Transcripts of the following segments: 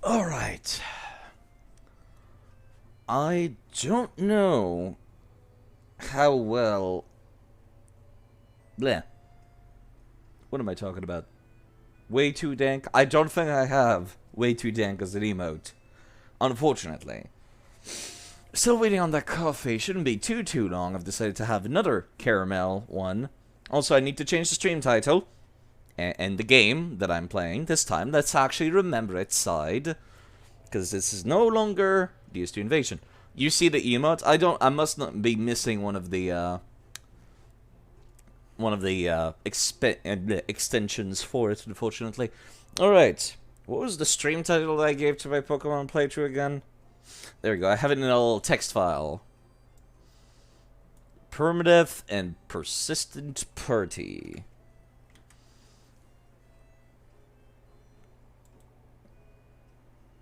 Alright. I don't know how well... Bleh. What am I talking about? Way too dank? I don't think I have way too dank as an emote. Unfortunately. Still waiting on that coffee. Shouldn't be too long. I've decided to have another caramel one. Also, I need to change the stream title. And the game that I'm playing. This time, let's actually remember its side. Because this is no longer DS2 Invasion. You see the emote? I must not be missing one of the extensions for it, unfortunately. Alright. What was the stream title that I gave to my Pokemon playthrough again? There we go. I have it in a little text file. Permadeath and Persistent Party.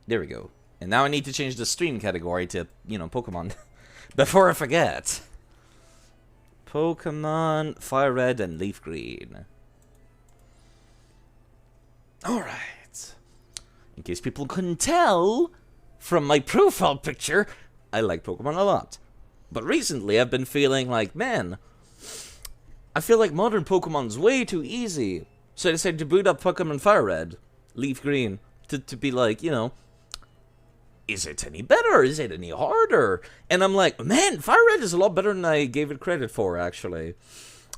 There we go. And now I need to change the stream category to, you know, Pokemon. Before I forget. Pokemon Fire Red and Leaf Green. Alright. In case people couldn't tell from my profile picture, I like Pokemon a lot. But recently I've been feeling like, man, I feel like modern Pokemon's way too easy. So I decided to boot up Pokemon Fire Red, Leaf Green, to be like, you know, is it any better? Is it any harder? And I'm like, man, Fire Red is a lot better than I gave it credit for, actually.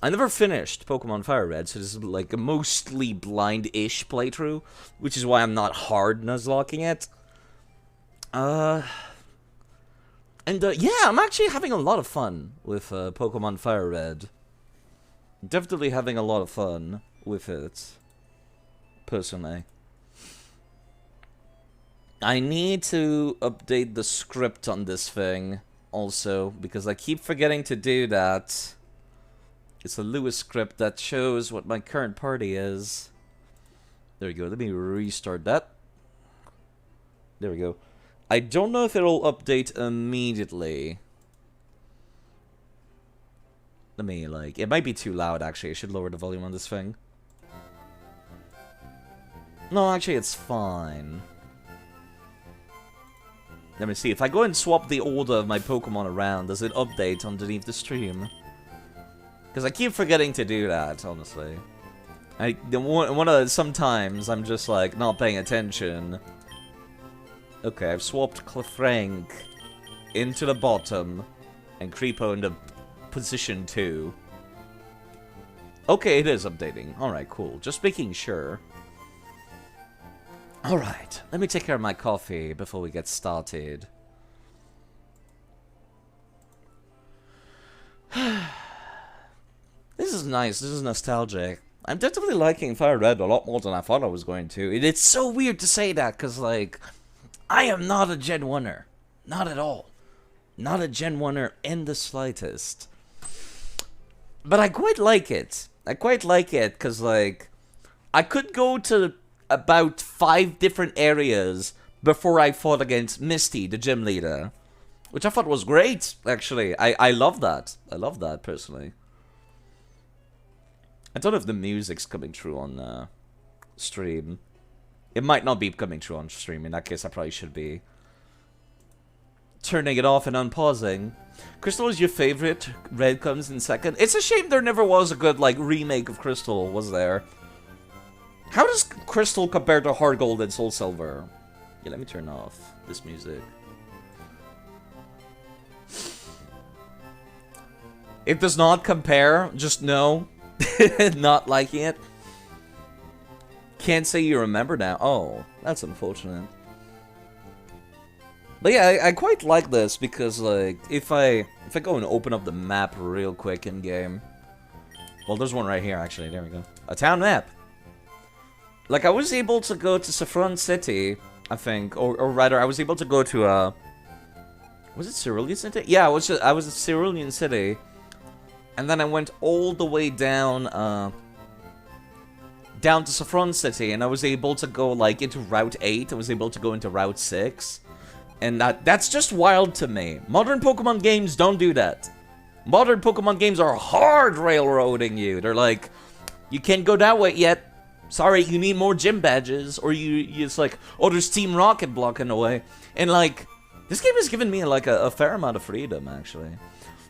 I never finished Pokemon Fire Red, so this is like a mostly blind-ish playthrough, which is why I'm not hard nuzlocking it. Yeah, I'm actually having a lot of fun with Pokemon Fire Red. Definitely having a lot of fun with it, personally. I need to update the script on this thing, also, because I keep forgetting to do that. It's a Lewis script that shows what my current party is. There we go, let me restart that. There we go. I don't know if it'll update immediately. Let me, like, it might be too loud, actually. I should lower the volume on this thing. No, actually, it's fine. Let me see, if I go and swap the order of my Pokemon around, does it update underneath the stream? Because I keep forgetting to do that, honestly. Sometimes I'm just, like, not paying attention. Okay, I've swapped Clefrank into the bottom, and Creepo into position 2. Okay, it is updating. Alright, cool. Just making sure. Alright, let me take care of my coffee before we get started. This is nice, this is nostalgic. I'm definitely liking Fire Red a lot more than I thought I was going to. It's so weird to say that, because, like, I am not a Gen 1er. Not at all. Not a Gen 1er in the slightest. But I quite like it. I quite like it, because, like, I could go to about 5 different areas before I fought against Misty, the gym leader. Which I thought was great, actually. I love that. I love that, personally. I don't know if the music's coming through on stream. It might not be coming through on stream. In that case, I probably should be turning it off and unpausing. Crystal is your favorite. Red comes in second. It's a shame there never was a good, like, remake of Crystal, was there? How does Crystal compare to Heart Gold and Soul Silver? Yeah, let me turn off this music. It does not compare, just no. Not liking it. Can't say you remember now. Oh, that's unfortunate. But yeah, I quite like this because, like, if I go and open up the map real quick in game. Well, there's one right here actually. There we go. A town map. Like, I was able to go to Saffron City, I think, or rather, I was able to go to was it Cerulean City? Yeah, I was at Cerulean City, and then I went all the way down down to Saffron City, and I was able to go, like, into Route 8. I was able to go into Route 6, and that's just wild to me. Modern Pokemon games don't do that. Modern Pokemon games are hard railroading you. They're like, you can't go that way yet. Sorry, you need more gym badges, or it's like, oh, there's Team Rocket blocking away. And like, this game has given me like a fair amount of freedom, actually.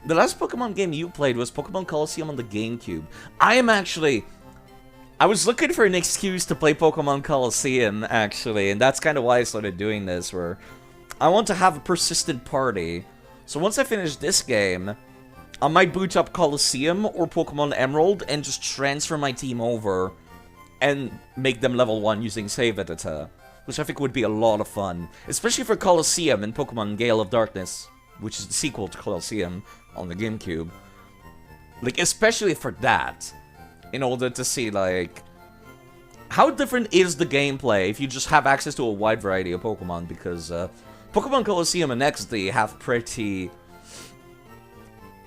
The last Pokemon game you played was Pokemon Colosseum on the GameCube. I was looking for an excuse to play Pokemon Colosseum, actually, and that's kind of why I started doing this, where I want to have a persistent party. So once I finish this game, I might boot up Colosseum or Pokemon Emerald and just transfer my team over and make them level 1 using Save Editor, which I think would be a lot of fun, especially for Colosseum and Pokemon Gale of Darkness, which is the sequel to Colosseum on the GameCube. Like, especially for that, in order to see, like, how different is the gameplay if you just have access to a wide variety of Pokemon, because Pokemon Colosseum and XD have pretty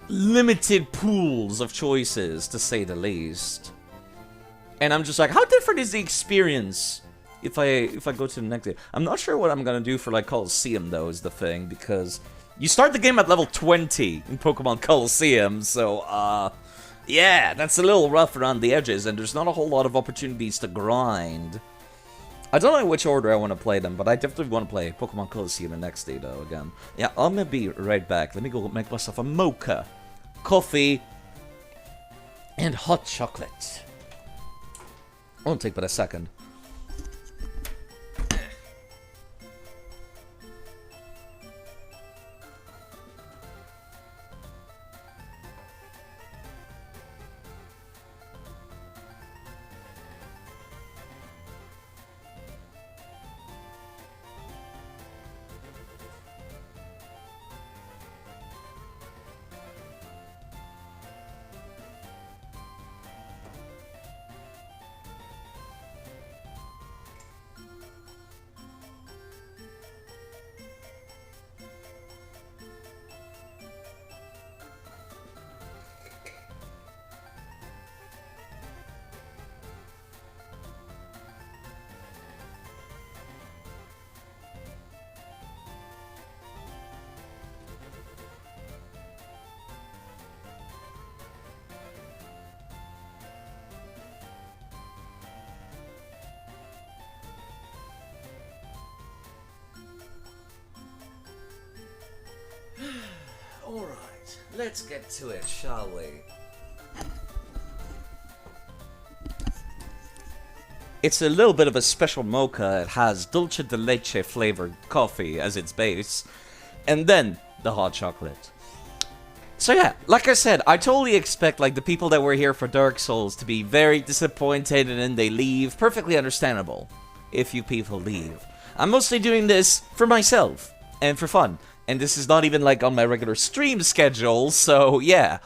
limited pools of choices, to say the least. And I'm just like, how different is the experience if I go to the next day? I'm not sure what I'm gonna do for like Colosseum though, is the thing, because you start the game at level 20 in Pokemon Colosseum, so yeah, that's a little rough around the edges, and there's not a whole lot of opportunities to grind. I don't know which order I want to play them, but I definitely want to play Pokemon Colosseum and XD though again. Yeah, I'm gonna be right back. Let me go make myself a mocha, coffee, and hot chocolate. Won't take but a second. Alright, let's get to it, shall we? It's a little bit of a special mocha. It has dulce de leche flavored coffee as its base, and then the hot chocolate. So yeah, like I said, I totally expect like the people that were here for Dark Souls to be very disappointed and then they leave. Perfectly understandable if you people leave. I'm mostly doing this for myself and for fun. And this is not even, like, on my regular stream schedule, so, yeah.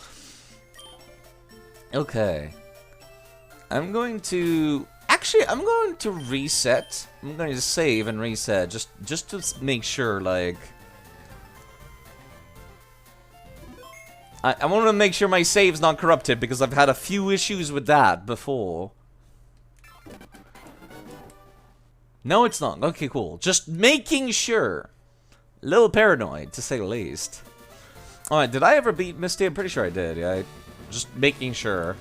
Okay. I'm going to... Actually, I'm going to reset. I'm going to save and reset, just to make sure, like... I want to make sure my save's not corrupted, because I've had a few issues with that before. No, it's not. Okay, cool. Just making sure. A little paranoid, to say the least. Alright, did I ever beat Misty? I'm pretty sure I did, yeah. Just making sure.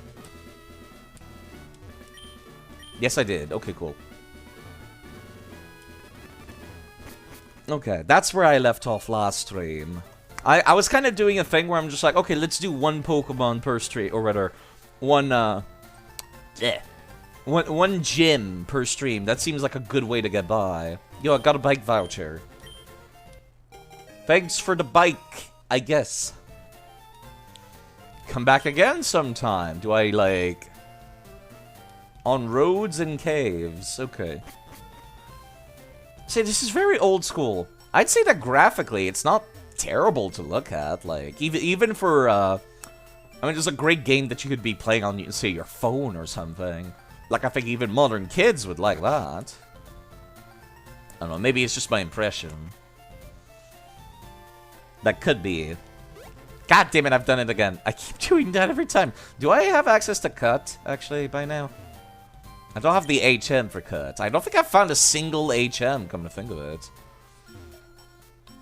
Yes, I did. Okay, cool. Okay, that's where I left off last stream. I was kind of doing a thing where I'm just like, okay, let's do one Pokemon per stream, or rather, one gym per stream. That seems like a good way to get by. Yo, I got a bike voucher. Thanks for the bike, I guess. Come back again sometime. Do I, like... On roads and caves. Okay. See, this is very old school. I'd say that graphically, it's not terrible to look at. Like, even for, I mean, it's a great game that you could be playing on, say, your phone or something. Like, I think even modern kids would like that. I don't know, maybe it's just my impression. That could be. God damn it, I've done it again. I keep doing that every time. Do I have access to Cut, actually, by now? I don't have the HM for Cut. I don't think I've found a single HM, come to think of it.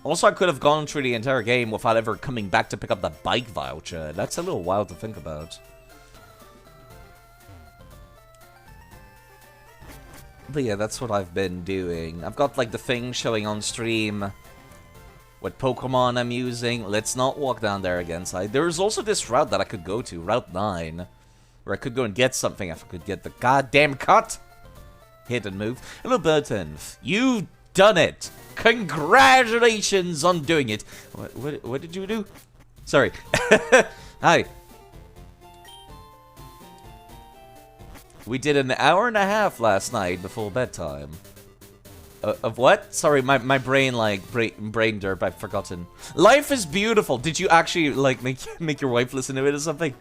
Also, I could have gone through the entire game without ever coming back to pick up the bike voucher. That's a little wild to think about. But yeah, that's what I've been doing. I've got like the thing showing on stream. What Pokemon I'm using. Let's not walk down there again. There's also this route that I could go to, Route 9. Where I could go and get something if I could get the goddamn cut. Hit and move. Hello, Burton. You've done it. Congratulations on doing it. What did you do? Sorry. Hi. We did an hour and a half last night before bedtime. Of what? Sorry, my brain, like, brain derp, I've forgotten. Life is beautiful. Did you actually, like, make your wife listen to it or something?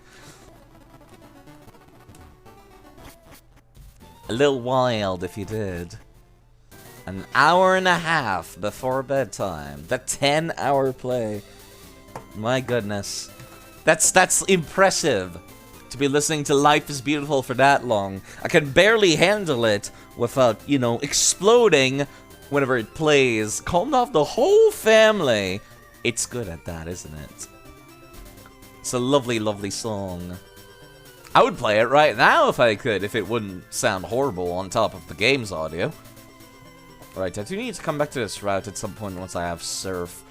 A little wild if you did. An hour and a half before bedtime. The 10-hour play. My goodness. That's impressive. To be listening to Life is Beautiful for that long. I can barely handle it without, you know, exploding whenever it plays. Calmed off the whole family. It's good at that, isn't it? It's a lovely, lovely song. I would play it right now if I could, if it wouldn't sound horrible on top of the game's audio. Right, I do need to come back to this route at some point once I have Surf.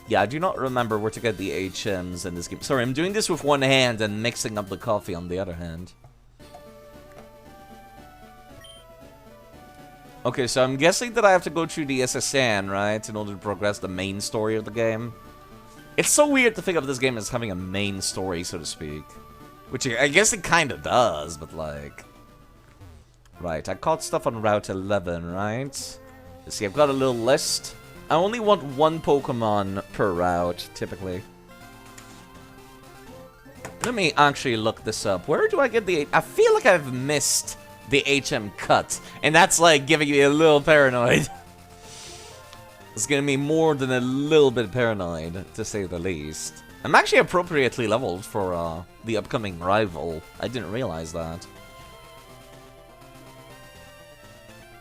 Yeah, I do not remember where to get the HMs in this game. Sorry, I'm doing this with one hand and mixing up the coffee on the other hand. Okay, so I'm guessing that I have to go through the SSN, right? In order to progress the main story of the game. It's so weird to think of this game as having a main story, so to speak. Which I guess it kind of does, but like... Right, I caught stuff on Route 11, right? Let's see, I've got a little list. I only want one Pokemon per route, typically. Let me actually look this up. Where do I get the... I feel like I've missed the HM cut. And that's like giving me a little paranoid. It's gonna be more than a little bit paranoid, to say the least. I'm actually appropriately leveled for the upcoming rival. I didn't realize that.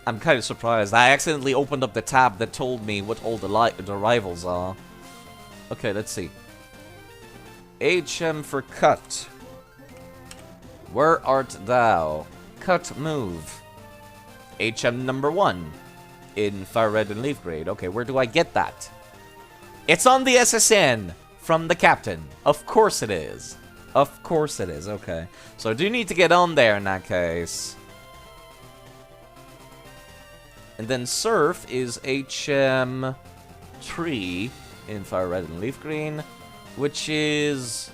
I'm kind of surprised. I accidentally opened up the tab that told me what all the rivals are. Okay, let's see. HM for cut. Where art thou? Cut move. HM number 1. In Fire Red and Leaf Grade. Okay, where do I get that? It's on the SSN. From the captain. Of course it is. Of course it is. Okay. So I do need to get on there in that case. And then Surf is HM 3 in Fire Red and Leaf Green, which is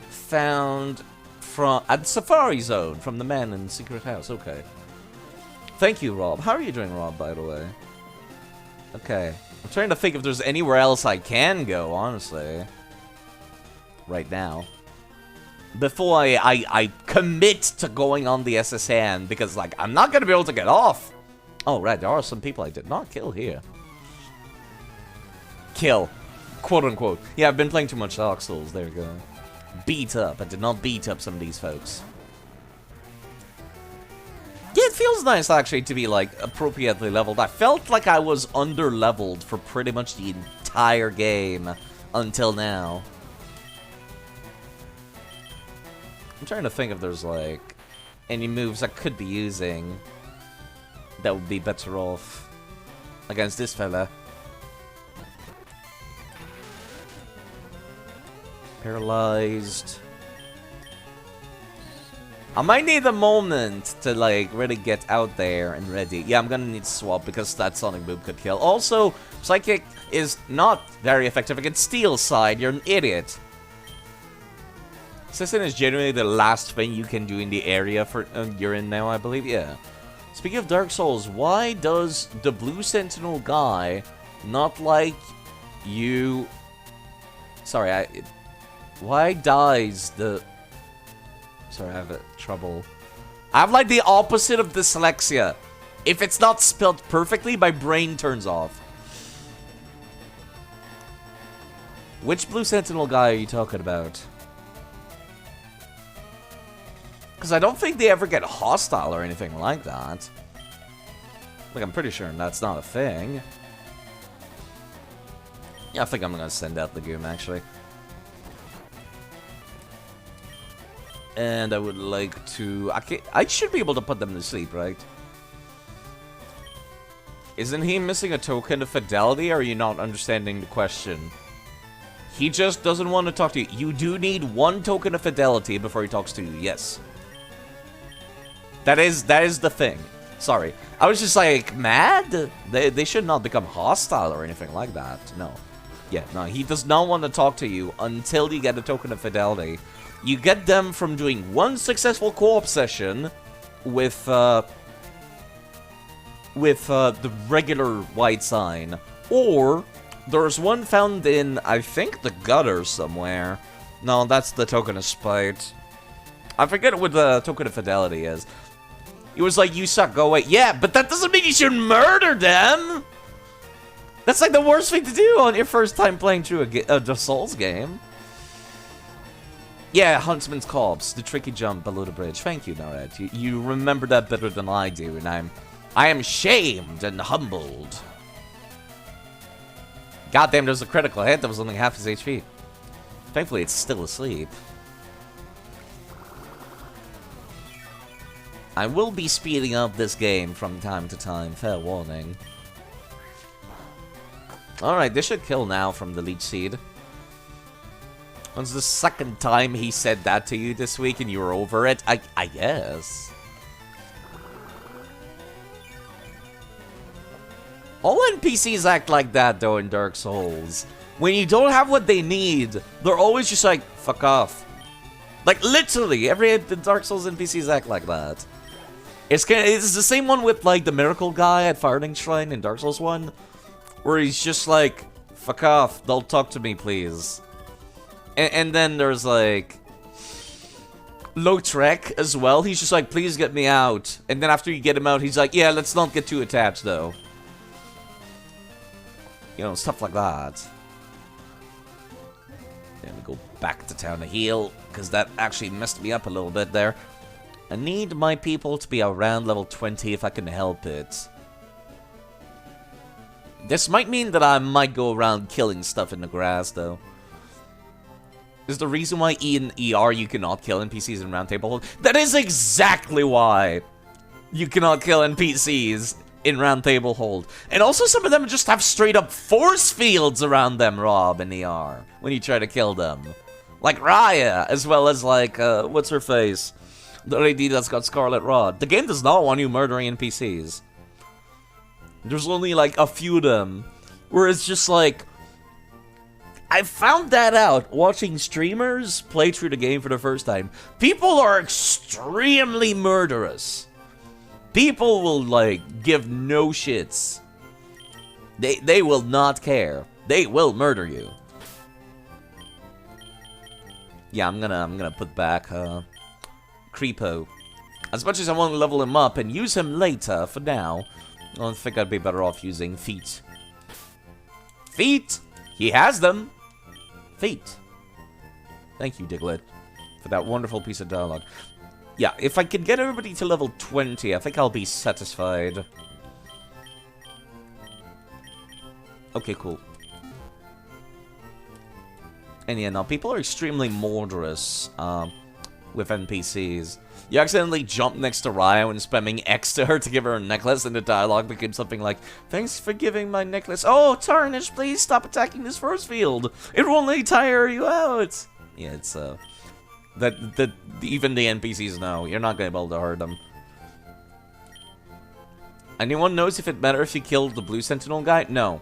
found from at Safari Zone from the man in Secret House. Okay. Thank you, Rob. How are you doing, Rob, by the way? Okay. I'm trying to think if there's anywhere else I can go, honestly. Right now. Before I commit to going on the SSN, because, like, I'm not going to be able to get off. Oh, right, there are some people I did not kill here. Kill. Quote, unquote. Yeah, I've been playing too much Dark Souls, there we go. Beat up. I did not beat up some of these folks. Yeah, it feels nice, actually, to be, like, appropriately leveled. I felt like I was under-leveled for pretty much the entire game until now. I'm trying to think if there's, like, any moves I could be using that would be better off against this fella. Paralyzed. I might need a moment to, like, really get out there and ready. Yeah, I'm gonna need to swap because that Sonic Boom could kill. Also, Psychic is not very effective against Steel Side. You're an idiot. Assassin is generally the last thing you can do in the area for you're in now, I believe. Yeah. Speaking of Dark Souls, why does the Blue Sentinel guy not like you? Sorry, why dies the? Sorry, I have trouble. I have like the opposite of dyslexia. If it's not spelled perfectly, my brain turns off. Which Blue Sentinel guy are you talking about? Because I don't think they ever get hostile or anything like that. Like, I'm pretty sure that's not a thing. Yeah, I think I'm going to send out the Legume, actually. And I would like to... I should be able to put them to sleep, right? Isn't he missing a token of fidelity, or are you not understanding the question? He just doesn't want to talk to you. You do need 1 token of fidelity before he talks to you, yes. That is the thing. Sorry. I was just like, mad? They should not become hostile or anything like that. No. Yeah, no, he does not want to talk to you until you get a token of fidelity. You get them from doing 1 successful co-op session with the regular white sign, or there's one found in, I think, the gutter somewhere. No, that's the token of spite. I forget what the token of fidelity is. It was like, you suck, go away. Yeah, but that doesn't mean you should murder them! That's like the worst thing to do on your first time playing through a Souls game. Yeah, Huntsman's Corpse, the tricky jump below the bridge. Thank you, Nared. You remember that better than I do, and I am shamed and humbled. Goddamn, there's a critical hit that was only half his HP. Thankfully, it's still asleep. I will be speeding up this game from time to time, fair warning. Alright, this should kill now from the Leech Seed. When's the second time he said that to you this week and you were over it? I guess. All NPCs act like that, though, in Dark Souls. When you don't have what they need, they're always just like, fuck off. Like, literally, every Dark Souls NPCs act like that. It's the same one with, like, the Miracle guy at Fireling Shrine in Dark Souls 1. Where he's just like, fuck off, don't talk to me, please. And then there's, like, Lautrec as well. He's just like, please get me out. And then after you get him out, he's like, yeah, let's not get too attached, though. You know, stuff like that. Let me go back to town to heal, because that actually messed me up a little bit there. I need my people to be around level 20 if I can help it. This might mean that I might go around killing stuff in the grass, though. Is the reason why E and ER you cannot kill NPCs in Round Table Hold? That is exactly why you cannot kill NPCs in Round Table Hold. And also some of them just have straight up force fields around them, Rob, and ER, when you try to kill them. Like Raya, as well as like, what's her face? The lady that's got Scarlet Rod. The game does not want you murdering NPCs. There's only like a few of them, where it's just like, I found that out watching streamers play through the game for the first time. People are extremely murderous. People will, like, give no shits. They will not care. They will murder you. Yeah, I'm gonna put back Creepo. As much as I want to level him up and use him later, for now, I think I'd be better off using feet. Feet! He has them! Feet. Thank you, Diglett, for that wonderful piece of dialogue. Yeah, if I can get everybody to level 20, I think I'll be satisfied. Okay, cool. And yeah, now people are extremely murderous with NPCs. You accidentally jump next to Raya when spamming X to her to give her a necklace, and the dialogue becomes something like, "Thanks for giving my necklace. Oh, Tarnish, please stop attacking this force field. It will only tire you out." Yeah, it's that even the NPCs know you're not gonna be able to hurt them. Anyone knows if it matters if you killed the Blue Sentinel guy? No.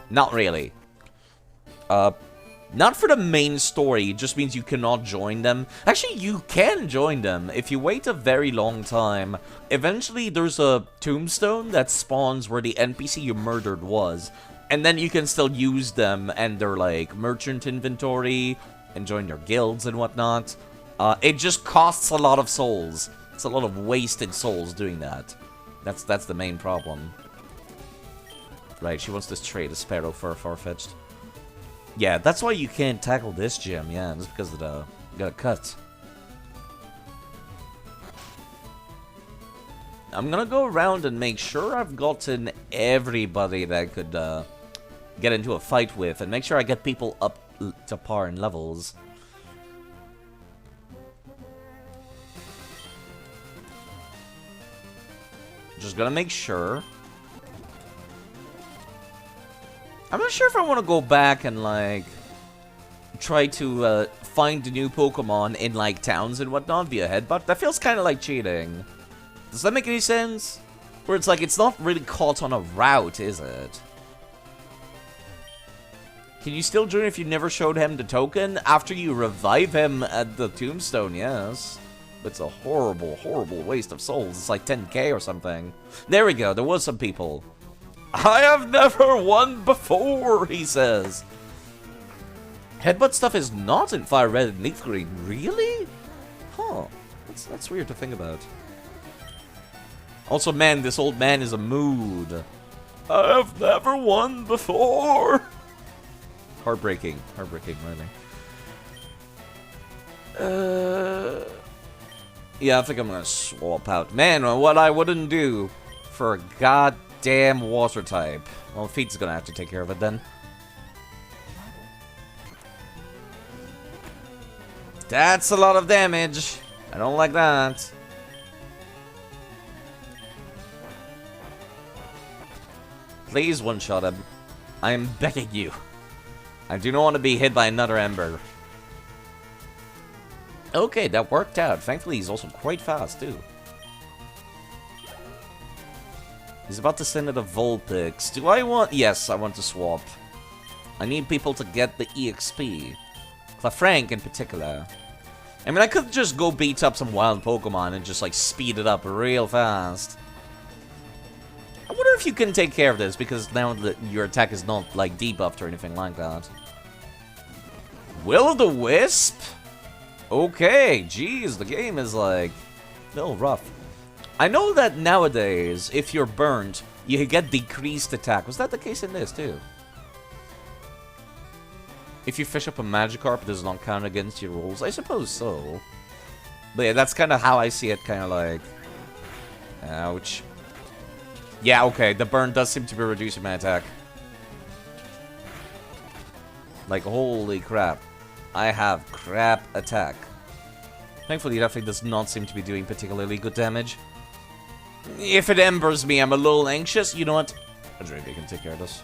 Not really. Not for the main story, it just means you cannot join them. Actually, you can join them if you wait a very long time. Eventually, there's a tombstone that spawns where the NPC you murdered was. And then you can still use them and their, like, merchant inventory and join their guilds and whatnot. It just costs a lot of souls. It's a lot of wasted souls doing that. That's the main problem. Right, she wants to trade a sparrow for a far-fetched. Yeah, that's why you can't tackle this gym, yeah, just because of the... You got a cut. I'm gonna go around and make sure I've gotten everybody that I could get into a fight with, and make sure I get people up to par in levels. Just gonna make sure. I'm not sure if I want to go back and, like, try to find the new Pokemon in, like, towns and whatnot via Headbutt. That feels kind of like cheating. Does that make any sense? Where it's like, it's not really caught on a route, is it? Can you still join if you never showed him the token? After you revive him at the tombstone, yes. It's a horrible, horrible waste of souls. It's like 10k or something. There we go, there was some people. I have never won before, he says. Headbutt stuff is not in Fire Red and Leaf Green. Really? Huh. That's weird to think about. Also, man, this old man is a mood. I've never won before. Heartbreaking. Heartbreaking, really. Yeah, I think I'm gonna swap out. Man, what I wouldn't do for a goddamn water type. Well, Feet's gonna have to take care of it then. That's a lot of damage. I don't like that. Please one-shot him. I am begging you. I do not want to be hit by another Ember. Okay, that worked out. Thankfully, he's also quite fast, too. He's about to send it a Vulpix. Do I want... Yes, I want to swap. I need people to get the EXP. Clefrank in particular. I mean, I could just go beat up some wild Pokemon and just, like, speed it up real fast. I wonder if you can take care of this, because now that your attack is not, like, debuffed or anything like that. Will-o-the-Wisp? Okay, geez, the game is, like, a little rough. I know that nowadays, if you're burnt, you get decreased attack. Was that the case in this, too? If you fish up a Magikarp, it does not count against your rolls. I suppose so. But yeah, that's kind of how I see it, kind of like... Ouch. Yeah, okay, the burn does seem to be reducing my attack. Like, holy crap. I have crap attack. Thankfully, that thing does not seem to be doing particularly good damage. If it embers me, I'm a little anxious. You know what? Adravia can take care of this.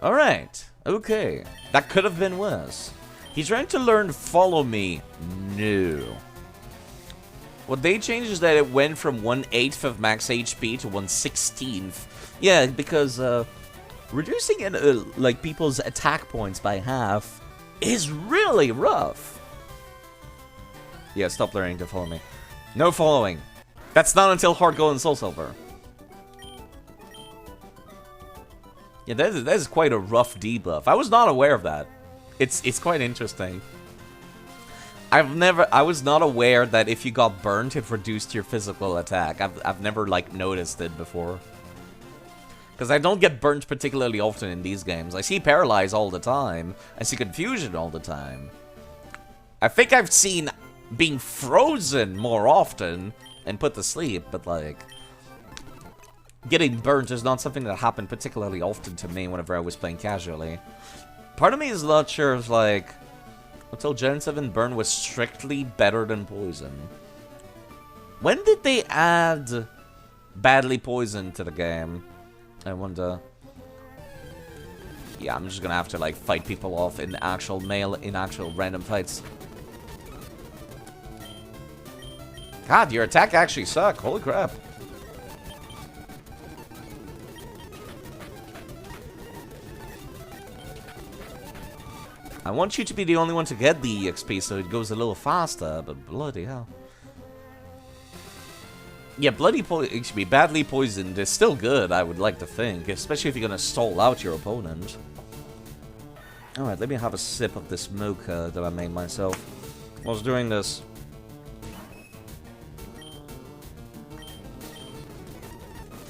Alright, okay. That could have been worse. He's trying to learn Follow Me. No. What they changed is that it went from 1/8 of max HP to 1/16. Yeah, because reducing like people's attack points by half is really rough. Yeah, stop learning to follow me. No following. That's not until Heart Gold and Soul Silver. Yeah, that is quite a rough debuff. I was not aware of that. It's quite interesting. I was not aware that if you got burnt, it reduced your physical attack. I've never, like, noticed it before. Because I don't get burnt particularly often in these games. I see Paralyze all the time. I see Confusion all the time. I think I've seen being frozen more often and put to sleep, but, like... Getting burnt is not something that happened particularly often to me whenever I was playing casually. Part of me is not sure if, like... Until Gen 7, burn was strictly better than poison. When did they add badly poison to the game? I wonder. Yeah, I'm just gonna have to, like, fight people off in actual random fights. God, your attack actually sucked. Holy crap. I want you to be the only one to get the EXP so it goes a little faster, but bloody hell. Yeah, badly poisoned is still good, I would like to think, especially if you're gonna stall out your opponent. Alright, let me have a sip of this mocha that I made myself. I was doing this.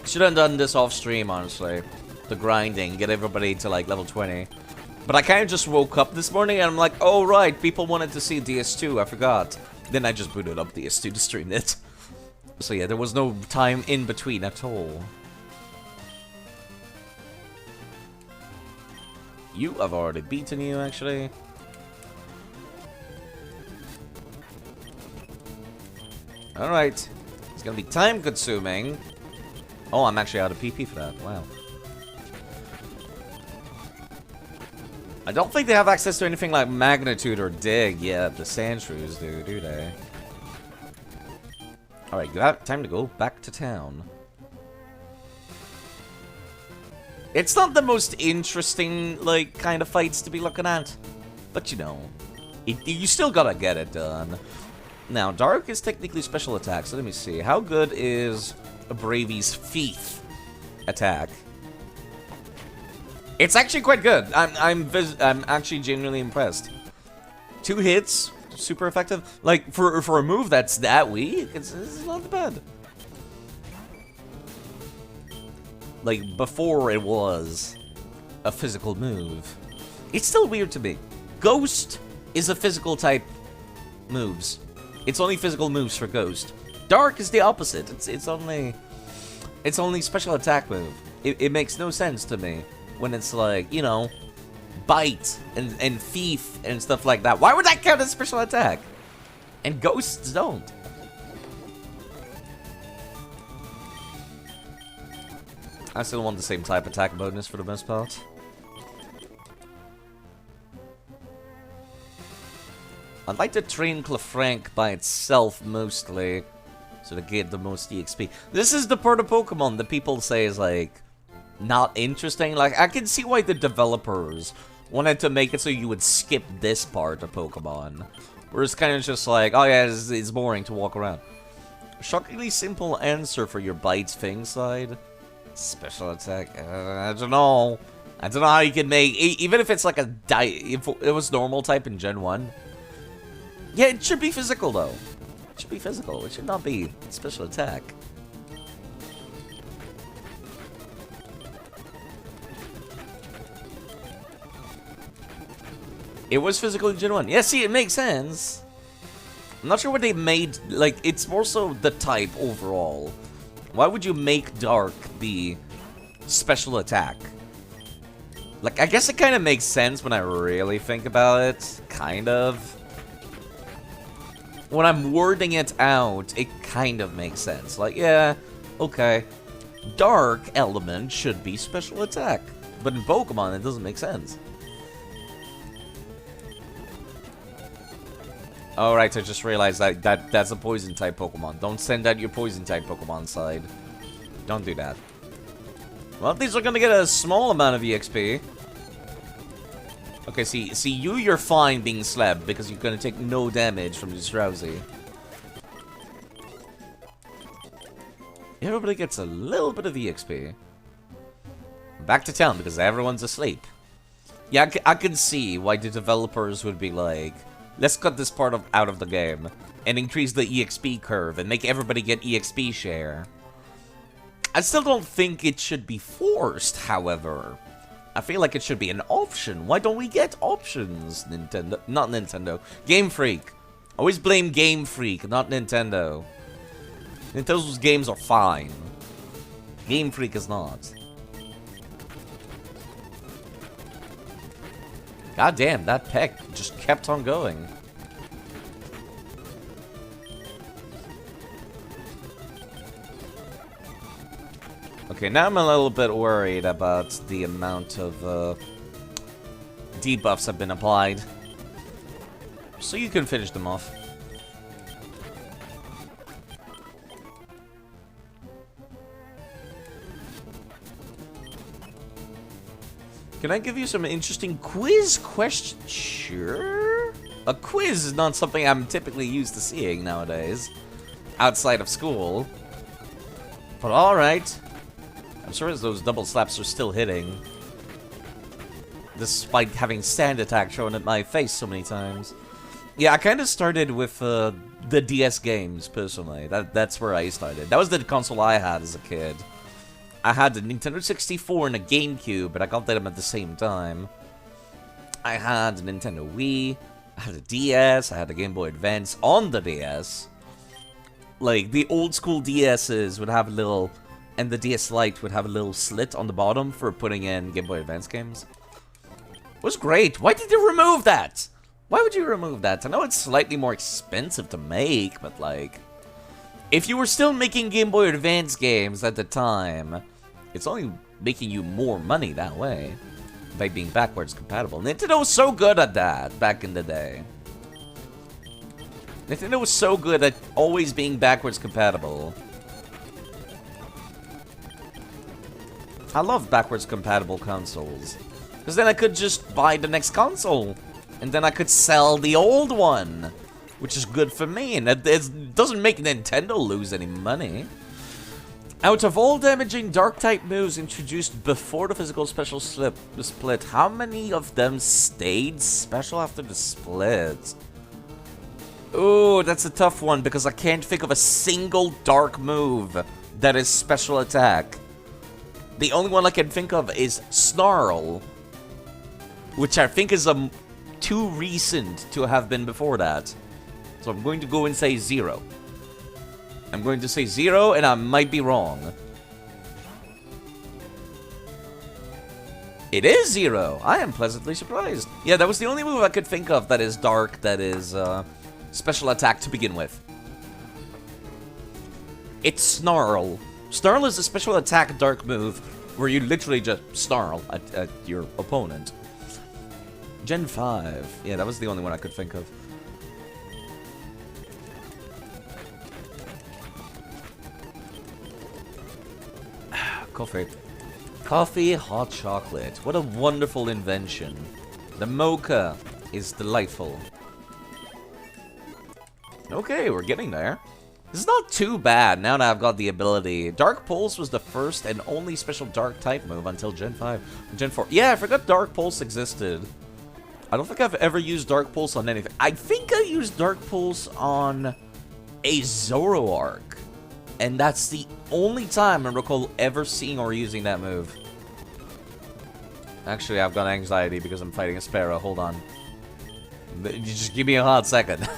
Should have done this off stream, honestly. The grinding, get everybody to like level 20. But I kind of just woke up this morning and I'm like, oh right, people wanted to see DS2, I forgot. Then I just booted up DS2 to stream it. So yeah, there was no time in between at all. You, I've already beaten you actually. Alright. It's gonna be time consuming. Oh, I'm actually out of PP for that. Wow. I don't think they have access to anything like Magnitude or Dig yet. The Sand Shrews do they? Alright, time to go back to town. It's not the most interesting, like, kind of fights to be looking at. But, you know, you still gotta get it done. Now, Dark is technically special attack, so let me see. How good is Bravy's Thief attack? It's actually quite good. I'm actually genuinely impressed. 2 hits, super effective. Like, for a move that's that weak, it's not bad. Like, before it was a physical move. It's still weird to me. Ghost is a physical type moves. It's only physical moves for Ghost. Dark is the opposite. It's only special attack move. It makes no sense to me when it's like, you know, Bite and Thief and stuff like that. Why would that count as special attack? And Ghosts don't. I still want the same type attack bonus for the most part. I'd like to train Clefrank by itself mostly, so to get the most EXP. This is the part of Pokemon that people say is like not interesting. Like, I can see why the developers wanted to make it so you would skip this part of Pokemon, where it's kind of just like, oh yeah, it's boring to walk around. Shockingly simple answer for your Bites Fang side. Special attack. I don't know. I don't know how you can make, even if it's like if it was normal type in Gen 1. Yeah, it should be physical though. It should be physical. It should not be special attack. It was physical in Gen 1. Yeah, see, it makes sense. I'm not sure what they made. Like, it's more so the type overall. Why would you make Dark be special attack? Like, I guess it kind of makes sense when I really think about it. Kind of. When I'm wording it out, it kind of makes sense. Like, yeah, okay. Dark element should be special attack. But in Pokemon, it doesn't make sense. Alright, I just realized that's a poison type Pokemon. Don't send out your poison type Pokemon side. Don't do that. Well, these are gonna get a small amount of EXP. Okay, see, you're fine being slapped because you're gonna take no damage from this Drowsy. Everybody gets a little bit of EXP. Back to town because everyone's asleep. Yeah, I can see why the developers would be like, let's cut this part out of the game and increase the EXP curve and make everybody get EXP share. I still don't think it should be forced, however. I feel like it should be an option. Why don't we get options, Nintendo? Not Nintendo. Game Freak. Always blame Game Freak, not Nintendo. Nintendo's games are fine. Game Freak is not. God damn, that peck just kept on going. Okay, now I'm a little bit worried about the amount of debuffs have been applied. So you can finish them off. Can I give you some interesting quiz questions? Sure. A quiz is not something I'm typically used to seeing nowadays, outside of school. But alright. I'm sure those double slaps are still hitting, despite having Sand Attack thrown at my face so many times. Yeah, I kind of started with the DS games, personally. That's where I started. That was the console I had as a kid. I had the Nintendo 64 and a GameCube, but I got them at the same time. I had a Nintendo Wii, I had a DS, I had a Game Boy Advance on the DS. Like, the old school DS's would have a little, and the DS Lite would have a little slit on the bottom for putting in Game Boy Advance games. It was great. Why did you remove that? Why would you remove that? I know it's slightly more expensive to make, but like, If you were still making Game Boy Advance games at the time, it's only making you more money that way by being backwards compatible. Nintendo was so good at that back in the day. Nintendo was so good at always being backwards compatible. I love backwards compatible consoles. Because then I could just buy the next console. And then I could sell the old one. Which is good for me. And it doesn't make Nintendo lose any money. Out of all damaging Dark-type moves introduced before the physical special split, how many of them stayed special after the split? Ooh, that's a tough one because I can't think of a single Dark move that is special attack. The only one I can think of is Snarl, which I think is too recent to have been before that. So I'm going to go and say 0. I'm going to say 0, and I might be wrong. It is 0! I am pleasantly surprised. Yeah, that was the only move I could think of that is Dark, that is special attack to begin with. It's Snarl. Snarl is a special attack Dark move where you literally just snarl at your opponent. Gen 5. Yeah, that was the only one I could think of. Coffee. Coffee, hot chocolate. What a wonderful invention. The mocha is delightful. Okay, we're getting there. This is not too bad now that I've got the ability. Dark Pulse was the first and only special Dark type move until Gen 5. Gen 4. Yeah, I forgot Dark Pulse existed. I don't think I've ever used Dark Pulse on anything. I think I used Dark Pulse on a Zoroark. And that's the only time I recall ever seeing or using that move. Actually, I've got anxiety because I'm fighting a Sparrow. Hold on. You just give me a hot second.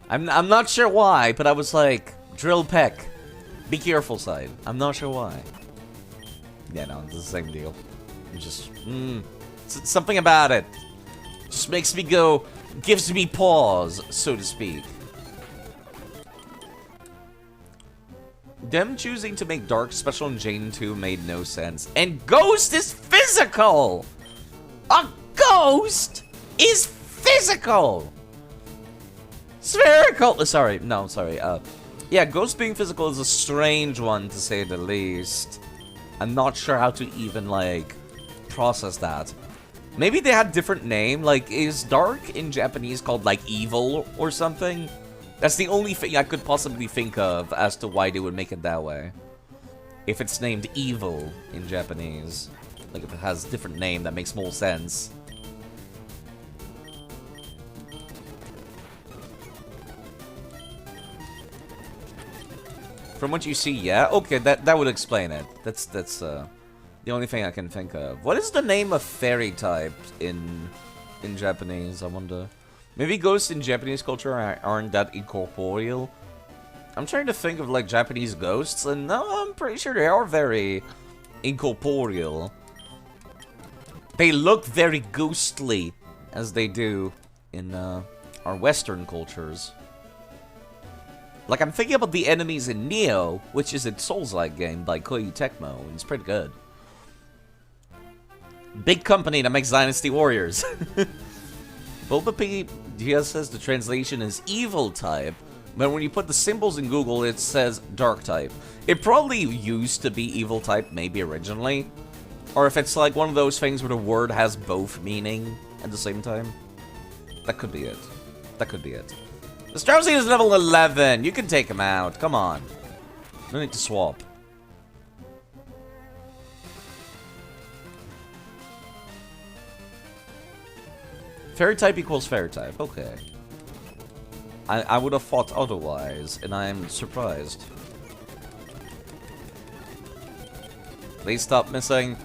I'm not sure why, but I was like, Drill Peck. Be careful, side. I'm not sure why. Yeah, no, it's the same deal. It's just, something about it. Just makes me go, gives me pause, so to speak. Them choosing to make Dark special in Jane 2 made no sense. And Ghost is physical! A Ghost is physical! Spherical! Sorry, no, sorry. Yeah, Ghost being physical is a strange one, to say the least. I'm not sure how to even, like, process that. Maybe they had different name, like, is Dark in Japanese called, like, Evil or something? That's the only thing I could possibly think of as to why they would make it that way. If it's named Evil in Japanese. Like, if it has a different name, that makes more sense. From what you see, yeah? Okay, that would explain it. That's the only thing I can think of. What is the name of fairy type in Japanese, I wonder? Maybe ghosts in Japanese culture aren't that incorporeal. I'm trying to think of, like, Japanese ghosts, and no, I'm pretty sure they are very incorporeal. They look very ghostly, as they do in our Western cultures. Like, I'm thinking about the enemies in Neo, which is a Souls-like game by Koei Tecmo, and it's pretty good. Big company that makes Dynasty Warriors. Bulbapedia says the translation is evil type, but when you put the symbols in Google, it says dark type. It probably used to be evil type, maybe originally. Or if it's like one of those things where the word has both meaning at the same time. That could be it. That could be it. The Straussy is level 11. You can take him out. Come on. No need to swap. Fairy type equals fairy type. Okay. I would have thought otherwise, and I am surprised. Please stop missing.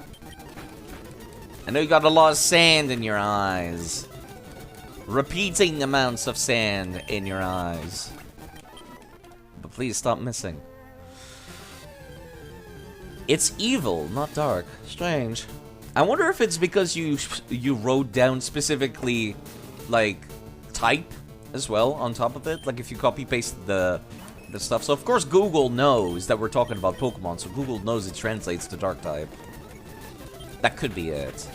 I know you got a lot of sand in your eyes. Repeating amounts of sand in your eyes. But please stop missing. It's evil, not dark. Strange. I wonder if it's because you wrote down specifically, like, type as well on top of it. Like, if you copy-paste the stuff. So, of course, Google knows that we're talking about Pokemon, so Google knows it translates to Dark type. That could be it.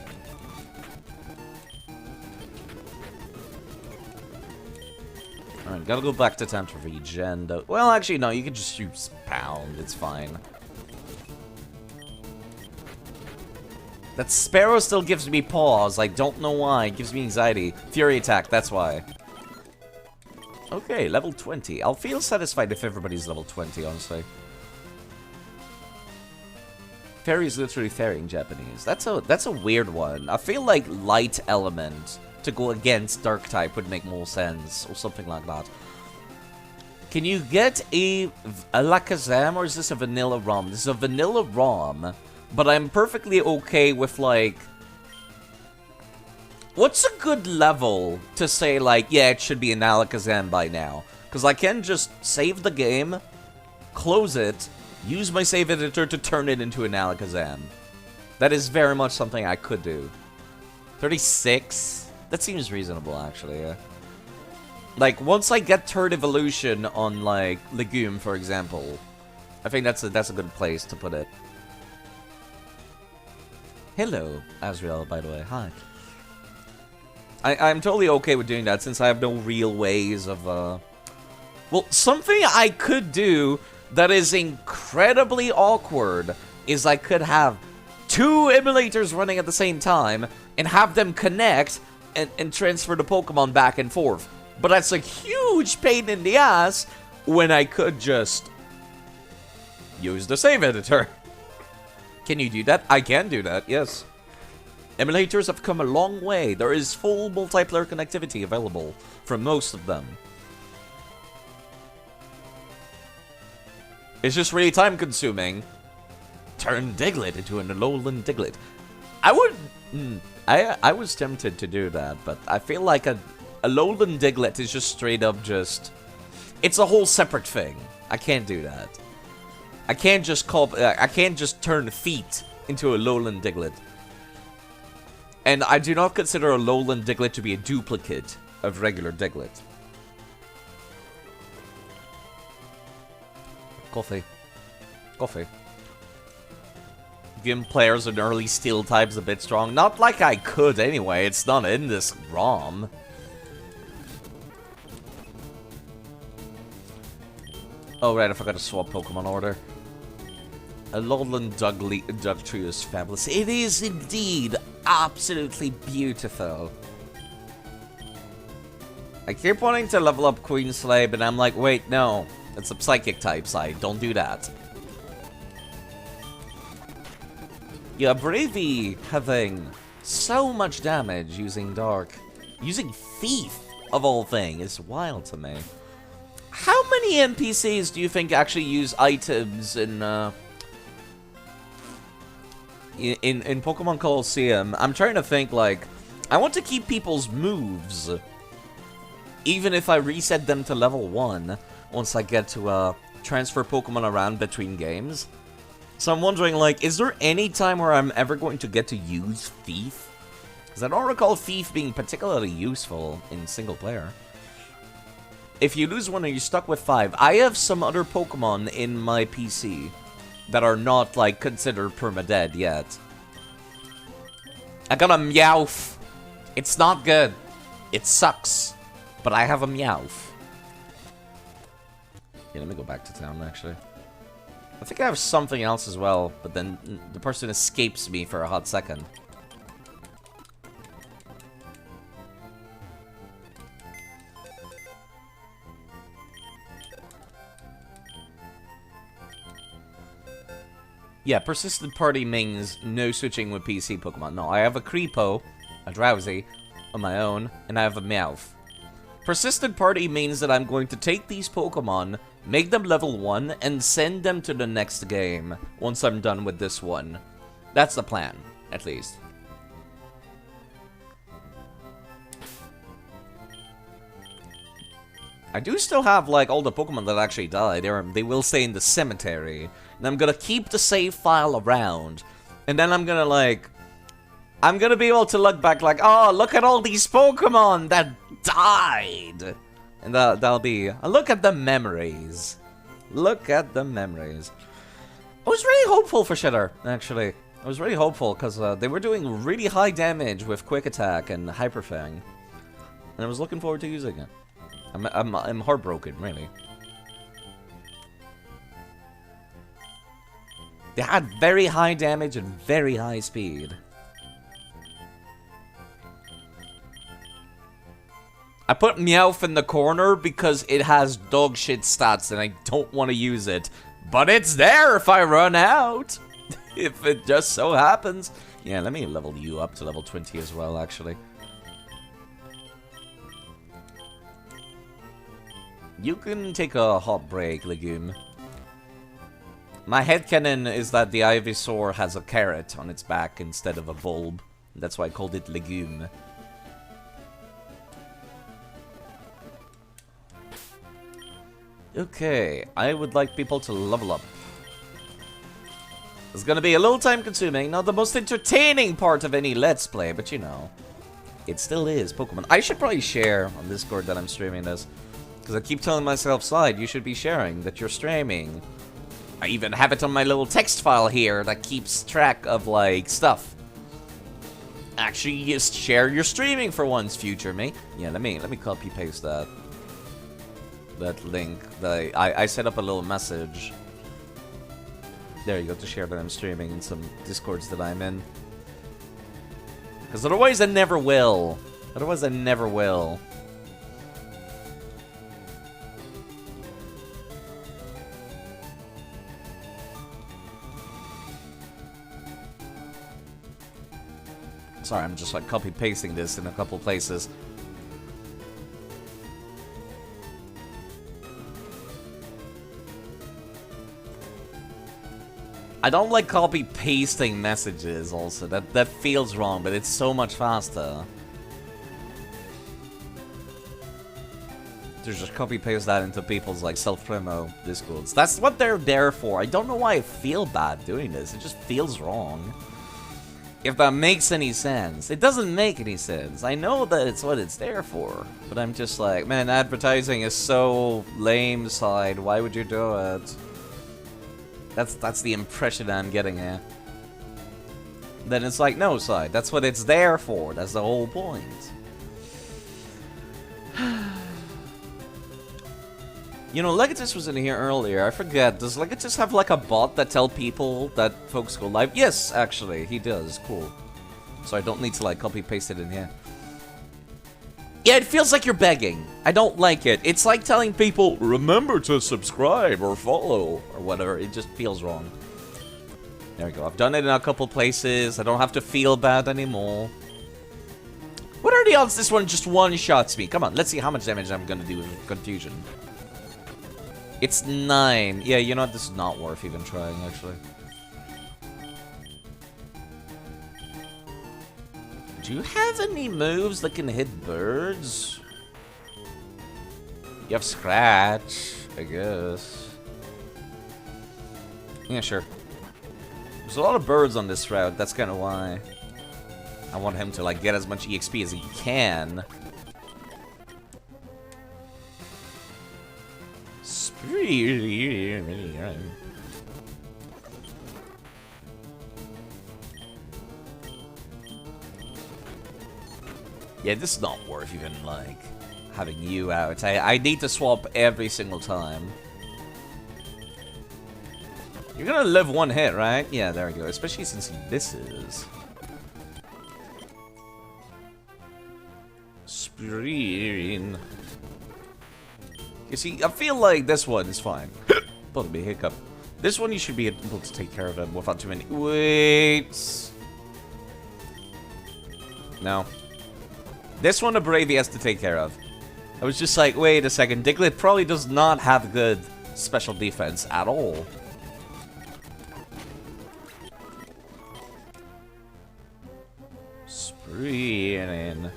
Alright, gotta go back to town to regen. Well, actually, no, you can just use Pound. It's fine. That Sparrow still gives me pause. I don't know why. It gives me anxiety. Fury attack, that's why. Okay, level 20. I'll feel satisfied if everybody's level 20, honestly. Fairy is literally fairy in Japanese. That's a weird one. I feel like light element to go against dark type would make more sense, or something like that. Can you get a Alakazam, or is this a vanilla ROM? This is a vanilla ROM, but I'm perfectly okay with, like... What's a good level to say, like, yeah, it should be an Alakazam by now? Because I can just save the game, close it, use my save editor to turn it into an Alakazam. That is very much something I could do. 36? That seems reasonable, actually, yeah. Like, once I get third evolution on, like, Legume, for example, I think that's a good place to put it. Hello, Azrael, by the way. Hi. I'm totally okay with doing that, since I have no real ways of, Well, something I could do that is incredibly awkward is I could have 2 emulators running at the same time and have them connect and transfer the Pokemon back and forth. But that's a huge pain in the ass when I could just use the save editor. Can you do that? I can do that, yes. Emulators have come a long way. There is full multiplayer connectivity available for most of them. It's just really time consuming. Turn Diglett into an Alolan Diglett. I was tempted to do that, but I feel like a Alolan Diglett is just straight up just... It's a whole separate thing. I can't do that. I can't just turn Feet into a Alolan Diglett. And I do not consider a Alolan Diglett to be a duplicate of regular Diglett. Coffee. Coffee. Gym players and early steel types a bit strong. Not like I could anyway. It's not in this ROM. Oh right, I forgot to swap Pokemon order. Alolan Dugtrio is fabulous. It is indeed absolutely beautiful. I keep wanting to level up Queenslay, but I'm like, wait, no. It's a psychic type side. Don't do that. Yeah, Bravey having so much damage using Dark. Using Thief, of all things, is wild to me. How many NPCs do you think actually use items in Pokemon Colosseum? I'm trying to think, like, I want to keep people's moves, even if I reset them to level 1, once I get to transfer Pokemon around between games. So I'm wondering, like, is there any time where I'm ever going to get to use Thief? Because I don't recall Thief being particularly useful in single player. If you lose one and you're stuck with 5, I have some other Pokemon in my PC that are not, like, considered permadead yet. I got a Meowth. It's not good. It sucks. But I have a Meowth. Yeah, let me go back to town, actually. I think I have something else as well, but then the person escapes me for a hot second. Yeah, persistent party means no switching with PC Pokemon. No, I have a Creepo, a Drowsy, on my own, and I have a Meowth. Persistent party means that I'm going to take these Pokemon, make them level 1, and send them to the next game once I'm done with this one. That's the plan, at least. I do still have, like, all the Pokemon that actually died. They will stay in the cemetery. And I'm gonna keep the save file around. And then I'm gonna, like, I'm gonna be able to look back like, oh, look at all these Pokemon that died. And that'll be, look at the memories. Look at the memories. I was really hopeful for Shitter, actually. I was really hopeful, because they were doing really high damage with Quick Attack and Hyper Fang. And I was looking forward to using it. I'm heartbroken, really. They had very high damage and very high speed. I put Meowth in the corner because it has dog shit stats and I don't want to use it. But it's there if I run out. If it just so happens. Yeah, let me level you up to level 20 as well, actually. You can take a hot break, Legume. My headcanon is that the Ivysaur has a carrot on its back instead of a bulb. That's why I called it Legume. Okay, I would like people to level up. It's gonna be a little time consuming, not the most entertaining part of any Let's Play, but you know, it still is Pokemon. I should probably share on Discord that I'm streaming this, because I keep telling myself, Slide, you should be sharing that you're streaming. I even have it on my little text file here that keeps track of, like, stuff. Actually, just share your streaming for once, future me. Yeah, let me copy paste that link. I set up a little message. There you go, to share that I'm streaming in some Discords that I'm in. Because otherwise I never will. Otherwise I never will. Sorry, I'm just like copy-pasting this in a couple places. I don't like copy-pasting messages also. That feels wrong, but it's so much faster. To just copy-paste that into people's like self-promo Discords. That's what they're there for. I don't know why I feel bad doing this. It just feels wrong. If that makes any sense. It doesn't make any sense. I know that it's what it's there for. But I'm just like, man, advertising is so lame, Side. Why would you do it? That's the impression I'm getting here. Then it's like, no, Side. That's what it's there for. That's the whole point. You know, Legatus was in here earlier. I forget. Does Legatus have like a bot that tell people that folks go live? Yes, actually, he does. Cool. So I don't need to like copy paste it in here. Yeah, it feels like you're begging. I don't like it. It's like telling people, remember to subscribe or follow or whatever. It just feels wrong. There we go. I've done it in a couple places. I don't have to feel bad anymore. What are the odds this one just one-shots me? Come on, let's see how much damage I'm gonna do with Confusion. It's 9. Yeah, you know what? This is not worth even trying, actually. Do you have any moves that can hit birds? You have Scratch, I guess. Yeah, sure. There's a lot of birds on this route, that's kind of why. I want him to, like, get as much EXP as he can. Yeah, this is not worth even, like, having you out. I need to swap every single time. You're gonna live one hit, right? Yeah, there we go. Especially since he misses. Spreen. You see, I feel like this one is fine. But be hiccup. This one you should be able to take care of it without too many. Wait. No. This one, a Bravey has to take care of. I was just like, wait a second. Diglett probably does not have good special defense at all. Spreen.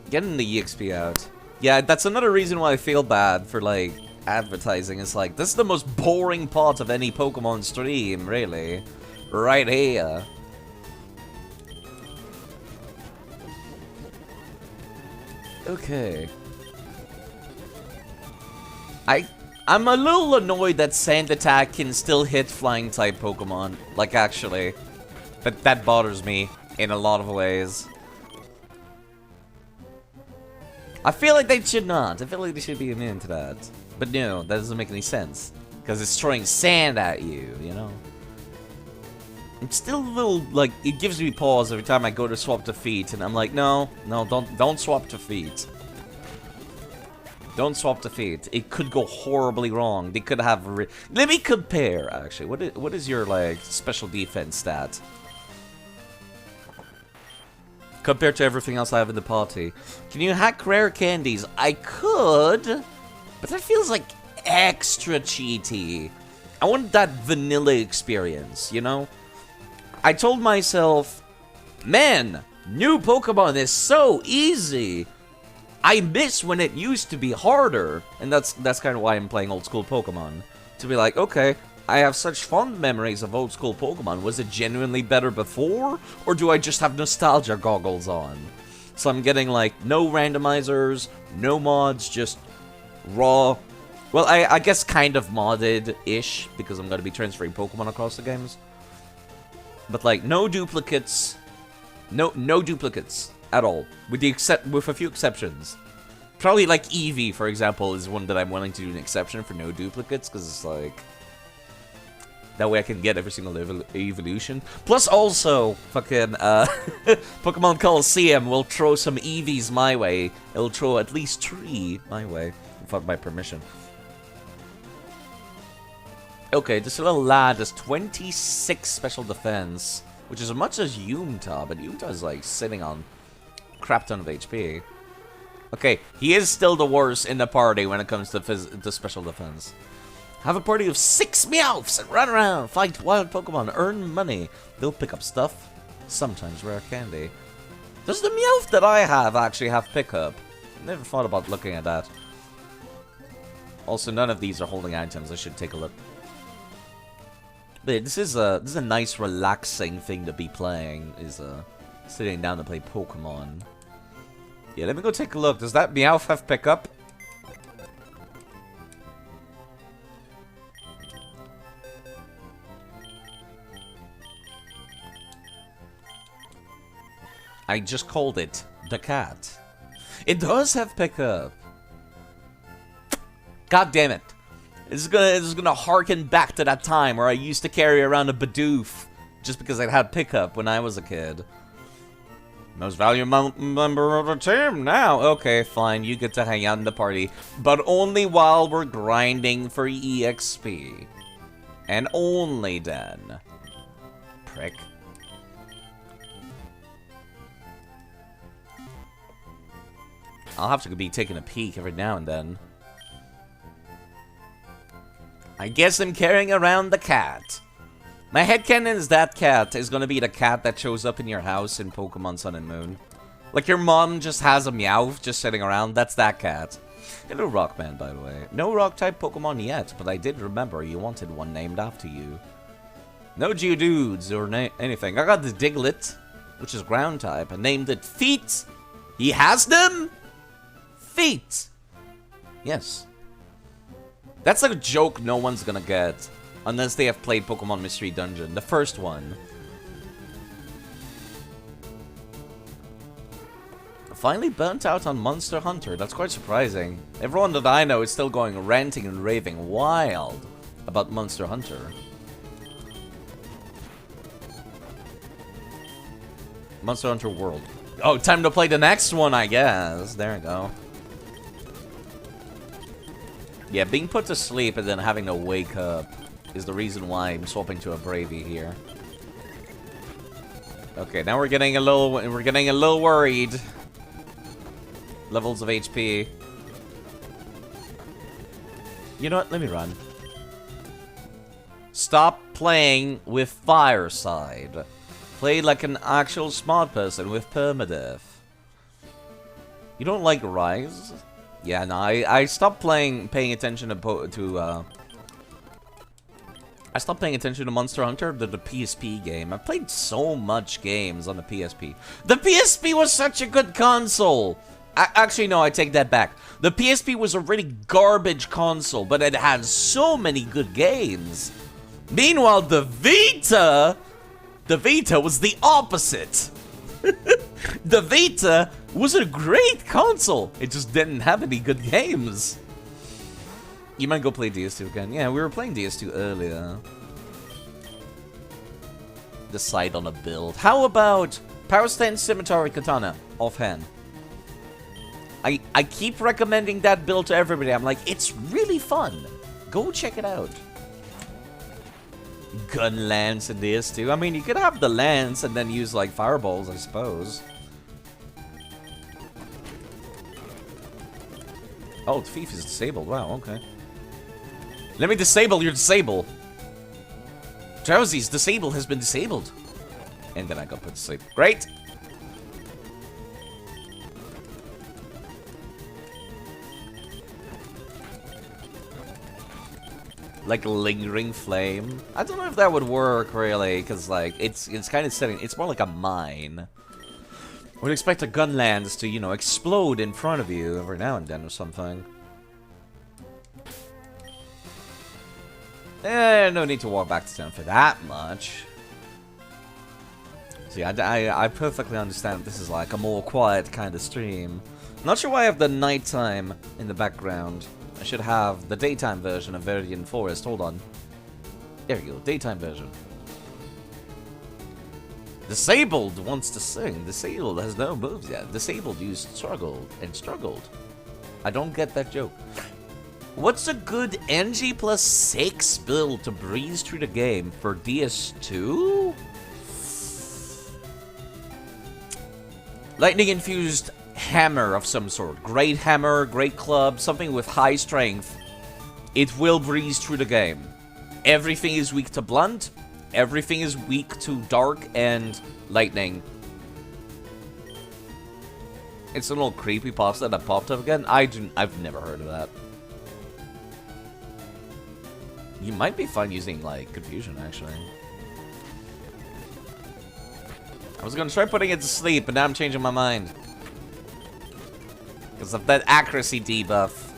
Getting the EXP out. Yeah, that's another reason why I feel bad for, like, advertising. It's like, this is the most boring part of any Pokemon stream, really. Right here. Okay. I'm a little annoyed that Sand Attack can still hit flying type Pokemon. Like, actually. That bothers me in a lot of ways. I feel like they should not. I feel like they should be immune to that. But no, that doesn't make any sense. Because it's throwing sand at you, you know? It's still a little, like, it gives me pause every time I go to swap to feet. And I'm like, no, don't swap to feet. Don't swap to feet. It could go horribly wrong. They could have... Let me compare, actually. What is your, like, special defense stat? Compared to everything else I have in the party. Can you hack rare candies? I could, but that feels like extra cheaty. I want that vanilla experience, you know? I told myself, man, new Pokemon is so easy. I miss when it used to be harder. And that's kind of why I'm playing old school Pokemon. To be like, okay, I have such fond memories of old school Pokemon. Was it genuinely better before? Or do I just have nostalgia goggles on? So I'm getting like no randomizers, no mods, just raw. Well, I guess kind of modded-ish, because I'm going to be transferring Pokemon across the games. But like no duplicates. No duplicates at all. With a few exceptions. Probably like Eevee, for example, is one that I'm willing to do an exception for no duplicates, because it's like... That way I can get every single evolution. Plus also, fucking, Pokemon Coliseum will throw some Eevees my way. It'll throw at least 3 my way, without my permission. Okay, this little lad has 26 special defense, which is as much as Yumta, but Yumta is like sitting on a crap ton of HP. Okay, he is still the worst in the party when it comes to special defense. Have a party of 6 Meowths and run around, fight wild Pokemon, earn money. They'll pick up stuff, sometimes rare candy. Does the Meowth that I have actually have pickup? Never thought about looking at that. Also, none of these are holding items. I should take a look. But this is a nice, relaxing thing to be playing. Is sitting down to play Pokemon. Yeah, let me go take a look. Does that Meowth have pickup? I just called it the cat. It does have pickup. God damn it. This is gonna harken back to that time where I used to carry around a Bidoof just because I had pickup when I was a kid. Most valuable member of the team now. Okay, fine, you get to hang out in the party, but only while we're grinding for EXP. And only then. Prick. I'll have to be taking a peek every now and then. I guess I'm carrying around the cat. My headcanon is that cat is gonna be the cat that shows up in your house in Pokemon Sun and Moon. Like your mom just has a Meowth just sitting around, that's that cat. Hello Rockman, by the way. No rock-type Pokemon yet, but I did remember you wanted one named after you. No Geodudes or anything. I got the Diglett, which is ground-type, and named it Feet. He has them? Feet. Yes. That's a joke no one's gonna get. Unless they have played Pokemon Mystery Dungeon. The first one. Finally burnt out on Monster Hunter. That's quite surprising. Everyone that I know is still going ranting and raving wild about Monster Hunter. Monster Hunter World. Oh, time to play the next one, I guess. There we go. Yeah, being put to sleep and then having to wake up is the reason why I'm swapping to a Bravey here. Okay, now we're getting a little worried. Levels of HP. You know what? Let me run. Stop playing with Fireside. Play like an actual smart person with Permadeath. You don't like Rise? Yeah, no, I stopped paying attention to I stopped paying attention to Monster Hunter, the PSP game. I played so much games on the PSP. The PSP was such a good console! Actually, no, I take that back. The PSP was a really garbage console, but it had so many good games. Meanwhile, the Vita was the opposite. The Vita was a great console. It just didn't have any good games. You might go play DS2 again. Yeah, we were playing DS2 earlier. Decide on a build. How about Power Stance Scimitar Katana? Offhand. I keep recommending that build to everybody. I'm like, it's really fun. Go check it out. Gun lance in DS2. I mean, you could have the lance and then use, like, fireballs, I suppose. Oh, Thief is disabled. Wow, okay. Let me disable your disable. Drowsy's disable has been disabled. And then I got put to sleep. Great. Like a lingering flame. I don't know if that would work really, because like it's kind of setting. It's more like a mine. I would expect a gun lance to, you know, explode in front of you every now and then or something. No need to walk back to town for that much. See, I perfectly understand this is like a more quiet kind of stream. Not sure why I have the nighttime in the background. I should have the daytime version of Viridian Forest. Hold on. There you go, daytime version. Disabled wants to sing. Disabled has no moves yet. Disabled used struggled and struggled. I don't get that joke. What's a good NG plus 6 build to breeze through the game for DS2? Lightning infused hammer of some sort. Great hammer, great club, something with high strength. It will breeze through the game. Everything is weak to blunt. Everything is weak to dark and lightning. It's a little creepypasta that popped up again. I've never heard of that. You might be fine using, like, confusion, actually. I was gonna try putting it to sleep, but now I'm changing my mind. Because of that accuracy debuff.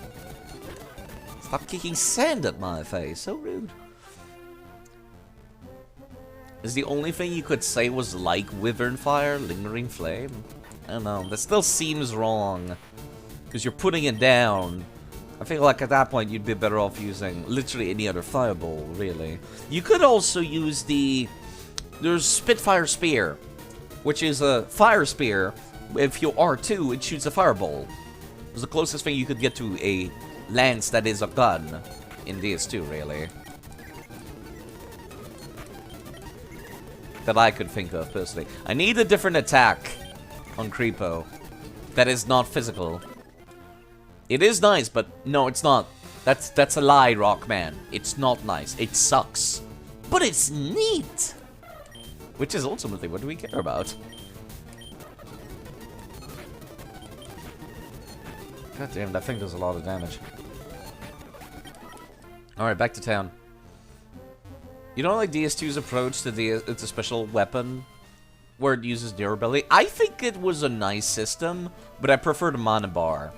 Stop kicking sand at my face. So rude. Is the only thing you could say was like Wyvern Fire, Lingering Flame? I don't know. That still seems wrong. Because you're putting it down. I feel like at that point you'd be better off using literally any other fireball, really. You could also use there's Spitfire Spear, which is a fire spear. If you R2, it shoots a fireball. It's the closest thing you could get to a lance that is a gun in DS2, really. That I could think of, personally. I need a different attack on Creepo that is not physical. It is nice, but no, it's not. That's a lie, Rockman. It's not nice. It sucks. But it's neat! Which is ultimately what do we care about. God damn, that thing does a lot of damage. Alright, back to town. You don't like DS2's approach to it's a special weapon where it uses durability? I think it was a nice system, but I prefer the mana bar.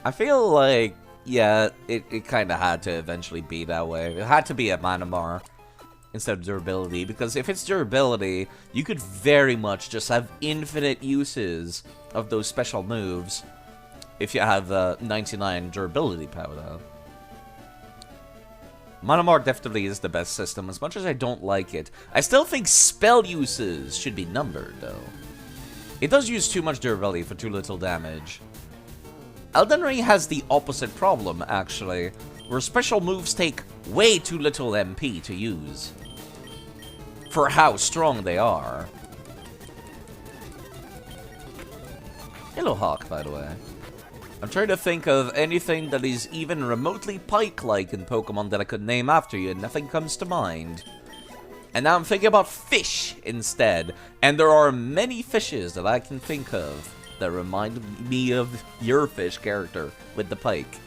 I feel like, yeah, it kind of had to eventually be that way. It had to be a mana bar instead of durability, because if it's durability, you could very much just have infinite uses of those special moves if you have 99 durability power. Mana bar definitely is the best system, as much as I don't like it. I still think spell uses should be numbered, though. It does use too much durability for too little damage. Elden Ring has the opposite problem, actually, where special moves take way too little MP to use for how strong they are. Hello, Hawk, by the way. I'm trying to think of anything that is even remotely pike-like in Pokemon that I could name after you, and nothing comes to mind. And now I'm thinking about fish instead, and there are many fishes that I can think of that remind me of your fish character with the pike.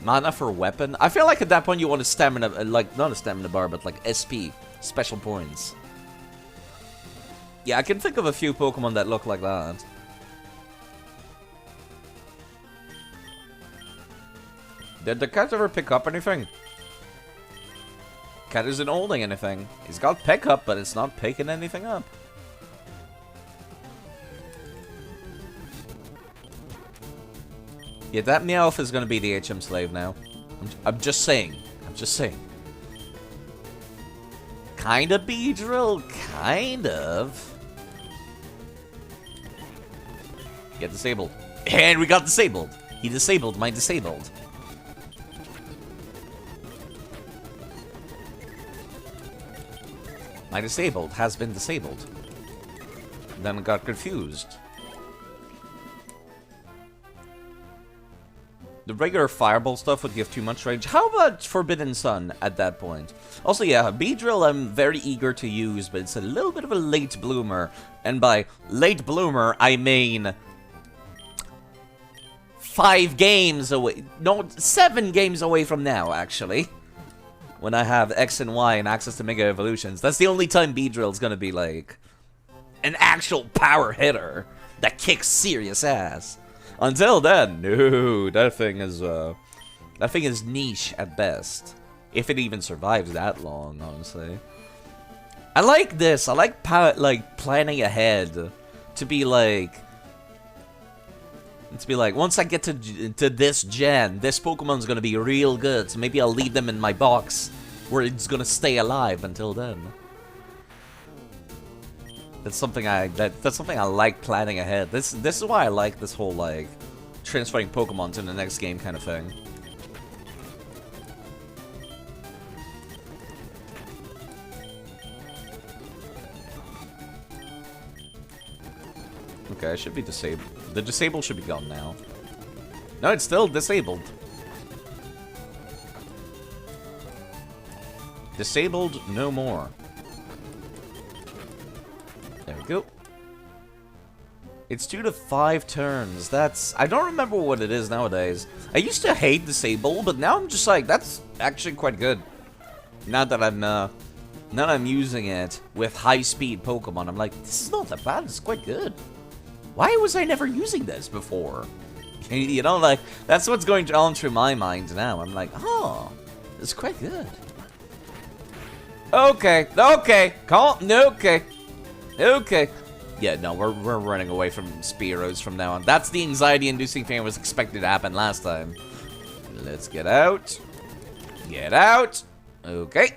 Mana for weapon? I feel like at that point you want a stamina, like, not a stamina bar, but like SP, special points. Yeah, I can think of a few Pokemon that look like that. Did the cat ever pick up anything? Cat isn't holding anything. He's got pick up, but it's not picking anything up. Yeah, that Meowth is gonna be the HM slave now. I'm just saying. I'm just saying. Kinda Beedrill, kind of. Get disabled. And we got disabled. He disabled my disabled. My disabled has been disabled. Then got confused. The regular fireball stuff would give too much range. How about Forbidden Sun at that point? Also, yeah, Beedrill I'm very eager to use, but it's a little bit of a late bloomer. And by late bloomer, I mean 5 games away. No, 7 games away from now, actually. When I have X and Y and access to Mega Evolutions. That's the only time Beedrill's gonna be, like, an actual power hitter that kicks serious ass. Until then, no, that thing is niche at best. If it even survives that long, honestly. I like this. I like planning ahead to be like, once I get to this gen, this Pokemon's gonna be real good. So maybe I'll leave them in my box where it's gonna stay alive until then. That's something I like planning ahead. This is why I like this whole like transferring Pokemon to the next game kind of thing. Okay, I should be disabled. The disabled should be gone now. No, it's still disabled. Disabled no more. There we go. It's 2 to 5 turns. That's... I don't remember what it is nowadays. I used to hate Disable, but now I'm just like, that's actually quite good. Now that I'm using it with high-speed Pokemon, I'm like, this is not that bad. It's quite good. Why was I never using this before? You know, like, that's what's going on through my mind now. I'm like, oh, it's quite good. Okay, okay, okay. Okay. Yeah, no, we're running away from Spearows from now on. That's the anxiety-inducing thing I was expected to happen last time. Let's get out. Get out. Okay.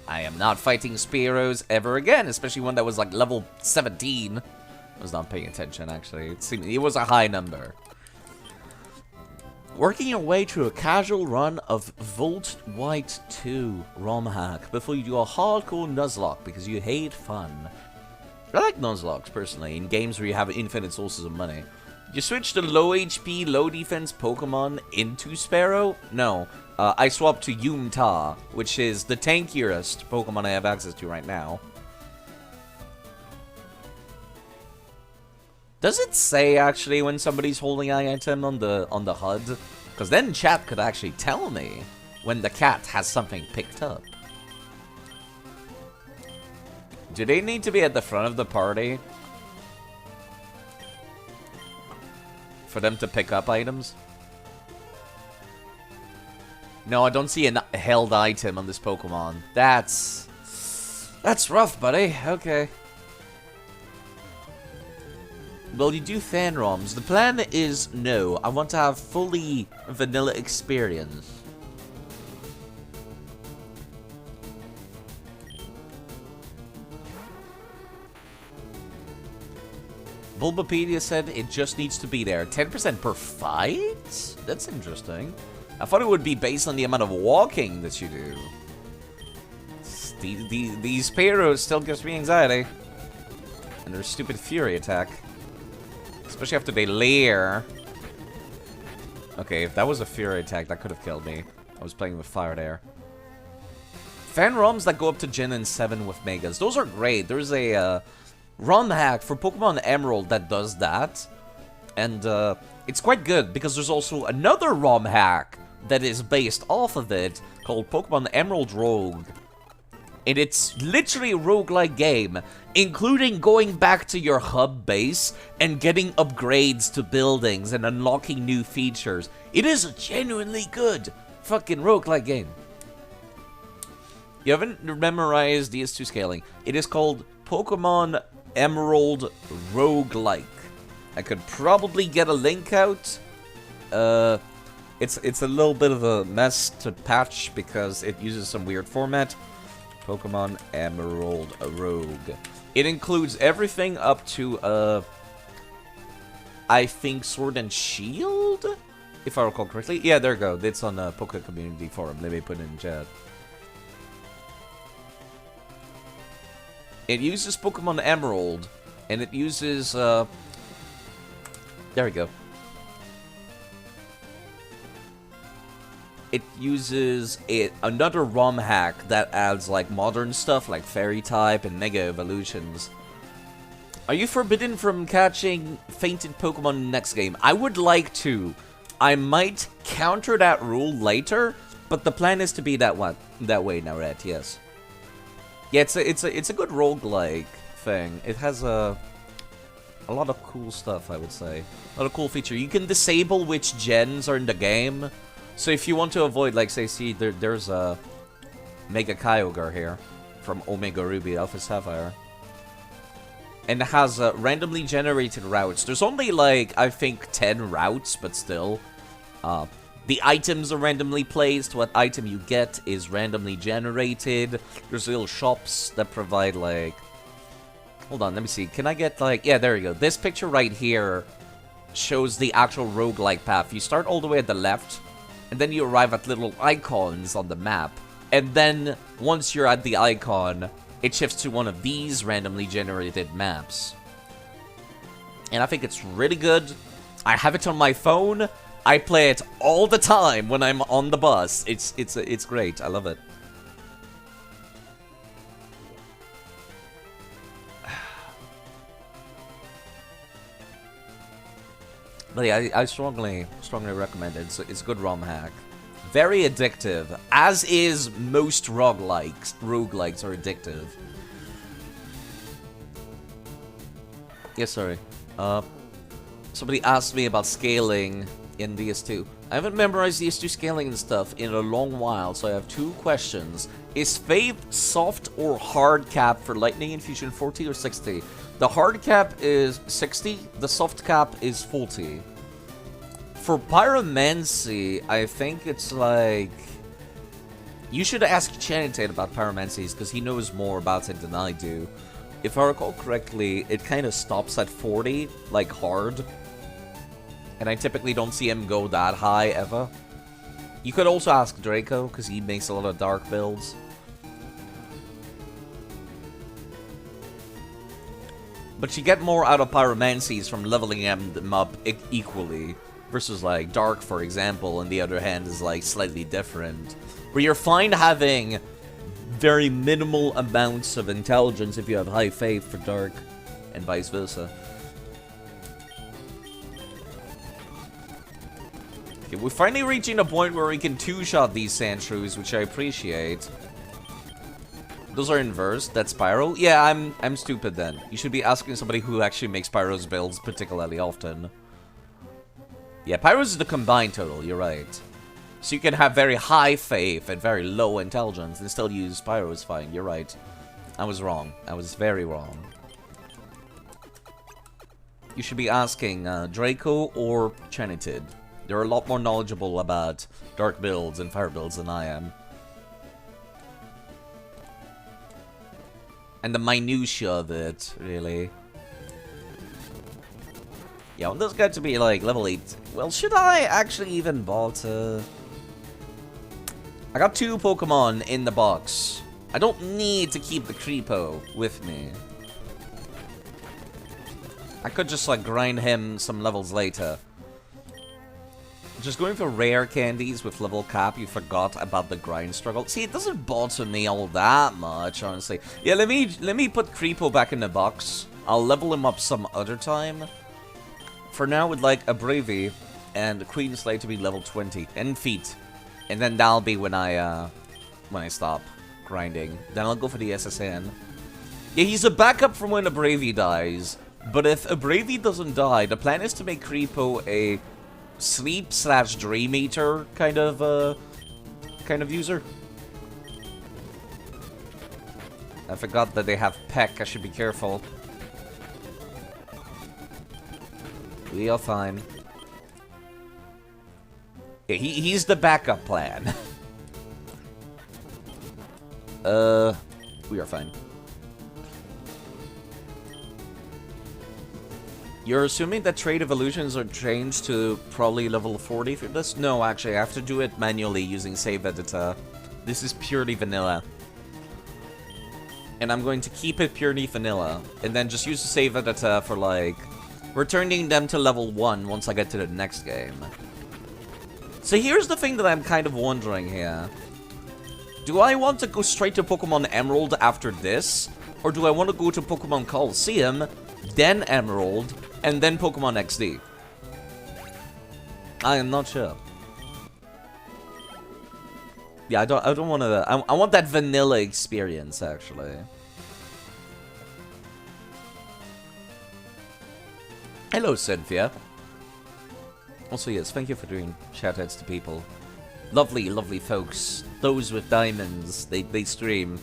I am not fighting Spearows ever again, especially one that was like level 17. I was not paying attention, actually. It was a high number. Working your way through a casual run of Volt White 2 ROM hack before you do a hardcore Nuzlocke because you hate fun. I like Nuzlocks, personally, in games where you have infinite sources of money. You switch the low HP, low defense Pokemon into Sparrow? No. I swapped to Yumta, which is the tankiest Pokemon I have access to right now. Does it say, actually, when somebody's holding an item on the HUD? Because then chat could actually tell me when the cat has something picked up. Do they need to be at the front of the party for them to pick up items? No, I don't see a held item on this Pokemon. That's rough, buddy. Okay. Well, you do fan ROMs. The plan is no. I want to have fully vanilla experience. Bulbapedia said it just needs to be there. 10% per fight? That's interesting. I thought it would be based on the amount of walking that you do. These Spearows still gives me anxiety. And their stupid Fury attack. Especially after they lair. Okay, if that was a Fury attack, that could have killed me. I was playing with fire there. Fan ROMs that go up to Gen and 7 with Megas. Those are great. There's a... ROM hack for Pokemon Emerald that does that. And it's quite good because there's also another ROM hack that is based off of it called Pokemon Emerald Rogue. And it's literally a roguelike game, including going back to your hub base and getting upgrades to buildings and unlocking new features. It is a genuinely good fucking roguelike game. You haven't memorized DS2 scaling. It is called Pokemon Emerald Roguelike. I could probably get a link out. It's a little bit of a mess to patch because it uses some weird format. Pokemon Emerald Rogue. It includes everything up to, I think Sword and Shield? If I recall correctly. Yeah, there you go. It's on the Poke Community Forum. Let me put it in chat. It uses Pokemon Emerald, and it uses, there we go. It uses another ROM hack that adds like modern stuff like Fairy type and Mega Evolutions. Are you forbidden from catching fainted Pokemon in the next game? I would like to. I might counter that rule later, but the plan is to be that way now, Red, yes. Yeah, it's a good roguelike thing. It has a lot of cool stuff, I would say. A lot of cool feature. You can disable which gens are in the game. So if you want to avoid, like, say, see, there's a Mega Kyogre here from Omega Ruby Alpha Sapphire. And it has randomly generated routes. There's only, like, I think 10 routes, but still. The items are randomly placed. What item you get is randomly generated. There's little shops that provide, like... Hold on, let me see. Can I get, like... Yeah, there you go. This picture right here shows the actual roguelike path. You start all the way at the left. And then you arrive at little icons on the map. And then, once you're at the icon, it shifts to one of these randomly generated maps. And I think it's really good. I have it on my phone. I play it all the time when I'm on the bus. It's great. I love it. But yeah, I strongly recommend it. It's a good ROM hack. Very addictive, as is most roguelikes. Roguelikes are addictive. Yes, sorry. Somebody asked me about scaling in DS2. I haven't memorized DS2 scaling and stuff in a long while, so I have two questions. Is Faith soft or hard cap for Lightning Infusion 40 or 60? The hard cap is 60, the soft cap is 40. For Pyromancy, I think it's like... You should ask Chanitate about Pyromancies, because he knows more about it than I do. If I recall correctly, it kind of stops at 40, like hard. And I typically don't see him go that high, ever. You could also ask Draco, because he makes a lot of dark builds. But you get more out of Pyromancies from leveling them up equally. Versus, like, Dark, for example, on the other hand, is, like, slightly different. Where you're fine having very minimal amounts of intelligence if you have high faith for Dark, and vice versa. Okay, we're finally reaching a point where we can two-shot these Sandshrews, which I appreciate. Those are inverse. That's Pyro. Yeah, I'm stupid then. You should be asking somebody who actually makes Pyro's builds particularly often. Yeah, Pyro's is the combined total, you're right. So you can have very high faith and very low intelligence and still use Pyro's fine, you're right. I was wrong. I was very wrong. You should be asking Draco or Chanitid. They're a lot more knowledgeable about dark builds and fire builds than I am. And the minutiae of it, really. Yeah, I want this guy to be, like, level 8. Well, should I actually even bother? I got 2 Pokemon in the box. I don't need to keep the Creepo with me. I could just, like, grind him some levels later. Just going for rare candies with level cap, you forgot about the grind struggle. See, it doesn't bother me all that much, honestly. Yeah, let me put Creepo back in the box. I'll level him up some other time. For now, we'd like a Bravey and Queen Slay to be level 20. And Feet. And then that'll be when I stop grinding. Then I'll go for the SSN. Yeah, he's a backup from when Abravey dies. But if Abravey doesn't die, the plan is to make Creepo a sleep/dream eater kind of user. I forgot that they have Peck. I should be careful. We are fine. Yeah, he's the backup plan. We are fine. You're assuming that trait evolutions are changed to probably level 40 for this? No, actually, I have to do it manually using save editor. This is purely vanilla. And I'm going to keep it purely vanilla, and then just use the save editor for, like, returning them to level 1 once I get to the next game. So here's the thing that I'm kind of wondering here. Do I want to go straight to Pokemon Emerald after this? Or do I want to go to Pokemon Coliseum, then Emerald, and then Pokemon XD? I am not sure. Yeah, I don't want to... I want that vanilla experience, actually. Hello, Cynthia. Also, yes, thank you for doing shoutouts to people. Lovely, lovely folks. Those with diamonds, they stream.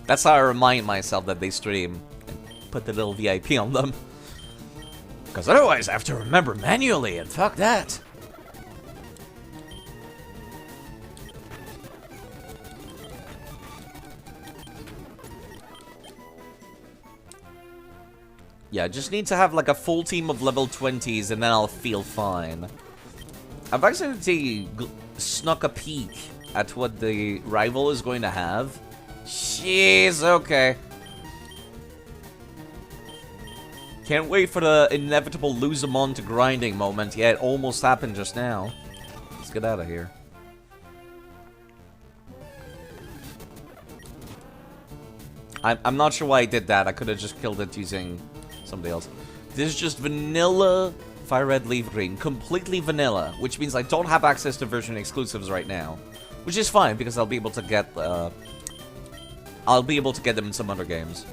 That's how I remind myself that they stream. And put the little VIP on them. Because otherwise I have to remember manually, and fuck that. Yeah, I just need to have like a full team of level 20s and then I'll feel fine. I've actually snuck a peek at what the rival is going to have. Jeez, okay. Can't wait for the inevitable lose them on to grinding moment. Yeah, it almost happened just now. Let's get out of here. I'm not sure why I did that. I could have just killed it using somebody else. This is just vanilla Fire Red Leaf Green. Completely vanilla, which means I don't have access to version exclusives right now. Which is fine, because I'll be able to get them in some other games.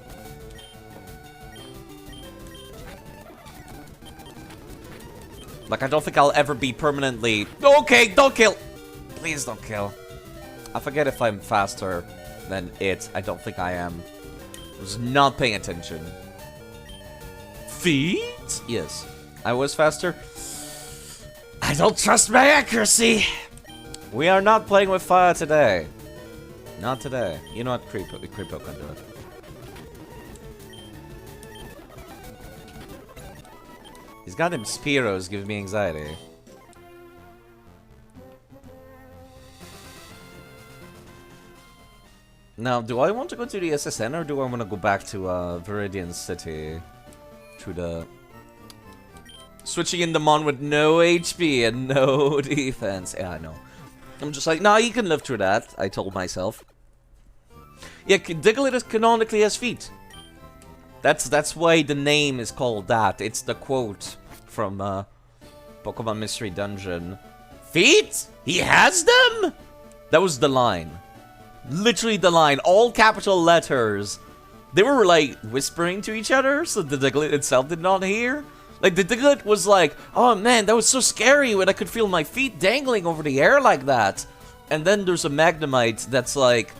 Like, I don't think I'll ever be permanently... Okay, don't kill! Please don't kill. I forget if I'm faster than it. I don't think I am. I was not paying attention. Feet? Yes. I was faster. I don't trust my accuracy! We are not playing with fire today. Not today. You know what? Creepo can do it. These goddamn Spearows give me anxiety. Now, do I want to go to the SSN or do I want to go back to Viridian City? To the... Switching in the Mon with no HP and no defense. Yeah, I know. I'm just like, nah, you can live through that, I told myself. Yeah, Diglett is canonically has feet. That's why the name is called that. It's the quote from Pokemon Mystery Dungeon. Feet? He has them? That was the line. Literally the line. All capital letters. They were like whispering to each other, so the Diglett itself did not hear. Like, the Diglett was like, oh man, that was so scary when I could feel my feet dangling over the air like that. And then there's a Magnemite that's like,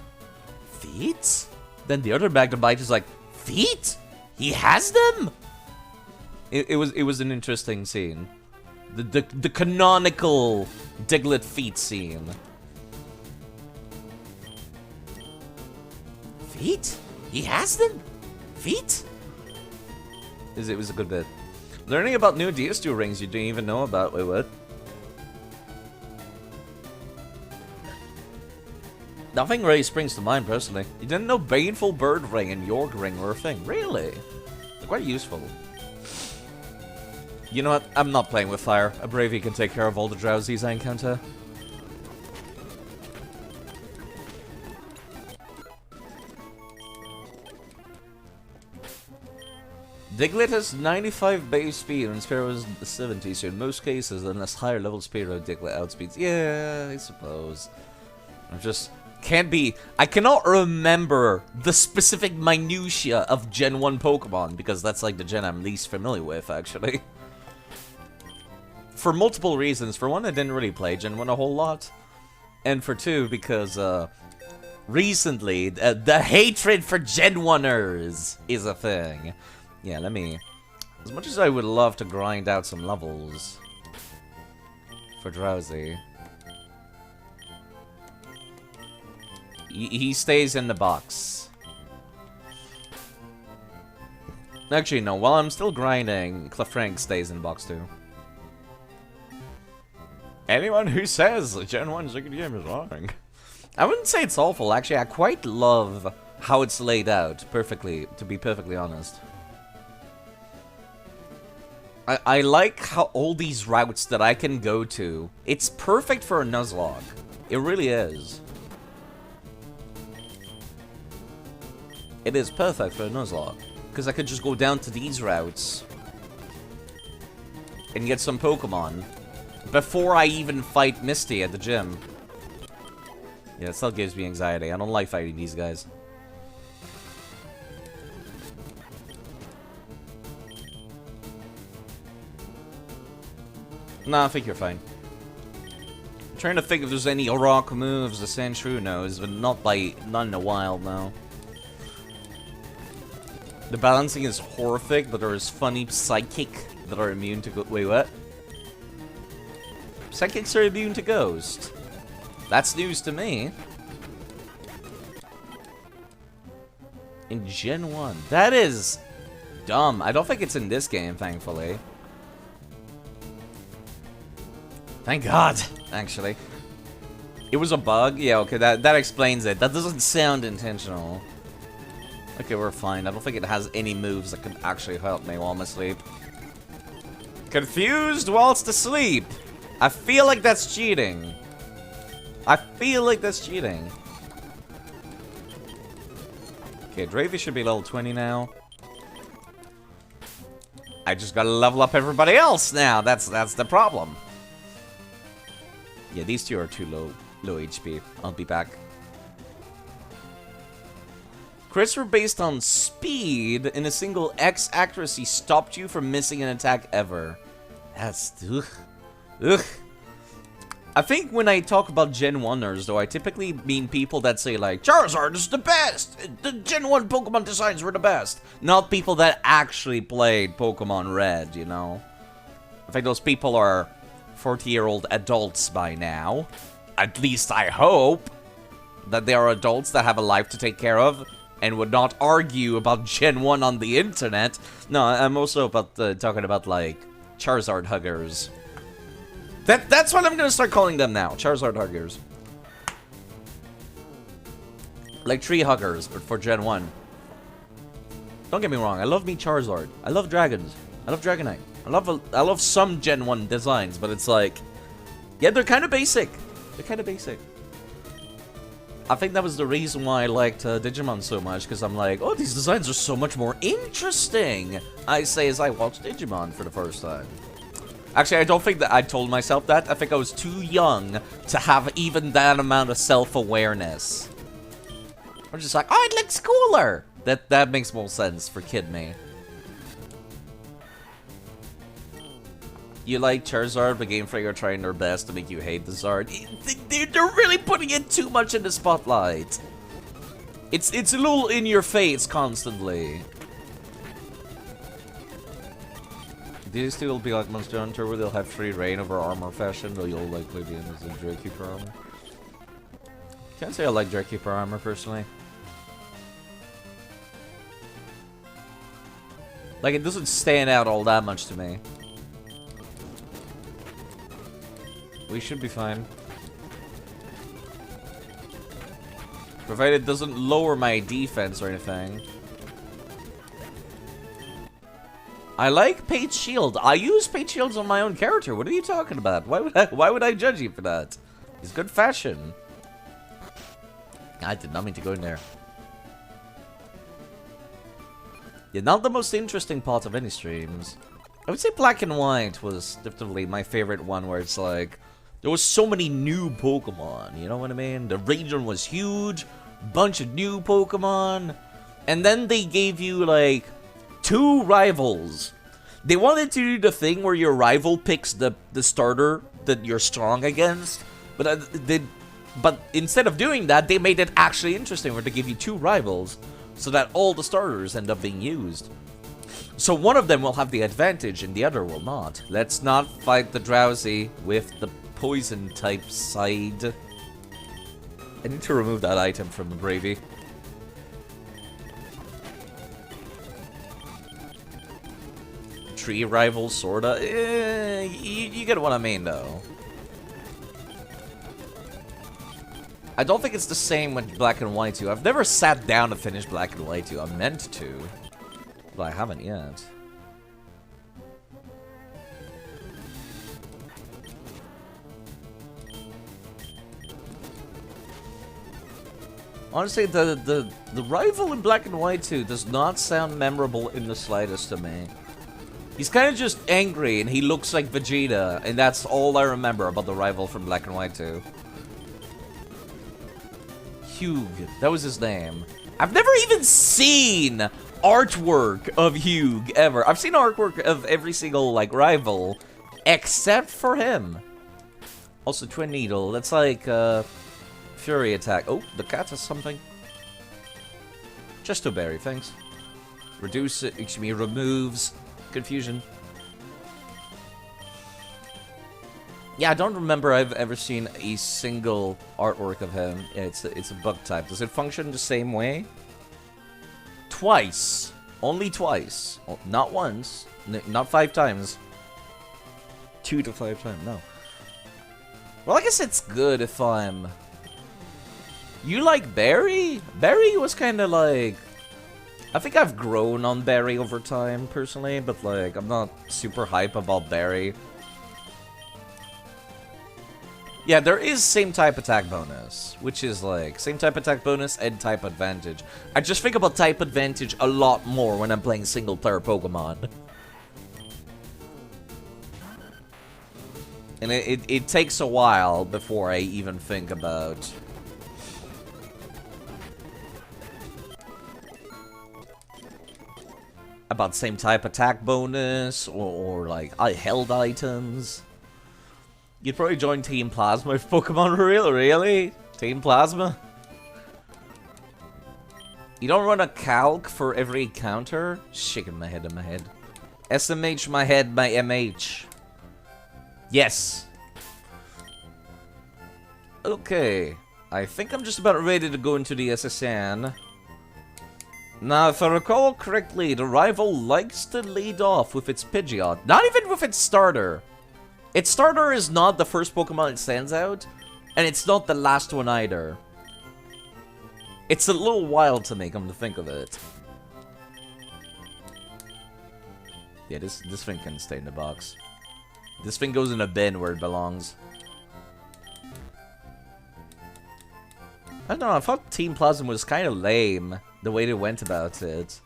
feet? Then the other Magnemite is like, feet? He has them? It was an interesting scene. The canonical Diglett feet scene. Feet? He has them? Feet? It was a good bit. Learning about new DS2 rings you didn't even know about. Wait, what? Nothing really springs to mind, personally. You didn't know Baneful Bird Ring and York Ring were a thing. Really? They're quite useful. You know what? I'm not playing with fire. A Bravey can take care of all the drowsies I encounter. Diglett has 95 base speed and Spearow is 70, so in most cases, unless higher level Spearow, Diglett outspeeds. Yeah, I suppose. I just can't be... I cannot remember the specific minutiae of Gen 1 Pokemon, because that's like the gen I'm least familiar with, actually. For multiple reasons. For one, I didn't really play Gen 1 a whole lot. And for two, because, recently, the hatred for Gen 1ers is a thing. Yeah, let me... As much as I would love to grind out some levels for Drowsy, he stays in the box. Actually, no, while I'm still grinding, Clefrank stays in the box too. Anyone who says Gen 1's a good game is wrong. I wouldn't say it's awful, actually. I quite love how it's laid out, perfectly, to be perfectly honest. I like how all these routes that I can go to, it's perfect for a Nuzlocke. It really is. It is perfect for a Nuzlocke. Because I could just go down to these routes and get some Pokemon before I even fight Misty at the gym. Yeah, it still gives me anxiety. I don't like fighting these guys. Nah, I think you're fine. I'm trying to think if there's any rock moves the Sandshrew knows, but not in a while now. The balancing is horrific, but there is funny Psychic that are immune to wait, what? Psychics are immune to Ghost. That's news to me. In Gen 1. That is dumb. I don't think it's in this game, thankfully. Thank God, actually. It was a bug? Yeah, okay, that explains it. That doesn't sound intentional. Okay, we're fine. I don't think it has any moves that could actually help me while I'm asleep. Confused whilst asleep. I feel like that's cheating. I feel like that's cheating. Okay, Dravy should be level 20 now. I just gotta level up everybody else now. That's the problem. Yeah, these two are too low HP. I'll be back. Crits were based on speed, and a single X accuracy stopped you from missing an attack ever. That's... ugh. Ugh. I think when I talk about Gen 1ers, though, I typically mean people that say, like, Charizard is the best! The Gen 1 Pokemon designs were the best! Not people that actually played Pokemon Red, you know? I think those people are 40-year-old adults by now. At least I hope that they are adults that have a life to take care of and would not argue about Gen 1 on the internet. No, I'm also about talking about, like, Charizard huggers. That's what I'm gonna start calling them now. Charizard huggers. Like tree huggers, but for Gen 1. Don't get me wrong, I love me Charizard. I love dragons. I love Dragonite. I love some Gen 1 designs, but it's like... yeah, they're kind of basic. They're kind of basic. I think that was the reason why I liked Digimon so much, because I'm like, oh, these designs are so much more interesting, I say as I watched Digimon for the first time. Actually, I don't think that I told myself that. I think I was too young to have even that amount of self-awareness. I'm just like, oh, it looks cooler! That makes more sense for kid me. You like Charizard, but Game Freak are trying their best to make you hate the Zard. They're really putting it too much in the spotlight. It's a little in your face constantly. These two will be like Monster Hunter, where they'll have free reign over armor fashion, though you'll likely be in the Drakeeper armor. Can't say I like Drakeeper armor personally. Like, it doesn't stand out all that much to me. We should be fine. Provided it doesn't lower my defense or anything. I like Pate's Shield. I use Pate's Shields on my own character. What are you talking about? Why would I judge you for that? It's good fashion. I did not mean to go in there. Yeah, not the most interesting part of any streams. I would say Black and White was definitely my favorite one, where it's like, there was so many new Pokemon, you know what I mean? The region was huge, bunch of new Pokemon, and then they gave you, like, 2 rivals. They wanted to do the thing where your rival picks the starter that you're strong against, but instead of doing that, they made it actually interesting, where they give you 2 rivals, so that all the starters end up being used. So one of them will have the advantage and the other will not. Let's not fight the Drowsy with the poison type side. I need to remove that item from the Bravey. Tree rival, sorta. You get what I mean, though. I don't think it's the same with Black and White 2. I've never sat down to finish Black and White 2. I meant to, but I haven't yet. Honestly, the rival in Black and White 2 does not sound memorable in the slightest to me. He's kind of just angry, and he looks like Vegeta, and that's all I remember about the rival from Black and White 2. Hugh, that was his name. I've never even seen artwork of Hugh, ever. I've seen artwork of every single, like, rival, except for him. Also, Twin Needle, that's like, Fury Attack. Oh, the cat has something. Just a berry, thanks. Reduce it, excuse me, removes confusion. Yeah, I don't remember I've ever seen a single artwork of him. Yeah, it's a bug type. Does it function the same way? Twice. Only twice. Not once. Not 5 times. 2 to 5 times. No. Well, I guess it's good if I'm... You like Barry? Barry was kind of like... I think I've grown on Barry over time, personally, but like, I'm not super hype about Barry. Yeah, there is same type attack bonus, which is like, same type attack bonus and type advantage. I just think about type advantage a lot more when I'm playing single player Pokemon. And it takes a while before I even think about... about same type attack bonus, or like, I held items. You'd probably join Team Plasma if Pokemon were real, really? Team Plasma? You don't run a calc for every counter? Shaking my head in my head. SMH my head, my MH. Yes. Okay. I think I'm just about ready to go into the SSN. Now, if I recall correctly, the rival likes to lead off with its Pidgeot. Not even with its starter. Its starter is not the first Pokemon that stands out, and it's not the last one either. It's a little wild to me, come to think of it. Yeah, this thing can stay in the box. This thing goes in a bin where it belongs. I don't know, I thought Team Plasma was kind of lame, the way they went about it.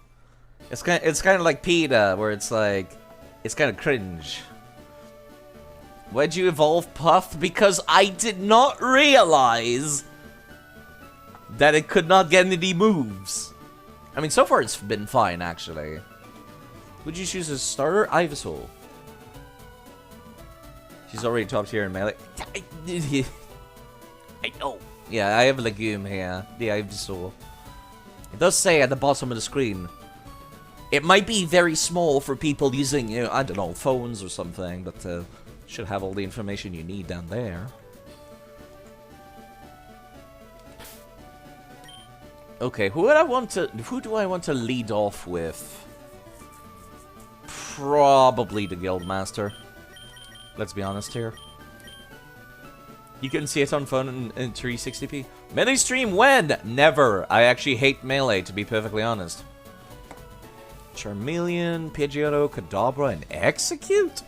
It's kind of like PETA, where it's like, it's kind of cringe. Why'd you evolve Puff? Because I did not realize that it could not get any moves. I mean, so far it's been fine, actually. Would you choose as starter? Ivysaur. She's already top tier in melee. I know. Yeah, I have a legume here. The Ivysaur. It does say at the bottom of the screen. It might be very small for people using, you know, I don't know, phones or something, but should have all the information you need down there. Okay, who do I want to lead off with? Probably the Guildmaster. Let's be honest here. You can see it on phone in 360p. Melee stream when? Never. I actually hate Melee, to be perfectly honest. Charmeleon, Pidgeotto, Kadabra, and Execute?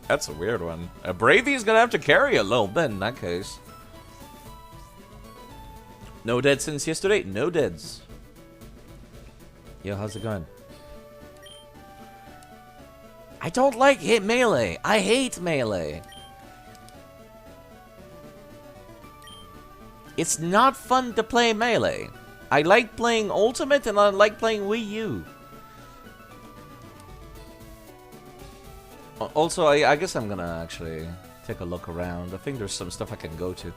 That's a weird one. A Bravey's gonna have to carry a little bit in that case. No dead since yesterday? No deads. Yo, how's it going? I don't like hit melee. I hate melee. It's not fun to play melee. I like playing Ultimate and I like playing Wii U. Also, I guess I'm gonna actually take a look around. I think there's some stuff I can go to.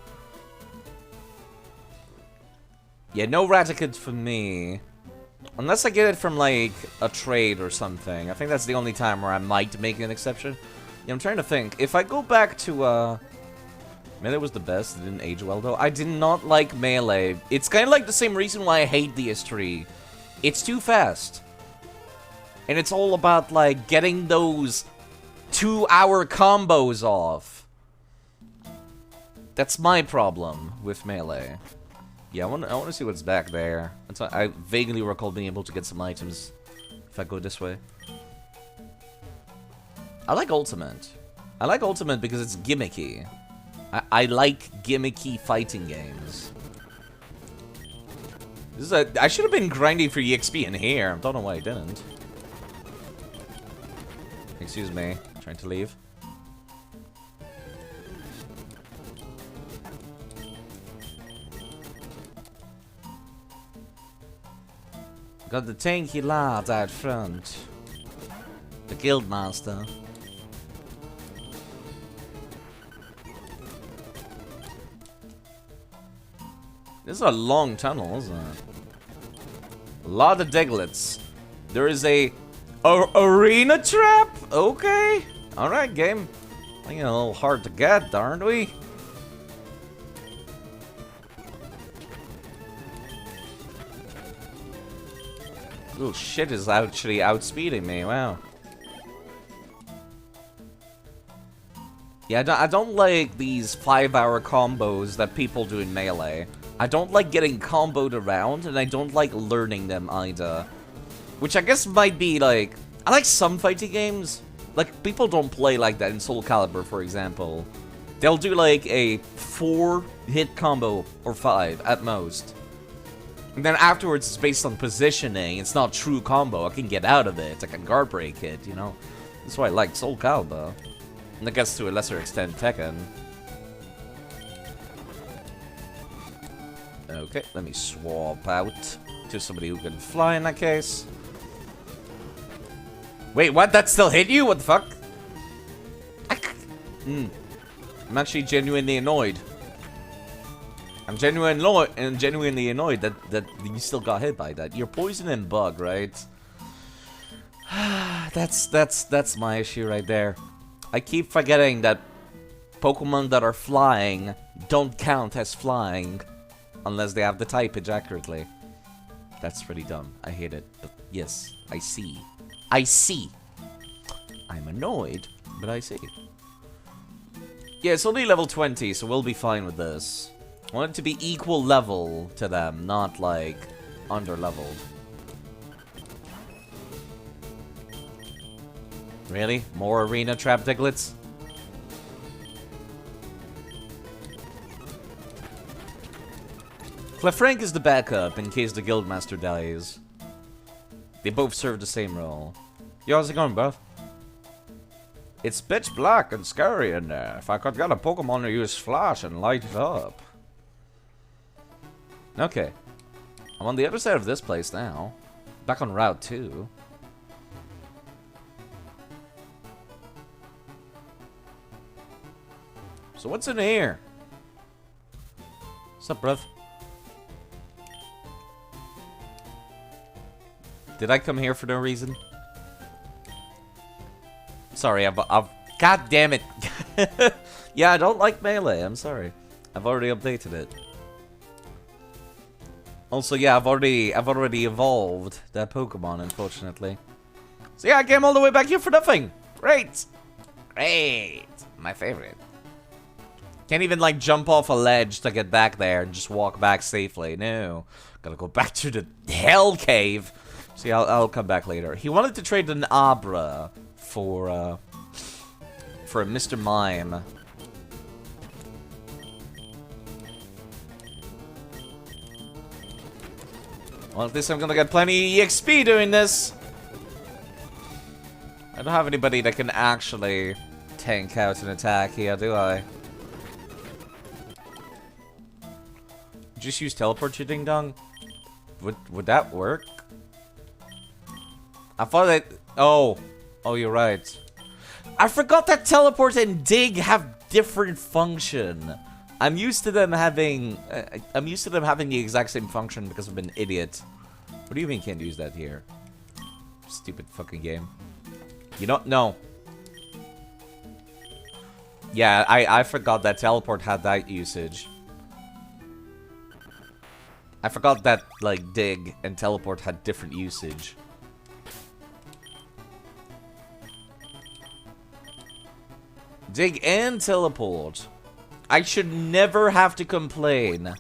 Yeah, no Raticate for me. Unless I get it from, like, a trade or something. I think that's the only time where I might make an exception. Yeah, I'm trying to think. If I go back to, Melee was the best. It didn't age well, though. I did not like Melee. It's kind of like the same reason why I hate DS3. It's too fast. And it's all about, like, getting those 2-hour combos off. That's my problem with Melee. Yeah, I want to see what's back there. I vaguely recall being able to get some items if I go this way. I like Ultimate. I like Ultimate because it's gimmicky. I like gimmicky fighting games. I should have been grinding for EXP in here. I don't know why I didn't. Excuse me. Trying to leave. Got the tanky lad out front. The Guildmaster. This is a long tunnel, isn't it? A lot of Diglets. There is a arena trap? Okay. Alright, game. Making it a little hard to get, aren't we? Little shit is actually outspeeding me, wow. Yeah, I don't like these 5-hour combos that people do in Melee. I don't like getting comboed around, and I don't like learning them either. Which I guess might be like... I like some fighting games. Like, people don't play like that in Soul Calibur, for example. They'll do like a 4-hit combo, or 5 at most. And then afterwards, it's based on positioning. It's not true combo. I can get out of it. I can guard break it, you know? That's why I like Soul Calibur. And I guess to a lesser extent, Tekken. Okay, let me swap out to somebody who can fly in that case. Wait, what? That still hit you? What the fuck? I'm actually genuinely annoyed. I'm genuinely annoyed that you still got hit by that. You're poison and bug, right? that's my issue right there. I keep forgetting that Pokemon that are flying don't count as flying unless they have the typage accurately. That's pretty dumb. I hate it. But yes, I see. I see. I'm annoyed, but I see. Yeah, it's only level 20, so we'll be fine with this. I want it to be equal level to them, not like under-leveled. Really? More arena trap Diglets? Clefrank is the backup in case the Guildmaster dies. They both serve the same role. Yo, how's it going, bro? It's pitch black and scary in there. If I could get a Pokemon to use Flash and light it up. Okay. I'm on the other side of this place now. Back on Route 2. So what's in here? What's up, bruv? Did I come here for no reason? Sorry, I've God damn it. Yeah, I don't like Melee. I'm sorry. I've already updated it. Also, yeah, I've already evolved that Pokemon, unfortunately. So yeah, I came all the way back here for nothing. Great. Great. My favorite. Can't even, like, jump off a ledge to get back there and just walk back safely. No. Gotta go back to the Hell Cave. See, I'll come back later. He wanted to trade an Abra for a Mr. Mime. Well, at least I'm gonna get plenty of EXP doing this. I don't have anybody that can actually tank out an attack here, do I? Just use teleport to Ding Dong? Would that work? I thought that... Oh, you're right. I forgot that teleport and dig have different function. I'm used to them having the exact same function because I'm an idiot. What do you mean can't use that here? Stupid fucking game. You don't know. Yeah, I forgot that teleport had that usage. I forgot that, like, dig and teleport had different usage. Dig and teleport. I should never have to complain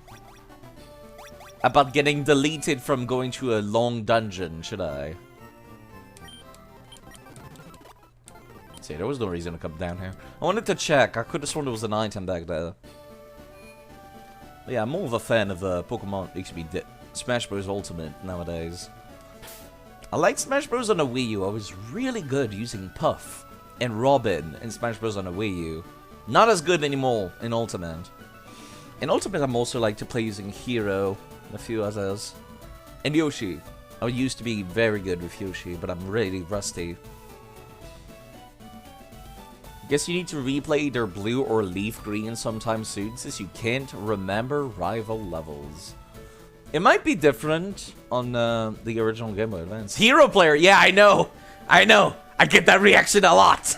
about getting deleted from going to a long dungeon, should I? See, there was no reason to come down here. I wanted to check. I could have sworn there was an item back there. But yeah, I'm more of a fan of Pokemon XB Smash Bros. Ultimate nowadays. I like Smash Bros. On a Wii U. I was really good using Puff and Robin in Smash Bros. On a Wii U. Not as good anymore in Ultimate. In Ultimate, I'm also like to play using Hero and a few others. And Yoshi. I used to be very good with Yoshi, but I'm really rusty. Guess you need to replay either Blue or Leaf Green sometime soon, since you can't remember rival levels. It might be different on the original Game Boy Advance. Hero player! Yeah, I know! I know! I get that reaction a lot!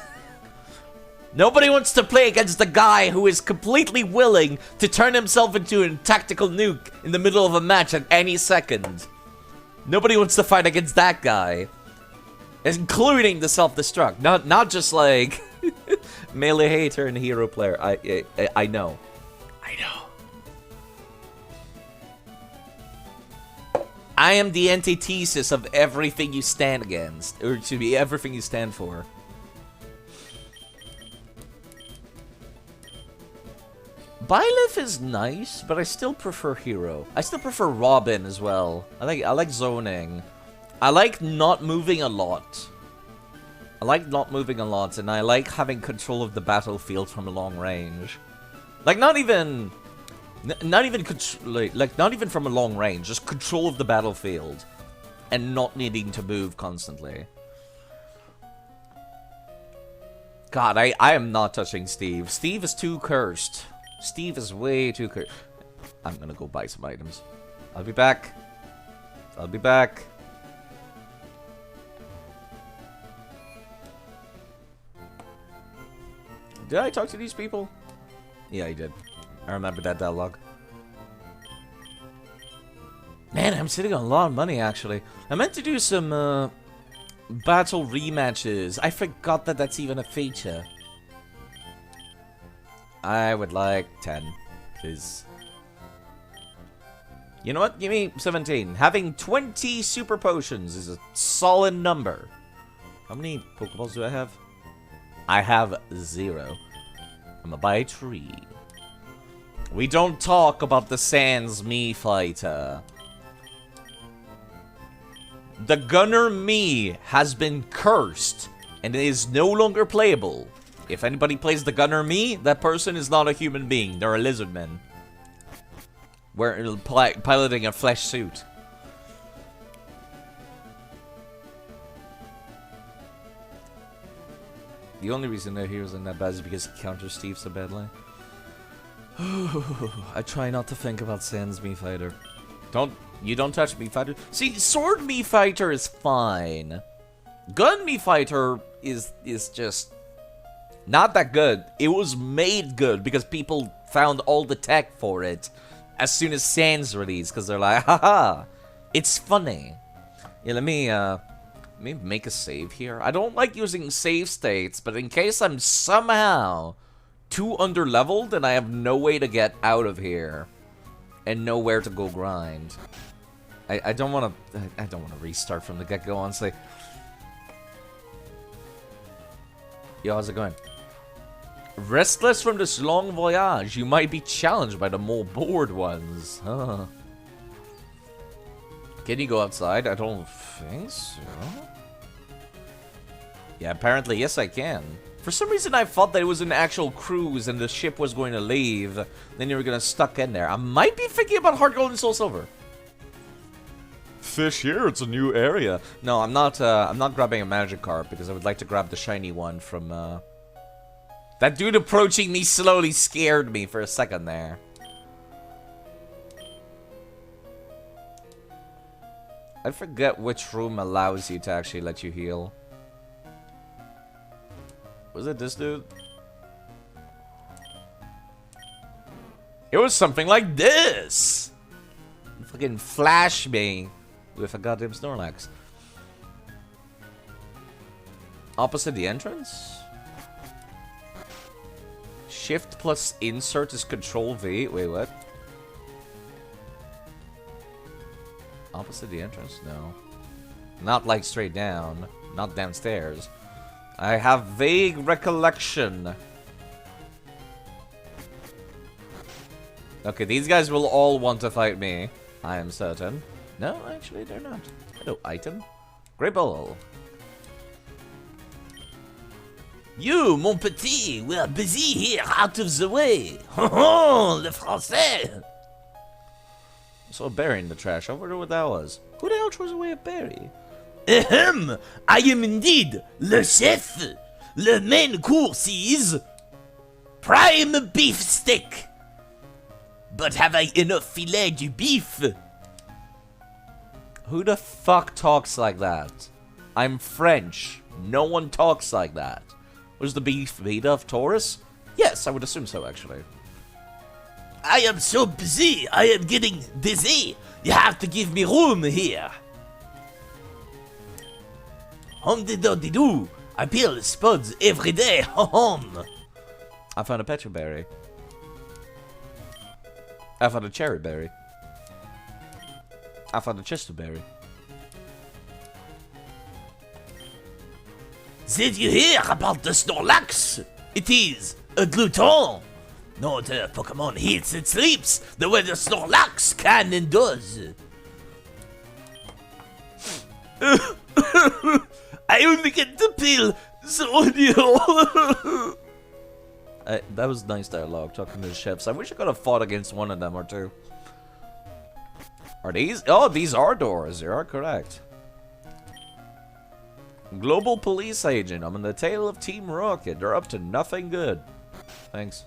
Nobody wants to play against the guy who is completely willing to turn himself into a tactical nuke in the middle of a match at any second. Nobody wants to fight against that guy. Including the self-destruct. Not just like... melee hater and hero player. I know. I know. I am the antithesis of everything you stand against. Or to be everything you stand for. Byleth is nice, but I still prefer Hero. I still prefer Robin as well. I like zoning. I like not moving a lot. I like not moving a lot, and I like having control of the battlefield from a long range. Like, not even from a long range, just control of the battlefield. And not needing to move constantly. God, I am not touching Steve. Steve is too cursed. Steve is way too cursed. I'm gonna go buy some items. I'll be back. I'll be back. Did I talk to these people? Yeah, I did. I remember that dialogue. Man, I'm sitting on a lot of money, actually. I meant to do some, battle rematches. I forgot that that's even a feature. I would like 10, please. You know what? Give me 17. Having 20 super potions is a solid number. How many Pokeballs do I have? I have 0. I'm gonna buy 3. We don't talk about the Sans Mii fighter. The Gunner Mii has been cursed and is no longer playable. If anybody plays the Gunner Mii, that person is not a human being. They're a lizardman. Piloting a flesh suit. The only reason that he wasn't that bad is because he counters Steve so badly. I try not to think about Sans Mii Fighter. You don't touch Mii Fighter. See, Sword Mii Fighter is fine. Gun Mii Fighter is just not that good. It was made good because people found all the tech for it as soon as Sans released, because they're like, haha, it's funny. Yeah, let me make a save here. I don't like using save states, but in case I'm somehow too underleveled and I have no way to get out of here and nowhere to go grind, I don't want to restart from the get-go, honestly. Yo, how's it going? Restless from this long voyage, you might be challenged by the more bored ones. Huh. Can you go outside? I don't think so. Yeah, apparently, yes, I can. For some reason, I thought that it was an actual cruise and the ship was going to leave. Then you were going to stuck in there. I might be thinking about Heart Gold and Soul Silver. Fish here, it's a new area. No, I'm not grabbing a magic carp because I would like to grab the shiny one from, That dude approaching me slowly scared me for a second there. I forget which room allows you to actually let you heal. Was it this dude? It was something like this! Fucking flash me with a goddamn Snorlax. Opposite the entrance? Shift plus insert is Control V. Wait, what? Opposite the entrance? No. Not like straight down. Not downstairs. I have vague recollection. Okay, these guys will all want to fight me. I am certain. No, actually, they're not. Hello, item. Great ball. You, mon petit, we are busy here, out of the way. Oh, le français. I saw a berry in the trash. I wonder what that was. Who the hell throws away a berry? Ahem! I am indeed le chef. Le main course is prime beef steak. But have I enough filet du beef? Who the fuck talks like that? I'm French. No one talks like that. Was the beef made of Taurus? Yes, I would assume so, actually. I am so busy. I am getting dizzy. You have to give me room here. Hum-de-do-de-doo. I peel spuds every day. Hum. I found a petroberry. I found a cherry berry. I found a chesterberry. Did you hear about the Snorlax? It is a glutton. No other Pokemon eats and sleeps the way the Snorlax can and does. I only get to peel the audio. That was nice dialogue, talking to the chefs. I wish I could have fought against one of them or two. Are these? Oh, these are doors. You are correct. Global police agent. I'm on the tail of Team Rocket. They're up to nothing good. Thanks.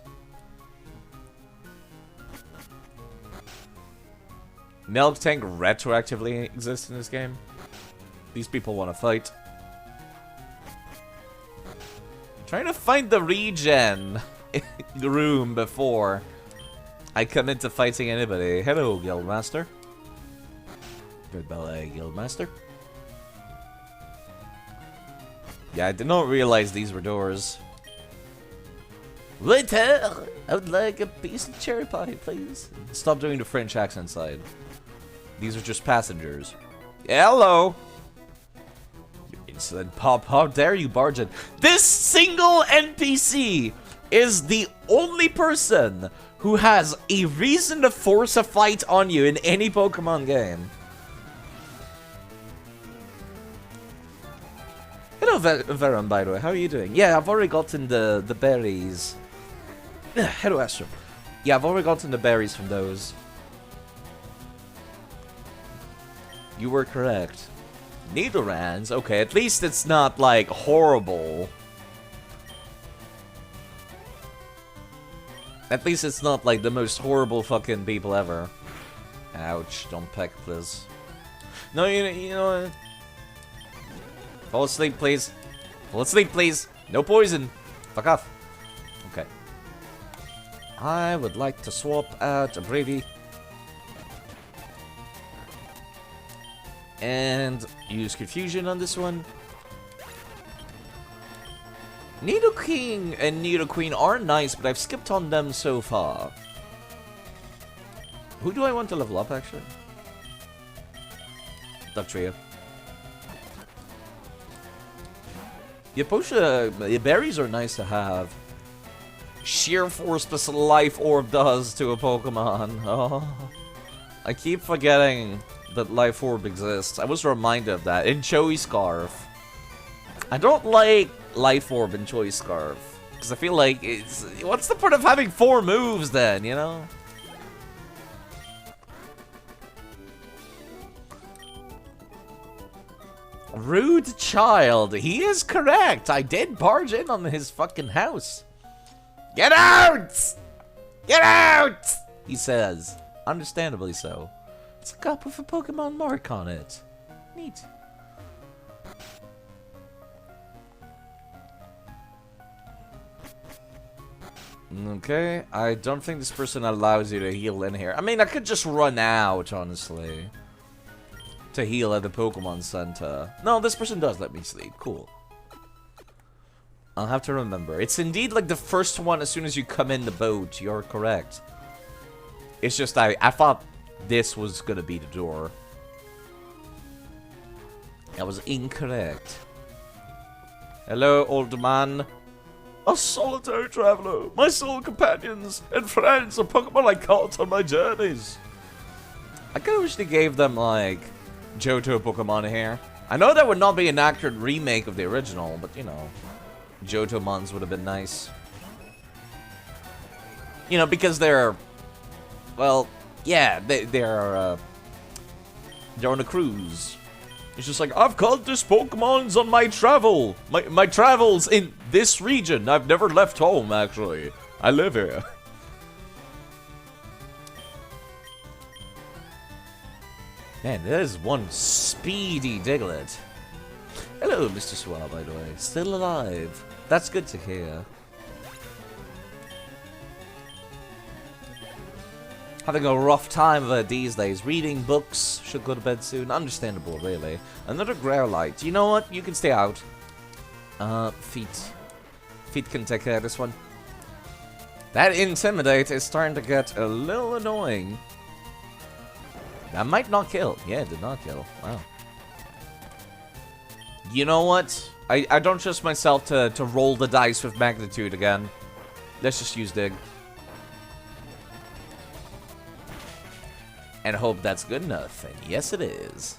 Milk Tank retroactively exists in this game. These people want to fight. I'm trying to find the regen room before I come into fighting anybody. Hello, Guildmaster. Goodbye, Guildmaster. Yeah, I did not realize these were doors. Waiter, I would like a piece of cherry pie, please. Stop doing the French accent side. These are just passengers. Hello. You insolent pop, how dare you barge in? This single NPC is the only person who has a reason to force a fight on you in any Pokemon game. Hello, Veron, by the way. How are you doing? Yeah, I've already gotten the berries. Hello, Astro. Yeah, I've already gotten the berries from those. You were correct. Nidorans? Okay, at least it's not, like, horrible. At least it's not, like, the most horrible fucking people ever. Ouch, don't peck, please. No, you know... Fall asleep, please. Fall asleep, please. No poison. Fuck off. Okay. I would like to swap out a Brady. And use Confusion on this one. Nidoking and Nidoqueen are nice, but I've skipped on them so far. Who do I want to level up, actually? Dugtrio. Your berries are nice to have. Sheer Force plus Life Orb does to a Pokemon. Oh, I keep forgetting that Life Orb exists. I was reminded of that in Joey Scarf. I don't like Life Orb and Choice Scarf. Because I feel like it's... What's the point of having 4 moves then, you know? Rude child. He is correct. I did barge in on his fucking house. Get out! Get out! He says. Understandably so. It's a cup with a Pokemon mark on it. Neat. Okay, I don't think this person allows you to heal in here. I mean, I could just run out, honestly, to heal at the Pokemon Center. No, this person does let me sleep. Cool. I'll have to remember. It's indeed like the first one as soon as you come in the boat. You're correct. It's just I thought this was gonna be the door. I was incorrect. Hello, old man. A solitary traveler, my sole companions and friends are Pokemon I caught on my journeys. I kinda wish they gave them, like, Johto Pokemon here. I know that would not be an accurate remake of the original, but, you know, Johtomons would have been nice. You know, because they're, well, yeah, they're on a cruise. It's just like, I've caught this Pokemon's on my travel. My travels in this region. I've never left home, actually. I live here. Man, that is one speedy Diglett. Hello, Mr. Swab, by the way. Still alive. That's good to hear. Having a rough time of it these days. Reading books. Should go to bed soon. Understandable, really. Another Growlite. You know what? You can stay out. Feet. Feet can take care of this one. That Intimidate is starting to get a little annoying. That might not kill. Yeah, it did not kill. Wow. You know what? I don't trust myself to roll the dice with magnitude again. Let's just use Dig. And hope that's good enough. And yes, it is.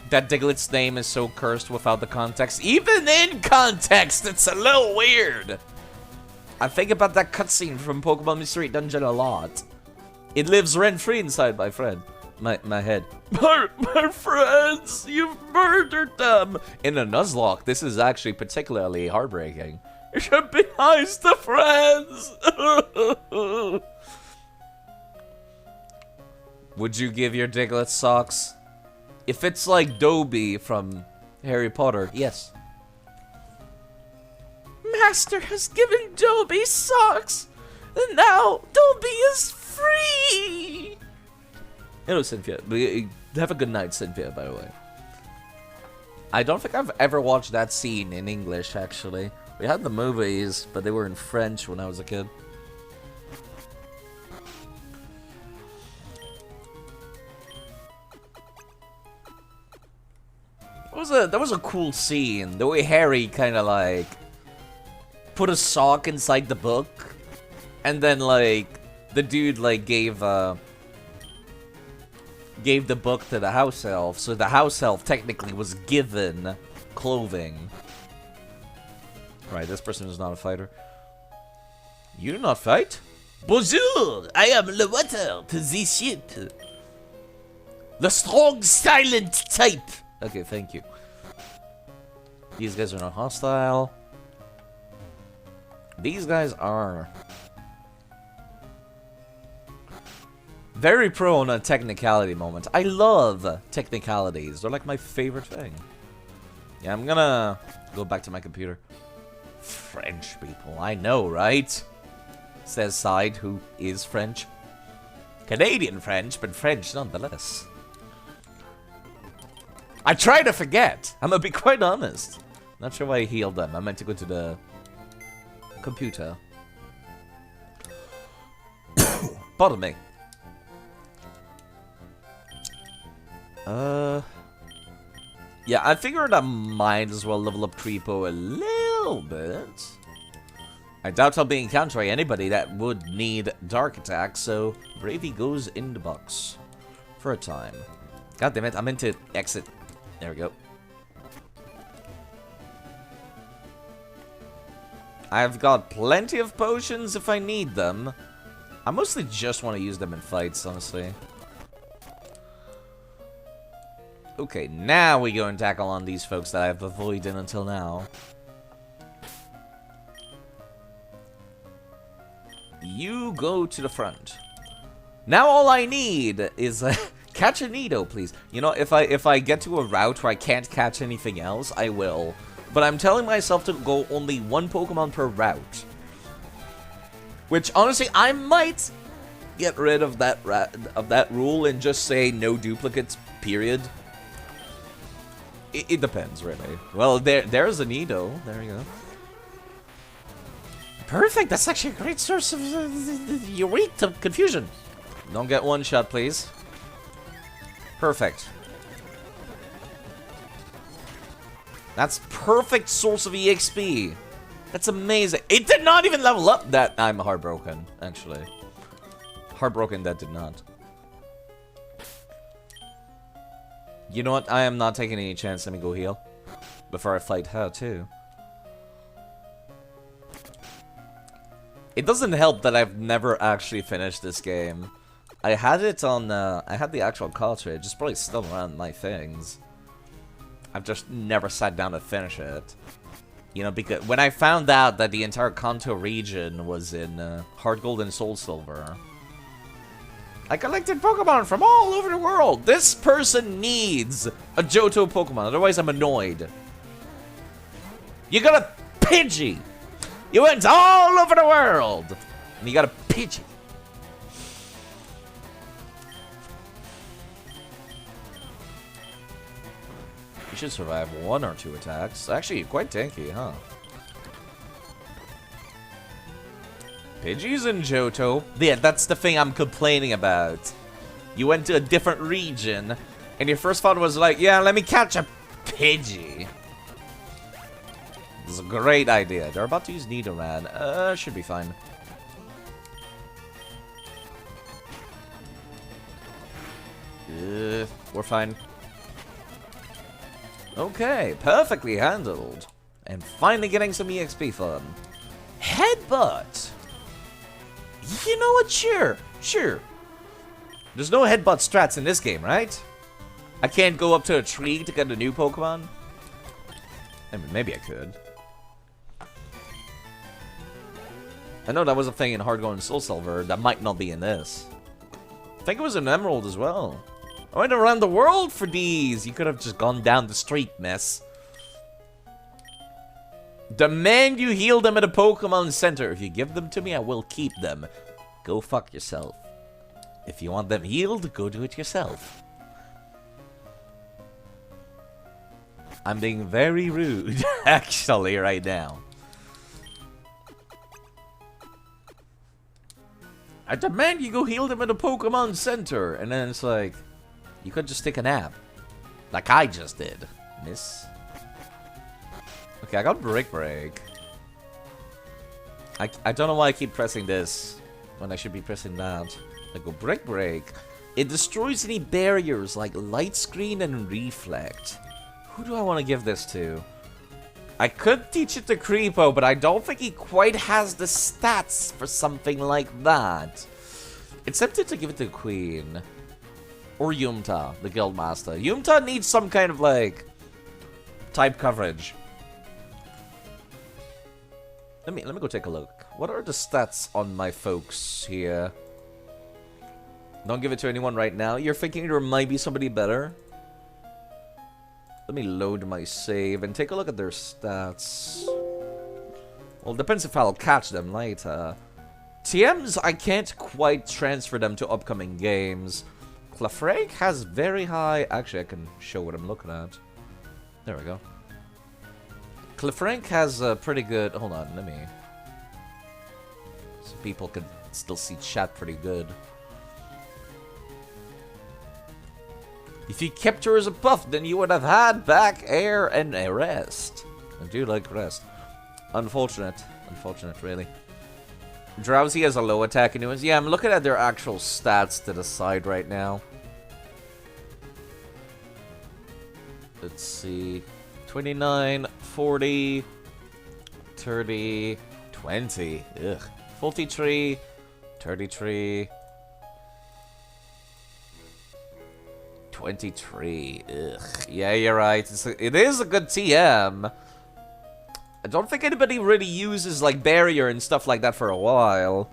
That Diglett's name is so cursed without the context. Even in context, it's a little weird. I think about that cutscene from Pokemon Mystery Dungeon a lot. It lives rent-free inside my friend. My head. My friends! You've murdered them! In a Nuzlocke, this is actually particularly heartbreaking. You should be nice to friends! Would you give your Diglett socks? If it's like Dobby from Harry Potter, yes. Master has given Dobby socks, and now Dobby is free! Hello, Cynthia. Have a good night, Cynthia, by the way. I don't think I've ever watched that scene in English, actually. We had the movies, but they were in French when I was a kid. That was a cool scene. The way Harry kind of like put a sock inside the book, and then like the dude like gave the book to the house elf, so the house elf technically was given clothing. Right, this person is not a fighter. You do not fight? Bonjour, I am the water to the ship. The strong, silent type. Okay, thank you. These guys are not hostile. These guys are very prone on a technicality moment. I love technicalities. They're like my favorite thing. Yeah, I'm gonna go back to my computer. French people, I know, right? Says Side, who is French. Canadian French, but French nonetheless. I try to forget. I'm gonna be quite honest. Not sure why I healed them. I meant to go to the computer. Pardon me. Yeah, I figured I might as well level up Creepo a little bit. I doubt I'll be encountering anybody that would need Dark Attack, so Bravey goes in the box for a time. God damn it, I meant to exit. There we go. I've got plenty of potions if I need them. I mostly just want to use them in fights, honestly. Okay, now we go and tackle on these folks that I've avoided until now. You go to the front. Now all I need is catch a Nido, please. You know, if I get to a route where I can't catch anything else, I will. But I'm telling myself to go only one Pokemon per route. Which, honestly, I might get rid of that rule and just say no duplicates, period. It depends, really. Well, there's a Nido. There you go. Perfect! That's actually a great source of you're weak to confusion. Don't get one shot, please. Perfect. That's perfect source of EXP. That's amazing. It did not even level up that. I'm heartbroken, actually. Heartbroken that did not. You know what? I am not taking any chance. Let me go heal. Before I fight her, too. It doesn't help that I've never actually finished this game. I had it on, I had the actual cartridge. It's probably still around my things. I've just never sat down to finish it. You know, because when I found out that the entire Kanto region was in Heart Gold and Soul Silver, I collected Pokemon from all over the world. This person needs a Johto Pokemon, otherwise I'm annoyed. You got a Pidgey. You went all over the world, and you got a Pidgey. You should survive 1 or 2 attacks. Actually, quite tanky, huh? Pidgeys and Johto. Yeah, that's the thing I'm complaining about. You went to a different region, and your first thought was like, yeah, let me catch a Pidgey. This is a great idea. They're about to use Nidoran. Should be fine. We're fine. Okay, perfectly handled. And finally getting some EXP for them. Headbutt! You know what? Sure. There's no headbutt strats in this game, right? I can't go up to a tree to get a new Pokemon? I mean, maybe I could. I know that was a thing in Heart Gold and Soul Silver. That might not be in this. I think it was in Emerald as well. I went around the world for these. You could have just gone down the street, miss. Demand you heal them at a Pokemon Center. If you give them to me, I will keep them. Go fuck yourself. If you want them healed, go do it yourself. I'm being very rude, actually, right now. I demand you go heal them at a Pokemon Center. And then it's like, you could just take a nap. Like I just did, miss. Okay, I got Break. I don't know why I keep pressing this when I should be pressing that. I go Break. It destroys any barriers like Light Screen and Reflect. Who do I want to give this to? I could teach it to Creepo, but I don't think he quite has the stats for something like that. It's tempted to give it to Queen. Or Yumta, the Guildmaster. Yumta needs some kind of, like, type coverage. Let me go take a look. What are the stats on my folks here? Don't give it to anyone right now. You're thinking there might be somebody better? Let me load my save and take a look at their stats. Well, it depends if I'll catch them later. TMs, I can't quite transfer them to upcoming games. Clefrank has very high... Actually, I can show what I'm looking at. There we go. Clefrank has a pretty good... Hold on, let me... So people can still see chat pretty good. If you kept her as a buff, then you would have had back air and a rest. I do like rest. Unfortunate. Unfortunate, really. Drowsy has a low attack anyways. Yeah, I'm looking at their actual stats to the side right now. Let's see. 29, 40, 30, 20. Ugh. 43. 33. 23. Ugh. Yeah, you're right. It is a good TM. I don't think anybody really uses, like, barrier and stuff like that for a while.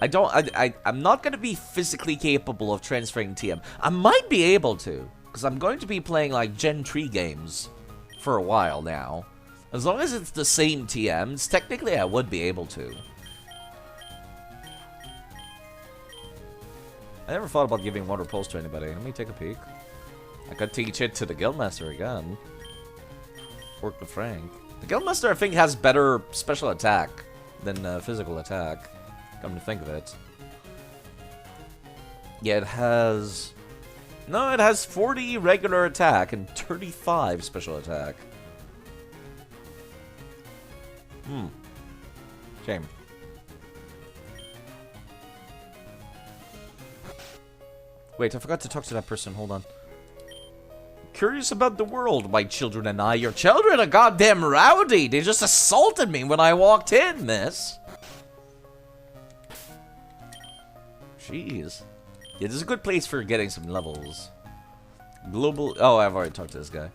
I'm not going to be physically capable of transferring TM. I might be able to, because I'm going to be playing, like, Gen 3 games for a while now. As long as it's the same TMs, technically I would be able to. I never thought about giving Water Pulse to anybody. Let me take a peek. I could teach it to the Guildmaster again. Work with Frank. The Guildmaster, I think, has better special attack than physical attack. Come to think of it. Yeah, it has... No, it has 40 regular attack and 35 special attack. Shame. Wait, I forgot to talk to that person. Hold on. Curious about the world, my children and I. Your children are goddamn rowdy. They just assaulted me when I walked in, miss. Jeez. Yeah, this is a good place for getting some levels. Global... Oh, I've already talked to this guy.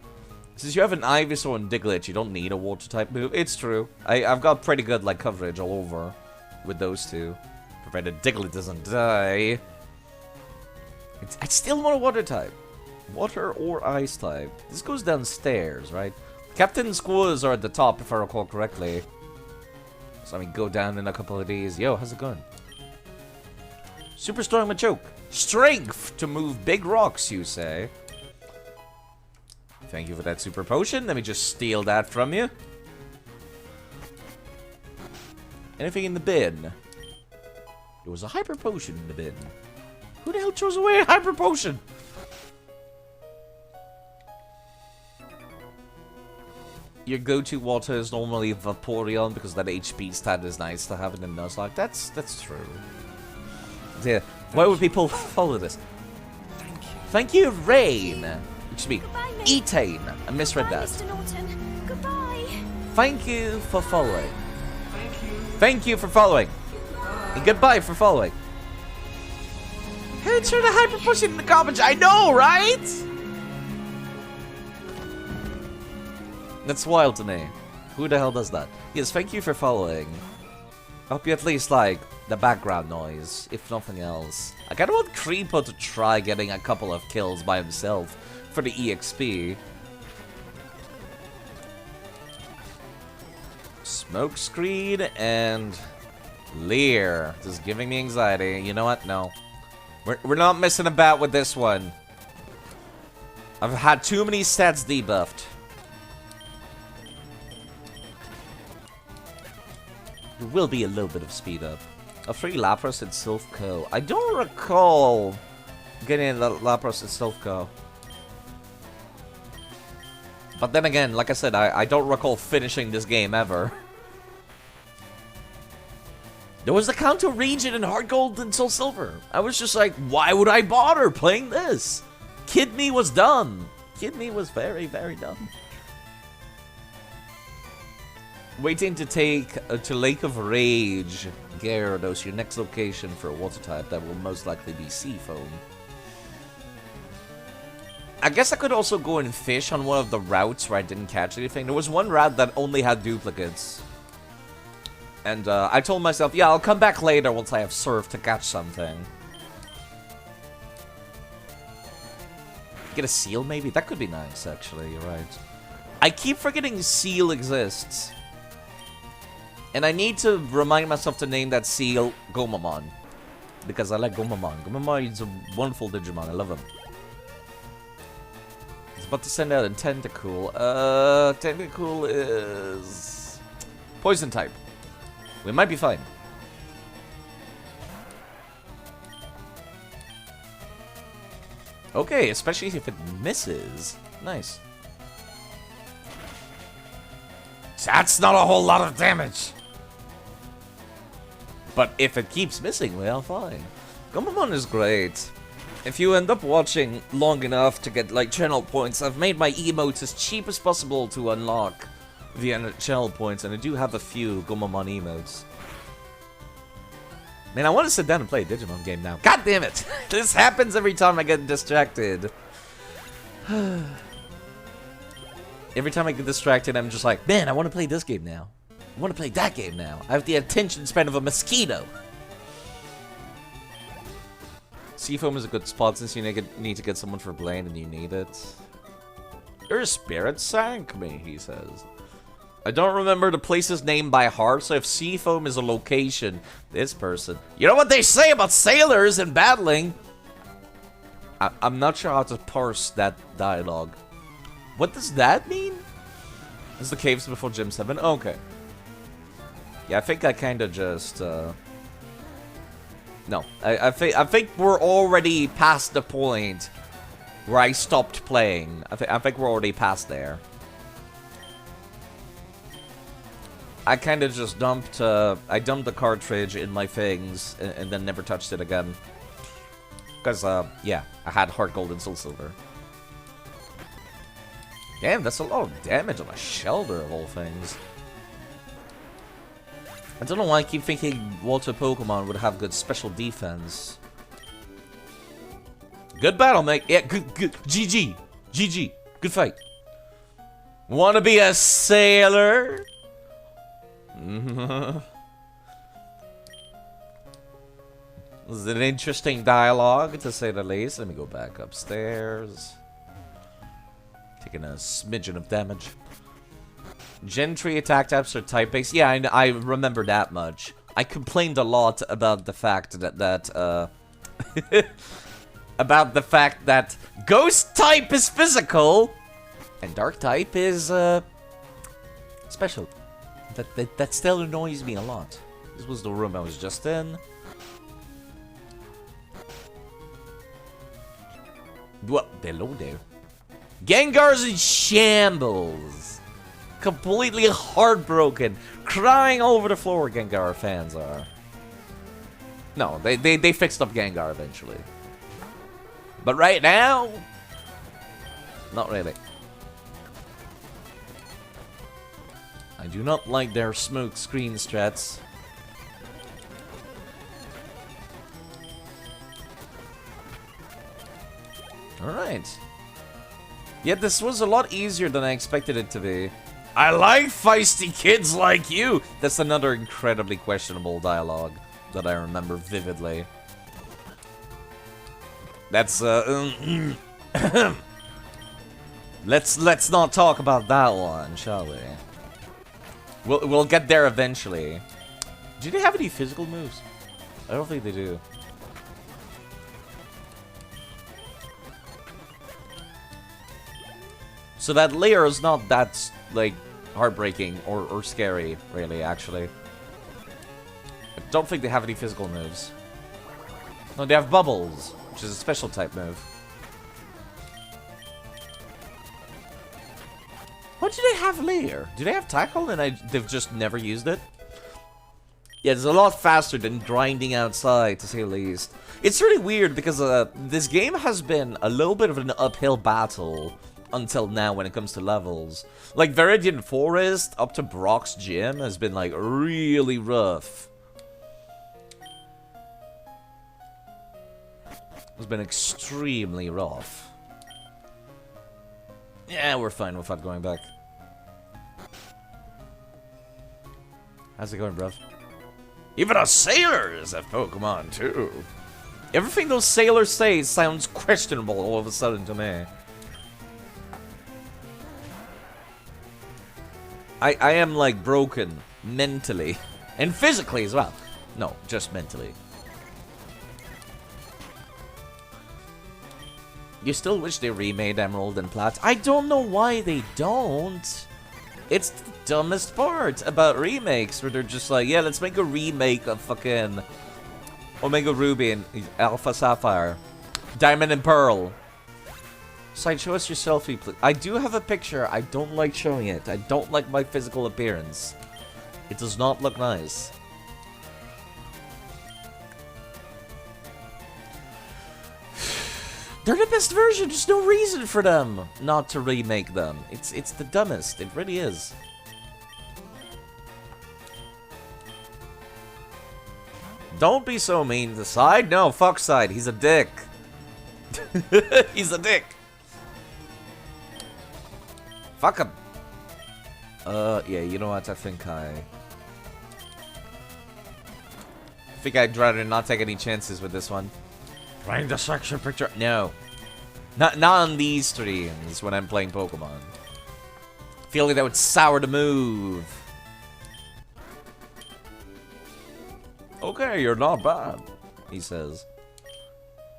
Since you have an Ivysaur and Diglett, you don't need a water-type move. It's true. I've got pretty good, like, coverage all over with those two. Provided Diglett doesn't die. I still want a water-type. Water or ice-type. This goes downstairs, right? Captain Squirrels are at the top, if I recall correctly. So I mean, go down in a couple of days. Yo, how's it going? Super strong Machoke. Strength to move big rocks, you say? Thank you for that super potion. Let me just steal that from you. Anything in the bin? There was a hyper potion in the bin. Who the hell throws away a hyper potion? Your go-to water is normally Vaporeon because that HP stat is nice to have in the Nuzlocke. That's true. Yeah. Why would people follow this? Thank you, Rain. Excuse me, Etane. I misread that. Mr. Norton. Goodbye. Thank you for following. Thank you for following. And goodbye for following. Hey, throw the hyper potion in the garbage. I know, right? That's wild to me. Who the hell does that? Yes, thank you for following. I hope you at least like the background noise, if nothing else. I kinda want Creeper to try getting a couple of kills by himself for the EXP. Smokescreen and Leer. This is giving me anxiety. You know what? No. We're not messing about with this one. I've had too many stats debuffed. There will be a little bit of speed up. A free Lapras and Silph Co. I don't recall getting the Lapras and Silph Co. But then again, like I said, I don't recall finishing this game ever. There was the Kanto region in Heart Gold and Soul Silver. I was just like, why would I bother playing this? Kid me was dumb. Kid me was very, very dumb. Waiting to take to Lake of Rage, Gyarados, your next location for a water type that will most likely be Seafoam. I guess I could also go and fish on one of the routes where I didn't catch anything. There was one route that only had duplicates. And I told myself, yeah, I'll come back later once I have surf to catch something. Get a seal, maybe? That could be nice, actually, you're right. I keep forgetting seal exists. And I need to remind myself to name that seal Gomamon. Because I like Gomamon. Gomamon is a wonderful Digimon, I love him. It's about to send out a Tentacool. Tentacool is... Poison type. We might be fine. Okay, especially if it misses. Nice. That's not a whole lot of damage. But if it keeps missing, well, fine. Gomamon is great. If you end up watching long enough to get, like, channel points, I've made my emotes as cheap as possible to unlock. the NHL points, and I do have a few Gomamon emotes. Man, I want to sit down and play a Digimon game now. God damn it! This happens every time I get distracted. Every time I get distracted, I'm just like, man, I want to play this game now. I want to play that game now. I have the attention span of a mosquito. Seafoam is a good spot since you need to get someone for Blaine and you need it. Your spirit sank me, he says. I don't remember the place's name by heart, so if Seafoam is a location, this person... You know what they say about sailors and battling? I'm not sure how to parse that dialogue. What does that mean? Is the caves before Gym 7? Okay. Yeah, I think I kind of just... No, I think we're already past the point where I stopped playing. I think we're already past there. I kind of just dumped, I dumped the cartridge in my things and then never touched it again. Because, yeah, I had Heart Gold and Soul Silver. Damn, that's a lot of damage on a Shelter of all things. I don't know why I keep thinking Water Pokemon would have good special defense. Good battle, mate. Yeah, good. GG. GG. Good fight. Wanna be a sailor? This is an interesting dialogue, to say the least. Let me go back upstairs. Taking a smidgen of damage. Gentry attack types are type-based. Yeah, I remember that much. I complained a lot about the fact that about the fact that Ghost type is physical and Dark type is special. That still annoys me a lot. This was the room I was just in. What? Hello there. Gengar's in shambles. Completely heartbroken. Crying over the floor, Gengar fans are. No, they fixed up Gengar eventually. But right now, not really. I do not like their smoke screen strats. Alright. Yet this was a lot easier than I expected it to be. I like feisty kids like you! That's another incredibly questionable dialogue that I remember vividly. That's, let's not talk about that one, shall we? We'll get there eventually. Do they have any physical moves? I don't think they do. So that layer is not that, like, heartbreaking or scary, really, actually. I don't think they have any physical moves. No, they have Bubbles, which is a special type move. What do they have later? Do they have Tackle and they've just never used it? Yeah, it's a lot faster than grinding outside, to say the least. It's really weird because this game has been a little bit of an uphill battle until now when it comes to levels. Like, Viridian Forest up to Brock's Gym has been, like, really rough. It's been extremely rough. Yeah, we're fine without going back. How's it going, bruv? Even our sailors have Pokemon, too. Everything those sailors say sounds questionable all of a sudden to me. I am, like, broken mentally. And physically as well. No, just mentally. You still wish they remade Emerald and Plat? I don't know why they don't. It's the dumbest part about remakes, where they're just like, yeah, let's make a remake of fucking Omega Ruby and Alpha Sapphire, Diamond and Pearl. Side, show us your selfie, please. I do have a picture. I don't like showing it. I don't like my physical appearance. It does not look nice. They're the best version. There's no reason for them not to remake them. It's the dumbest. It really is. Don't be so mean to Side. No, fuck Side. He's a dick. He's a dick. Fuck him. Yeah, you know what? I think I'd rather not take any chances with this one. Playing the section picture? No. Not on these streams when I'm playing Pokemon. Feel like that would sour the move. Okay, you're not bad, he says.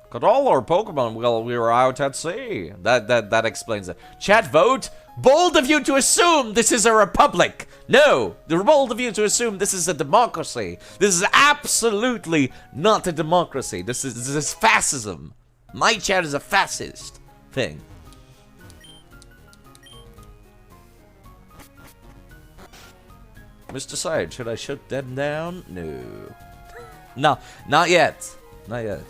Got all our Pokemon while we were out at sea. That explains it. Chat vote? Bold of you to assume this is a republic. No, they're bold of you to assume this is a democracy. This is absolutely not a democracy. This is fascism. My chat is a fascist thing. Mr. Side, should I shut them down? No. No, not yet. Not yet.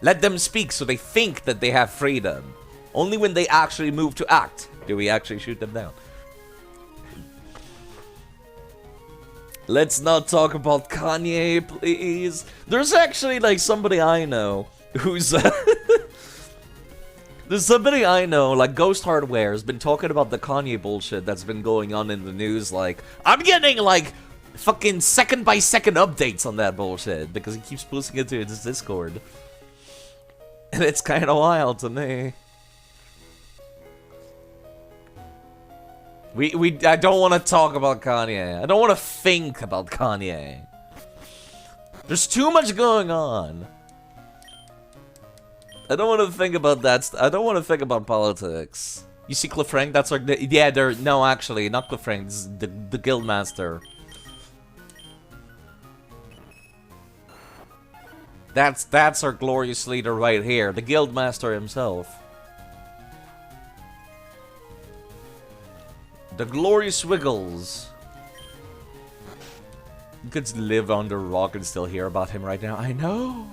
Let them speak so they think that they have freedom. Only when they actually move to act do we actually shoot them down. Let's not talk about Kanye, please. There's actually, like, somebody I know who's... There's somebody I know, like Ghost Hardware, has been talking about the Kanye bullshit that's been going on in the news. Like, I'm getting, like, fucking second-by-second updates on that bullshit because he keeps posting it to his Discord. And it's kind of wild to me. I don't want to talk about Kanye. I don't want to think about Kanye. There's too much going on. I don't want to think about that. I don't want to think about politics. You see Cliff Frank? That's our... Yeah, they're... No, actually, not Cliff Frank. This is the Guildmaster. That's our glorious leader right here. The Guildmaster himself. The glorious Wiggles. You could live under a rock and still hear about him right now. I know.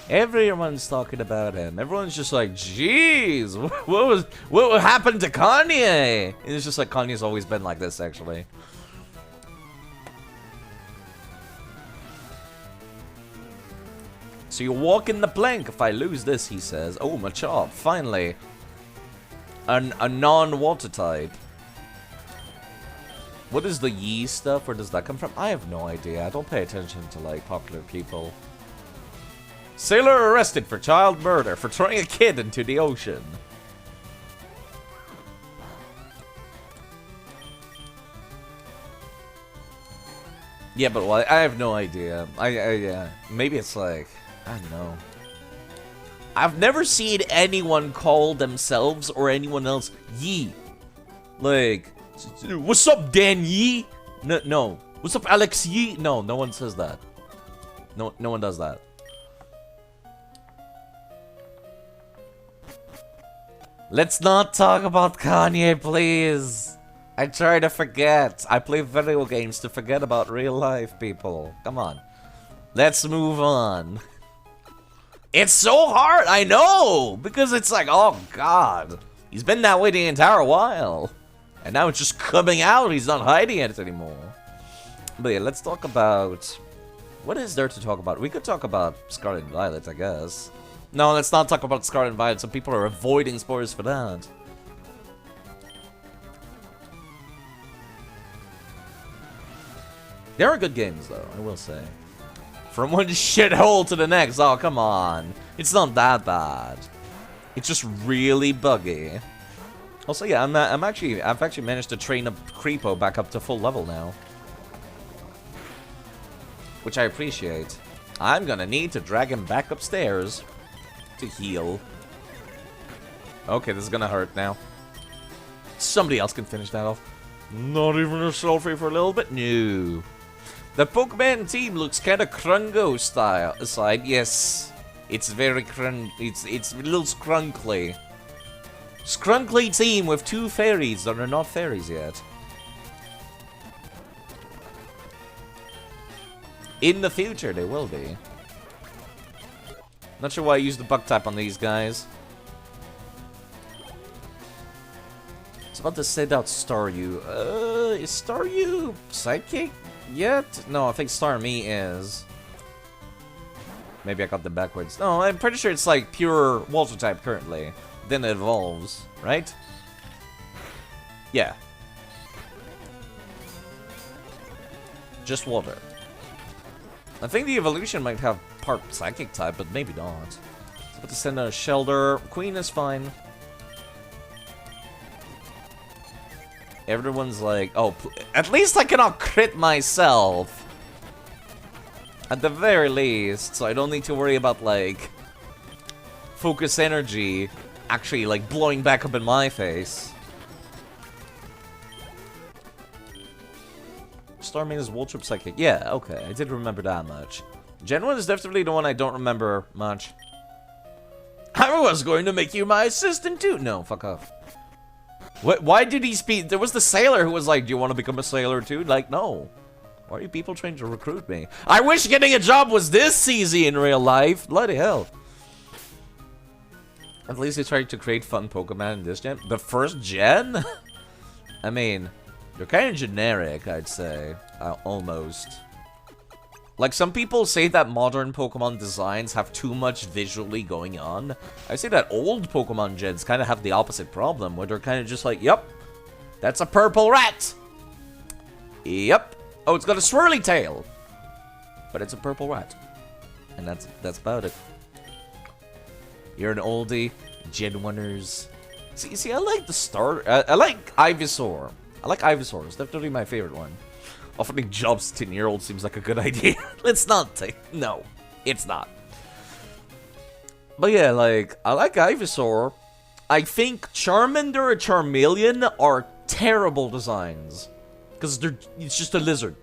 Everyone's talking about him. Everyone's just like, jeez, what happened to Kanye? And it's just like Kanye's always been like this, actually. So you walk in the plank if I lose this, he says. Oh, Machop, finally. A non-water type. What is the Yi stuff? Where does that come from? I have no idea. I don't pay attention to, like, popular people. Sailor arrested for child murder for throwing a kid into the ocean. Yeah, but well, I have no idea. Yeah. Maybe it's like, I don't know. I've never seen anyone call themselves or anyone else Yi. Like, what's up, Dan Yi? No. What's up, Alex Yi? No one says that. No one does that. Let's not talk about Kanye, please. I try to forget. I play video games to forget about real life, people. Come on. Let's move on. It's so hard, I know! Because it's like, oh god. He's been that way the entire while. And now it's just coming out. He's not hiding it anymore. But yeah, let's talk about... What is there to talk about? We could talk about Scarlet and Violet, I guess. No, let's not talk about Scarlet and Violet. Some people are avoiding spoilers for that. There are good games, though, I will say. From one shithole to the next. Oh, come on. It's not that bad. It's just really buggy. Also, yeah, I've actually managed to train up Creepo back up to full level now. Which I appreciate. I'm gonna need to drag him back upstairs to heal. Okay, this is gonna hurt now. Somebody else can finish that off. Not even a selfie for a little bit? No. The Pokemon team looks kinda Krungo style aside. Yes. It's very it's a little scrunkly. Scrunkly team with two fairies that are not fairies yet. In the future, they will be. Not sure why I used the bug type on these guys. was about to send out Staryu. Is Staryu Psychic yet? No, I think Starmie is. Maybe I got them backwards. No, I'm pretty sure it's like pure water type currently. Then it evolves, right? Yeah. Just water. I think the evolution might have part psychic type, but maybe not. So about to send a Shelter. Queen is fine. Everyone's like, oh, at least I cannot crit myself. At the very least, so I don't need to worry about, like, focus energy actually, like, blowing back up in my face. Starmie is Voltrip Psychic. Yeah, okay, I did remember that much. Gen 1 is definitely the one I don't remember much. I was going to make you my assistant too! No, fuck off. What? Why did he speak? There was the sailor who was like, do you want to become a sailor too? Like, no. Why are you people trying to recruit me? I wish getting a job was this easy in real life. Bloody hell. At least they tried to create fun Pokemon in this gen. The first gen? I mean, they're kind of generic, I'd say. Almost. Like, some people say that modern Pokemon designs have too much visually going on. I say that old Pokemon gens kind of have the opposite problem, where they're kind of just like, yep, that's a purple rat. Yep. Oh, it's got a swirly tail. But it's a purple rat. And that's about it. You're an oldie. Gen 1ers. See, I like the starter. I like Ivysaur. I like Ivysaur. It's definitely my favorite one. Offering jobs to 10-year-olds seems like a good idea. Let's not take... No, it's not. But yeah, like, I like Ivysaur. I think Charmander and Charmeleon are terrible designs. Because it's just a lizard.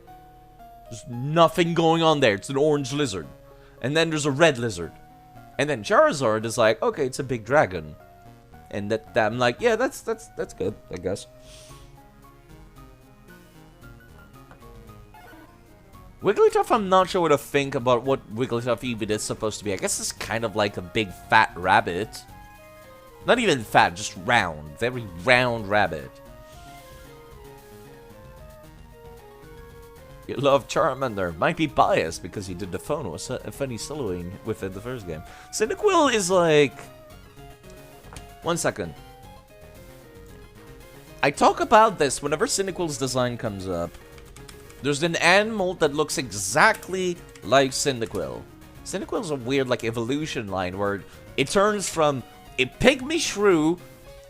There's nothing going on there. It's an orange lizard. And then there's a red lizard. And then Charizard is like, okay, it's a big dragon. And that I'm like, yeah, that's good, I guess. Wigglytuff, I'm not sure what to think about what Wigglytuff even is supposed to be. I guess it's kind of like a big fat rabbit. Not even fat, just round. Very round rabbit. You love Charmander. Might be biased because he did the phone was a funny soloing within the first game. Cyndaquil is like... 1 second. I talk about this whenever Cyndaquil's design comes up. There's an animal that looks exactly like Cyndaquil. Cyndaquil's a weird like evolution line where it turns from a pygmy shrew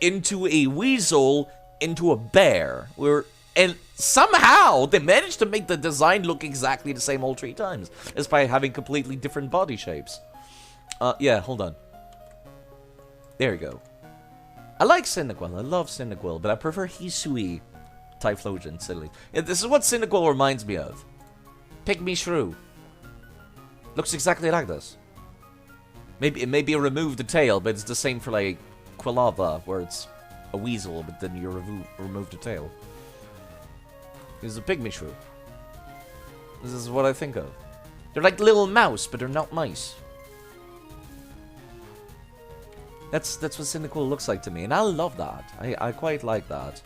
into a weasel into a bear. And somehow they managed to make the design look exactly the same all 3 times, despite having completely different body shapes. Yeah, hold on. There we go. I like Cyndaquil. I love Cyndaquil, but I prefer Hisui. Typhlosion, silly. Yeah, this is what Cyndaquil reminds me of. Pygmy shrew. Looks exactly like this. Maybe remove the tail, but it's the same for like Quilava, where it's a weasel, but then you remove the tail. It's a pygmy shrew. This is what I think of. They're like little mouse, but they're not mice. That's what Cyndaquil looks like to me, and I love that. I quite like that.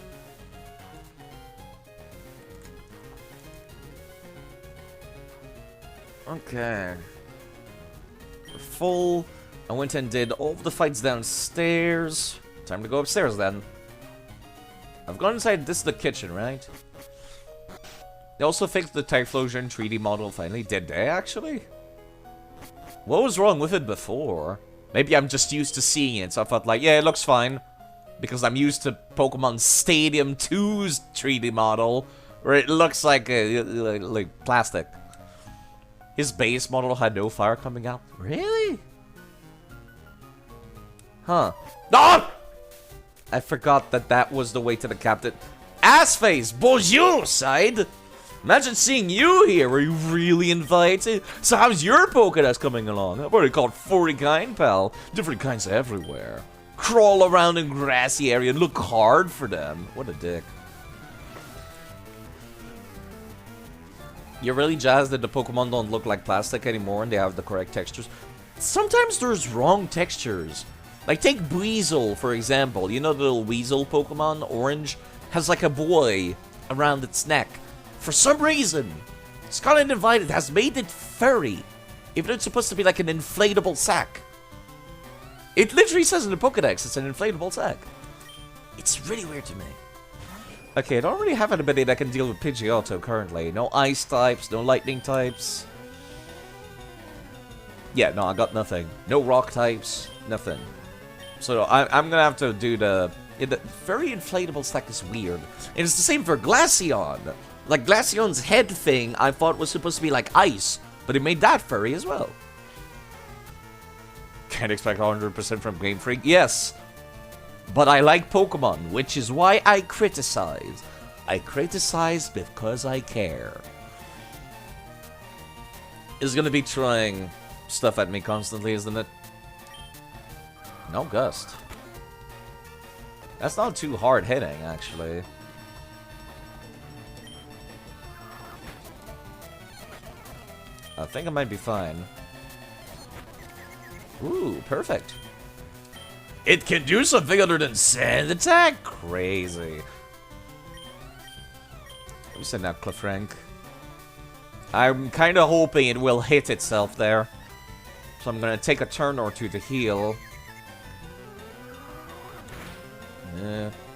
Okay. We're full. I went and did all of the fights downstairs. Time to go upstairs then. I've gone inside. This is the kitchen, right? They also fixed the Typhlosion 3D model finally. Did they actually? What was wrong with it before? Maybe I'm just used to seeing it, so I thought like, yeah, it looks fine. Because I'm used to Pokemon Stadium 2's 3D model, where it looks like like plastic. His base model had no fire coming out. Really? Huh. Ah! I forgot that was the way to the captain. Assface! Bonjour, side! Imagine seeing you here. Were you really invited? So how's your Pokédex coming along? I've already caught 40 kind, pal. Different kinds everywhere. Crawl around in grassy area and look hard for them. What a dick. You're really jazzed that the Pokemon don't look like plastic anymore and they have the correct textures. Sometimes there's wrong textures. Like, take Weasel, for example. You know the little Weasel Pokemon, Orange? Has like a buoy around its neck. For some reason, Scarlet and Violet has made it furry. Even though it's supposed to be like an inflatable sack. It literally says in the Pokedex it's an inflatable sack. It's really weird to me. Okay, I don't really have anybody that can deal with Pidgeotto currently. No ice types, no lightning types. Yeah, no, I got nothing. No rock types, nothing. So I'm gonna have to do the very inflatable stack is weird. And it's the same for Glaceon. Like, Glaceon's head thing I thought was supposed to be like ice, but it made that furry as well. Can't expect 100% from Game Freak. Yes, but I like Pokemon, which is why I criticize. I criticize because I care. Is gonna be throwing stuff at me constantly, isn't it? No Gust. That's not too hard hitting, actually. I think I might be fine. Ooh, perfect. It can do something other than sand attack? Crazy. Let me send out Clefrank. I'm kind of hoping it will hit itself there. So I'm going to take a turn or two to heal.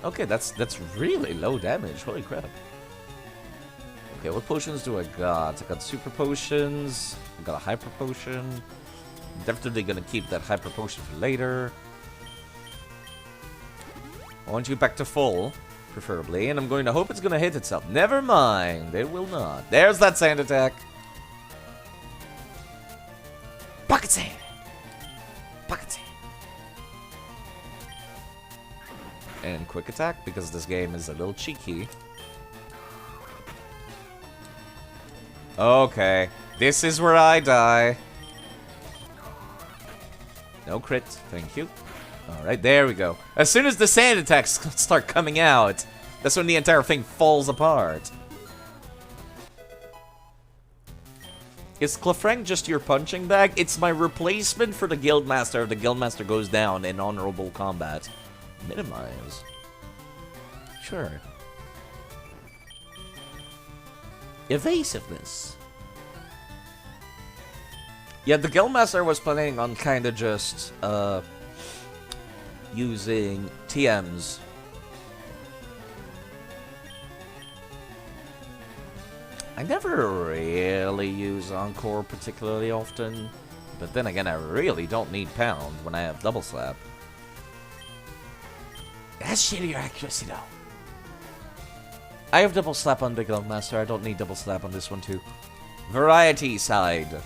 Okay, that's really low damage. Holy crap. Okay, what potions do I got? I got super potions. I got a hyper potion. Definitely gonna keep that hyper potion for later. I want you back to full, preferably, and I'm going to hope it's gonna hit itself. Never mind, it will not. There's that sand attack. Pocket sand. Pocket sand. And quick attack, because this game is a little cheeky. Okay, this is where I die. No crit, thank you. Alright, there we go. As soon as the sand attacks start coming out, that's when the entire thing falls apart. Is Clefrank just your punching bag? It's my replacement for the Guildmaster if the Guildmaster goes down in honorable combat. Minimize. Sure. Evasiveness. Yeah, the Guildmaster was planning on kind of just using TMs. I never really use Encore particularly often, but then again, I really don't need Pound when I have Double Slap. That's shittier accuracy though. I have Double Slap on the Guildmaster, I don't need Double Slap on this one too. Variety side.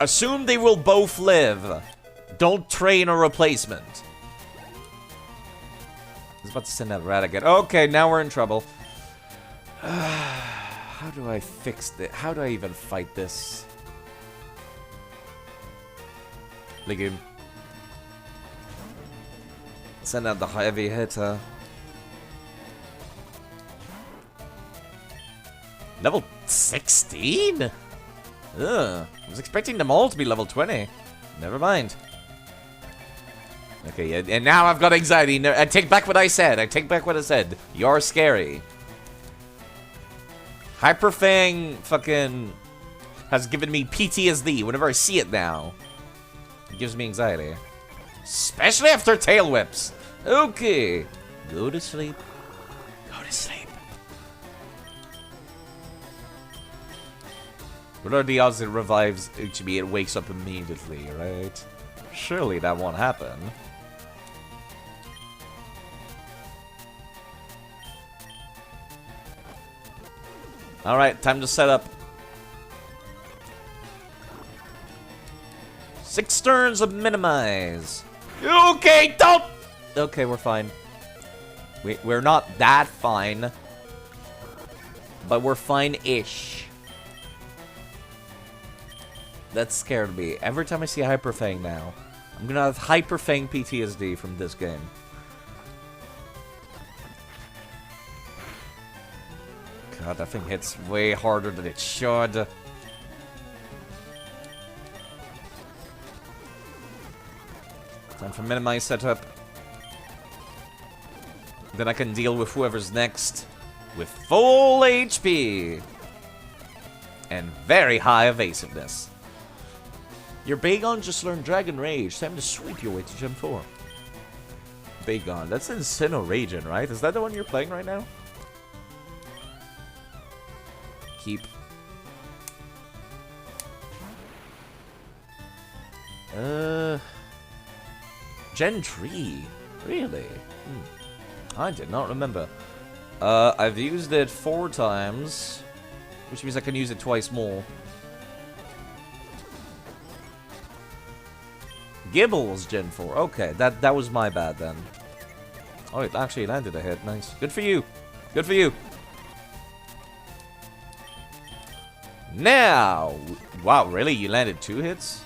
Assume they will both live. Don't train a replacement. I was about to send out Ratigan. Okay, now we're in trouble. How do I fix this? How do I even fight this? Legume. Send out the heavy hitter. Level 16? Ugh. I was expecting them all to be level 20. Never mind. Okay, yeah, and now I've got anxiety. I take back what I said. I take back what I said. You're scary. Hyperfang fucking has given me PTSD whenever I see it now. It gives me anxiety. Especially after tail whips. Okay. Go to sleep. Go to sleep. What are the odds it revives HB? It wakes up immediately, right? Surely that won't happen. Alright, time to set up. 6 turns of minimize. Okay, don't! Okay, we're fine. We're not that fine. But we're fine-ish. That scared me. Every time I see Hyperfang now, I'm gonna have Hyperfang PTSD from this game. God, that thing hits way harder than it should. Time for minimize setup. Then I can deal with whoever's next with full HP and very high evasiveness. You're Bagon, just learned Dragon Rage. Time to sweep your way to Gem 4. Bagon, that's Incineration, right? Is that the one you're playing right now? Keep. Gen 3? Really? I did not remember. I've used it 4 times, which means I can use it twice more. Gibble's Gen 4. Okay, that was my bad then. Oh, it actually landed a hit. Nice. Good for you. Good for you. Now! Wow, really? You landed 2 hits?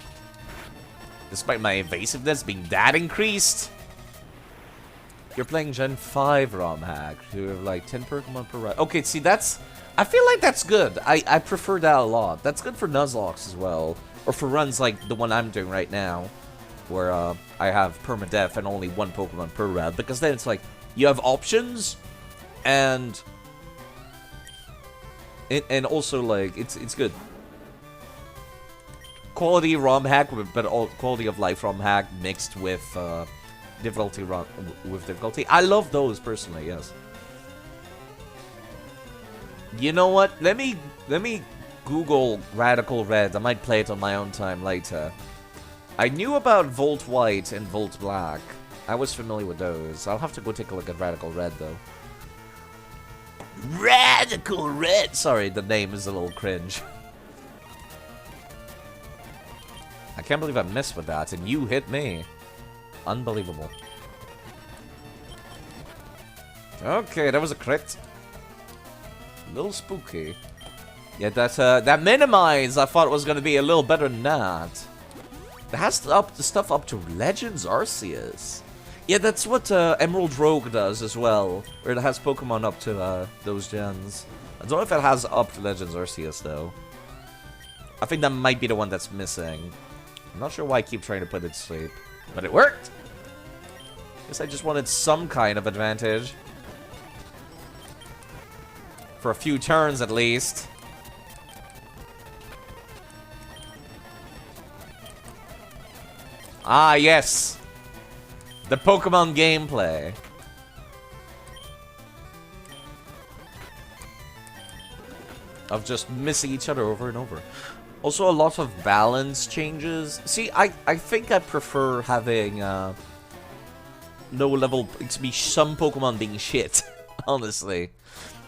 Despite my evasiveness being that increased? You're playing Gen 5 ROM hack. You have like 10 Pokemon per round. Okay, see, that's... I feel like that's good. I prefer that a lot. That's good for Nuzlocke as well. Or for runs like the one I'm doing right now, where I have Permadeath and only 1 Pokemon per round. Because then it's like, you have options, and also, like, it's good. Quality ROM hack, but all quality of life ROM hack mixed with difficulty. I love those personally. Yes. You know what? Let me Google Radical Red. I might play it on my own time later. I knew about Volt White and Volt Black. I was familiar with those. I'll have to go take a look at Radical Red though. Radical Red. Sorry, the name is a little cringe. I can't believe I missed with that, and you hit me. Unbelievable. Okay, that was a crit. A little spooky. Yeah, that minimize, I thought it was going to be a little better than that. It has the stuff up to Legends Arceus. Yeah, that's what Emerald Rogue does as well. Where it has Pokemon up to those gens. I don't know if it has up to Legends Arceus, though. I think that might be the one that's missing. I'm not sure why I keep trying to put it to sleep. But it worked! Guess I just wanted some kind of advantage. For a few turns, at least. Ah, yes! The Pokemon gameplay. Of just missing each other over and over. Also, a lot of balance changes. See, I think I prefer having low level. It's be some Pokemon being shit. Honestly,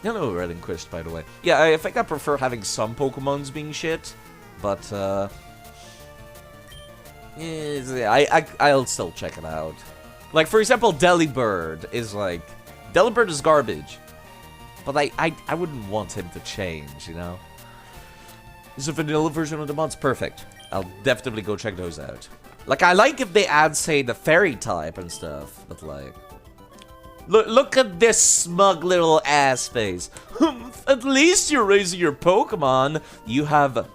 hello, Relinquished, by the way. Yeah, I think I prefer having some Pokemons being shit, but I'll still check it out. Like for example, Delibird is like Delibird is garbage, but I wouldn't want him to change, you know. Is a vanilla version of the mods perfect? I'll definitely go check those out. Like, I like if they add, say, the fairy type and stuff, but like... Look at this smug little ass face. At least you're raising your Pokemon. You have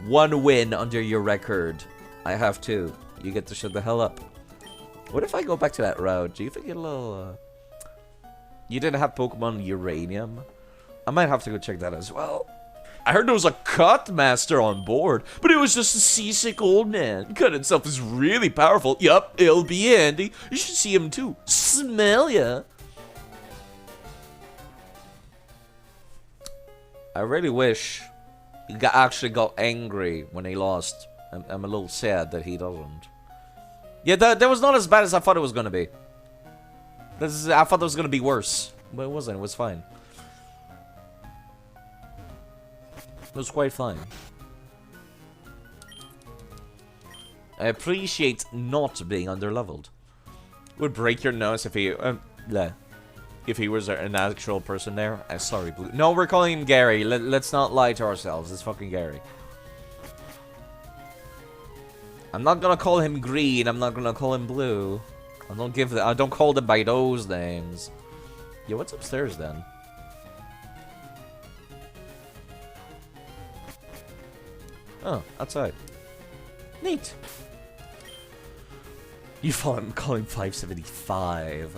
1 win under your record. I have 2. You get to shut the hell up. What if I go back to that route? Do you think it'll, You didn't have Pokemon Uranium? I might have to go check that as well. I heard there was a cut master on board, but it was just a seasick old man. Cut itself is really powerful. Yup, it'll be handy. You should see him too. Smell ya. I really wish he actually got angry when he lost. I'm a little sad that he doesn't. Yeah, that was not as bad as I thought it was gonna be. I thought it was gonna be worse, but it wasn't. It was fine. It was quite fine. I appreciate not being underleveled. Would break your nose if he was an actual person there. Sorry, Blue. No, we're calling him Gary. Let's not lie to ourselves. It's fucking Gary. I'm not gonna call him Green. I'm not gonna call him Blue. I don't call them by those names. Yeah, what's upstairs then? Oh, outside. Neat. You thought I'm calling 575.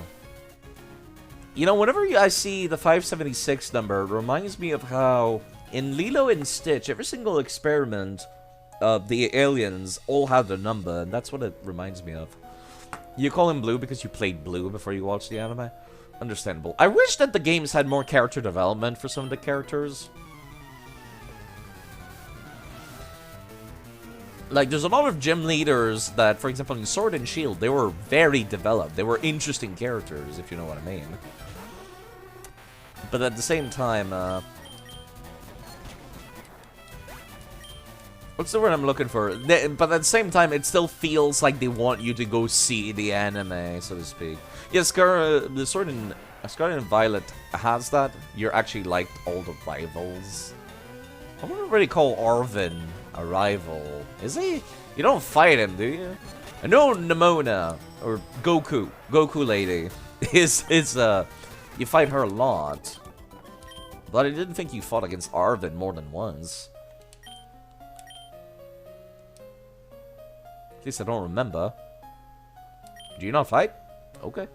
You know, whenever I see the 576 number, it reminds me of how in Lilo and Stitch, every single experiment, the aliens all had a number, and that's what it reminds me of. You call him Blue because you played Blue before you watched the anime? Understandable. I wish that the games had more character development for some of the characters. Like, there's a lot of gym leaders that, for example, in Sword and Shield, they were very developed. They were interesting characters, if you know what I mean. But at the same time, what's the word I'm looking for? But at the same time, it still feels like they want you to go see the anime, so to speak. Yeah, the Sword and Scarlet and Violet has that. You're actually like all the rivals. I wouldn't really call Arvin a rival, is he? You don't fight him, do you? I know Nimona, or Goku Lady, is you fight her a lot. But I didn't think you fought against Arvin more than once. At least I don't remember. Do you not fight? Okay.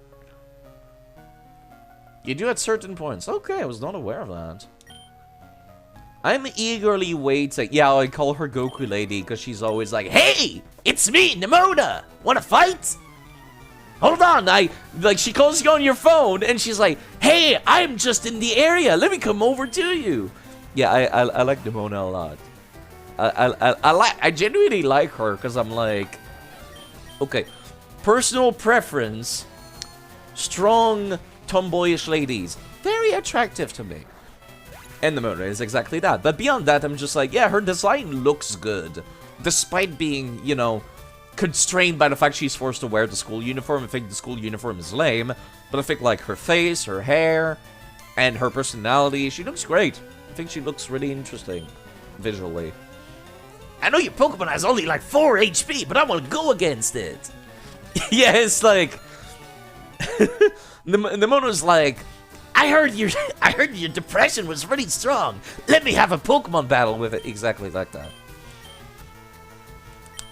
You do at certain points. Okay, I was not aware of that. I'm eagerly waiting. Yeah, I call her Goku Lady because she's always like, "Hey, it's me, Nimona. Wanna fight? Hold on." She calls you on your phone and she's like, "Hey, I'm just in the area. Let me come over to you." Yeah, I like Nimona a lot. I genuinely like her because I'm like, okay, personal preference, strong tomboyish ladies, very attractive to me. And the Nimona is exactly that. But beyond that, I'm just like, yeah, her design looks good. Despite being, you know, constrained by the fact she's forced to wear the school uniform. I think the school uniform is lame. But I think, like, her face, her hair, and her personality, she looks great. I think she looks really interesting, visually. I know your Pokemon has only, like, 4 HP, but I want to go against it. Yeah, it's like... Nimona's like... I heard your depression was really strong. Let me have a Pokemon battle with it. Exactly like that.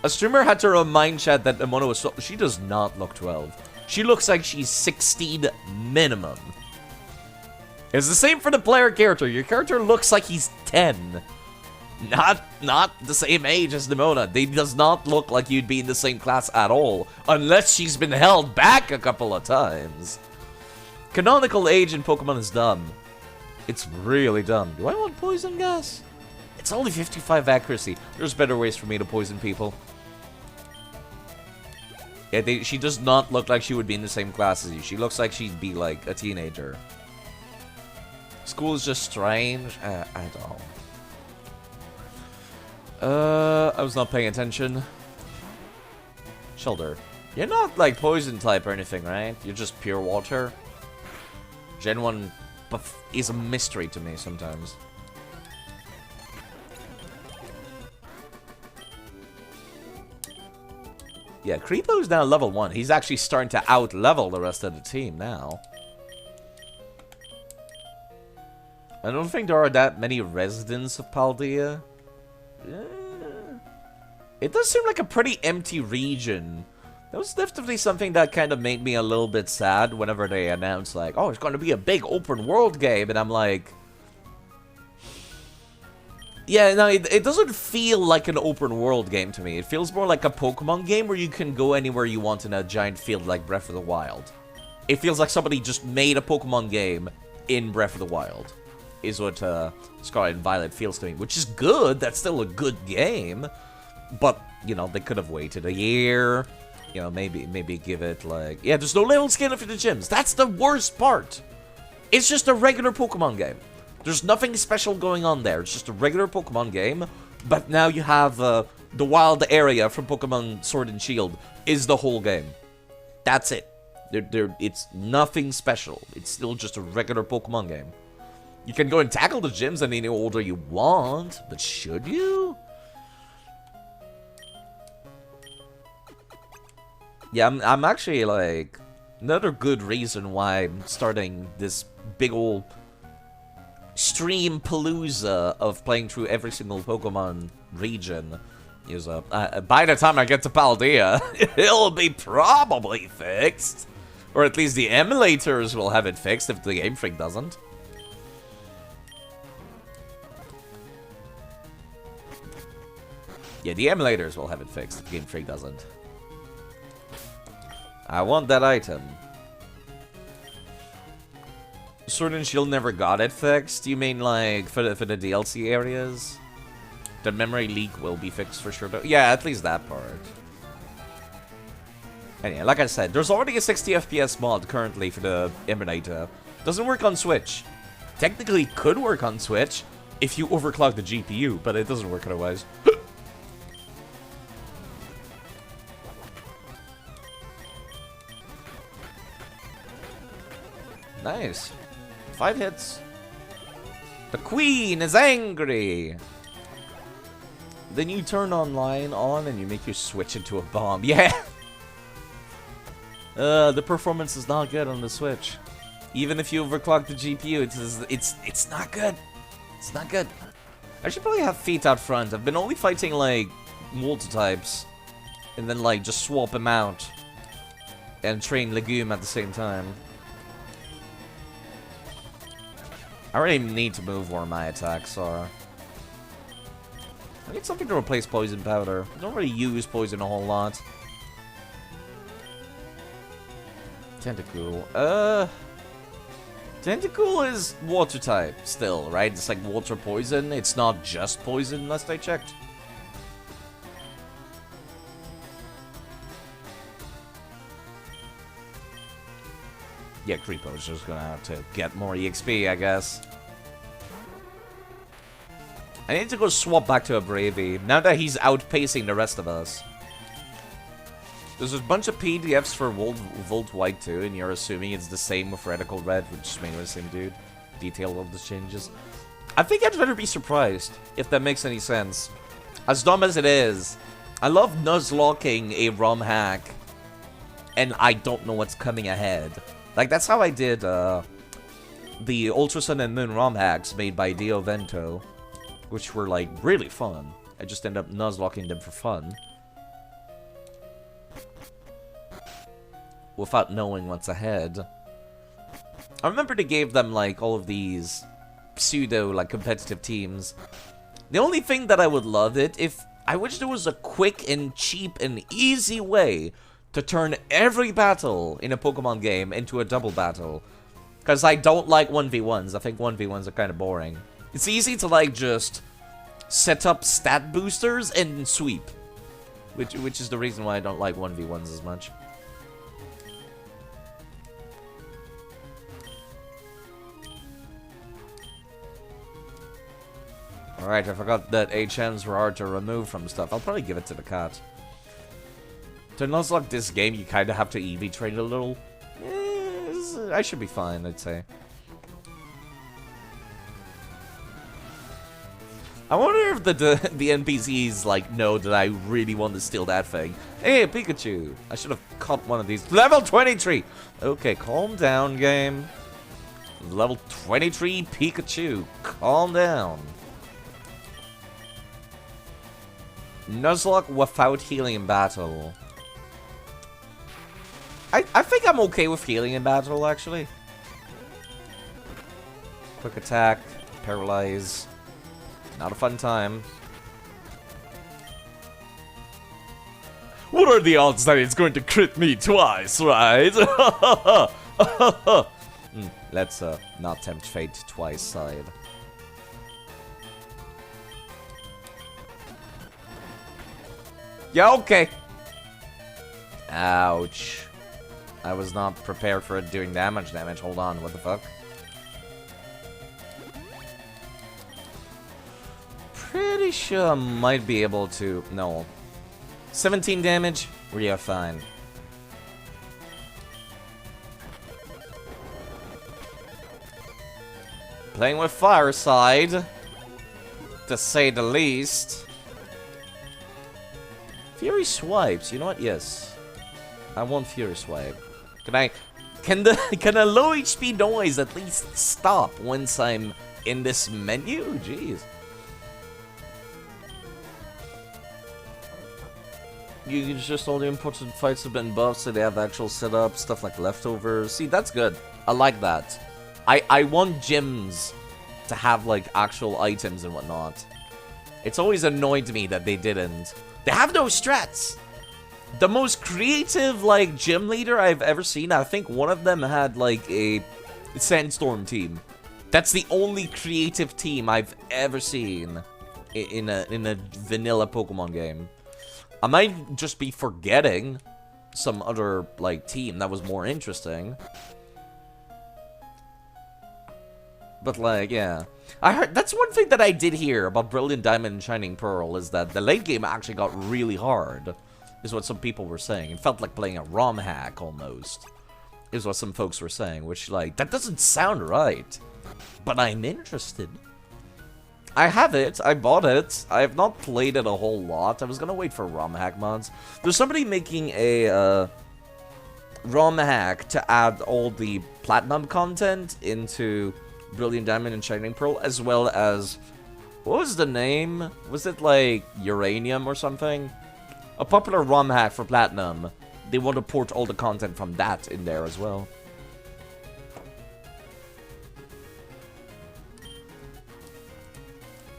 A streamer had to remind chat that Nimona was... She does not look 12. She looks like she's 16 minimum. It's the same for the player character. Your character looks like he's 10. Not the same age as Nimona. They does not look like you'd be in the same class at all. Unless she's been held back a couple of times. Canonical age in Pokemon is dumb. It's really dumb. Do I want poison gas? It's only 55 accuracy. There's better ways for me to poison people. Yeah, she does not look like she would be in the same class as you. She looks like she'd be like a teenager. School is just strange. I don't. I was not paying attention. Shoulder. You're not like poison type or anything, right? You're just pure water. Gen 1 is a mystery to me sometimes. Yeah, Creepo's now level 1. He's actually starting to out-level the rest of the team now. I don't think there are that many residents of Paldea. It does seem like a pretty empty region. That was definitely something that kind of made me a little bit sad whenever they announced, like, oh, it's going to be a big open world game, and I'm like... Yeah, no, it doesn't feel like an open world game to me. It feels more like a Pokemon game where you can go anywhere you want in a giant field like Breath of the Wild. It feels like somebody just made a Pokemon game in Breath of the Wild, is what Scarlet and Violet feels to me, which is good. That's still a good game, but, you know, they could have waited a year. You know, maybe give it, like... Yeah, there's no level scaling for the gyms. That's the worst part. It's just a regular Pokemon game. There's nothing special going on there. It's just a regular Pokemon game. But now you have the wild area from Pokemon Sword and Shield is the whole game. That's it. It's nothing special. It's still just a regular Pokemon game. You can go and tackle the gyms any order you want, but should you? Yeah, I'm actually, like, another good reason why I'm starting this big ol' stream palooza of playing through every single Pokemon region Use up. By the time I get to Paldea, it'll be probably fixed. Or at least the emulators will have it fixed if the Game Freak doesn't. Yeah, the emulators will have it fixed if Game Freak doesn't. I want that item. Sword and Shield never got it fixed? You mean like for the DLC areas? The memory leak will be fixed for sure though. Yeah, at least that part. Anyway, like I said, there's already a 60 FPS mod currently for the emulator. Doesn't work on Switch. Technically could work on Switch if you overclock the GPU, but it doesn't work otherwise. Nice. 5 hits. The Queen is angry. Then you turn online on and you make your Switch into a bomb. Yeah. The performance is not good on the Switch. Even if you overclock the GPU, it's not good. It's not good. I should probably have feet out front. I've been only fighting like multi-types, and then like just swap them out and train Legume at the same time. I really need to move where my attacks are. I need something to replace Poison Powder. I don't really use Poison a whole lot. Tentacool. Tentacool is water type still, right? It's like water poison. It's not just poison, last I checked. Yeah, Creepo's just gonna have to get more EXP, I guess. I need to go swap back to a Bravey, now that he's outpacing the rest of us. There's a bunch of PDFs for Volt White too, and you're assuming it's the same with Radical Red, which is mainly the same dude. Detail of the changes. I think I'd better be surprised, if that makes any sense. As dumb as it is, I love nuzlocking a ROM hack, and I don't know what's coming ahead. Like, that's how I did the Ultra Sun and Moon ROM hacks made by Dio Vento, which were, like, really fun. I just end up nuzlocking them for fun, without knowing what's ahead. I remember they gave them, like, all of these pseudo, like, competitive teams. The only thing that I would love it, if I wish there was a quick and cheap and easy way to turn every battle in a Pokemon game into a double battle. Because I don't like 1v1s. I think 1v1s are kind of boring. It's easy to, like, just set up stat boosters and sweep. Which is the reason why I don't like 1v1s as much. Alright, I forgot that HMs were hard to remove from stuff. I'll probably give it to the cat. To nuzlocke this game, you kind of have to EV train a little. I should be fine, I'd say. I wonder if the NPCs, like, know that I really want to steal that thing. Hey, Pikachu! I should have caught one of these. Level 23! Okay, calm down, game. Level 23 Pikachu. Calm down. Nuzlocke without healing in battle. I think I'm okay with healing in battle, actually. Quick attack, paralyze. Not a fun time. What are the odds that it's going to crit me twice, right? Let's not tempt fate twice side. Yeah, okay. Ouch. I was not prepared for it doing damage. Hold on, what the fuck? Pretty sure I might be able to... No. 17 damage? We are fine. Playing with Fireside, to say the least. Fury Swipes, you know what? Yes. I want Fury Swipe. Can a low HP noise at least stop once I'm in this menu? Jeez. You can just all the important fights have been buffed, so they have actual setup, stuff like leftovers. See, that's good. I like that. I want gyms to have, like, actual items and whatnot. It's always annoyed me that they didn't. They have no strats! The most creative, like, gym leader I've ever seen, I think one of them had, like, a Sandstorm team. That's the only creative team I've ever seen in a vanilla Pokemon game. I might just be forgetting some other, like, team that was more interesting. But, like, yeah. I heard, that's one thing that I did hear about Brilliant Diamond and Shining Pearl, is that the late game actually got really hard, is what some people were saying. It felt like playing a ROM hack, almost, is what some folks were saying, which, like, that doesn't sound right. But I'm interested. I have it. I bought it. I have not played it a whole lot. I was gonna wait for ROM hack mods. There's somebody making a ROM hack to add all the platinum content into Brilliant Diamond and Shining Pearl, as well as, what was the name? Was it like Uranium or something? A popular ROM hack for platinum. They want to port all the content from that in there as well.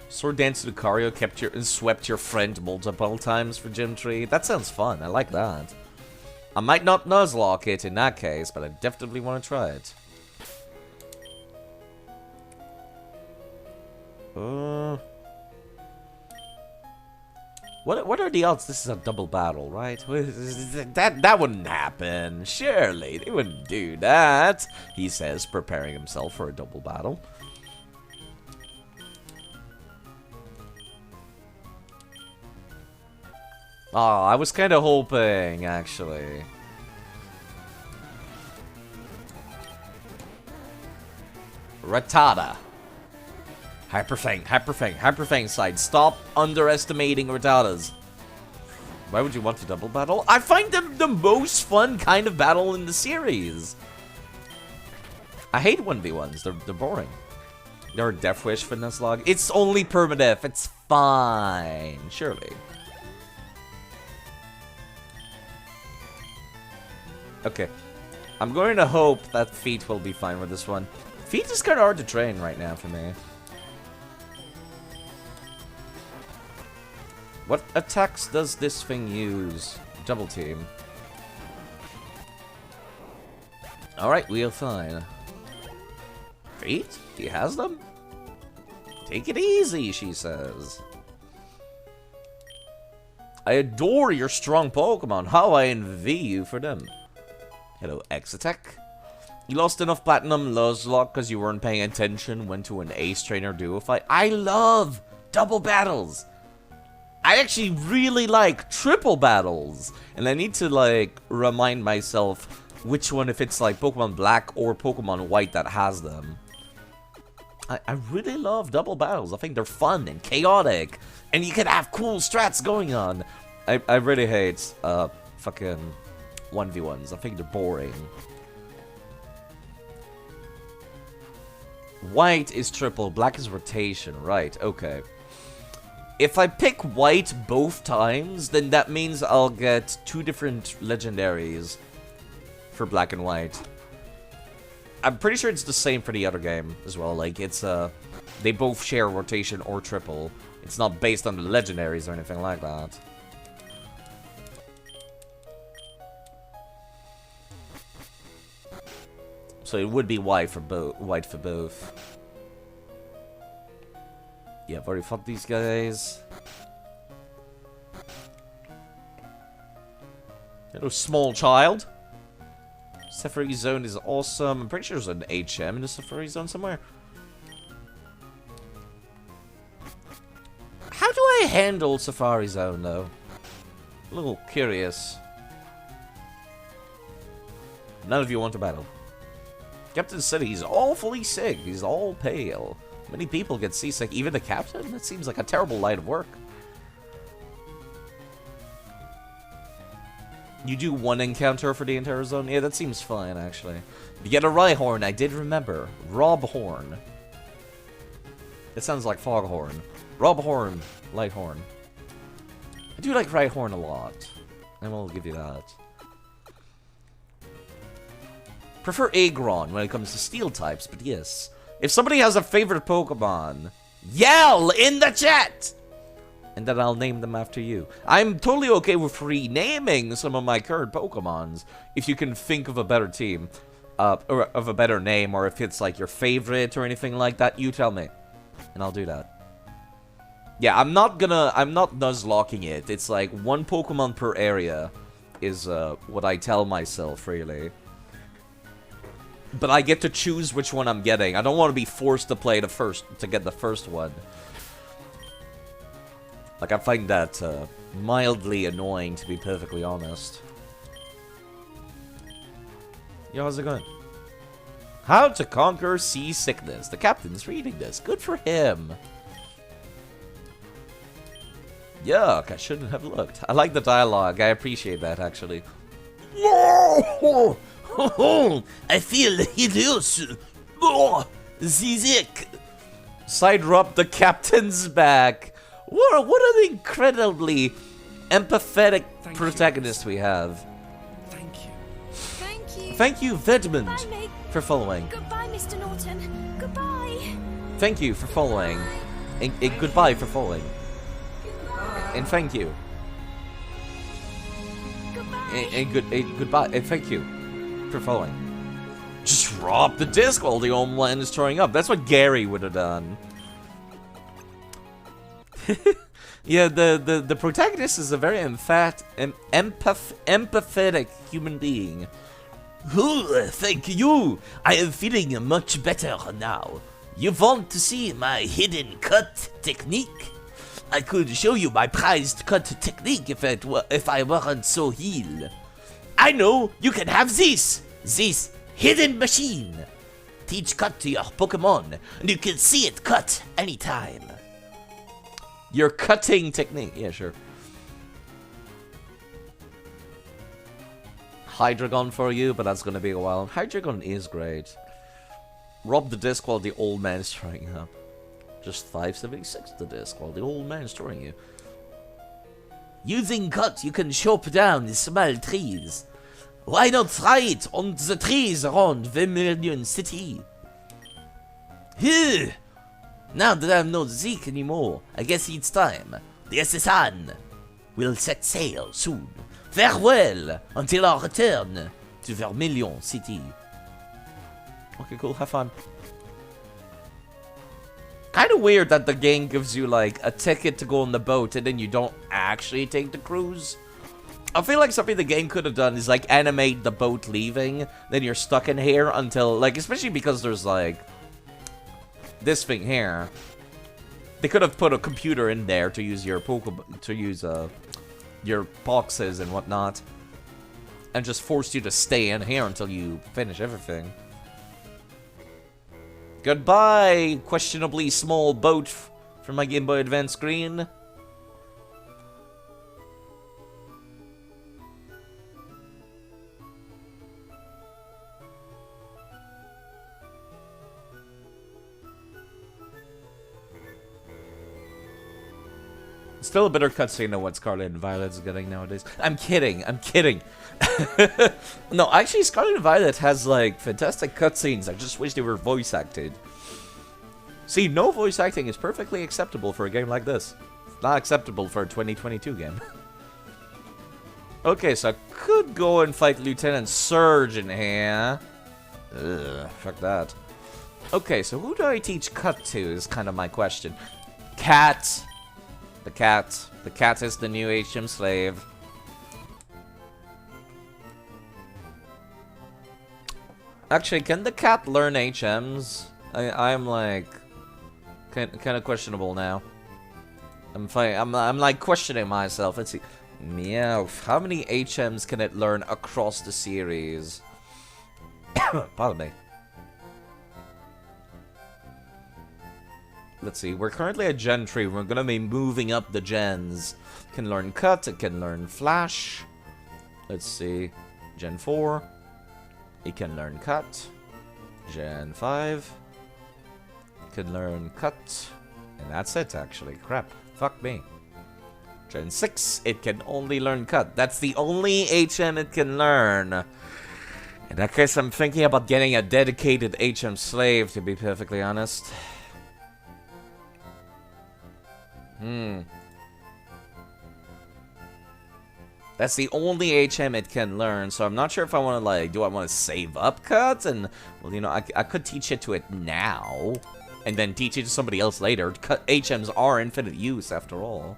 Sword Dance to Lucario and swept your friend multiple times for Gym Tree. That sounds fun. I like that. I might not Nuzlocke it in that case, but I definitely want to try it. What are the odds this is a double battle, right? That wouldn't happen. Surely, they wouldn't do that. He says, preparing himself for a double battle. Oh, I was kind of hoping, actually. Rattata. Hyperfang, Hyperfang, Hyperfang side. Stop underestimating Rattatas. Why would you want to double battle? I find them the most fun kind of battle in the series. I hate 1v1s. They're boring. They're a Death Wish fitness log. It's only Permadeath. It's fine. Surely. Okay. I'm going to hope that Feet will be fine with this one. Feet is kind of hard to train right now for me. What attacks does this thing use? Double team. Alright, we'll fine. Feet? He has them? Take it easy, she says. I adore your strong Pokemon. How I envy you for them. Hello, X-Attack. You lost enough Platinum Nuzlocke because you weren't paying attention when to an Ace Trainer duo fight. I love double battles. I actually really like triple battles. And I need to, like, remind myself which one, if it's, like, Pokemon Black or Pokemon White that has them. I really love double battles. I think they're fun and chaotic. And you can have cool strats going on. I really hate, fucking 1v1s. I think they're boring. White is triple, black is rotation. Right, okay. If I pick white both times, then that means I'll get 2 different legendaries for black and white. I'm pretty sure it's the same for the other game as well. Like, it's, they both share rotation or triple. It's not based on the legendaries or anything like that. So it would be white for both. Yeah, I've already fought these guys. Hello, small child. Safari Zone is awesome. I'm pretty sure there's an HM in the Safari Zone somewhere. How do I handle Safari Zone, though? A little curious. None of you want to battle. Captain said he's awfully sick. He's all pale. Many people get seasick. Even the captain? That seems like a terrible line of work. You do 1 encounter for the entire zone? Yeah, that seems fine, actually. You get a Rhyhorn, I did remember. Robhorn. It sounds like Foghorn. Robhorn. Lighthorn. I do like Rhyhorn a lot. I will give you that. Prefer Aggron when it comes to steel types, but yes. If somebody has a favorite Pokemon, yell in the chat! And then I'll name them after you. I'm totally okay with renaming some of my current Pokemons, if you can think of a better team, or of a better name, or if it's like your favorite or anything like that, you tell me. And I'll do that. Yeah, I'm not nuzlocking it. It's like one Pokemon per area is what I tell myself, really. But I get to choose which one I'm getting. I don't want to be forced to play to get the first one. Like, I find that mildly annoying, to be perfectly honest. Yo, how's it going? How to Conquer Seasickness. The captain's reading this. Good for him. Yuck, I shouldn't have looked. I like the dialogue. I appreciate that, actually. I feel hideous. Seasick. Side rub the captain's back. What an incredibly empathetic protagonist we have. Thank you. Thank you. Thank you, Vedmond, for following. Goodbye, Mr. Norton. Goodbye. Thank you for following. And goodbye for following. And thank you. Goodbye. And goodbye. And thank you for following. Just drop the disc while the homeland is throwing up. That's what Gary would have done. Yeah, the protagonist is a very empathetic human being. Oh, thank you. I am feeling much better now. You want to see my hidden cut technique? I could show you my prized cut technique if I weren't so healed. I know, you can have this hidden machine. Teach cut to your Pokemon, and you can see it cut anytime. Your cutting technique, yeah, sure. Hydreigon for you, but that's gonna be a while. Hydreigon is great. Rob the disc while the old man is throwing up. Just 576 the disc while the old man is throwing you. Using cut, you can chop down the small trees. Why not try it on the trees around Vermilion City? Here! Now that I'm not Zeke anymore, I guess it's time. The SSN will set sail soon. Farewell until our return to Vermilion City. Okay, cool. Have fun. Kind of weird that the game gives you, like, a ticket to go on the boat and then you don't actually take the cruise. I feel like something the game could have done is, like, animate the boat leaving, then you're stuck in here until, like, especially because there's, like, this thing here. They could have put a computer in there to use your your boxes and whatnot, and just forced you to stay in here until you finish everything. Goodbye, questionably small boat from my Game Boy Advance screen. Still a better cutscene than what Scarlet and Violet's getting nowadays. I'm kidding. I'm kidding. No, actually, Scarlet and Violet has, like, fantastic cutscenes. I just wish they were voice acted. See, no voice acting is perfectly acceptable for a game like this. It's not acceptable for a 2022 game. Okay, so I could go and fight Lieutenant Surge in here. Ugh, fuck that. Okay, so who do I teach cut to is kind of my question. Cat. The cat. The cat is the new HM slave. Actually, can the cat learn HMs? I'm like kind of questionable now. I'm like questioning myself. Let's see. Meow. How many HMs can it learn across the series? Pardon me. Let's see, we're currently at Gen 3. We're gonna be moving up the gens. It can learn Cut, it can learn Flash. Let's see, Gen 4. It can learn Cut. Gen 5. It can learn Cut. And that's it, actually. Crap. Fuck me. Gen 6, it can only learn cut. That's the only HM it can learn. In that case, I'm thinking about getting a dedicated HM slave, to be perfectly honest. That's the only HM it can learn, so I'm not sure if I want to, like, do I want to save up cuts? And, well, you know, I could teach it to it now, and then teach it to somebody else later. HMs are infinite use, after all.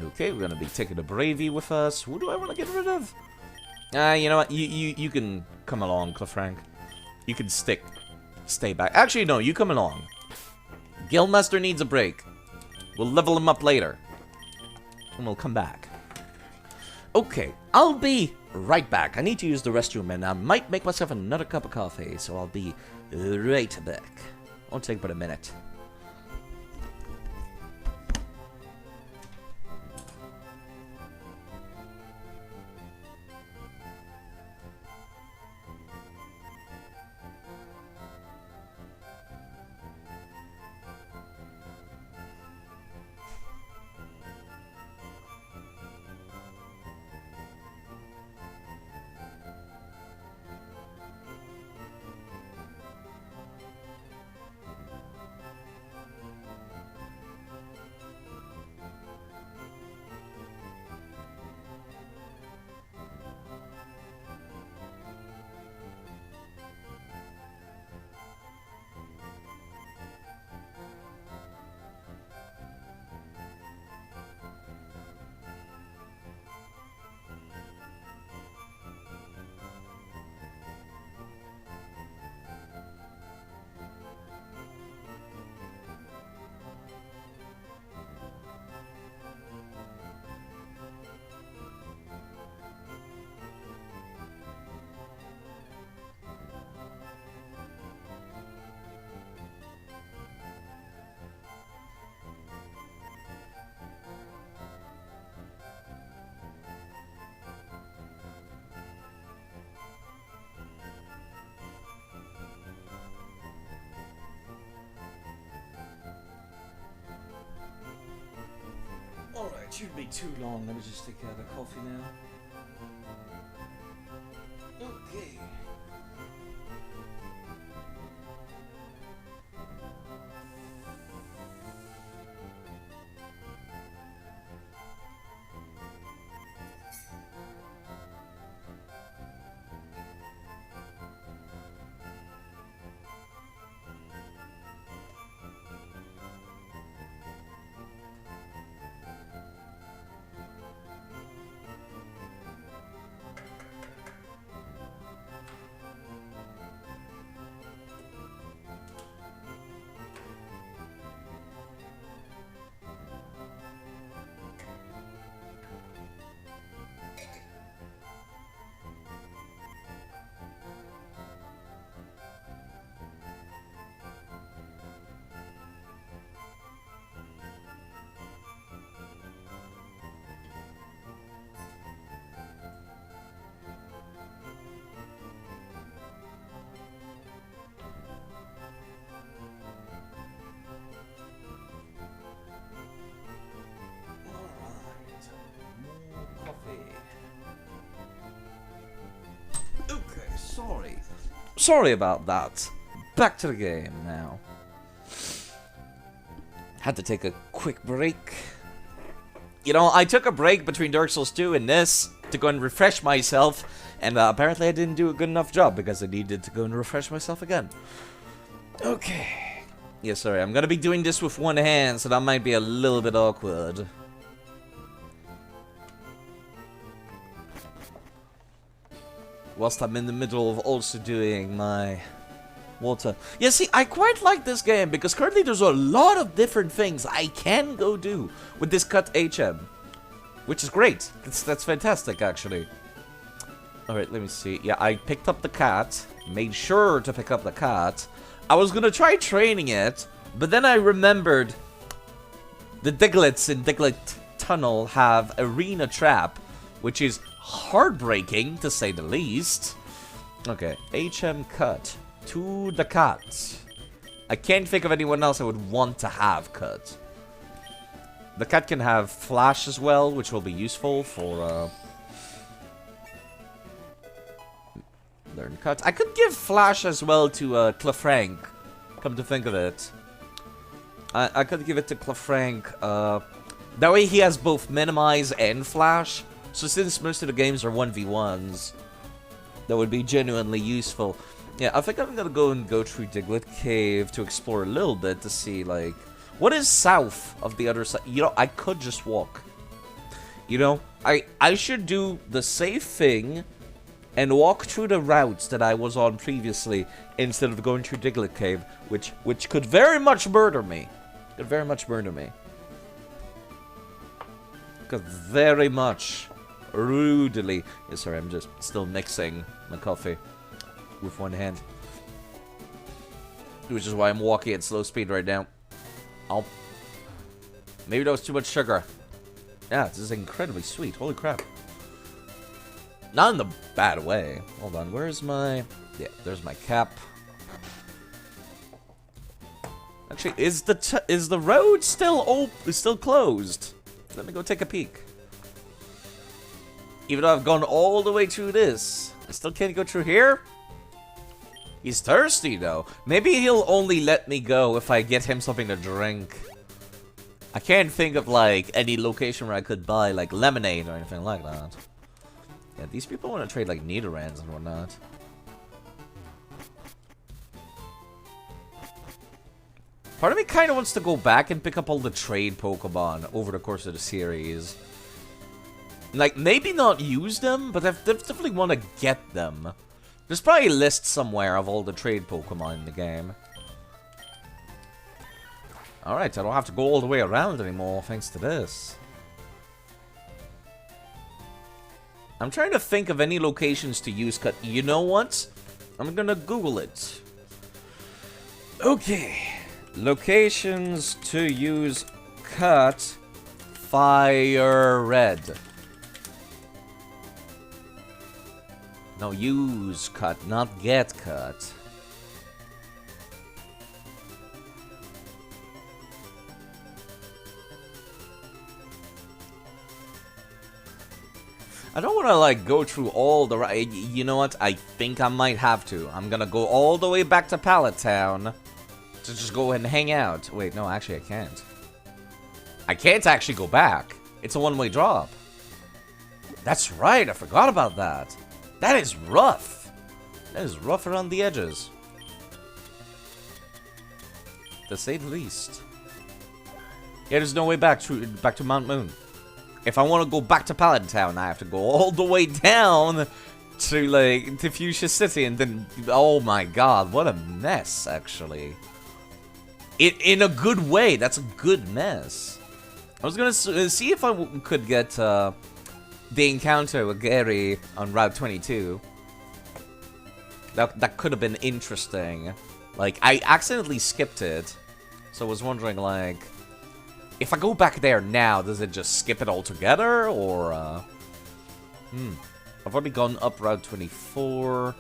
Okay, we're gonna be taking a Bravey with us. Who do I want to get rid of? You know what? You can come along, Cliffrank. You can stay back. Actually, no, you come along. Guildmaster needs a break. We'll level him up later. And we'll come back. Okay, I'll be right back. I need to use the restroom, and I might make myself another cup of coffee, so I'll be right back. Won't take but a minute. Alright, shouldn't be too long. Let me just take the coffee now. Okay. Sorry about that. Back to the game now. Had to take a quick break. You know, I took a break between Dark Souls 2 and this to go and refresh myself, and apparently I didn't do a good enough job because I needed to go and refresh myself again. Okay. Yeah, sorry, I'm gonna be doing this with one hand, so that might be a little bit awkward. Whilst I'm in the middle of also doing my water. Yeah, see, I quite like this game because currently there's a lot of different things I can go do with this cut HM. Which is great. That's fantastic, actually. Alright, let me see. Yeah, I picked up the cat. Made sure to pick up the cat. I was gonna try training it, but then I remembered the Diglets in Diglet Tunnel have Arena Trap, which is heartbreaking, to say the least. Okay, HM cut. To the cat. I can't think of anyone else I would want to have cut. The cat can have flash as well, which will be useful for, learn cut. I could give flash as well to, Clefrank. Come to think of it. I could give it to Clefrank, that way he has both minimize and flash. So since most of the games are 1v1s, that would be genuinely useful. Yeah, I think I'm gonna go through Diglett Cave to explore a little bit to see, like, what is south of the other side. You know, I could just walk. You know, I should do the safe thing and walk through the routes that I was on previously instead of going through Diglett Cave, which could very much murder me. Could very much murder me. Could very much rudely. Yeah, sorry, I'm just still mixing my coffee with one hand, which is why I'm walking at slow speed right now. Oh, maybe that was too much sugar. Yeah, this is incredibly sweet. Holy crap. Not in the bad way. Hold on, where's my... Yeah, there's my cap. Actually, is the road still closed? Let me go take a peek. Even though I've gone all the way through this, I still can't go through here? He's thirsty, though. Maybe he'll only let me go if I get him something to drink. I can't think of, like, any location where I could buy, like, lemonade or anything like that. Yeah, these people want to trade, like, Nidorands and whatnot. Part of me kind of wants to go back and pick up all the trade Pokemon over the course of the series. Like, maybe not use them, but I definitely want to get them. There's probably a list somewhere of all the trade Pokemon in the game. Alright, I don't have to go all the way around anymore, thanks to this. I'm trying to think of any locations to use cut. You know what? I'm gonna Google it. Okay. Locations to use cut Fire Red. No, use cut, not get cut. I don't want to, like, go through all the... You know what? I think I might have to. I'm gonna go all the way back to Pallet Town to just go and hang out. Wait, no, actually, I can't. I can't actually go back. It's a one-way drop. That's right, I forgot about that. That is rough. That is rough around the edges, to say the least. Yeah, there's no way back to Mount Moon. If I want to go back to Pallet Town, I have to go all the way down to, like, to Fuchsia City, and then... Oh my god, what a mess, actually. In a good way, that's a good mess. I was gonna see if I could get, the encounter with Gary on Route 22. That could have been interesting. Like, I accidentally skipped it, so I was wondering, like... If I go back there now, does it just skip it altogether, or, I've already gone up Route 24.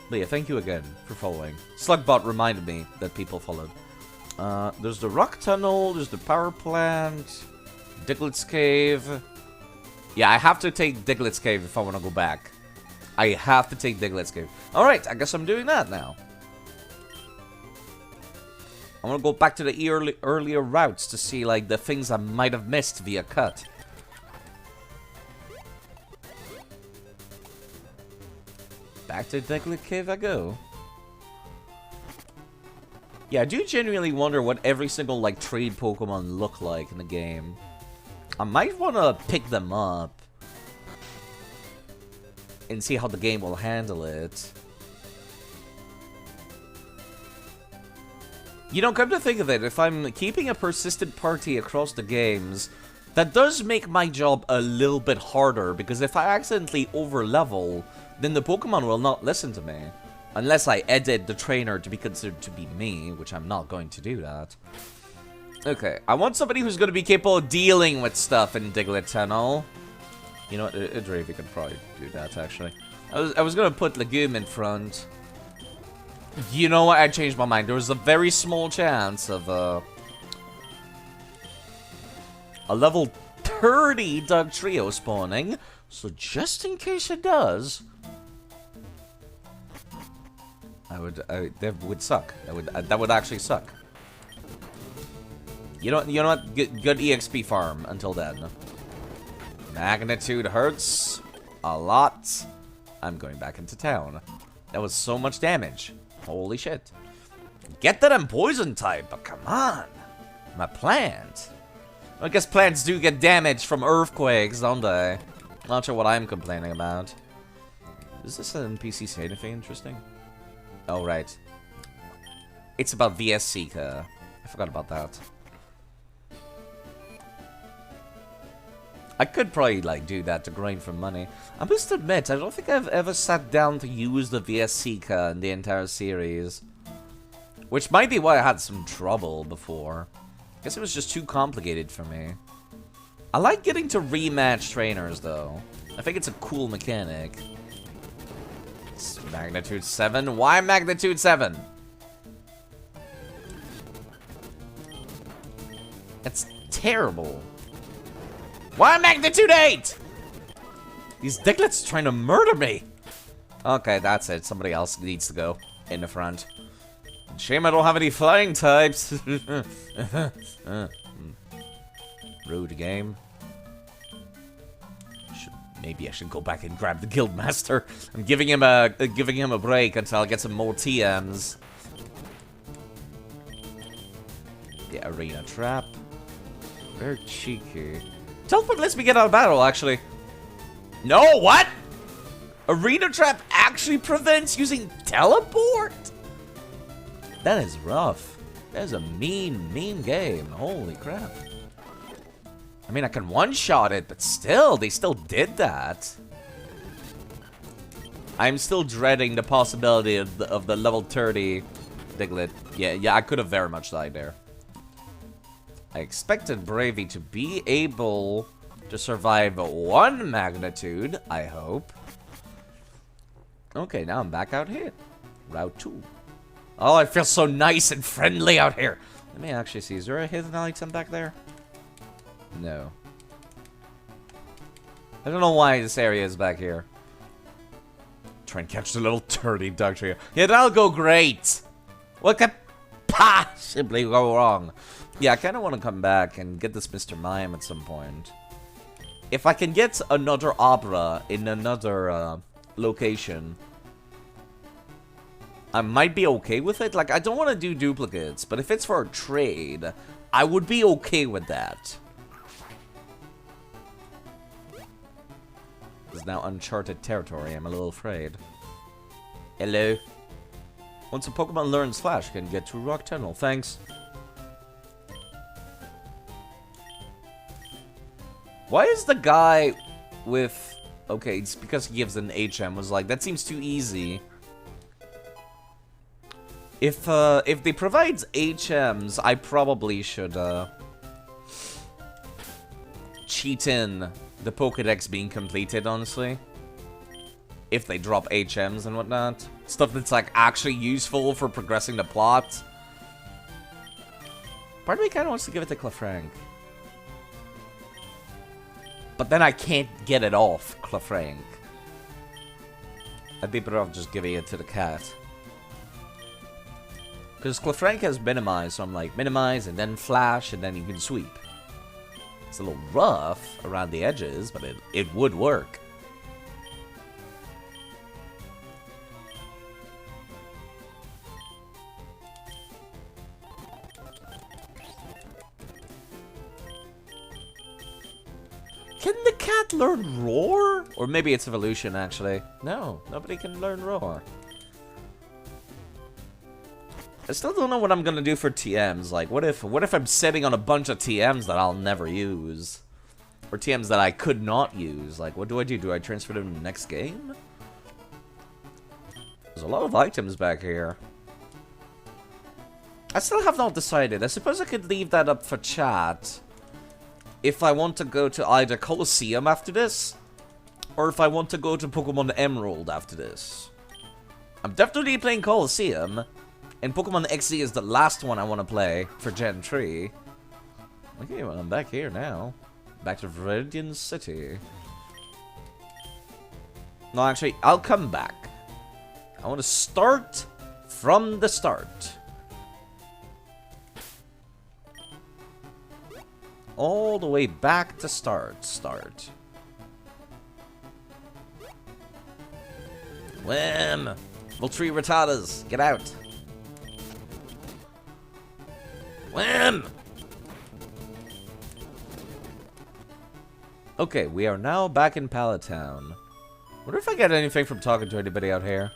But yeah, thank you again for following. Slugbot reminded me that people followed. There's the Rock Tunnel, there's the Power Plant, Diglett's Cave. Yeah, I have to take Diglett's Cave if I want to go back. I have to take Diglett's Cave. Alright, I guess I'm doing that now. I'm gonna go back to the earlier routes to see, like, the things I might have missed via cut. Back to Diglett Cave I go. Yeah, I do genuinely wonder what every single, like, trade Pokemon look like in the game. I might want to pick them up and see how the game will handle it. You know, come to think of it, if I'm keeping a persistent party across the games, that does make my job a little bit harder, because if I accidentally over-level, then the Pokemon will not listen to me. Unless I edit the trainer to be considered to be me, which I'm not going to do that. Okay, I want somebody who's going to be capable of dealing with stuff in Diglett Tunnel. You know what? Idravy could probably do that, actually. I was gonna put Legume in front. You know what? I changed my mind. There was a very small chance of a level 30 Dog Trio spawning. So just in case it does, that would suck. That would actually suck. You know what? Good EXP farm until then. Magnitude hurts a lot. I'm going back into town. That was so much damage. Holy shit. Get that I'm poison type, but come on. I'm a plant. I guess plants do get damaged from earthquakes, don't they? Not sure what I'm complaining about. Is this an NPC say anything interesting? Oh, right. It's about VS Seeker. I forgot about that. I could probably, like, do that to grind for money. I must admit, I don't think I've ever sat down to use the VS Seeker in the entire series. Which might be why I had some trouble before. I guess it was just too complicated for me. I like getting to rematch trainers, though. I think it's a cool mechanic. It's Magnitude 7? Why Magnitude 7? That's terrible. Why Magnitude 8? These Diglets are trying to murder me. Okay, that's it. Somebody else needs to go in the front. Shame I don't have any flying types. Rude game. Maybe I should go back and grab the Guildmaster. I'm giving him a break until I get some more TMs. The arena trap. Very cheeky. Teleport lets me get out of battle, actually. No, what? Arena trap actually prevents using teleport? That is rough. That is a mean game. Holy crap. I mean, I can one-shot it, but still, they still did that. I'm still dreading the possibility of the level 30 Diglett. Yeah, I could have very much died there. I expected Bravey to be able to survive one magnitude, I hope. Okay, now I'm back out here. Route 2. Oh, it feels so nice and friendly out here. Let me actually see. Is there a hidden item back there? No. I don't know why this area is back here. Try and catch the little 30 Dog Trio. Yeah, that'll go great. What could possibly go wrong? Yeah, I kind of want to come back and get this Mr. Mime at some point. If I can get another Abra in another location, I might be okay with it. Like, I don't want to do duplicates, but if it's for a trade, I would be okay with that. It's now uncharted territory. I'm a little afraid. Hello. Once a Pokemon learns Flash, can get through Rock Tunnel. Thanks. Why is the guy with... Okay, it's because he gives an HM. Was like, that seems too easy. If they provide HMs, I probably should cheat in the Pokédex being completed, honestly. If they drop HMs and whatnot. Stuff that's like actually useful for progressing the plot. Part of me kind of wants to give it to Clefrank. But then I can't get it off Clefrank. I'd be better off just giving it to the cat. Because Clefrank has minimize, so I'm like, minimize and then flash and then you can sweep. It's a little rough around the edges, but it would work. Can the cat learn Roar? Or maybe it's evolution, actually. No, nobody can learn Roar. I still don't know what I'm gonna do for TMs. Like, what if I'm sitting on a bunch of TMs that I'll never use? Or TMs that I could not use? Like, what do I do? Do I transfer them to the next game? There's a lot of items back here. I still have not decided. I suppose I could leave that up for chat. If I want to go to either Colosseum after this, or if I want to go to Pokemon Emerald after this. I'm definitely playing Colosseum, and Pokemon XZ is the last one I want to play for Gen 3. Okay, well, I'm back here now. Back to Viridian City. No, actually, I'll come back. I want to start from the start. All the way back to start. Wham! Voltree Rattatas, get out. Wham! Okay, we are now back in Pallet Town. Wonder if I get anything from talking to anybody out here.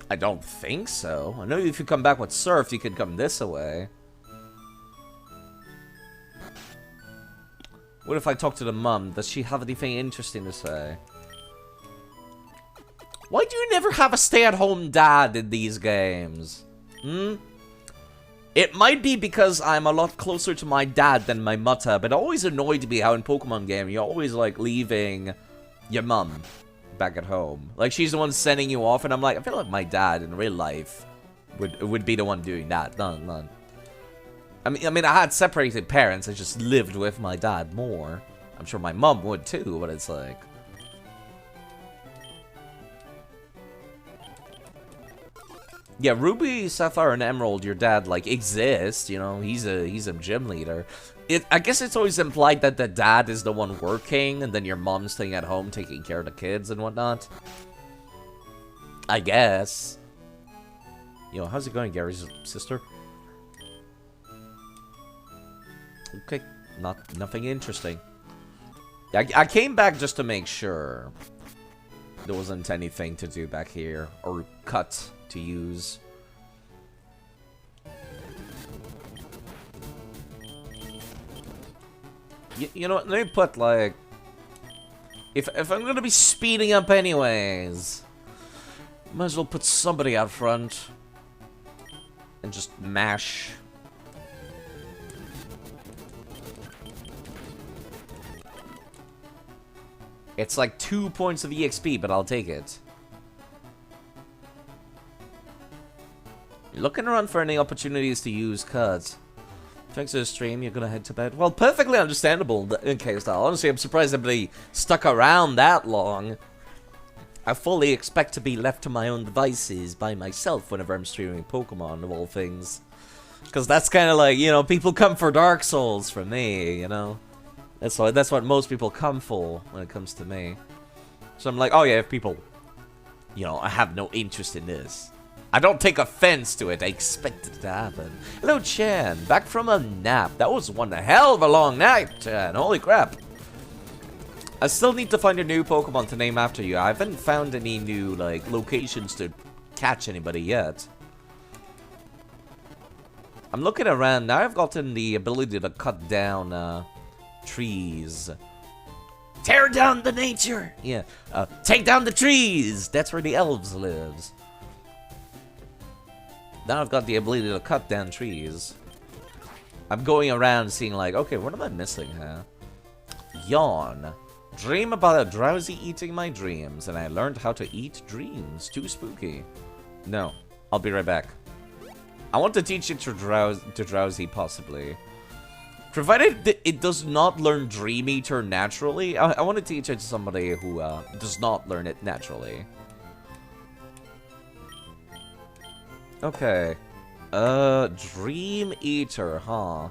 I don't think so. I know if you come back with Surf, you can come this way. What if I talk to the mum? Does she have anything interesting to say? Why do you never have a stay-at-home dad in these games? It might be because I'm a lot closer to my dad than my mother, but it always annoyed me how in Pokemon game you're always like leaving your mum back at home. Like she's the one sending you off, and I'm like, I feel like my dad in real life would be the one doing that. None. I mean, I had separated parents. I just lived with my dad more. I'm sure my mom would too, but it's like... Yeah, Ruby, Sapphire, and Emerald, your dad, like, exists, you know, he's a gym leader. I guess it's always implied that the dad is the one working, and then your mom's staying at home taking care of the kids and whatnot. I guess. Yo, how's it going, Gary's sister? Okay, nothing interesting. I came back just to make sure there wasn't anything to do back here, or cut to use. You know what, let me put, like... If I'm gonna be speeding up anyways, might as well put somebody out front. And just mash. It's like 2 points of EXP, but I'll take it. Looking around for any opportunities to use cuts. Thanks to the stream, you're gonna head to bed. Well, perfectly understandable in case that. Honestly, I'm surprised everybody stuck around that long. I fully expect to be left to my own devices by myself whenever I'm streaming Pokemon, of all things. Because that's kind of like, you know, people come for Dark Souls for me, you know? That's what most people come for when it comes to me. So I'm like, oh yeah, if people, you know, I have no interest in this. I don't take offense to it. I expect it to happen. Hello, Chan. Back from a nap. That was one hell of a long night, Chan. Holy crap. I still need to find a new Pokemon to name after you. I haven't found any new, like, locations to catch anybody yet. I'm looking around. Now I've gotten the ability to cut down, trees. Tear down the nature! Yeah. Take down the trees! That's where the elves lives. Now I've got the ability to cut down trees. I'm going around seeing like, okay, what am I missing here? Yawn. Dream about a drowsy eating my dreams, and I learned how to eat dreams. Too spooky. No. I'll be right back. I want to teach it to drowsy, possibly. Provided it does not learn Dream Eater naturally, I want to teach it to somebody who does not learn it naturally. Okay. Dream Eater, huh?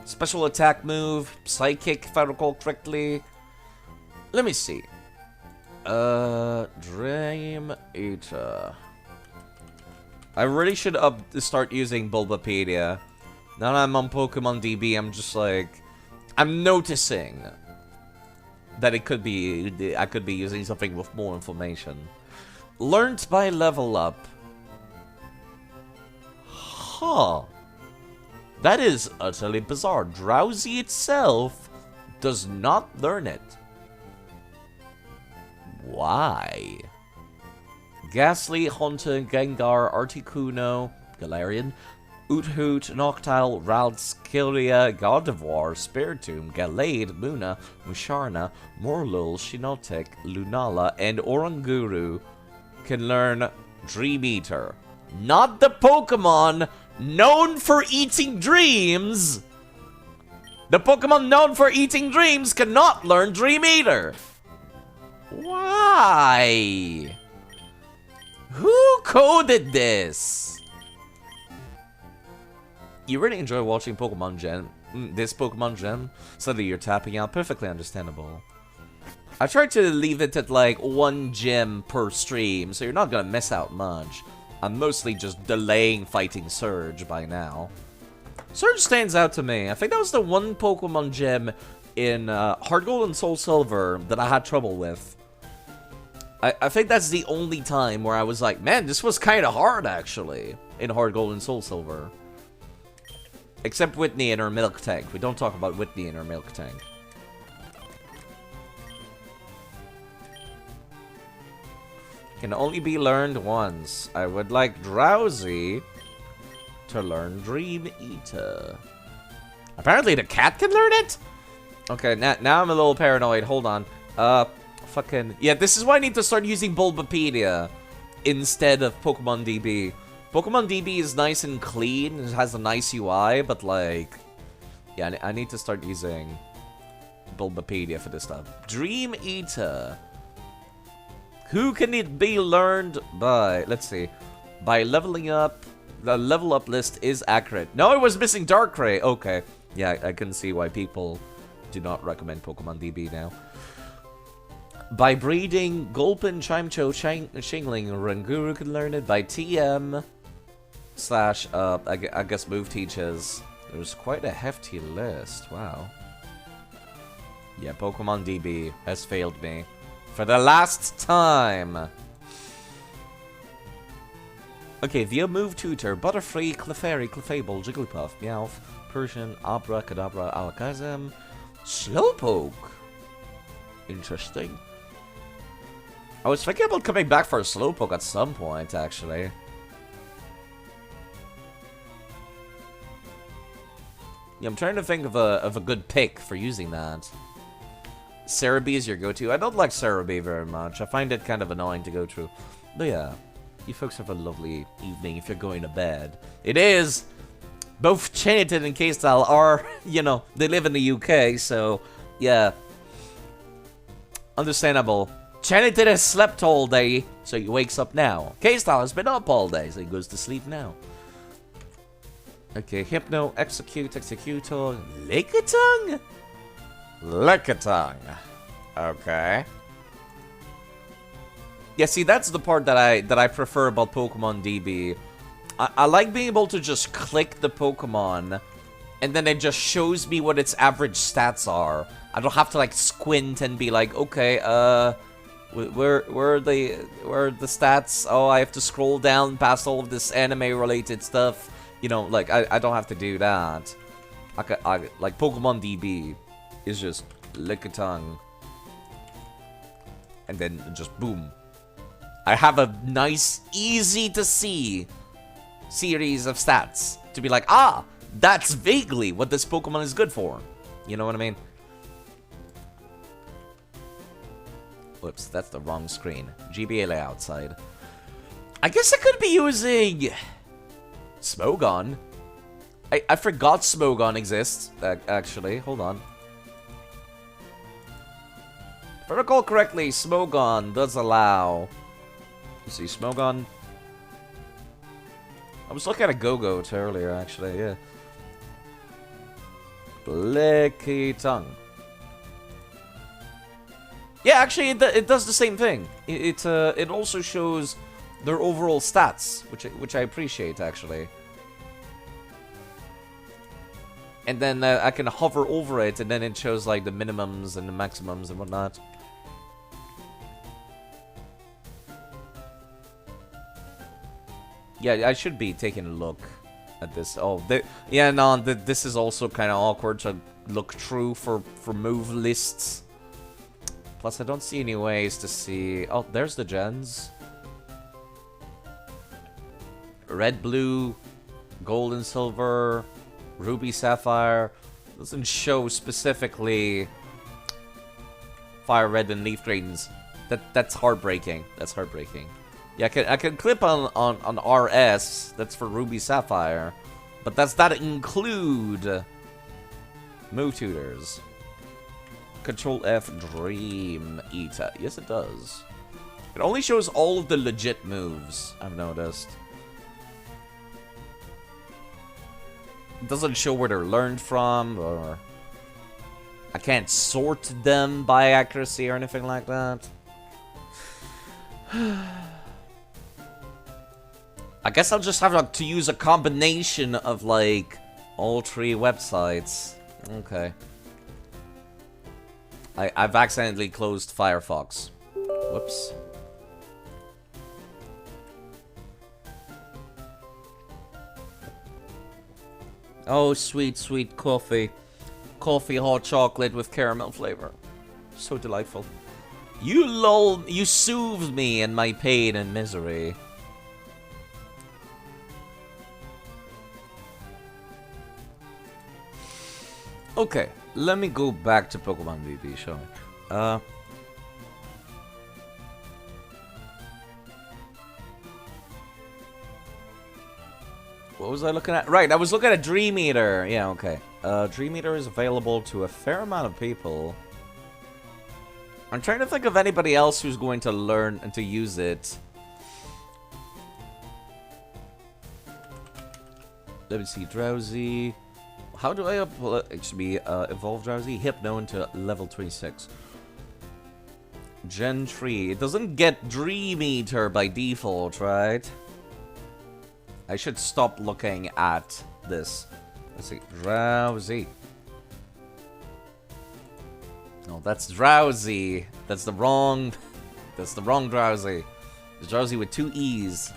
Special attack move, Psychic, if I recall correctly. Let me see. Dream Eater. I really should start using Bulbapedia. Now that I'm on Pokemon DB, I'm just like... I'm noticing that it could be... I could be using something with more information. Learned by level up. Huh. That is utterly bizarre. Drowsy itself does not learn it. Why? Ghastly, Haunter, Gengar, Articuno, Galarian, Uthoot, Noctile, Ralskilria, Gardevoir, Spiritomb, Gallade, Muna, Musharna, Morlul, Shinotek, Lunala, and Oranguru can learn Dream Eater. Not the Pokemon known for eating dreams! The Pokemon known for eating dreams cannot learn Dream Eater! Why? Who coded this? You really enjoy watching Pokemon Gen. This Pokemon Gen? Suddenly you're tapping out. Perfectly understandable. I tried to leave it at like 1 gym per stream, so you're not gonna miss out much. I'm mostly just delaying fighting Surge by now. Surge stands out to me. I think that was the one Pokemon gym in Heart Gold and Soul Silver that I had trouble with. I think that's the only time where I was like, man, this was kind of hard, actually, in Heart Gold and Soul Silver. Except Whitney and her milk tank. We don't talk about Whitney and her milk tank. Can only be learned once. I would like Drowsy to learn Dream Eater. Apparently the cat can learn it? Okay, now I'm a little paranoid. Hold on. Fucking... Yeah, this is why I need to start using Bulbapedia instead of Pokemon DB. Pokemon DB is nice and clean. It has a nice UI, but like... Yeah, I need to start using Bulbapedia for this stuff. Dream Eater. Who can it be learned by? Let's see. By leveling up. The level up list is accurate. No, it was missing Darkrai. Okay. Yeah, I can see why people do not recommend Pokemon DB now. By breeding Gulpin, Chimecho, Shingling, Ranguru can learn it. By TM slash, I guess move teaches. There's quite a hefty list. Wow. Yeah, Pokemon DB has failed me. For the last time. Okay, via move tutor, Butterfree, Clefairy, Clefable, Jigglypuff, Meowth, Persian, Abra, Kadabra, Alakazam, Slowpoke. Interesting. I was thinking about coming back for a Slowpoke at some point, actually. Yeah, I'm trying to think of a good pick for using that. Cerebi is your go-to. I don't like Cerebi very much. I find it kind of annoying to go through. But yeah, you folks have a lovely evening if you're going to bed. It is! Both Chanitin and K-Style are, you know, they live in the UK, so, yeah. Understandable. Chanitin has slept all day, so he wakes up now. K-Style has been up all day, so he goes to sleep now. Okay, Hypno, Execute, Executor, Lickitung? Lickitung. Okay. Yeah, see, that's the part that I prefer about Pokemon DB. I like being able to just click the Pokemon, and then it just shows me what its average stats are. I don't have to like squint and be like, okay, where are the stats? Oh, I have to scroll down past all of this anime-related stuff. You know, like I don't have to do that. Like Pokemon DB is just Lickitung, and then just boom. I have a nice, easy to see series of stats to be like, ah, that's vaguely what this Pokemon is good for. You know what I mean? Whoops, that's the wrong screen. GBA layout side. I guess I could be using Smogon. I forgot Smogon exists, actually. Hold on. If I recall correctly, Smogon does allow... Let's see, Smogon... I was looking at a Go-Goat earlier, actually, yeah. Lickitung. Yeah, actually, it does the same thing. It also shows their overall stats, which I appreciate, actually. And then I can hover over it, and then it shows like the minimums and the maximums and whatnot. Yeah, I should be taking a look at this. Oh, yeah, no, this is also kind of awkward to look through for move lists. Plus, I don't see any ways to see... Oh, there's the gens. Red, blue, Gold and silver, ruby, sapphire. Doesn't show specifically fire red and leaf greens. That's heartbreaking. That's heartbreaking. Yeah, I can clip on RS. That's for ruby, sapphire. But does that include move tutors? Control F, Dream Eater. Yes, it does. It only shows all of the legit moves, I've noticed. It doesn't show where they're learned from, or... I can't sort them by accuracy or anything like that. I guess I'll just have to use a combination of, like, all 3 websites. Okay. I've accidentally closed Firefox. Whoops. Oh, sweet, sweet coffee. Coffee, hot chocolate with caramel flavor. So delightful. You soothe me in my pain and misery. Okay, let me go back to Pokemon BB, shall we? What was I looking at? Right, I was looking at Dream Eater. Yeah, okay. Dream Eater is available to a fair amount of people. I'm trying to think of anybody else who's going to learn and to use it. Let me see, Drowsy. How do I actually evolve Drowsy? Hypno into level 26. Gen 3. It doesn't get Dream Eater by default, right? I should stop looking at this. Let's see. Drowsy. Oh, that's Drowsy. That's the wrong... That's the wrong Drowsy. It's Drowsy with 2 E's.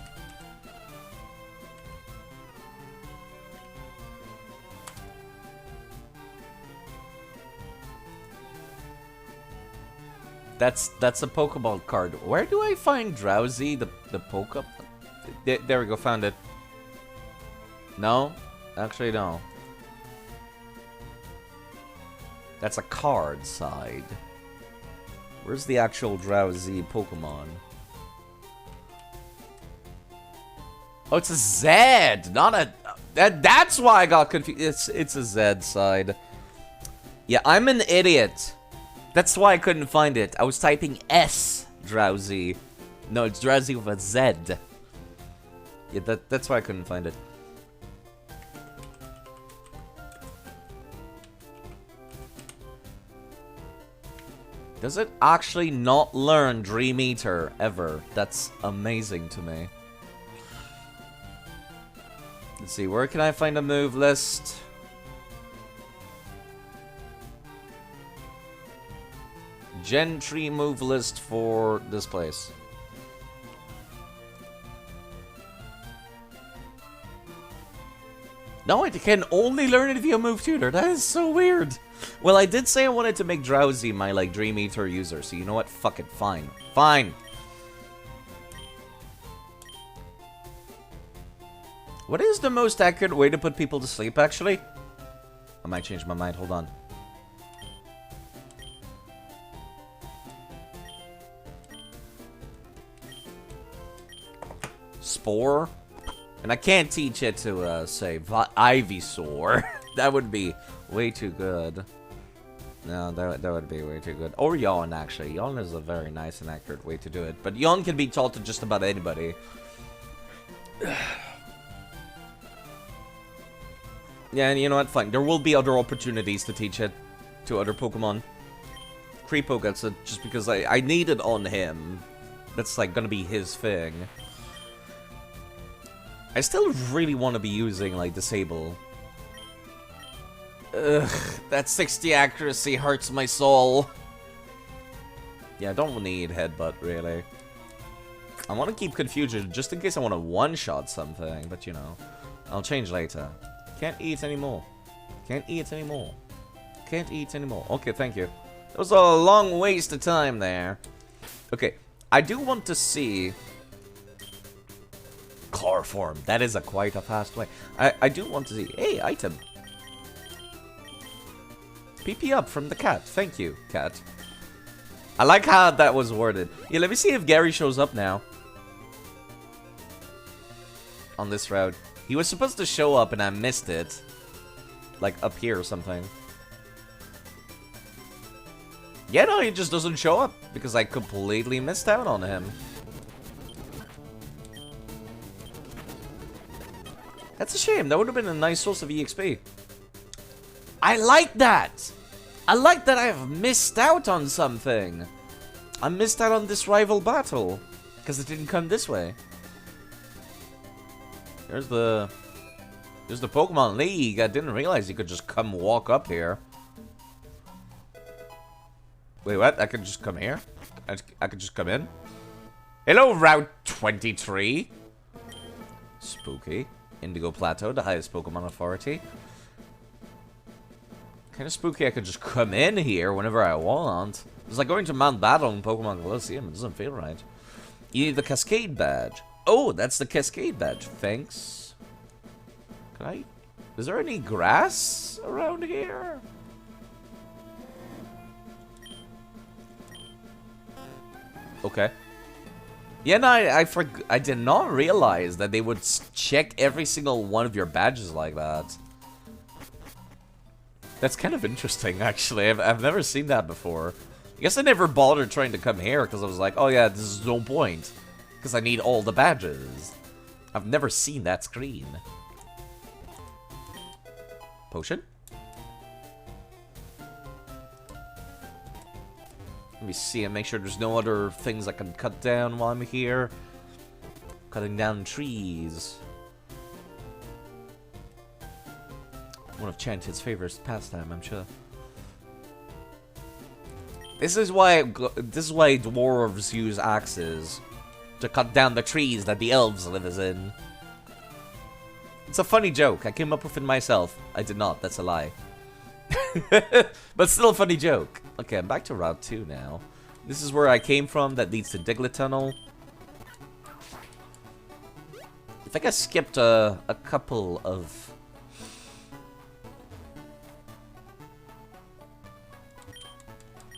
That's a Pokeball card. Where do I find Drowsy? The Poke? There we go, found it. No? Actually, no. That's a card side. Where's the actual Drowsy Pokemon? Oh, it's a Z, not a... That's why I got confused. It's a Z side. Yeah, I'm an idiot. That's why I couldn't find it. I was typing S Drowsy. No, it's Drowsy with a Z. Yeah, that's why I couldn't find it. Does it actually not learn Dream Eater ever? That's amazing to me. Let's see, where can I find a move list? Gen 3 move list for this place. No, it can only learn it via move tutor. That is so weird. Well, I did say I wanted to make Drowsy my, like, Dream Eater user, so you know what? Fuck it. Fine. Fine. What is the most accurate way to put people to sleep, actually? I might change my mind. Hold on. Spore? And I can't teach it to, say, Ivysaur. That would be way too good. No, that would be way too good. Or Yawn, actually. Yawn is a very nice and accurate way to do it. But Yawn can be taught to just about anybody. Yeah, and you know what? Fine. There will be other opportunities to teach it to other Pokemon. Creepo gets it just because I need it on him. That's, like, gonna be his thing. I still really want to be using, like, Disable. Ugh, that 60 accuracy hurts my soul. Yeah, I don't need Headbutt, really. I want to keep Confusion, just in case I want to one-shot something, but, you know. I'll change later. Can't eat anymore. Can't eat anymore. Can't eat anymore. Okay, thank you. That was a long waste of time there. Okay, I do want to see... Car form. That is quite a fast way. I do want to see. Hey, item. PP up from the cat. Thank you, cat. I like how that was worded. Yeah, let me see if Gary shows up now. On this route. He was supposed to show up and I missed it. Like up here or something. Yeah, no, he just doesn't show up. Because I completely missed out on him. That's a shame. That would have been a nice source of EXP. I like that! I like that I've missed out on something. I missed out on this rival battle. Because it didn't come this way. There's the Pokemon League. I didn't realize you could just come walk up here. Wait, what? I could just come here? I could just come in? Hello, Route 23. Spooky. Indigo Plateau, the highest Pokemon authority. Kind of spooky I could just come in here whenever I want. It's like going to Mount Battle in Pokemon Colosseum. It doesn't feel right. You need the Cascade Badge. Oh, that's the Cascade Badge. Thanks. Can I... Is there any grass around here? Okay. Yeah, no, I did not realize that they would check every single one of your badges like that. That's kind of interesting, actually. I've never seen that before. I guess I never bothered trying to come here because I was like, oh yeah, this is no point. Because I need all the badges. I've never seen that screen. Potion? Let me see and make sure there's no other things I can cut down while I'm here. Cutting down trees. One of Chanted's favorite pastime, I'm sure. This is why dwarves use axes to cut down the trees that the elves live in. It's a funny joke. I came up with it myself. I did not. That's a lie. But still a funny joke. Okay, I'm back to Route 2 now. This is where I came from. That leads to Diglett Tunnel. I think I skipped a couple of...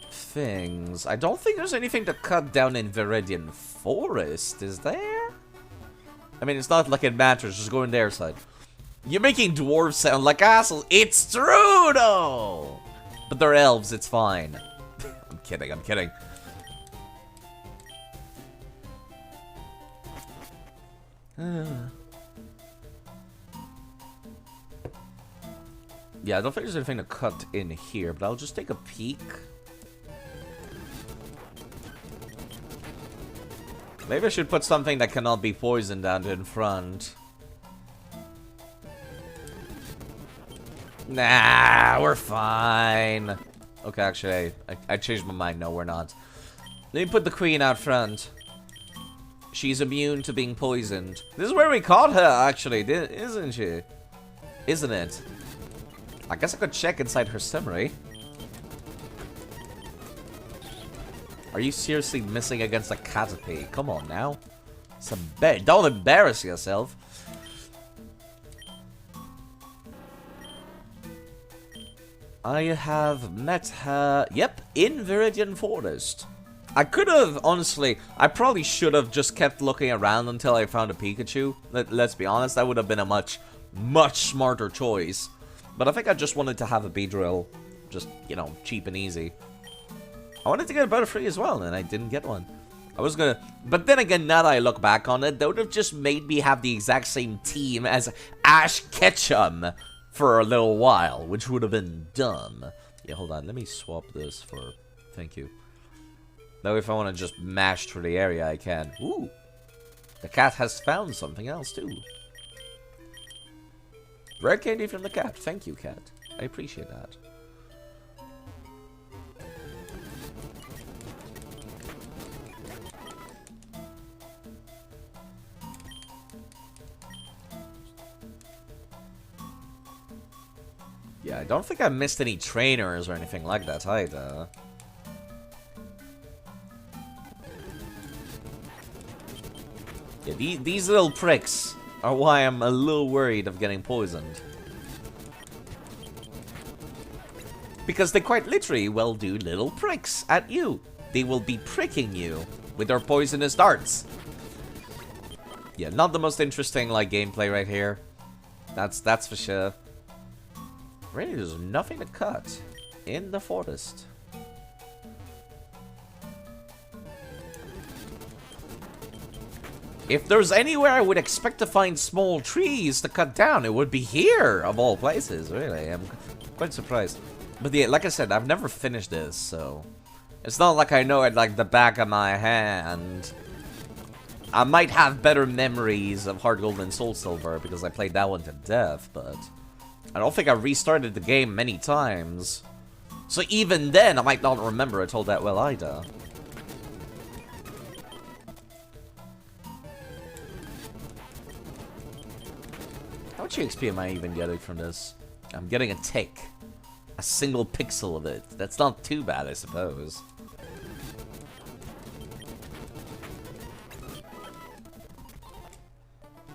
things. I don't think there's anything to cut down in Viridian Forest, is there? I mean, it's not like it matters. Just go in their side. You're making dwarves sound like assholes. It's true, though! But they're elves, it's fine. I'm kidding, I'm kidding. Yeah, I don't think there's anything to cut in here, but I'll just take a peek. Maybe I should put something that cannot be poisoned down in front. Nah, we're fine. Okay, actually, I changed my mind. No, we're not. Let me put the queen out front. She's immune to being poisoned. This is where we caught her, actually, isn't she? Isn't it? I guess I could check inside her summary. Are you seriously missing against a Caterpie? Come on now. Don't embarrass yourself. I have met her, yep, in Viridian Forest. I could have, honestly, I probably should have just kept looking around until I found a Pikachu. Let's be honest, that would have been a much smarter choice. But I think I just wanted to have a Beedrill. Just, you know, cheap and easy. I wanted to get a Butterfree as well, and I didn't get one. I was gonna... But then again, now that I look back on it, that would have just made me have the exact same team as Ash Ketchum for a little while, which would have been dumb. Yeah, hold on. Let me swap this for... Thank you. Now if I want to just mash through the area, I can. Ooh! The cat has found something else, too. Rare candy from the cat. Thank you, cat. I appreciate that. Yeah, I don't think I missed any trainers or anything like that either. Yeah, these little pricks Or why I'm a little worried of getting poisoned. Because they quite literally will do little pricks at you. They will be pricking you with their poisonous darts. Yeah, not the most interesting, like, gameplay right here. That's for sure. Really, there's nothing to cut in the forest. If there's anywhere I would expect to find small trees to cut down, it would be here, of all places, really. I'm quite surprised. But yeah, like I said, I've never finished this, so... It's not like I know it like the back of my hand. I might have better memories of Hard Gold and Soul Silver, because I played that one to death, but... I don't think I restarted the game many times. So even then, I might not remember it all that well either. How much XP am I even getting from this? I'm getting a tick. A single pixel of it. That's not too bad, I suppose.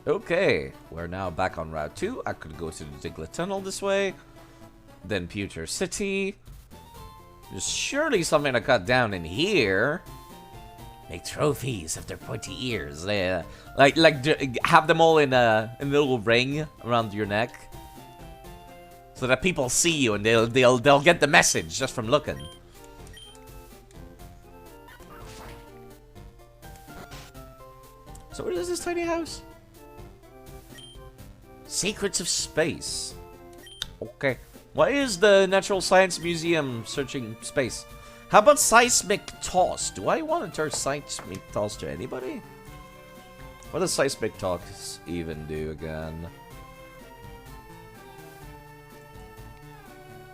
Okay, we're now back on Route 2. I could go to the Diglett Tunnel this way. Then Pewter City. There's surely something to cut down in here. Make trophies of their pointy ears. Like have them all in a little ring around your neck, so that people see you and they'll get the message just from looking. So where is this tiny house? Secrets of Space. Okay. Why is the Natural Science Museum searching space? How about Seismic Toss? Do I want to turn Seismic Toss to anybody? What does Seismic Toss even do again?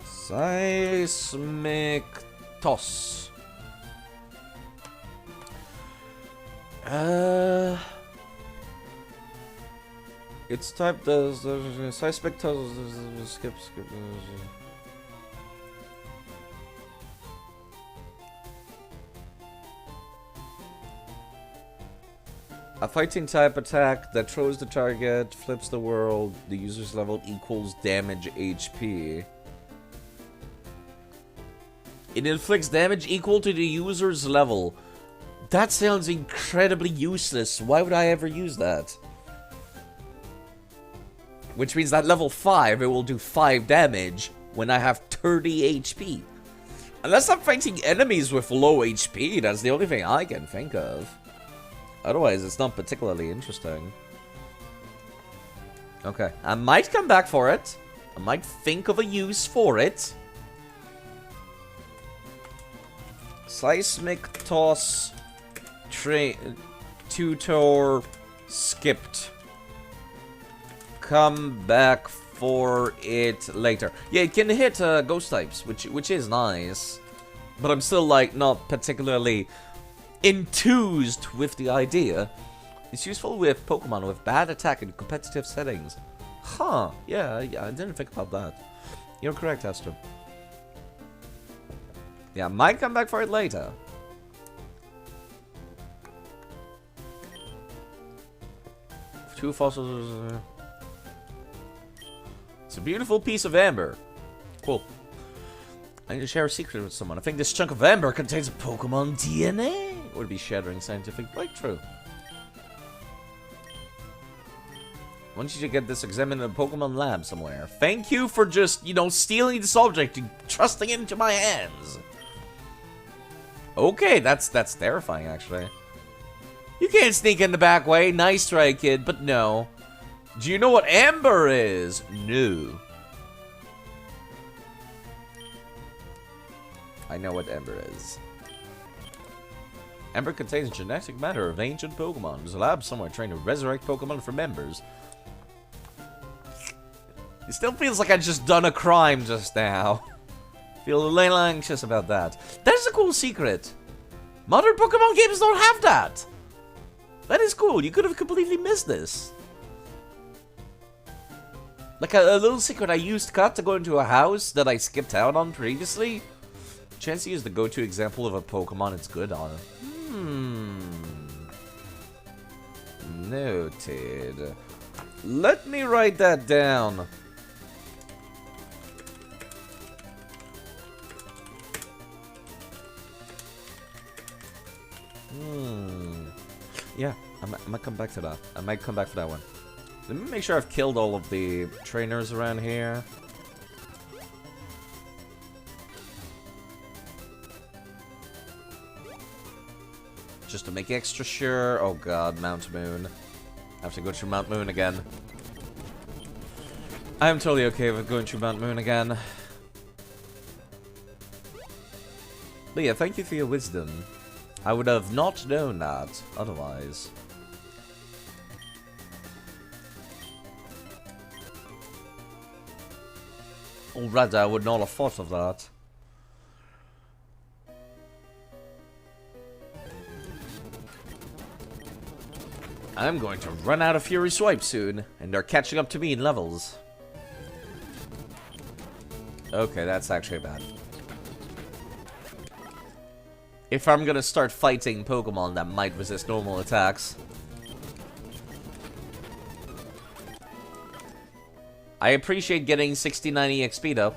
Seismic Toss. It's typed as Seismic Toss. Skip. A fighting type attack that throws the target, flips the world, the user's level equals damage HP. It inflicts damage equal to the user's level. That sounds incredibly useless. Why would I ever use that? Which means that level 5, it will do 5 damage when I have 30 HP. Unless I'm fighting enemies with low HP, that's the only thing I can think of. Otherwise, it's not particularly interesting. Okay, I might come back for it. I might think of a use for it. Seismic Toss Tutor skipped. Come back for it later. Yeah, it can hit ghost types, which is nice. But I'm still, like, not particularly enthused with the idea. It's useful with Pokemon with bad attack in competitive settings. Huh, yeah, I didn't think about that. You're correct, Astro. Yeah, I might come back for it later. Two fossils. It's a beautiful piece of amber. Cool. I need to share a secret with someone. I think this chunk of amber contains a Pokemon DNA. Would be shattering scientific breakthrough. Want you to get this examined in a Pokemon lab somewhere. Thank you for just, you know, stealing the subject and trusting it into my hands. Okay, that's terrifying, actually. You can't sneak in the back way. Nice try, kid, but no. Do you know what amber is? No. I know what amber is. Amber contains genetic matter of ancient Pokemon. There's a lab somewhere trying to resurrect Pokemon from embers. It still feels like I just done a crime just now. Feel a little anxious about that. That is a cool secret. Modern Pokemon games don't have that. That is cool. You could have completely missed this. Like a little secret I used cut to go into a house that I skipped out on previously. Chansey is the go-to example of a Pokemon it's good on. Noted. Let me write that down. Yeah, I might come back to that. I might come back for that one. Let me make sure I've killed all of the trainers around here. Just to make extra sure. Oh god, Mount Moon. I have to go through Mount Moon again. I am totally okay with going through Mount Moon again. But yeah, thank you for your wisdom. I would have not known that otherwise. Or rather, I would not have thought of that. I'm going to run out of Fury Swipe soon, and they're catching up to me in levels. Okay, that's actually bad. If I'm gonna start fighting Pokemon that might resist normal attacks. I appreciate getting 69 EXP though.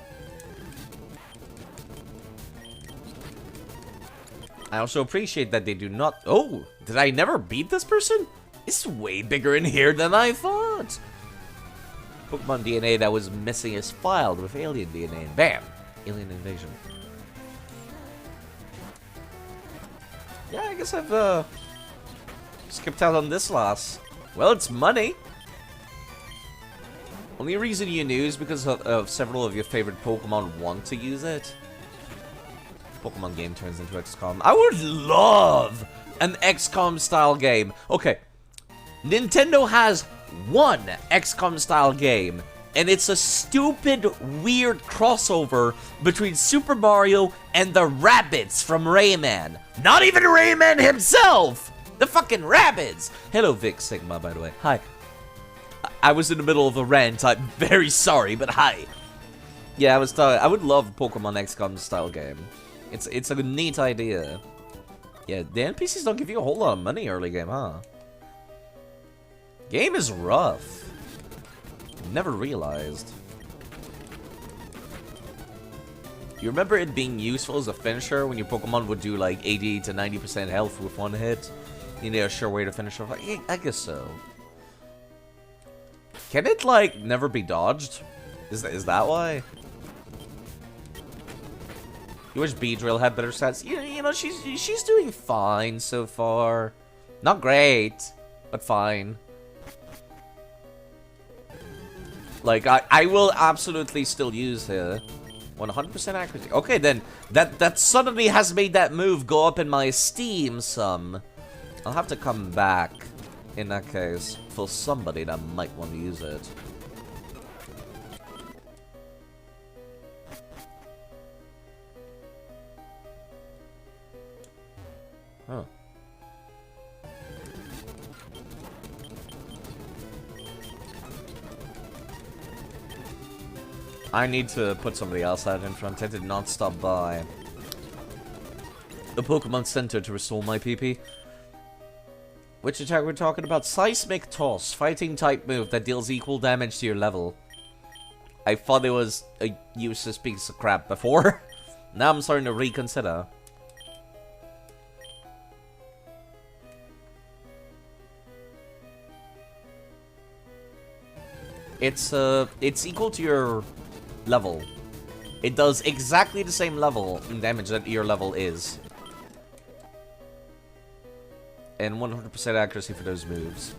I also appreciate that they do not... Oh! Did I never beat this person? It's way bigger in here than I thought! Pokemon DNA that was missing is filed with alien DNA, and bam! Alien invasion. Yeah, I guess I've skipped out on this loss. Well, it's money! Only reason you knew is because of several of your favorite Pokemon want to use it. Pokemon game turns into XCOM. I would love an XCOM style game. Okay, Nintendo has one XCOM style game, and it's a stupid, weird crossover between Super Mario and the rabbits from Rayman. Not even Rayman himself! The fucking rabbits! Hello, Vic Sigma, by the way. Hi. I was in the middle of a rant. I'm very sorry, but hi. Yeah, I would love a Pokemon XCOM style game. It's a neat idea. Yeah, the NPCs don't give you a whole lot of money early game, huh? Game is rough. Never realized. You remember it being useful as a finisher when your Pokemon would do like 80 to 90% health with one hit? You need a sure way to finish off. Like, I guess so. Can it like never be dodged? Is that why? You wish Beedrill had better stats. You know, she's doing fine so far. Not great, but fine. Like, I will absolutely still use her. 100% accuracy. Okay, then, that suddenly has made that move go up in my esteem some. I'll have to come back, in that case, for somebody that might want to use it. Huh. I need to put somebody else out in front. I did not stop by the Pokemon Center to restore my PP. Which attack we're talking about? Seismic Toss. Fighting type move that deals equal damage to your level. I thought it was a useless piece of crap before. Now I'm starting to reconsider. It's equal to your level. It does exactly the same level in damage that your level is. And 100% accuracy for those moves.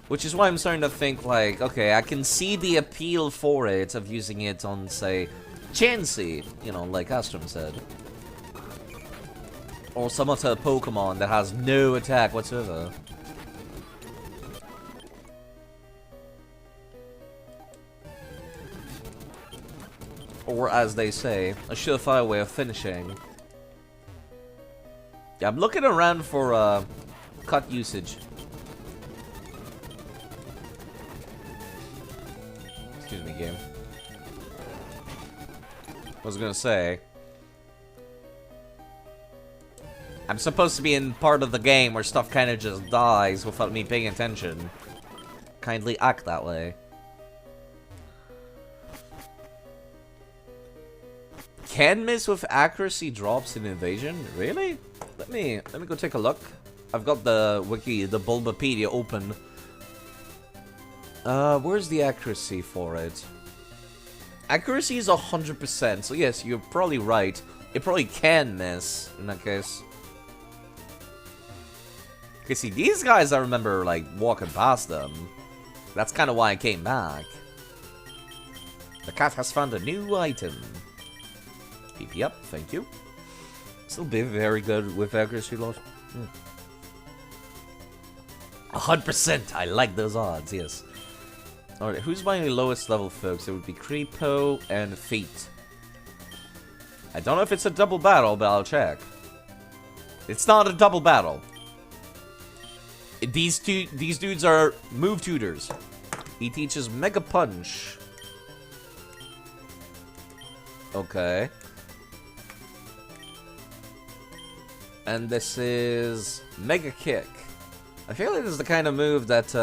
Which is why I'm starting to think, like, okay, I can see the appeal for it of using it on, say, Chansey, you know, like Astrum said. Or some other Pokemon that has no attack whatsoever. Or, as they say, a surefire way of finishing. Yeah, I'm looking around for, cut usage. Excuse me, game. I was gonna say... I'm supposed to be in part of the game where stuff kind of just dies without me paying attention. kindly act that way. Can miss with accuracy drops in evasion? Really? Let me go take a look. I've got the wiki, the Bulbapedia open. Where's the accuracy for it? Accuracy is 100%, so yes, you're probably right. It probably can miss, in that case. Okay, see, these guys, I remember, like, walking past them. That's kind of why I came back. The cat has found a new item. PP up, thank you. Still be very good with accuracy loss. 100%, I like those odds, yes. Alright, who's my lowest level, folks? It would be Creepo and Feet. I don't know if it's a double battle, but I'll check. It's not a double battle. These dudes are move tutors. He teaches Mega Punch. Okay. And this is Mega Kick. I feel like this is the kind of move that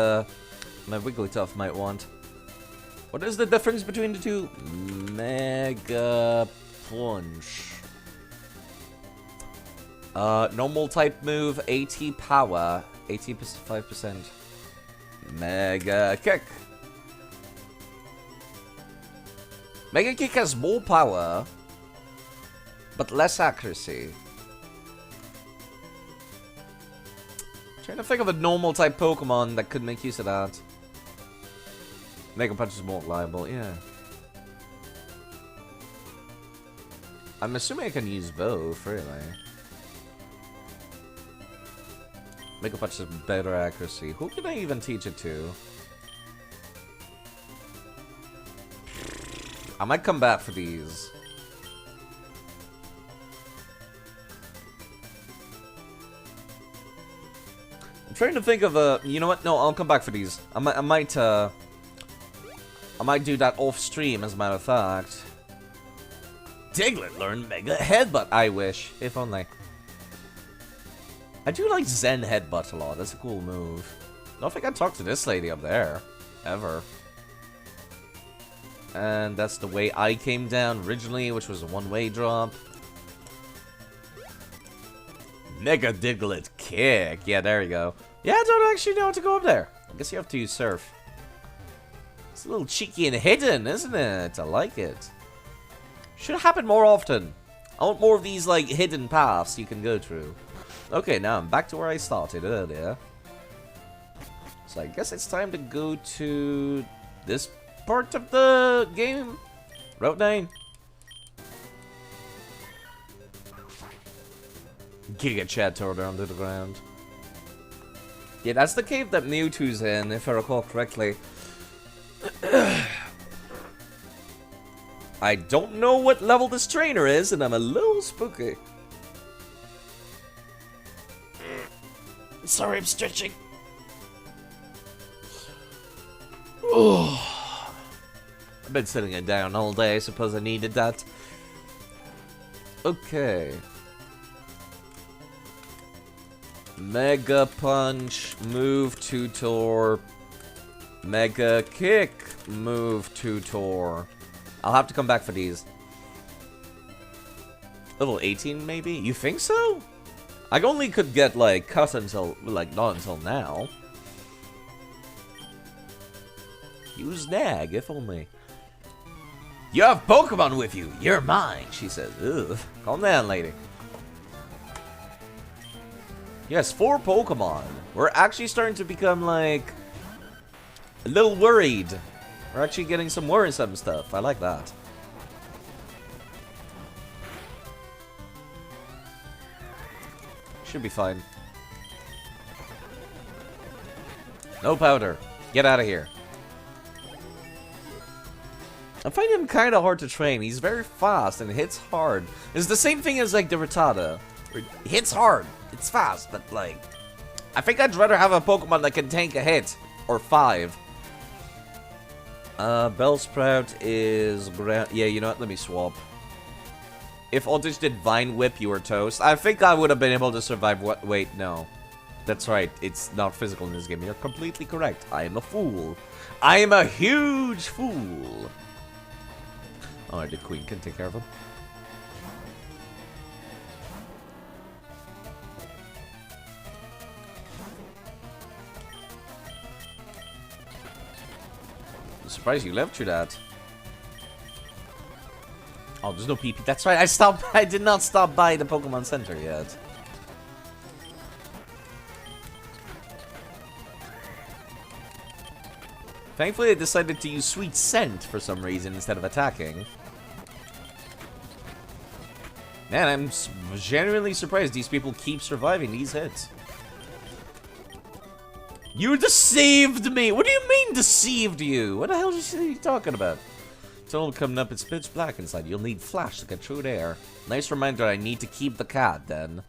my Wigglytuff might want. What is the difference between the two? Mega Punch. Normal type move, AT power, 85%. Mega Kick. Mega Kick has more power, but less accuracy. Trying to think of a normal type Pokemon that could make use of that. Mega Punch is more reliable, yeah. I'm assuming I can use both, really. Mega Punch has better accuracy. Who can I even teach it to? I might come back for these. I'm trying to think of a... You know what? No, I'll come back for these. I might do that off stream, as a matter of fact. Diglett learned Mega Headbutt. I wish. If only. I do like Zen Headbutt a lot. That's a cool move. I don't think I talked to this lady up there. Ever. And that's the way I came down originally, which was a one-way drop. Mega Diglett Kick. Yeah, there you go. Yeah, I don't actually know how to go up there. I guess you have to use Surf. It's a little cheeky and hidden, isn't it? I like it. Should happen more often. I want more of these, like, hidden paths you can go through. Okay, now I'm back to where I started earlier. So I guess it's time to go to this part of the game. Route 9. Giga Chatot under the ground. Yeah, that's the cave that Mewtwo's in, if I recall correctly. I don't know what level this trainer is, and I'm a little spooky. Sorry, I'm stretching. Oh, I've been sitting it down all day. I suppose I needed that. Okay. Mega Punch, move tutor. Mega Kick, move tutor. I'll have to come back for these. Level 18, maybe? You think so? I only could get, like, cut until, like, not until now. Use Nag, if only. You have Pokemon with you. You're mine, she says. Ugh. Calm down, lady. Yes, 4 Pokemon. We're actually starting to become, like, a little worried. We're actually getting some worrisome stuff. I like that. Should be fine. No powder. Get out of here. I find him kind of hard to train. He's very fast and hits hard. It's the same thing as, like, the Rattata. It hits hard. It's fast, but, like... I think I'd rather have a Pokemon that can tank a hit. Or 5. Bellsprout is ground. Yeah, you know what? Let me swap. If Aldrich did Vine Whip, you were toast. I think I would have been able to survive. What? Wait, no. That's right, it's not physical in this game. You're completely correct. I am a fool. I am a huge fool. Alright, the queen can take care of him. I'm surprised you lived through that. Oh, there's no PP. That's right, I did not stop by the Pokemon Center yet. Thankfully, I decided to use Sweet Scent for some reason instead of attacking. Man, I'm genuinely surprised these people keep surviving these hits. You deceived me! What do you mean, deceived you? What the hell are you talking about? It's all coming up, it's pitch black inside. You'll need flash to get through there. Nice reminder, I need to keep the cat, then.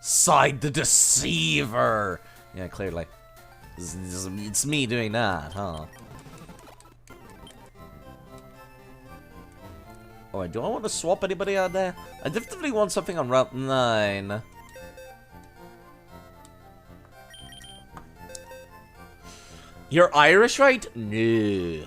Side the deceiver! Yeah, clearly. It's me doing that, huh? Oh, do I want to swap anybody out there? I definitely want something on Route 9. You're Irish, right? No.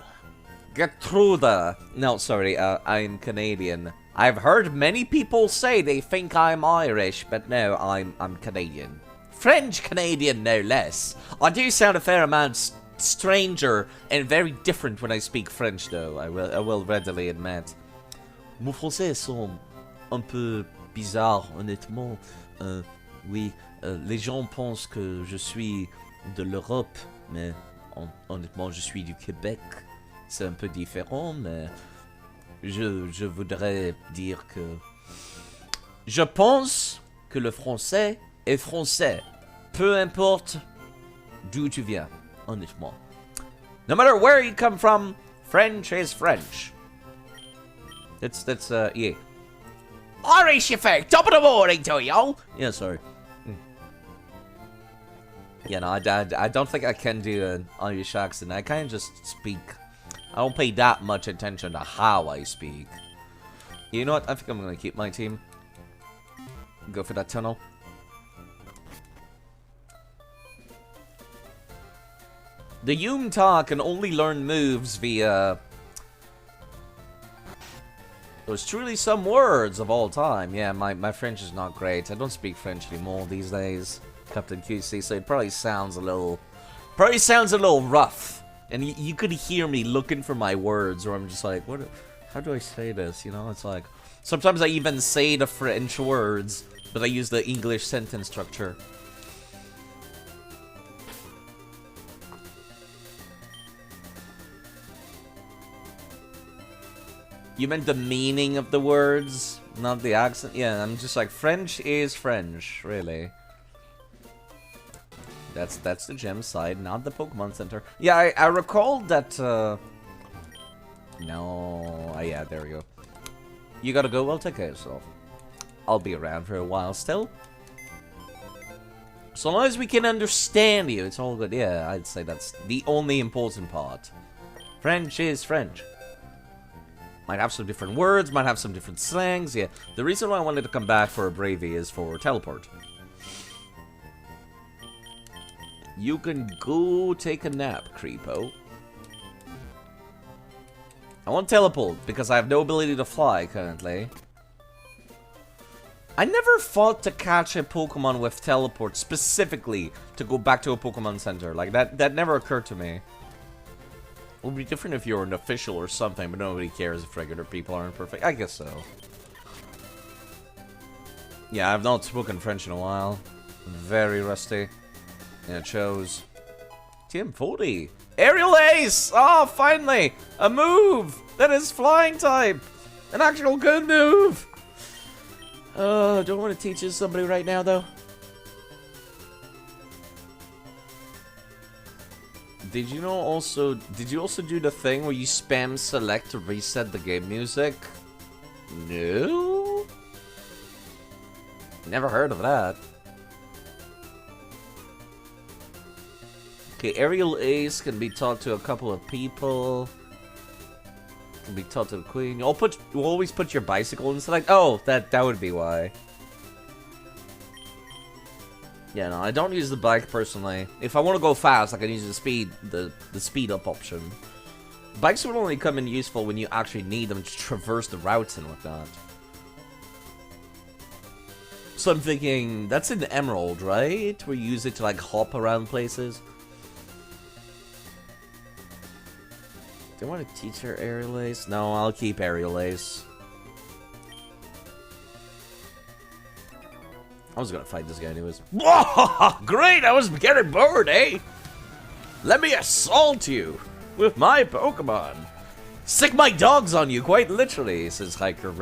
Get through the... No, sorry, I'm Canadian. I've heard many people say they think I'm Irish, but no, I'm Canadian. French-Canadian, no less. I do sound a fair amount stranger and very different when I speak French, though, I will readily admit. Mon français sont un peu bizarre, honnêtement. Oui, les gens pensent que je suis de l'Europe, mais honnêtement, je suis du Québec. C'est un peu différent, mais je voudrais dire que je pense que le français est français. Peu importe d'où tu viens, honnêtement. No matter where you come from, French is French. That's yeah. Irish, you fake! Top of the morning to you! Yeah, sorry. Yeah, no, I don't think I can do an Irish accent. I kind of just speak. I don't pay that much attention to how I speak. You know what? I think I'm gonna keep my team. Go for that tunnel. The Yumta can only learn moves via... There's truly some words of all time. Yeah, my French is not great. I don't speak French anymore these days, Captain QC, so it probably sounds a little rough. And you could hear me looking for my words, or I'm just like, what? How do I say this? You know, it's like... Sometimes I even say the French words, but I use the English sentence structure. You meant the meaning of the words, not the accent? Yeah, I'm just like, French is French, really. That's the gem side, not the Pokemon Center. Yeah, I recall that, No, yeah, there we go. You gotta go, well, take care of yourself. I'll be around for a while still. So long as we can understand you, it's all good. Yeah, I'd say that's the only important part. French is French. Might have some different words, might have some different slangs, yeah. The reason why I wanted to come back for a Bravey is for teleport. You can go take a nap, Creepo. I want teleport, because I have no ability to fly currently. I never thought to catch a Pokemon with teleport specifically to go back to a Pokemon Center. Like, that never occurred to me. It would be different if you were an official or something, but nobody cares if regular people aren't perfect. I guess so. Yeah, I've not spoken French in a while. Very rusty. And it shows. TM40. Aerial Ace! Oh, finally! A move! That is flying type! An actual good move! Do I want to teach this to somebody right now, though? Did you also do the thing where you spam select to reset the game music? No? Never heard of that. Okay, Aerial Ace can be taught to a couple of people. Can be taught to the Queen. We'll always put your bicycle in select. Oh, that would be why. Yeah, no, I don't use the bike personally. If I want to go fast, I can use the speed up option. Bikes will only come in useful when you actually need them to traverse the routes and whatnot. So I'm thinking, that's an Emerald, right? Where you use it to like hop around places. Do I want to teach her Aerial Ace? No, I'll keep Aerial Ace. I was gonna fight this guy anyways. Whoa! Great! I was getting bored, eh? Let me assault you with my Pokemon. Sick my dogs on you, quite literally, says Hiker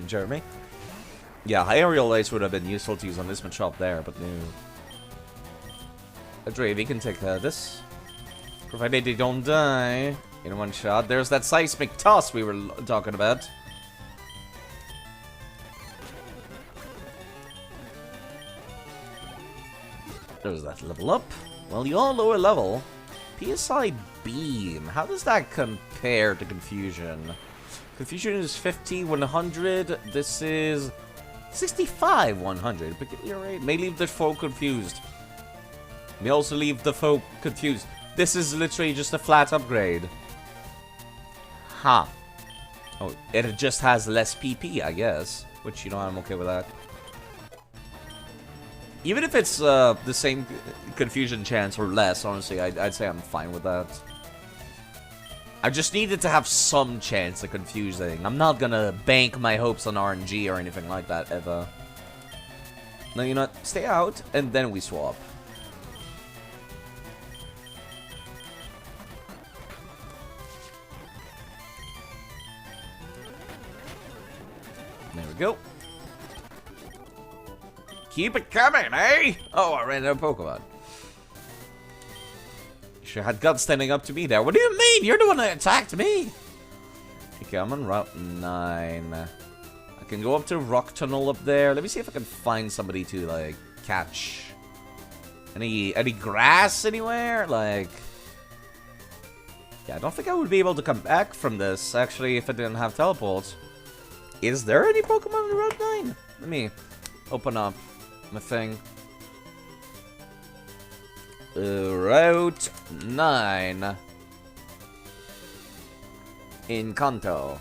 Jeremy. Yeah, Aerial Ace would have been useful to use on this Machop there, but no. A Draven can take this. Provided they don't die in one shot. There's that Seismic Toss we were talking about. There's that level up. Well, you're lower level. PSI Beam. How does that compare to Confusion? Confusion is 50, 100. This is 65, 100. But you're right. May leave the foe confused. May also leave the foe confused. This is literally just a flat upgrade. Huh. Oh, it just has less PP, I guess. Which, you know, I'm okay with that. Even if it's the same confusion chance or less, honestly, I'd say I'm fine with that. I just needed to have some chance of confusing. I'm not gonna bank my hopes on RNG or anything like that, ever. No, you know what? Stay out, and then we swap. There we go. Keep it coming, eh? Oh, I ran out of Pokemon. You sure had guts standing up to me there. What do you mean? You're the one that attacked me. Okay, I'm on Route 9. I can go up to Rock Tunnel up there. Let me see if I can find somebody to, like, catch. Any grass anywhere? Like... Yeah, I don't think I would be able to come back from this, actually, if I didn't have teleport. Is there any Pokemon on Route 9? Let me open up my thing. Route 9. In Kanto.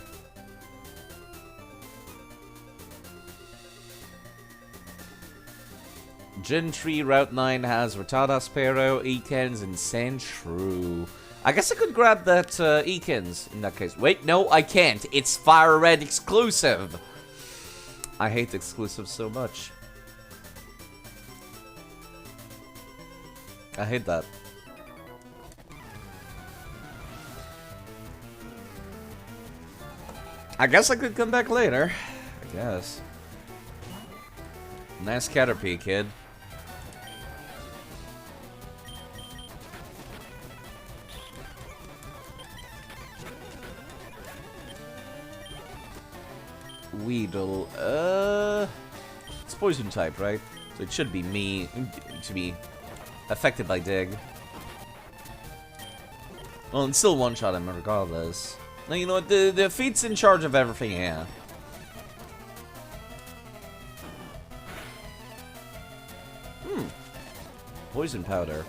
Gentry Route 9 has Rattata, Sparrow, Ekans, and Sandshrew. I guess I could grab that Ekans in that case. Wait, no, I can't. It's Fire Red exclusive. I hate exclusives so much. I hate that. I guess I could come back later. I guess. Nice Caterpie, kid. Weedle. It's poison type, right? So it should be me. It should be affected by Dig. Well, it's still one-shot him regardless. Now, you know what? The feat's in charge of everything here. Poison powder.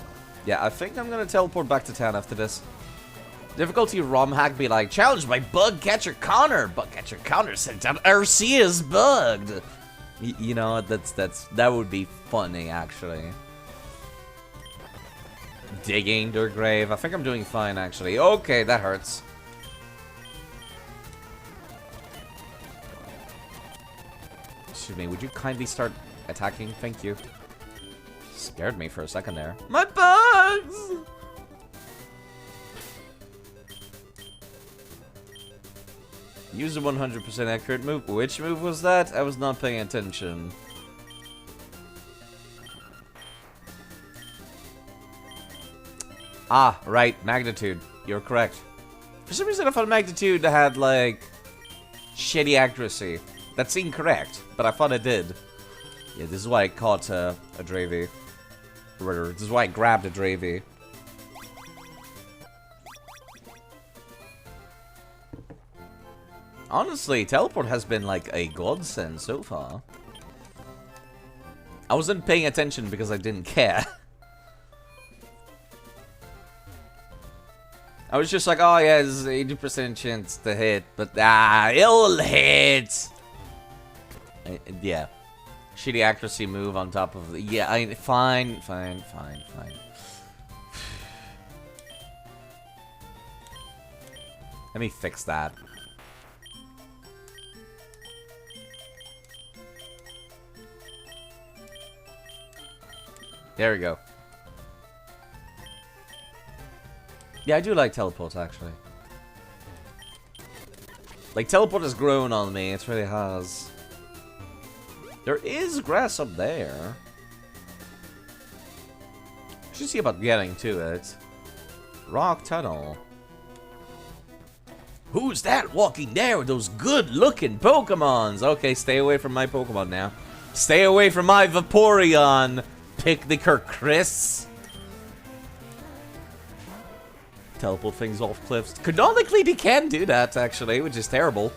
Yeah, I think I'm gonna teleport back to town after this. Difficulty ROM hack be like, challenged by Bug Catcher Connor. Bug Catcher Connor sent out RC is bugged. You know, that would be funny actually. Digging their grave. I think I'm doing fine actually. Okay, that hurts. Excuse me, would you kindly start attacking? Thank you. Scared me for a second there. My bugs! Use a 100% accurate move. Which move was that? I was not paying attention. Ah, right. Magnitude. You're correct. For some reason I thought Magnitude had, like, shitty accuracy. That's incorrect, but I thought it did. Yeah, this is why I caught a Draven. Or, this is why I grabbed a Draven. Honestly, teleport has been like a godsend so far. I wasn't paying attention because I didn't care. I was just like, oh yeah, this is 80% chance to hit, but it'll hit. Yeah. Shitty accuracy move on top of the... Yeah, fine. Let me fix that. There we go. Yeah, I do like teleport, actually. Like, teleport has grown on me. It really has. There is grass up there. Should see about getting to it. Rock tunnel. Who's that walking there with those good-looking Pokemons? Okay, stay away from my Pokemon now. Stay away from my Vaporeon. Picnicker Chris. Teleport things off cliffs. Canonically, they can do that, actually, which is terrible.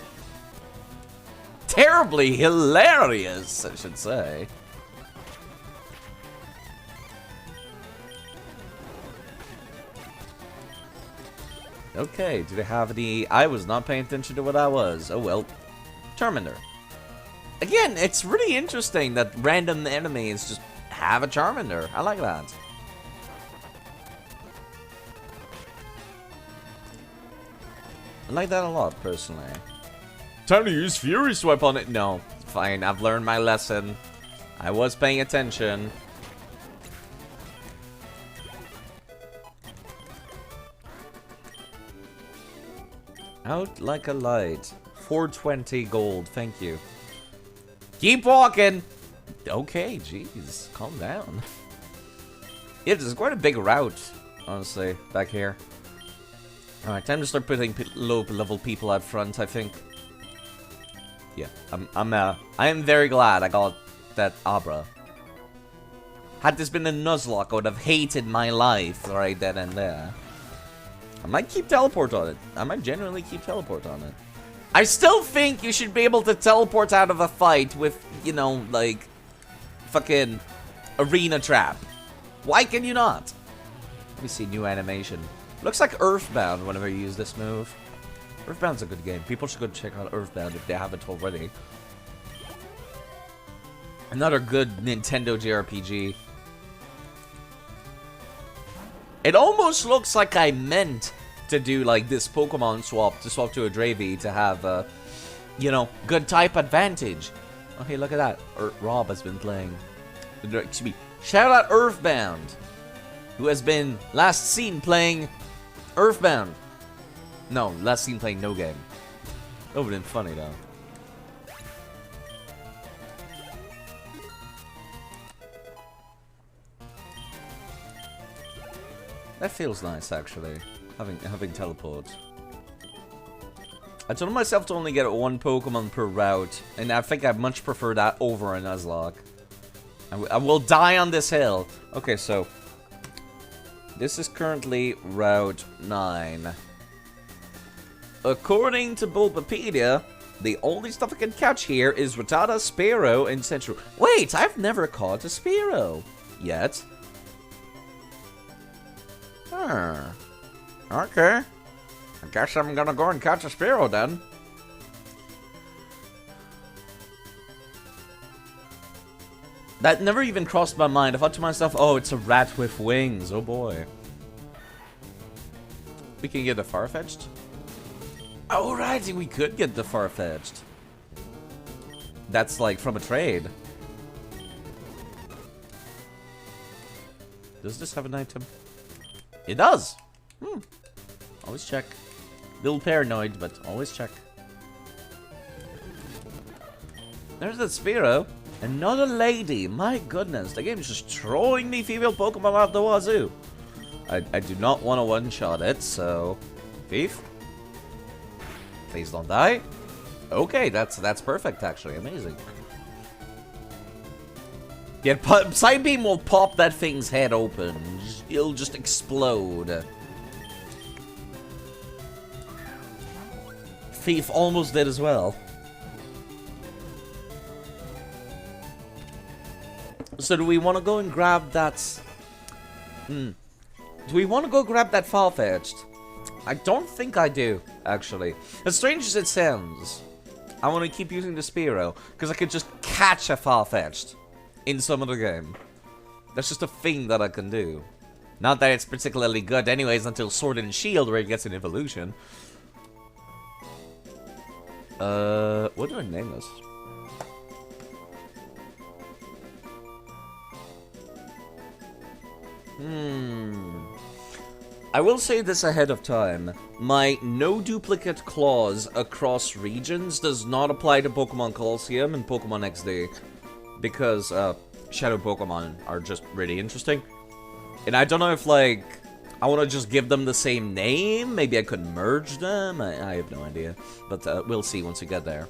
Terribly hilarious, I should say. Okay, do they have any... I was not paying attention to what I was. Oh well. Charmander. Again, it's really interesting that random enemies just have a Charmander. I like that. I like that a lot, personally. Time to use Fury Swipe on it. No, fine. I've learned my lesson. I was paying attention. Out like a light. 420 gold. Thank you. Keep walking. Okay, jeez. Calm down. Yeah, this is quite a big route, honestly, back here. Alright, time to start putting low-level people out front, I think. Yeah, I am very glad I got that Abra. Had this been a Nuzlocke, I would have hated my life right then and there. I might keep teleport on it. I might genuinely keep teleport on it. I still think you should be able to teleport out of a fight with, you know, like, fucking arena trap. Why can you not? Let me see, new animation. Looks like Earthbound whenever you use this move. Earthbound's a good game. People should go check out Earthbound if they haven't already. Another good Nintendo JRPG. It almost looks like I meant to do like this Pokemon swap, to swap to a Dravi to have a, you know, good type advantage. Okay, look at that. Rob has been playing. Excuse me. Shout out Earthbound, who has been last seen playing Earthbound. No, last seen playing no game. That would have been funny though. That feels nice, actually, having teleport. I told myself to only get one Pokemon per route, and I think I much prefer that over a Nuzlocke. I will die on this hill. Okay, so this is currently Route 9. According to Bulbapedia, the only stuff I can catch here is Rattata, Spearow, and Central. Wait, I've never caught a Spearow yet. Okay. I guess I'm gonna go and catch a Spearow then. That never even crossed my mind. I thought to myself, oh, it's a rat with wings. Oh boy. We can get the Farfetch'd? Oh, right, we could get the Farfetch'd. That's like from a trade. Does this have an item? It does! Always check. Little paranoid, but always check. There's that Spearow. Another lady. My goodness, the game is just throwing me female Pokemon out the wazoo. I do not want to one-shot it, so... Thief? Please don't die. Okay, that's perfect, actually. Amazing. Yeah, Psybeam will pop that thing's head open. It'll just explode. Thief almost did as well. So do we want to go and grab that... Do we want to go grab that Farfetch'd? I don't think I do, actually. As strange as it sounds, I want to keep using the Spearow, because I could just catch a Farfetch'd in some other game. That's just a thing that I can do. Not that it's particularly good anyways until Sword and Shield where it gets an evolution. What do I name this? I will say this ahead of time. My no duplicate clause across regions does not apply to Pokemon Colosseum and Pokemon XD. Because, Shadow Pokemon are just really interesting. And I don't know if, like, I want to just give them the same name. Maybe I could merge them. I have no idea. But we'll see once we get there.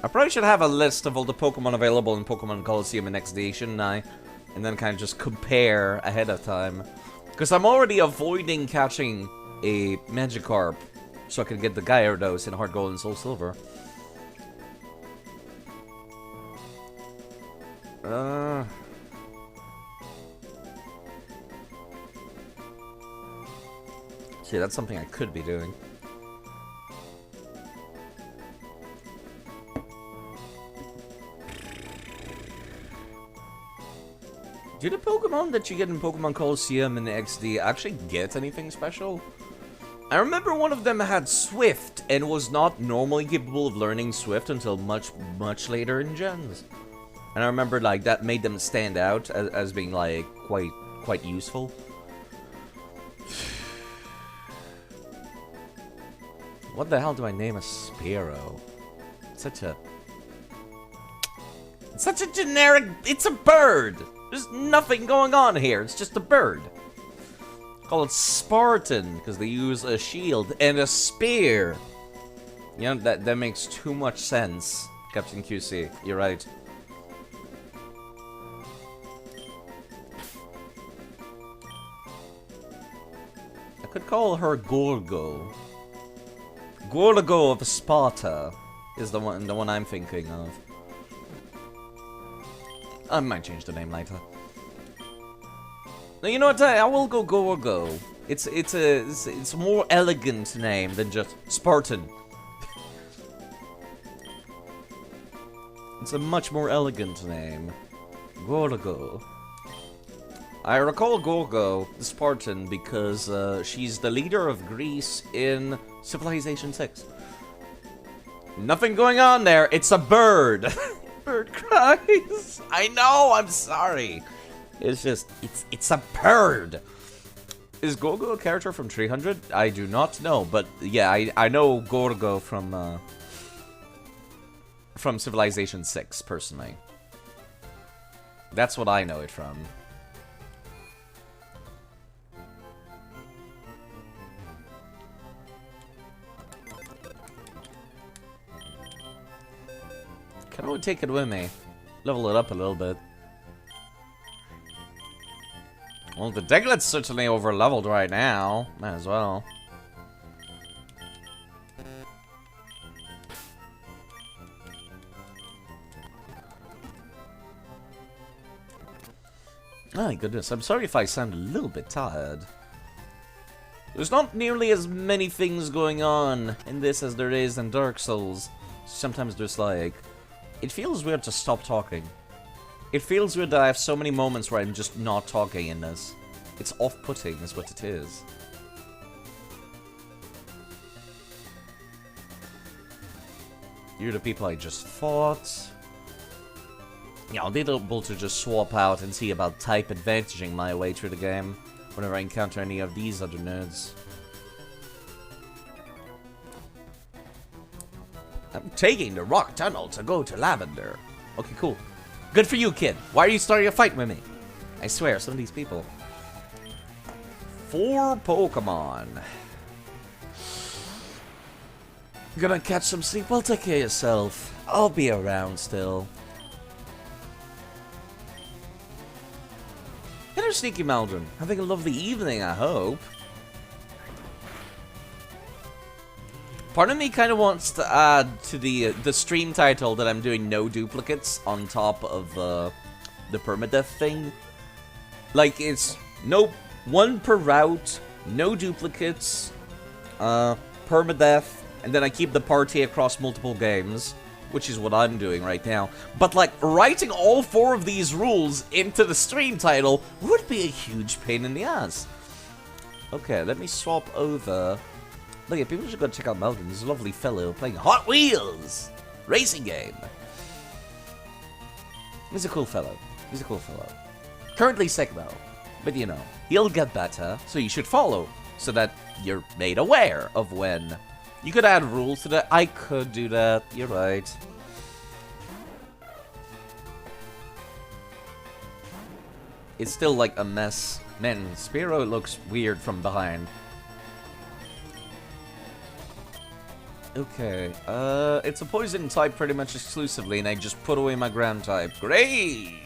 I probably should have a list of all the Pokemon available in Pokemon Colosseum and XD, shouldn't I? And then kind of just compare ahead of time. Because I'm already avoiding catching a Magikarp so I can get the Gyarados in Heart Gold and Soul Silver. See, that's something I could be doing. Do the Pokemon that you get in Pokemon Colosseum and XD actually get anything special? I remember one of them had Swift and was not normally capable of learning Swift until much later in gens. And I remember, like, that made them stand out as being, like, quite useful. What the hell do I name a Spearow? It's such a generic... It's a bird! There's nothing going on here, it's just a bird. Call it Spartan, because they use a shield and a spear. You know, that makes too much sense, Captain QC. You're right. I could call her Gorgo. Gorgo of Sparta is the one I'm thinking of. I might change the name later. No, you know what? I will go Gorgo. It's a more elegant name than just Spartan. It's a much more elegant name. Gorgo. I recall Gorgo, the Spartan, because she's the leader of Greece in Civilization 6. Nothing going on there. It's a bird. Bird cries. I know. I'm sorry. It's just it's a bird. Is Gorgo a character from 300? I do not know, but yeah, I know Gorgo from Civilization 6 personally. That's what I know it from. Can I take it with me? Level it up a little bit. Well, the Diglett's certainly over-leveled right now. Might as well. My goodness, I'm sorry if I sound a little bit tired. There's not nearly as many things going on in this as there is in Dark Souls. Sometimes there's like... It feels weird to stop talking. It feels weird that I have so many moments where I'm just not talking in this. It's off-putting is what it is. You're the people I just fought. Yeah, I'll be able to just swap out and see about type advantaging my way through the game whenever I encounter any of these other nerds. I'm taking the rock tunnel to go to Lavender. Okay, cool. Good for you, kid. Why are you starting a fight with me? I swear, some of these people. 4 Pokemon. Gonna catch some sleep? Well, take care of yourself. I'll be around still. Hello, Sneaky Mountain. Having a lovely evening, I hope. Part of me kind of wants to add to the stream title that I'm doing no duplicates on top of the permadeath thing. Like, it's no one per route, no duplicates, permadeath, and then I keep the party across multiple games, which is what I'm doing right now. But, like, writing all 4 of these rules into the stream title would be a huge pain in the ass. Okay, let me swap over. Look at people should go check out Melvin. He's a lovely fellow playing Hot Wheels racing game. He's a cool fellow. He's a cool fellow. Currently sick though, but you know, he'll get better, so you should follow, so that you're made aware of when. You could add rules to that. I could do that, you're right. It's still like a mess. Man, Spiro looks weird from behind. Okay, it's a poison type pretty much exclusively, and I just put away my ground type. Great!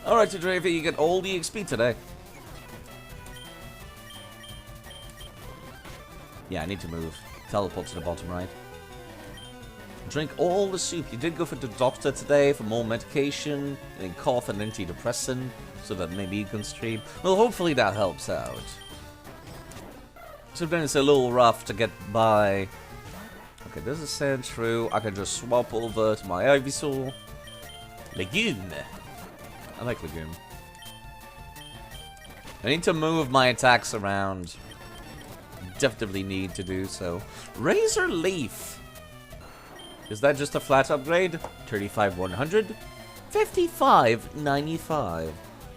Alright, Draven, you get all the XP today. Yeah, I need to move. Teleport to the bottom right. Drink all the soup. You did go for the doctor today for more medication, and cough and antidepressant, so that maybe you can stream. Well, hopefully that helps out. Sometimes it's a little rough to get by. Okay, there's a sand shrew. I can just swap over to my Ivysaur. Legume. I like Legume. I need to move my attacks around. Definitely need to do so. Razor Leaf. Is that just a flat upgrade? 35-100? 55-95.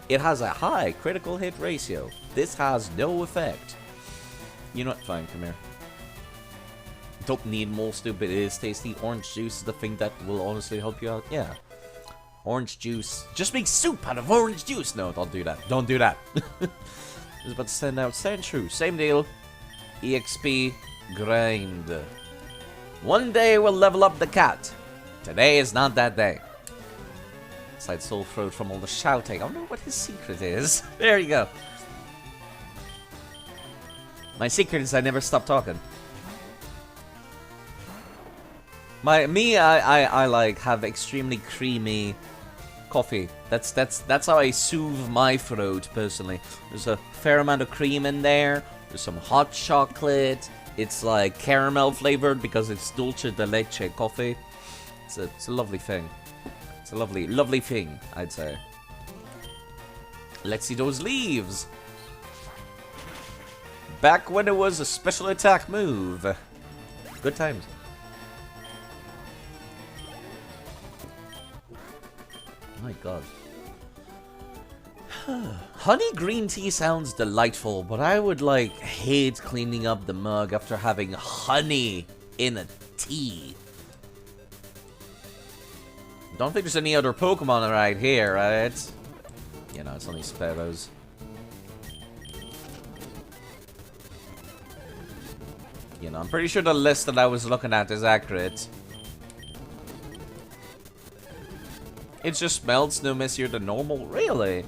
It has a high critical hit ratio. This has no effect. You know what? Fine, come here. Don't need more stupid. It is tasty. Orange juice is the thing that will honestly help you out. Yeah. Orange juice. Just make soup out of orange juice. No, don't do that. Don't do that. I was about to send out Sandshrew. Same deal. EXP grind. One day we'll level up the cat. Today is not that day. Inside Soul Throat from all the shouting. I wonder what his secret is. There you go. My secret is I never stop talking. I like have extremely creamy coffee. That's how I soothe my throat personally. There's a fair amount of cream in there. There's some hot chocolate. It's like caramel flavored because it's dulce de leche coffee. It's a lovely thing. It's a lovely thing, I'd say. Let's see those leaves. Back when it was a special attack move. Good times. My god. Honey green tea sounds delightful, but I would like hate cleaning up the mug after having honey in a tea. Don't think there's any other Pokemon right here, right? You know, it's only sparrows. You know, I'm pretty sure the list that I was looking at is accurate. It just melts no messier than normal? Really?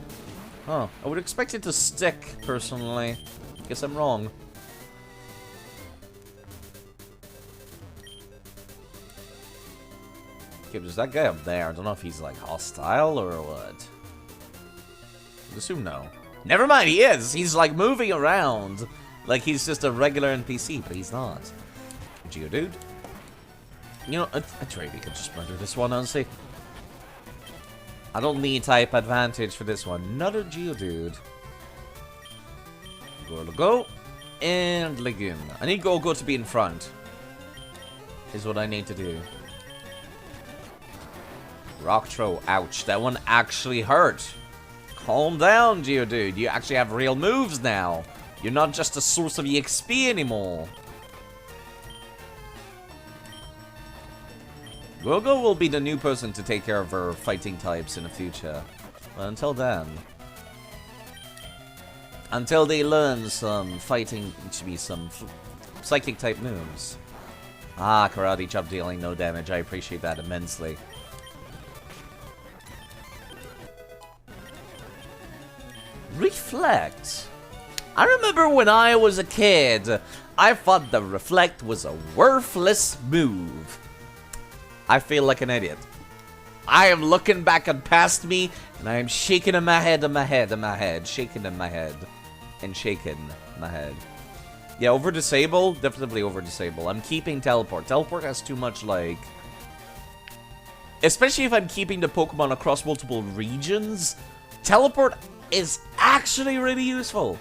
Huh. I would expect it to stick, personally. Guess I'm wrong. Okay, there's that guy up there. I don't know if he's, like, hostile or what. I'd assume no. Never mind, he is! He's, like, moving around. Like he's just a regular NPC, but he's not. Geodude? You know, I'd maybe could just murder this one, honestly. I don't need type advantage for this one. Another Geodude. Go. And Legume. I need Go to be in front. Is what I need to do. Rock throw. Ouch. That one actually hurt. Calm down, Geodude. You actually have real moves now. You're not just a source of EXP anymore. Gogo will be the new person to take care of her fighting types in the future. But until then... Until they learn some fighting... It should be some psychic type moves. Ah, karate chop dealing no damage. I appreciate that immensely. Reflect. I remember when I was a kid, I thought the Reflect was a worthless move. I feel like an idiot. I am looking back and past me, and I am shaking in my head, shaking in my head, and shaking my head. Yeah, over disable, definitely over disable. I'm keeping teleport. Teleport has too much, like, especially if I'm keeping the Pokemon across multiple regions. Teleport is actually really useful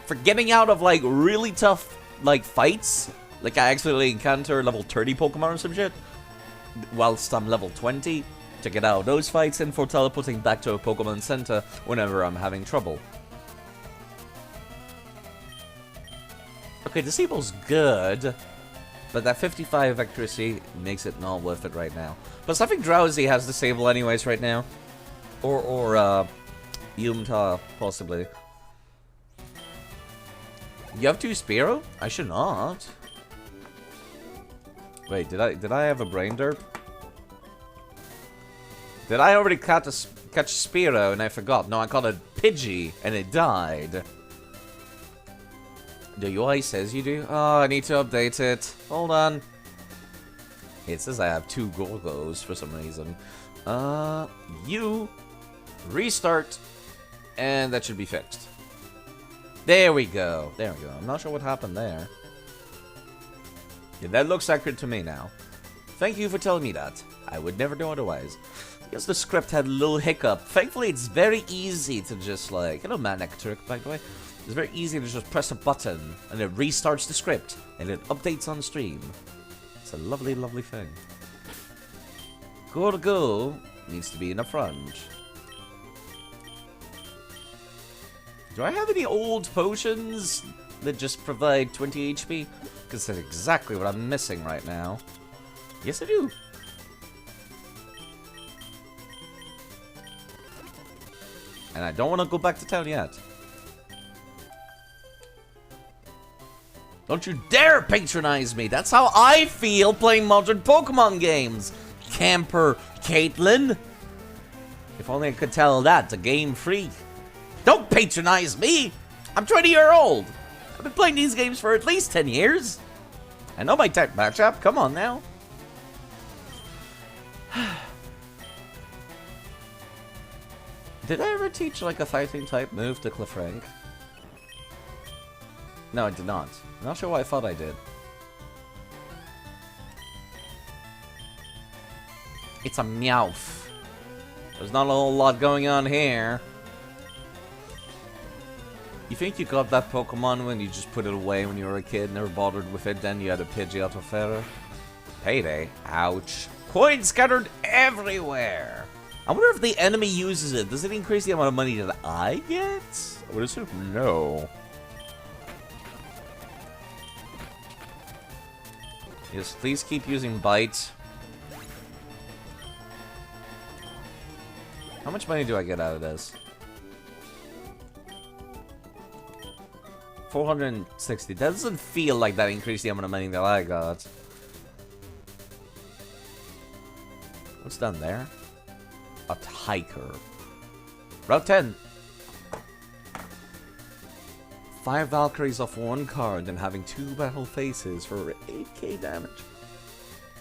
for getting out of, like, really tough, like, fights. Like, I actually encounter level 30 Pokemon or some shit whilst I'm level 20 to get out of those fights, and for teleporting back to a Pokemon Center whenever I'm having trouble. Okay, disable's good, but that 55 accuracy makes it not worth it right now. Plus, I think Drowsy has disable anyways right now. Or Yumta, possibly. You have 2 Spearow? I should not. Wait, did I have a brain derp? Did I already catch Spearow and I forgot? No, I caught a Pidgey and it died. The UI says you do? Oh, I need to update it. Hold on. It says I have 2 Gorgos for some reason. You restart, and that should be fixed. There we go. There we go. I'm not sure what happened there. Yeah, that looks accurate to me now. Thank you for telling me that. I would never know otherwise. Because the script had a little hiccup. Thankfully, it's very easy to just like... Hello, Manic Turk, by the way. It's very easy to just press a button, and it restarts the script, and it updates on stream. It's a lovely, lovely thing. Gorgo needs to be in the front. Do I have any old potions that just provide 20 HP? Because that's exactly what I'm missing right now. Yes, I do. And I don't want to go back to town yet. Don't you dare patronize me! That's how I feel playing modern Pokemon games! Camper Caitlin! If only I could tell that to Game Freak. Don't patronize me! I'm 20 years old! I've been playing these games for at least 10 years! I know my type matchup, come on now. Did I ever teach like a fighting type move to Clefrank? No, I did not. I'm not sure why I thought I did. It's a Meowth. There's not a whole lot going on here. You think you got that Pokemon when you just put it away when you were a kid, never bothered with it, then you had a Pidgeot or Ferro? Payday. Ouch. Coins scattered everywhere! I wonder if the enemy uses it. Does it increase the amount of money that I get? I would assume no. Yes, please keep using Bite. How much money do I get out of this? 460. That doesn't feel like that increased the amount of money that I got. What's down there? A hiker. Route 10. 5 Valkyries off 1 card and having 2 battle faces for 8k damage.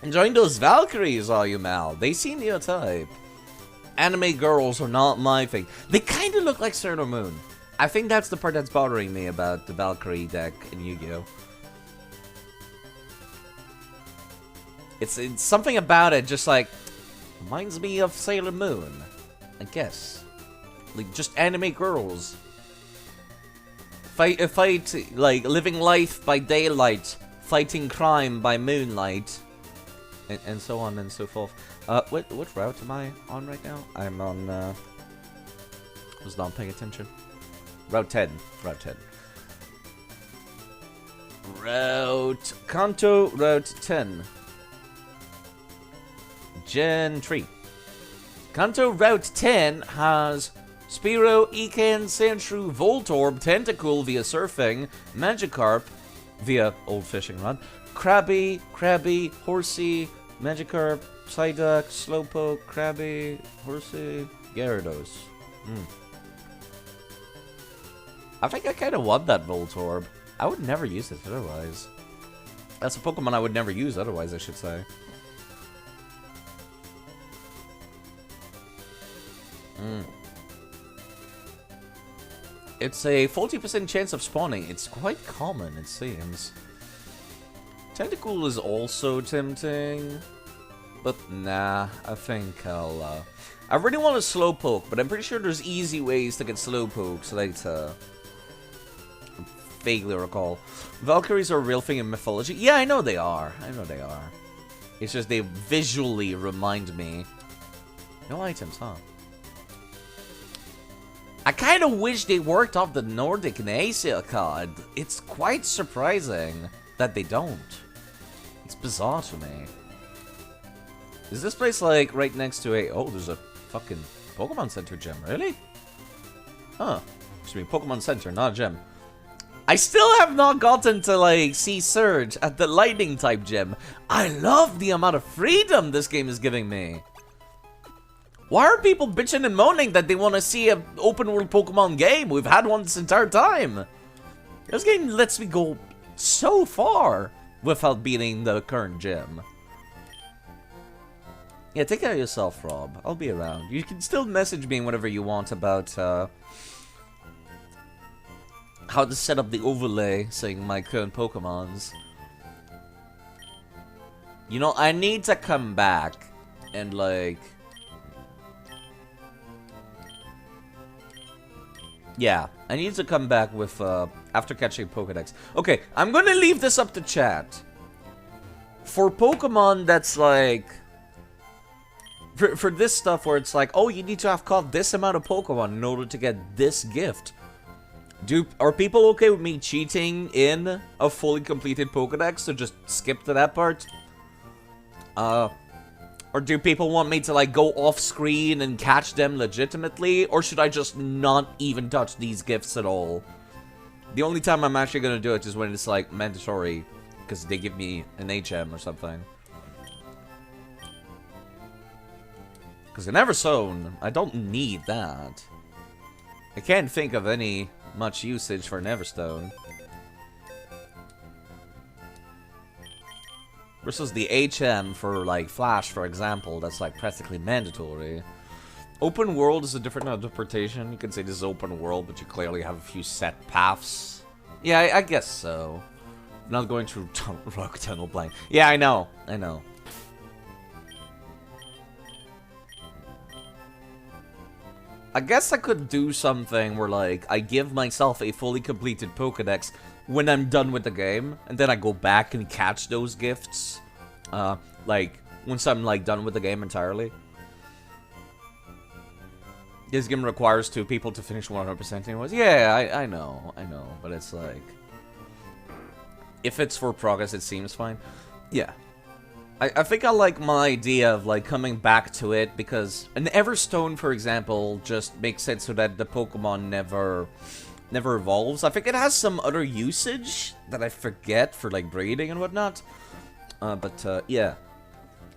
Enjoying those Valkyries, are you, Mal? They seem your type. Anime girls are not my thing. They kind of look like Sailor Moon. I think that's the part that's bothering me about the Valkyrie deck in Yu-Gi-Oh! It's something about it just like reminds me of Sailor Moon, I guess. Like just anime girls. Fight, like living life by daylight, fighting crime by moonlight, and so on and so forth. What route am I on right now? I'm on. Was not paying attention. Route 10. Route 10. Kanto Route 10. Gen 3. Kanto Route 10 has Spearow, Iken, Sandshrew, Voltorb, Tentacool via Surfing, Magikarp via Old Fishing Rod, Krabby, Horsey, Magikarp, Psyduck, Slowpoke, Krabby, Horsey, Gyarados. I think I kind of want that Voltorb. I would never use it otherwise. That's a Pokemon I would never use otherwise, I should say. It's a 40% chance of spawning. It's quite common, it seems. Tentacool is also tempting. But nah, I think I'll... I really want a Slowpoke, but I'm pretty sure there's easy ways to get Slowpokes later. Vaguely recall. Valkyries are a real thing in mythology? Yeah, I know they are. I know they are. It's just they visually remind me. No items, huh? I kind of wish they worked off the Nordic and Asia card. It's quite surprising that they don't. It's bizarre to me. Is this place like right next to a... Oh, there's a fucking Pokemon Center gym. Really? Huh. Excuse me, Pokemon Center, not a gym. I still have not gotten to, like, see Surge at the Lightning type gym. I love the amount of freedom this game is giving me. Why are people bitching and moaning that they want to see an open world Pokemon game? We've had one this entire time. This game lets me go so far without beating the current gym. Yeah, take care of yourself, Rob. I'll be around. You can still message me whenever you want about how to set up the overlay saying my current Pokemons. You know, I need to come back and, like... Yeah, I need to come back with, after catching Pokedex. Okay, I'm gonna leave this up to chat. For Pokemon that's like... For this stuff where it's like, oh, you need to have caught this amount of Pokemon in order to get this gift. Are people okay with me cheating in a fully completed Pokedex, so just skip to that part? Or do people want me to, like, go off-screen and catch them legitimately? Or should I just not even touch these gifts at all? The only time I'm actually gonna do it is when it's, like, mandatory. Because they give me an HM or something. Because in Everstone, I don't need that. I can't think of any much usage for an Everstone. Versus the HM for, like, Flash, for example, that's, like, practically mandatory. Open world is a different interpretation. You can say this is open world, but you clearly have a few set paths. Yeah, I guess so. Not going through Rock Tunnel Blank. Yeah, I know. I know. I guess I could do something where, like, I give myself a fully completed Pokedex when I'm done with the game, and then I go back and catch those gifts, like, once I'm, like, done with the game entirely. This game requires 2 people to finish 100% anyways. Yeah, I know, but it's like... If it's for progress, it seems fine. Yeah. I think I like my idea of, like, coming back to it, because an Everstone, for example, just makes sense so that the Pokemon never evolves. I think it has some other usage that I forget for, like, breeding and whatnot. Yeah.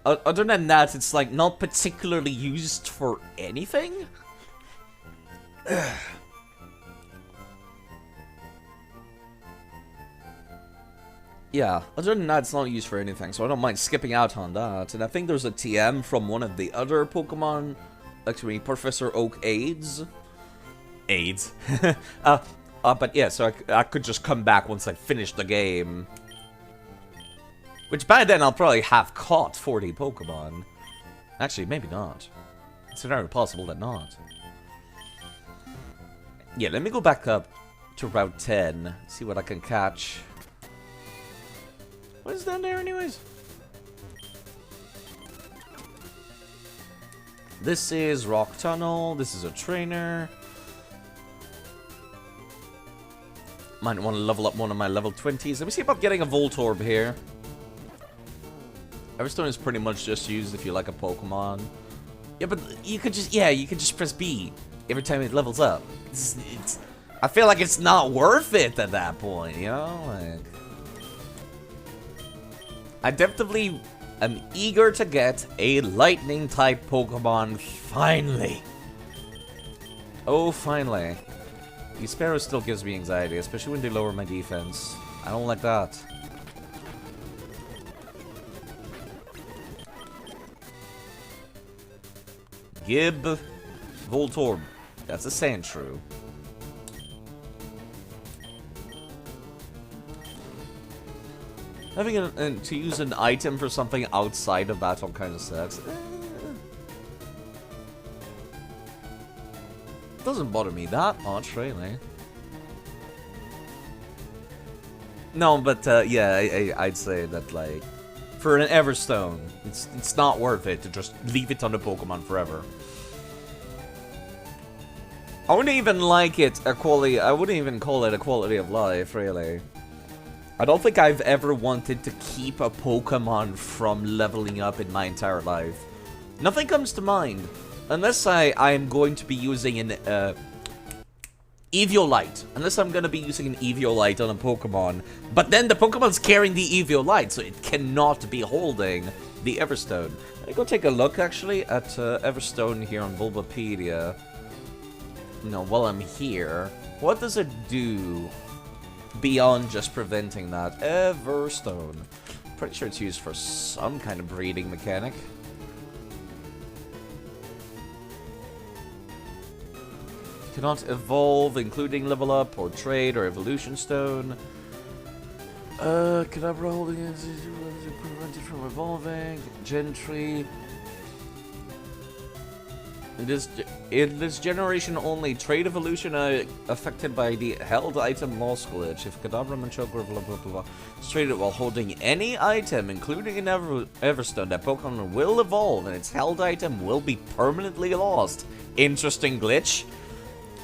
Other than that, it's, like, not particularly used for anything. Yeah, other than that, it's not used for anything, so I don't mind skipping out on that. And I think there's a TM from one of the other Pokemon, actually, Professor Oak AIDS. But yeah, so I could just come back once I finish the game. Which by then I'll probably have caught 40 Pokemon. Actually, maybe not. It's very possible that not. Yeah, let me go back up to Route 10, see what I can catch. What is down there anyways? This is Rock Tunnel, this is a trainer. Might want to level up one of my level 20s. Let me see about getting a Voltorb here. Everstone is pretty much just used if you like a Pokemon. Yeah, but you could just, you could just press B every time it levels up. I feel like it's not worth it at that point, you know? Like, I definitely am eager to get a Lightning-type Pokemon, finally. Oh, finally. The Sparrow still gives me anxiety, especially when they lower my defense. I don't like that. Gib. Voltorb. That's a Sandshrew. Having to use an item for something outside of battle kind of sucks. Doesn't bother me that much, really. No, but yeah, I'd say that, like, for an Everstone, it's not worth it to just leave it on the Pokemon forever. I wouldn't even like it a quality. I wouldn't even call it a quality of life, really. I don't think I've ever wanted to keep a Pokemon from leveling up in my entire life. Nothing comes to mind. Unless I'm going to be using an Eviolite. Unless I'm going to be using an Eviolite on a Pokemon. But then the Pokemon's carrying the Eviolite, so it cannot be holding the Everstone. Let me go take a look, actually, at Everstone here on Bulbapedia. No, while I'm here. What does it do? Beyond just preventing that. Everstone. Pretty sure it's used for some kind of breeding mechanic. Cannot evolve, including level up, or trade, or evolution stone. Kadabra holding it prevented from evolving. Gentry. In this generation only, trade evolution affected by the held item loss glitch. If Kadabra Manchoke blah blah blah is traded while holding any item, including an Everstone, that Pokemon will evolve and its held item will be permanently lost. Interesting glitch.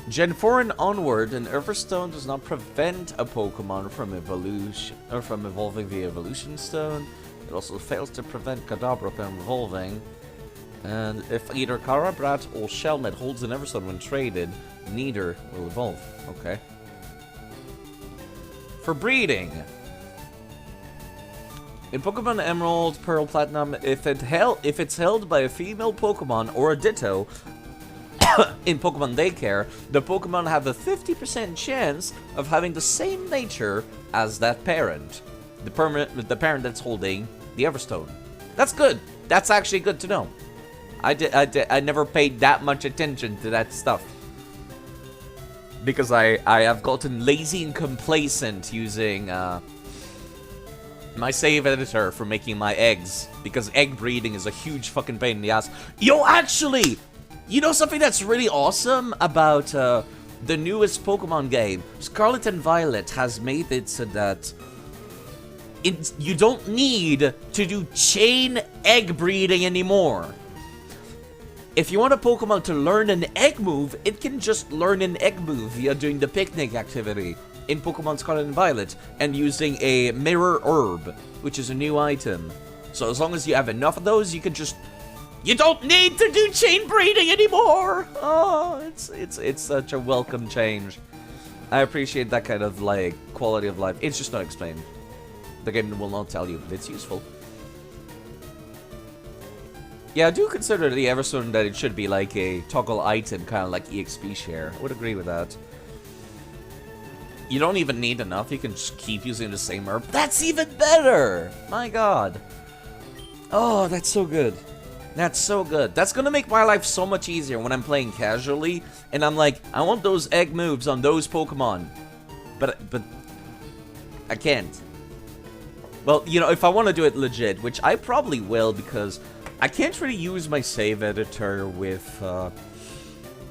Gen 4 and onward, an Everstone does not prevent a Pokemon from evolution or from evolving the Evolution Stone. It also fails to prevent Kadabra from evolving. And if either Karabrat or Shelmet holds an Everstone when traded, neither will evolve. Okay. For breeding. In Pokemon Emerald, Pearl, Platinum, if it's held by a female Pokemon or a Ditto, in Pokemon Daycare, the Pokemon have a 50% chance of having the same nature as that parent. The parent that's holding the Everstone. That's good. That's actually good to know. I never paid that much attention to that stuff. Because I have gotten lazy and complacent using my save editor for making my eggs. Because egg breeding is a huge fucking pain in the ass. Yo, actually! You know something that's really awesome about the newest Pokemon game? Scarlet and Violet has made it so that you don't need to do chain egg breeding anymore. If you want a Pokemon to learn an egg move, it can just learn an egg move via doing the picnic activity in Pokemon Scarlet and Violet and using a Mirror Herb, which is a new item. So as long as you have enough of those, you can just... You don't need to do chain breeding anymore! Oh, it's such a welcome change. I appreciate that kind of, like, quality of life. It's just not explained. The game will not tell you, but it's useful. Yeah, I do consider the Everstone that it should be like a toggle item, kind of like EXP share. I would agree with that. You don't even need enough, you can just keep using the same herb. That's even better! My god. Oh, that's so good. That's so good. That's gonna make my life so much easier when I'm playing casually, and I'm like, I want those egg moves on those Pokemon. But I can't. Well, you know, if I want to do it legit, which I probably will, because I can't really use my save editor with,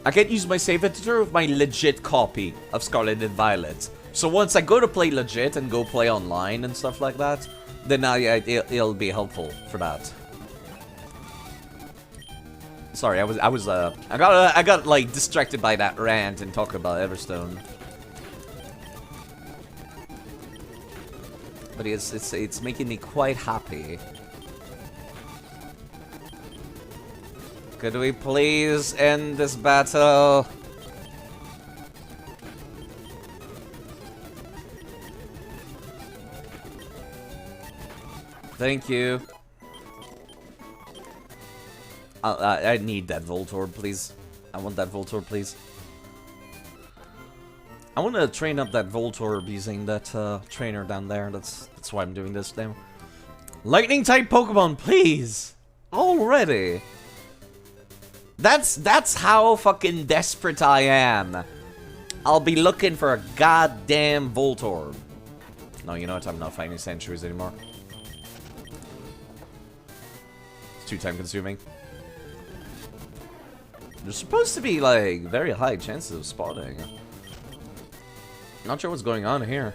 I can't use my save editor with my legit copy of Scarlet and Violet. So once I go to play legit and go play online and stuff like that, then it'll be helpful for that. Sorry, I got like distracted by that rant and talking about Everstone. But it's making me quite happy. Could we please end this battle? Thank you. I need that Voltorb, please. I want that Voltorb, please. I want to train up that Voltorb using that trainer down there. That's why I'm doing this now. Lightning type Pokemon, please! Already! That's how fucking desperate I am. I'll be looking for a goddamn Voltorb. No, you know what? I'm not finding Centuries anymore. It's too time consuming. There's supposed to be, like, very high chances of spotting. Not sure what's going on here.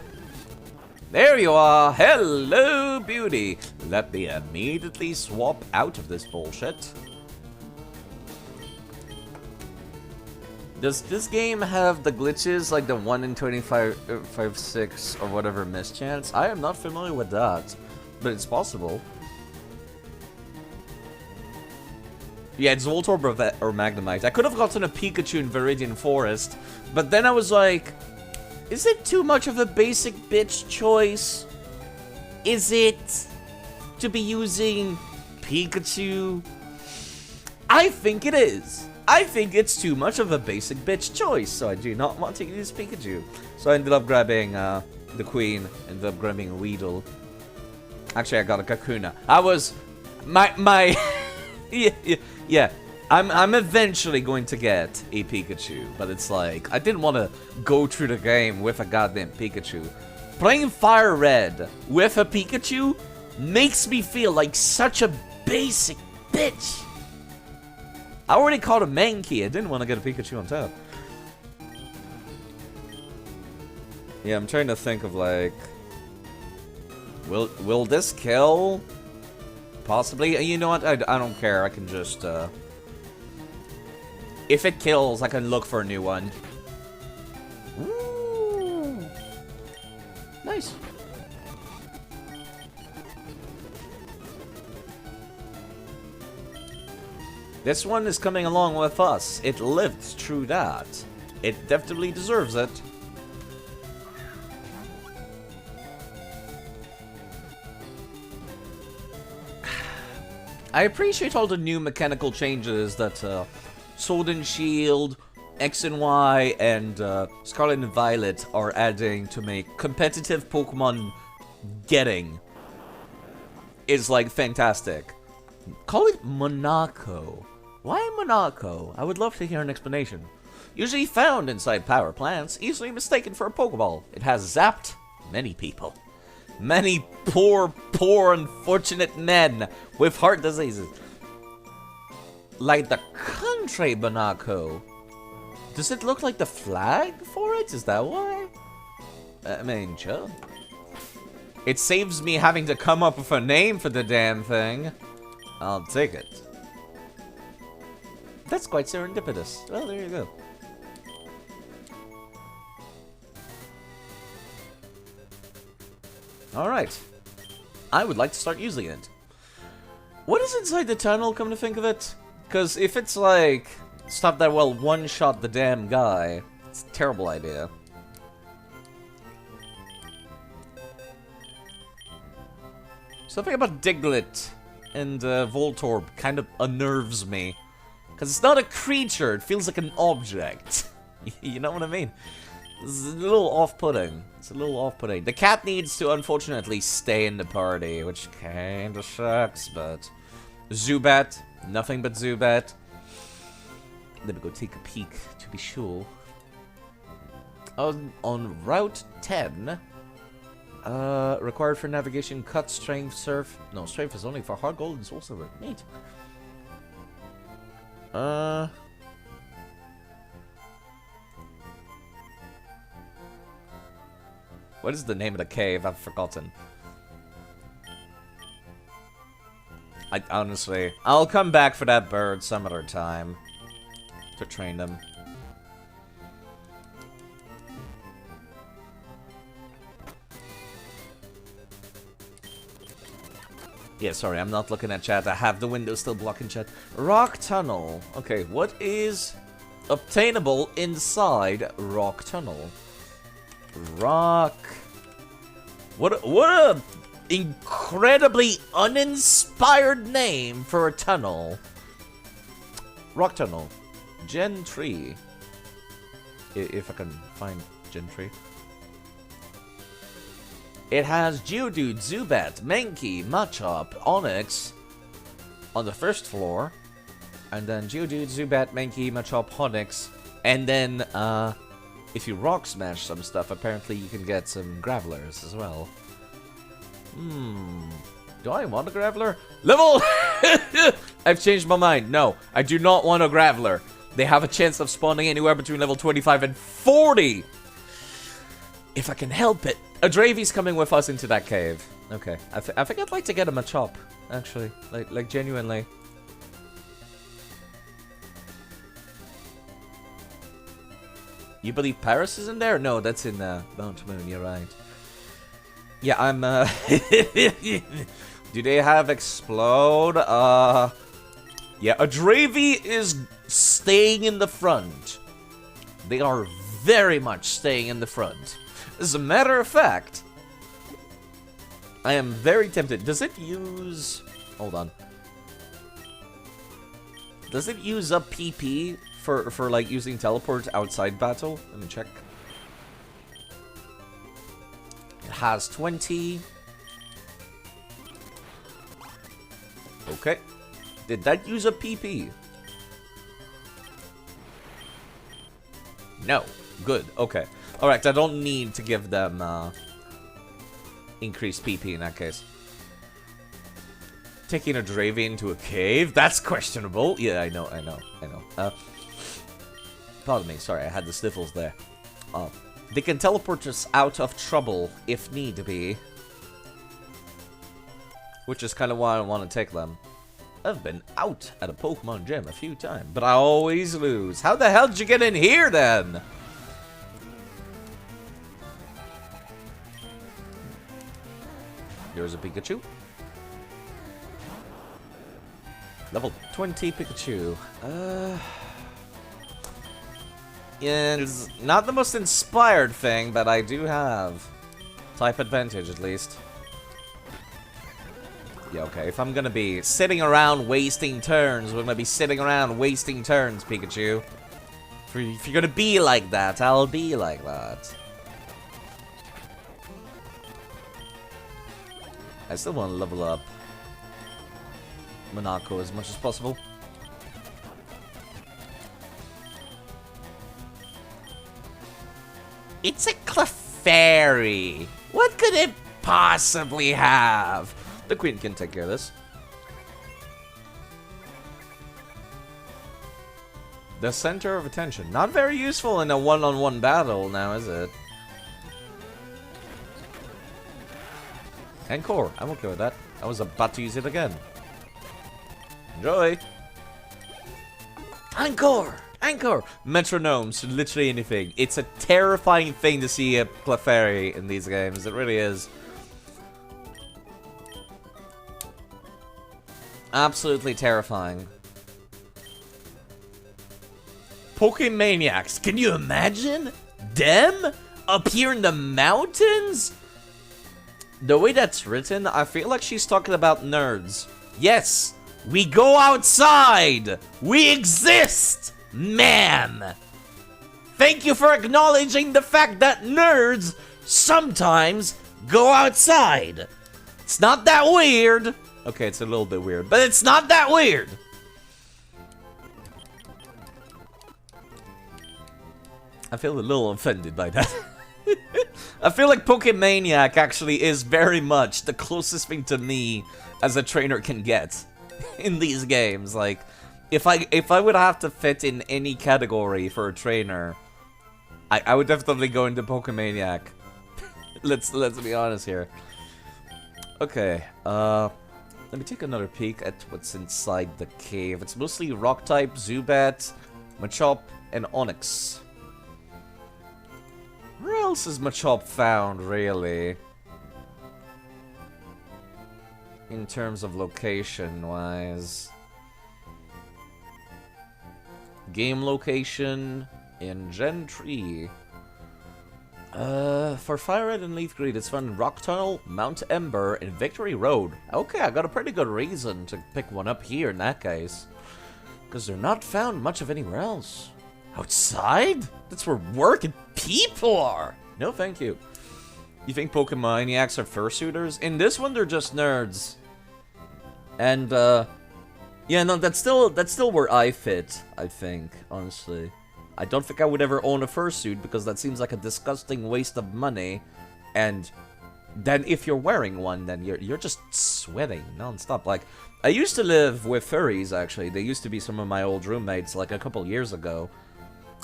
There you are! Hello, beauty! Let me immediately swap out of this bullshit. Does this game have the glitches like the 1 in 25, 6 or whatever mischance? I am not familiar with that, but it's possible. Yeah, it's Voltorb or Magnemite. I could have gotten a Pikachu in Viridian Forest, but then I was like, is it too much of a basic bitch choice? Is it to be using Pikachu? I think it is. I think it's too much of a basic bitch choice, so I do not want to use Pikachu. So I ended up grabbing the Queen, ended up grabbing Weedle. Actually, I got a Kakuna. I was... My... yeah. I'm eventually going to get a Pikachu, but it's like, I didn't want to go through the game with a goddamn Pikachu. Playing Fire Red with a Pikachu makes me feel like such a basic bitch. I already caught a Mankey. I didn't want to get a Pikachu on top. Yeah, I'm trying to think of like... Will this kill? Possibly. You know what? I don't care. I can just... If it kills, I can look for a new one. Ooh. Nice. This one is coming along with us. It lived through that. It definitely deserves it. I appreciate all the new mechanical changes that Sword and Shield, X and Y, and Scarlet and Violet are adding to make competitive Pokemon getting is like fantastic. Call it Monaco. Why Monaco? I would love to hear an explanation. Usually found inside power plants, easily mistaken for a Pokeball. It has zapped many people. Many poor, unfortunate men with heart diseases. Like the country Monaco. Does it look like the flag for it? Is that why? I mean, sure. It saves me having to come up with a name for the damn thing. I'll take it. That's quite serendipitous. Well, there you go. Alright. I would like to start using it. What is inside the tunnel, come to think of it? Because if it's like, stuff that will one-shot the damn guy, it's a terrible idea. Something about Diglett and Voltorb kind of unnerves me. Because it's not a creature, it feels like an object. You know what I mean? It's a little off-putting. It's a little off-putting. The cat needs to, unfortunately, stay in the party, which kinda sucks, but... Zubat. Nothing but Zubat. Let me go take a peek, to be sure. On Route 10... required for navigation, cut, strength, surf. No, strength is only for hard gold and soul silver. Neat. What is the name of the cave? I've forgotten. Honestly, I'll come back for that bird some other time to train them. Yeah, sorry, I'm not looking at chat. I have the window still blocking chat. Rock Tunnel. Okay, what is obtainable inside Rock Tunnel? Rock... What a incredibly uninspired name for a tunnel. Rock Tunnel. Gen 3. If I can find Gen 3. It has Geodude, Zubat, Mankey, Machop, Onix on the first floor. And then Geodude, Zubat, Mankey, Machop, Honix. And then, if you Rock Smash some stuff, apparently you can get some Gravelers as well. Do I want a Graveler? Level! I've changed my mind. No, I do not want a Graveler. They have a chance of spawning anywhere between level 25 and 40. If I can help it. A Dravy's coming with us into that cave. Okay, I think I'd like to get a Machop, actually. Like genuinely. You believe Paris is in there? No, that's in Mount Moon, you're right. Yeah, I'm do they have Explode? Yeah, a Dravy is staying in the front. They are very much staying in the front. As a matter of fact, I am very tempted. Does it use... Hold on. Does it use up PP for like using teleport outside battle? Let me check. It has 20. Okay. Did that use a PP? No. Good. Okay. Alright, I don't need to give them increased PP in that case. Taking a Dravy into a cave? That's questionable. Yeah, I know. Pardon me. Sorry, I had the sniffles there. They can teleport us out of trouble if need be. Which is kind of why I want to take them. I've been out at a Pokemon gym a few times, but I always lose. How the hell did you get in here then? Here's a Pikachu. Level 20 Pikachu. Yeah, it's not the most inspired thing, but I do have type advantage at least. Yeah, okay, if I'm gonna be sitting around wasting turns, we're gonna be sitting around wasting turns, Pikachu. If you're gonna be like that, I'll be like that. I still want to level up Monaco as much as possible. It's a Clefairy. What could it possibly have? The Queen can take care of this. The center of attention. Not very useful in a one-on-one battle now, is it? Encore. I'm okay with that. I was about to use it again. Enjoy. Encore! Encore! Metronomes, literally anything. It's a terrifying thing to see a Clefairy in these games. It really is. Absolutely terrifying. Pokemaniacs, can you imagine? Them? Up here in the mountains? The way that's written, I feel like she's talking about nerds. Yes! We go outside! We exist! Man! Thank you for acknowledging the fact that nerds sometimes go outside. It's not that weird. Okay, it's a little bit weird, but it's not that weird. I feel a little offended by that. I feel like Pokemaniac actually is very much the closest thing to me as a trainer can get in these games. Like, if I would have to fit in any category for a trainer, I would definitely go into Pokemaniac. Let's be honest here. Okay, let me take another peek at what's inside the cave. It's mostly rock type, Zubat, Machop, and Onix. Where else is Machop found, really? In terms of location-wise. Game location in Gen 3. For Fire Red and Leaf Green, it's found in Rock Tunnel, Mount Ember, and Victory Road. Okay, I got a pretty good reason to pick one up here in that case. Because they're not found much of anywhere else. Outside? That's where work and people are! No, thank you. You think Pokemaniacs are fursuiters? In this one, they're just nerds. And, Yeah, no, that's still where I fit, I think, honestly. I don't think I would ever own a fursuit because that seems like a disgusting waste of money. And then if you're wearing one, then you're just sweating non-stop. Like, I used to live with furries, actually. They used to be some of my old roommates, like, a couple years ago.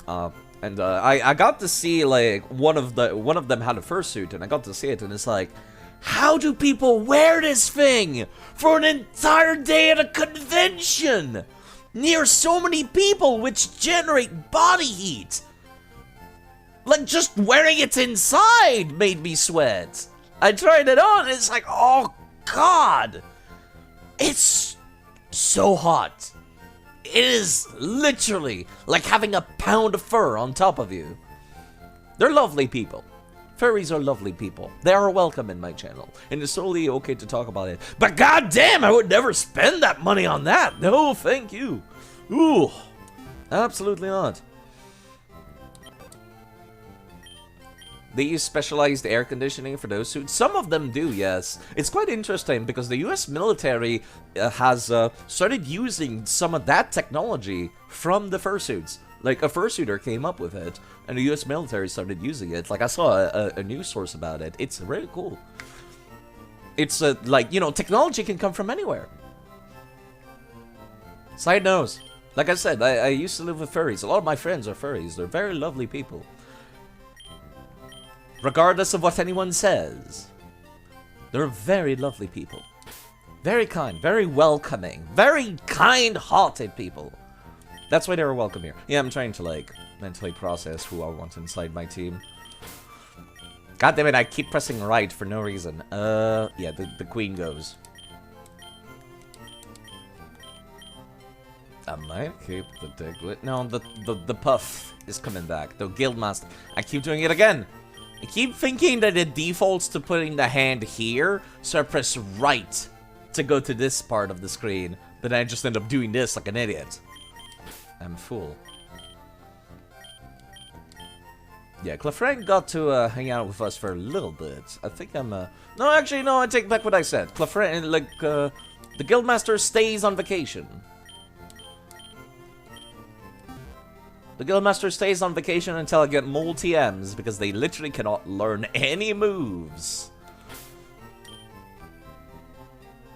And I got to see, like, one of them had a fursuit, and I got to see it, and it's like, how do people wear this thing for an entire day at a convention near so many people, which generate body heat? Like, just wearing it inside made me sweat. I tried it on, and it's like, oh god, it's so hot. It is literally like having a pound of fur on top of you. They're lovely people. Furries are lovely people. They are welcome in my channel, and it's totally okay to talk about it. But goddamn, I would never spend that money on that. No, thank you. Ooh, absolutely not. They use specialized air conditioning for those suits. Some of them do, yes. It's quite interesting because the US military has started using some of that technology from the fursuits. Like, a fursuiter came up with it, and the US military started using it. Like, I saw a news source about it. It's really cool. It's, like, you know, technology can come from anywhere. Side note. Like I said, I used to live with furries. A lot of my friends are furries. They're very lovely people. Regardless of what anyone says. They're very lovely people. Very kind, very welcoming, very kind-hearted people. That's why they were welcome here. Yeah, I'm trying to, like, mentally process who I want inside my team. God damn it, I keep pressing right for no reason. Yeah, the queen goes. I might keep the Diglett. No, the puff is coming back. The Guildmaster. I keep doing it again. I keep thinking that it defaults to putting the hand here, so I press right to go to this part of the screen, but I just end up doing this like an idiot. I'm a fool. Yeah, Clefrank got to hang out with us for a little bit. I think I'm no, actually, no, I take back what I said. Clefrank, like, the Guildmaster stays on vacation. The Guildmaster stays on vacation until I get more TMs, because they literally cannot learn any moves.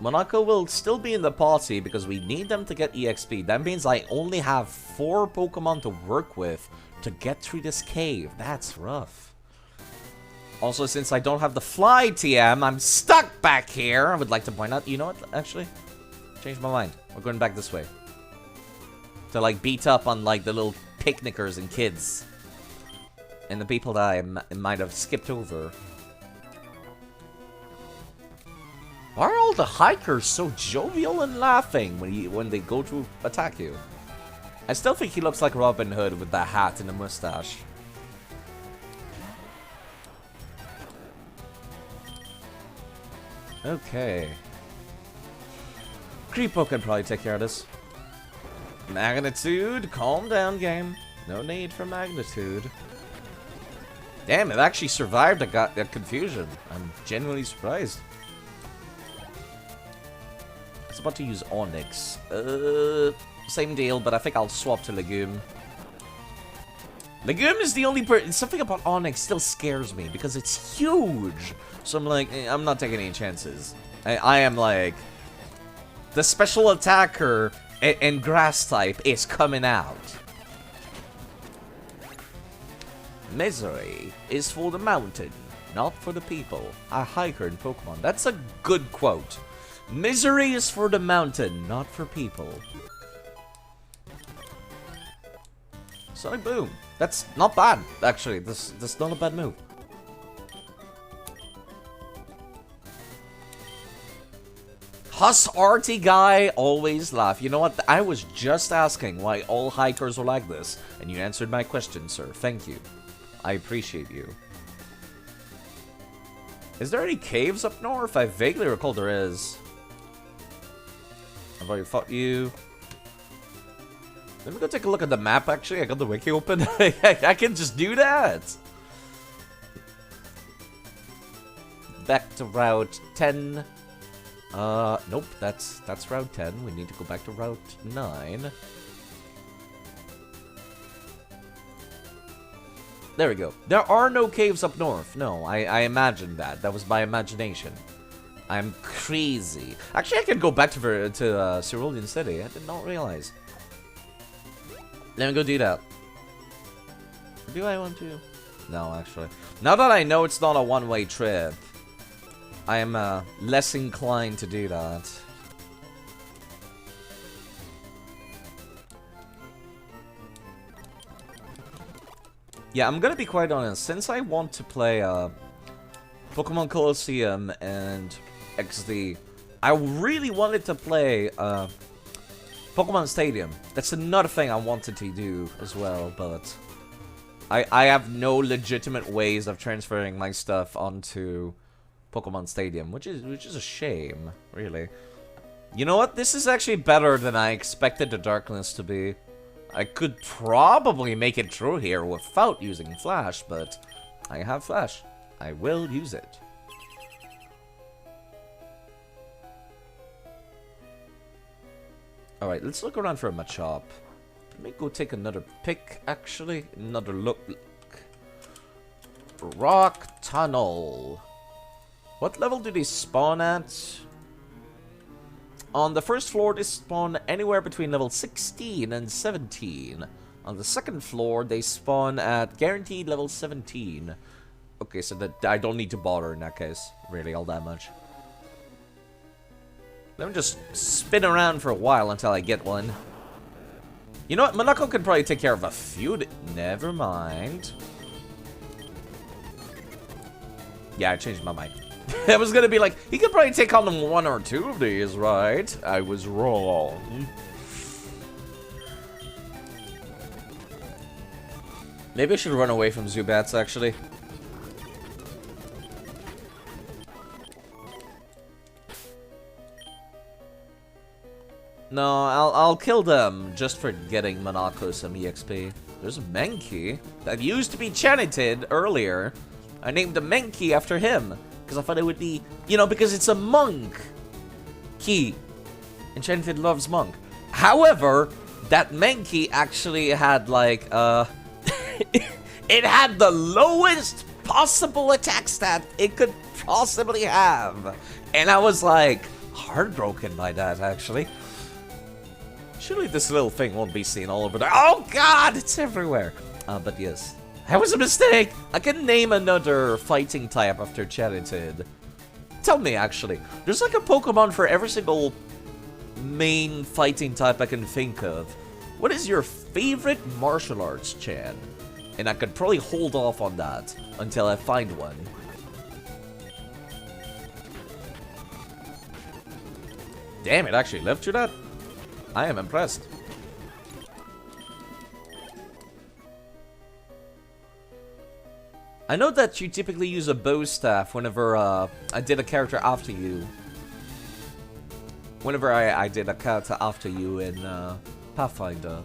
Monaco will still be in the party because we need them to get EXP. That means I only have 4 Pokemon to work with to get through this cave. That's rough. Also, since I don't have the fly TM, I'm stuck back here. I would like to point out, you know what, actually? Change my mind. We're going back this way. To, like, beat up on, like, the little picnickers and kids. And the people that I might have skipped over. Why are all the hikers so jovial and laughing when they go to attack you? I still think he looks like Robin Hood with that hat and the mustache. Okay. Creepo can probably take care of this. Magnitude, calm down, game. No need for magnitude. Damn, it actually survived that confusion. I'm genuinely surprised. I was about to use Onyx. Same deal, but I think I'll swap to Legume. Legume is the only something about Onyx still scares me because it's huge. So I'm like, I'm not taking any chances. I am like, the special attacker and grass type is coming out. Misery is for the mountain, not for the people. A hiker in Pokemon. That's a good quote. Misery is for the mountain, not for people. Sonic Boom. That's not bad, actually. That's not a bad move. Huss Arty guy, always laugh. You know what? I was just asking why all hikers are like this, and you answered my question, sir. Thank you. I appreciate you. Is there any caves up north? I vaguely recall there is. I've already fought you. Let me go take a look at the map, actually. I got the wiki open. I can just do that. Back to Route 10. Nope, that's Route 10. We need to go back to Route 9. There we go. There are no caves up north. No, I imagined that. That was my imagination. I'm crazy. Actually, I could go back to Cerulean City. I did not realize. Let me go do that. Or do I want to? No, actually. Now that I know it's not a one-way trip, I am less inclined to do that. Yeah, I'm gonna be quite honest. Since I want to play Pokemon Colosseum and XD, I really wanted to play Pokemon Stadium. That's another thing I wanted to do as well, but I have no legitimate ways of transferring my stuff onto Pokemon Stadium, which is a shame, really. You know what? This is actually better than I expected the Darkness to be. I could probably make it through here without using Flash, but I have Flash. I will use it. Alright, let's look around for a Machop. Let me go take another pick, actually. Another look. Rock Tunnel. What level do they spawn at? On the first floor, they spawn anywhere between level 16 and 17. On the second floor, they spawn at guaranteed level 17. Okay, so that I don't need to bother in that case, really, all that much. Let me just spin around for a while until I get one. You know what? Monaco could probably take care of a few. Never mind. Yeah, I changed my mind. I was gonna be like, he could probably take on them 1 or 2 of these, right? I was wrong. Maybe I should run away from Zubats, actually. No, I'll kill them just for getting Monaco some EXP. There's a Mankey that used to be Chanited earlier. I named the Mankey after him. Because I thought it would be, you know, because it's a monk key. Enchanted loves monk. However, that Mankey actually had like, it had the lowest possible attack stat it could possibly have. And I was like, heartbroken by that, actually. Surely this little thing won't be seen all over there. Oh god, it's everywhere. But yes. That was a mistake! I can name another fighting type after Chanited. Tell me, actually. There's like a Pokemon for every single main fighting type I can think of. What is your favorite martial arts, Chan? And I could probably hold off on that until I find one. Damn, it actually lived through that? I am impressed. I know that you typically use a bow staff whenever I did a character after you. Whenever I did a character after you in Pathfinder.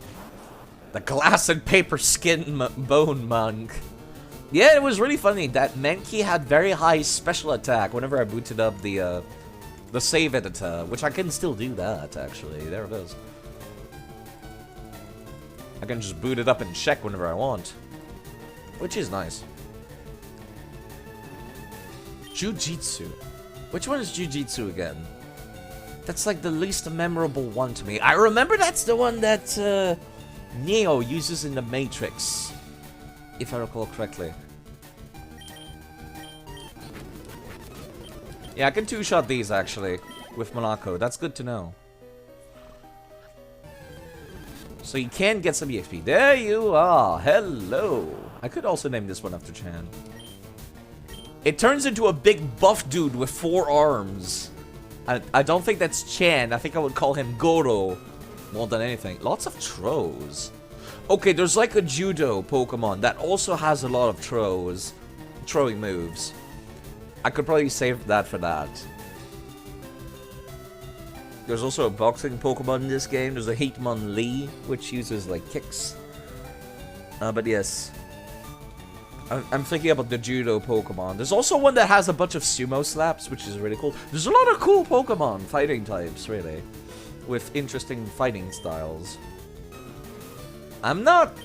The glass and paper skin bone monk. Yeah, it was really funny. That Mankey had very high special attack whenever I booted up the save editor, which I can still do that, actually. There it is. I can just boot it up and check whenever I want. Which is nice. Jujitsu. Which one is Jujitsu again? That's like the least memorable one to me. I remember that's the one that Neo uses in the Matrix, if I recall correctly. Yeah, I can two-shot these actually with Monaco. That's good to know. So you can get some EXP. There you are. Hello. I could also name this one after Chan. It turns into a big buff dude with 4 arms. I don't think that's Chan. I think I would call him Goro more than anything. Lots of throws. Okay, there's like a judo Pokemon that also has a lot of throwing moves. I could probably save that for that. There's also a boxing Pokemon in this game. There's a Hitmonlee, which uses like kicks. But yes. I'm thinking about the judo Pokemon. There's also one that has a bunch of sumo slaps, which is really cool. There's a lot of cool Pokemon fighting types, really, with interesting fighting styles. I'm not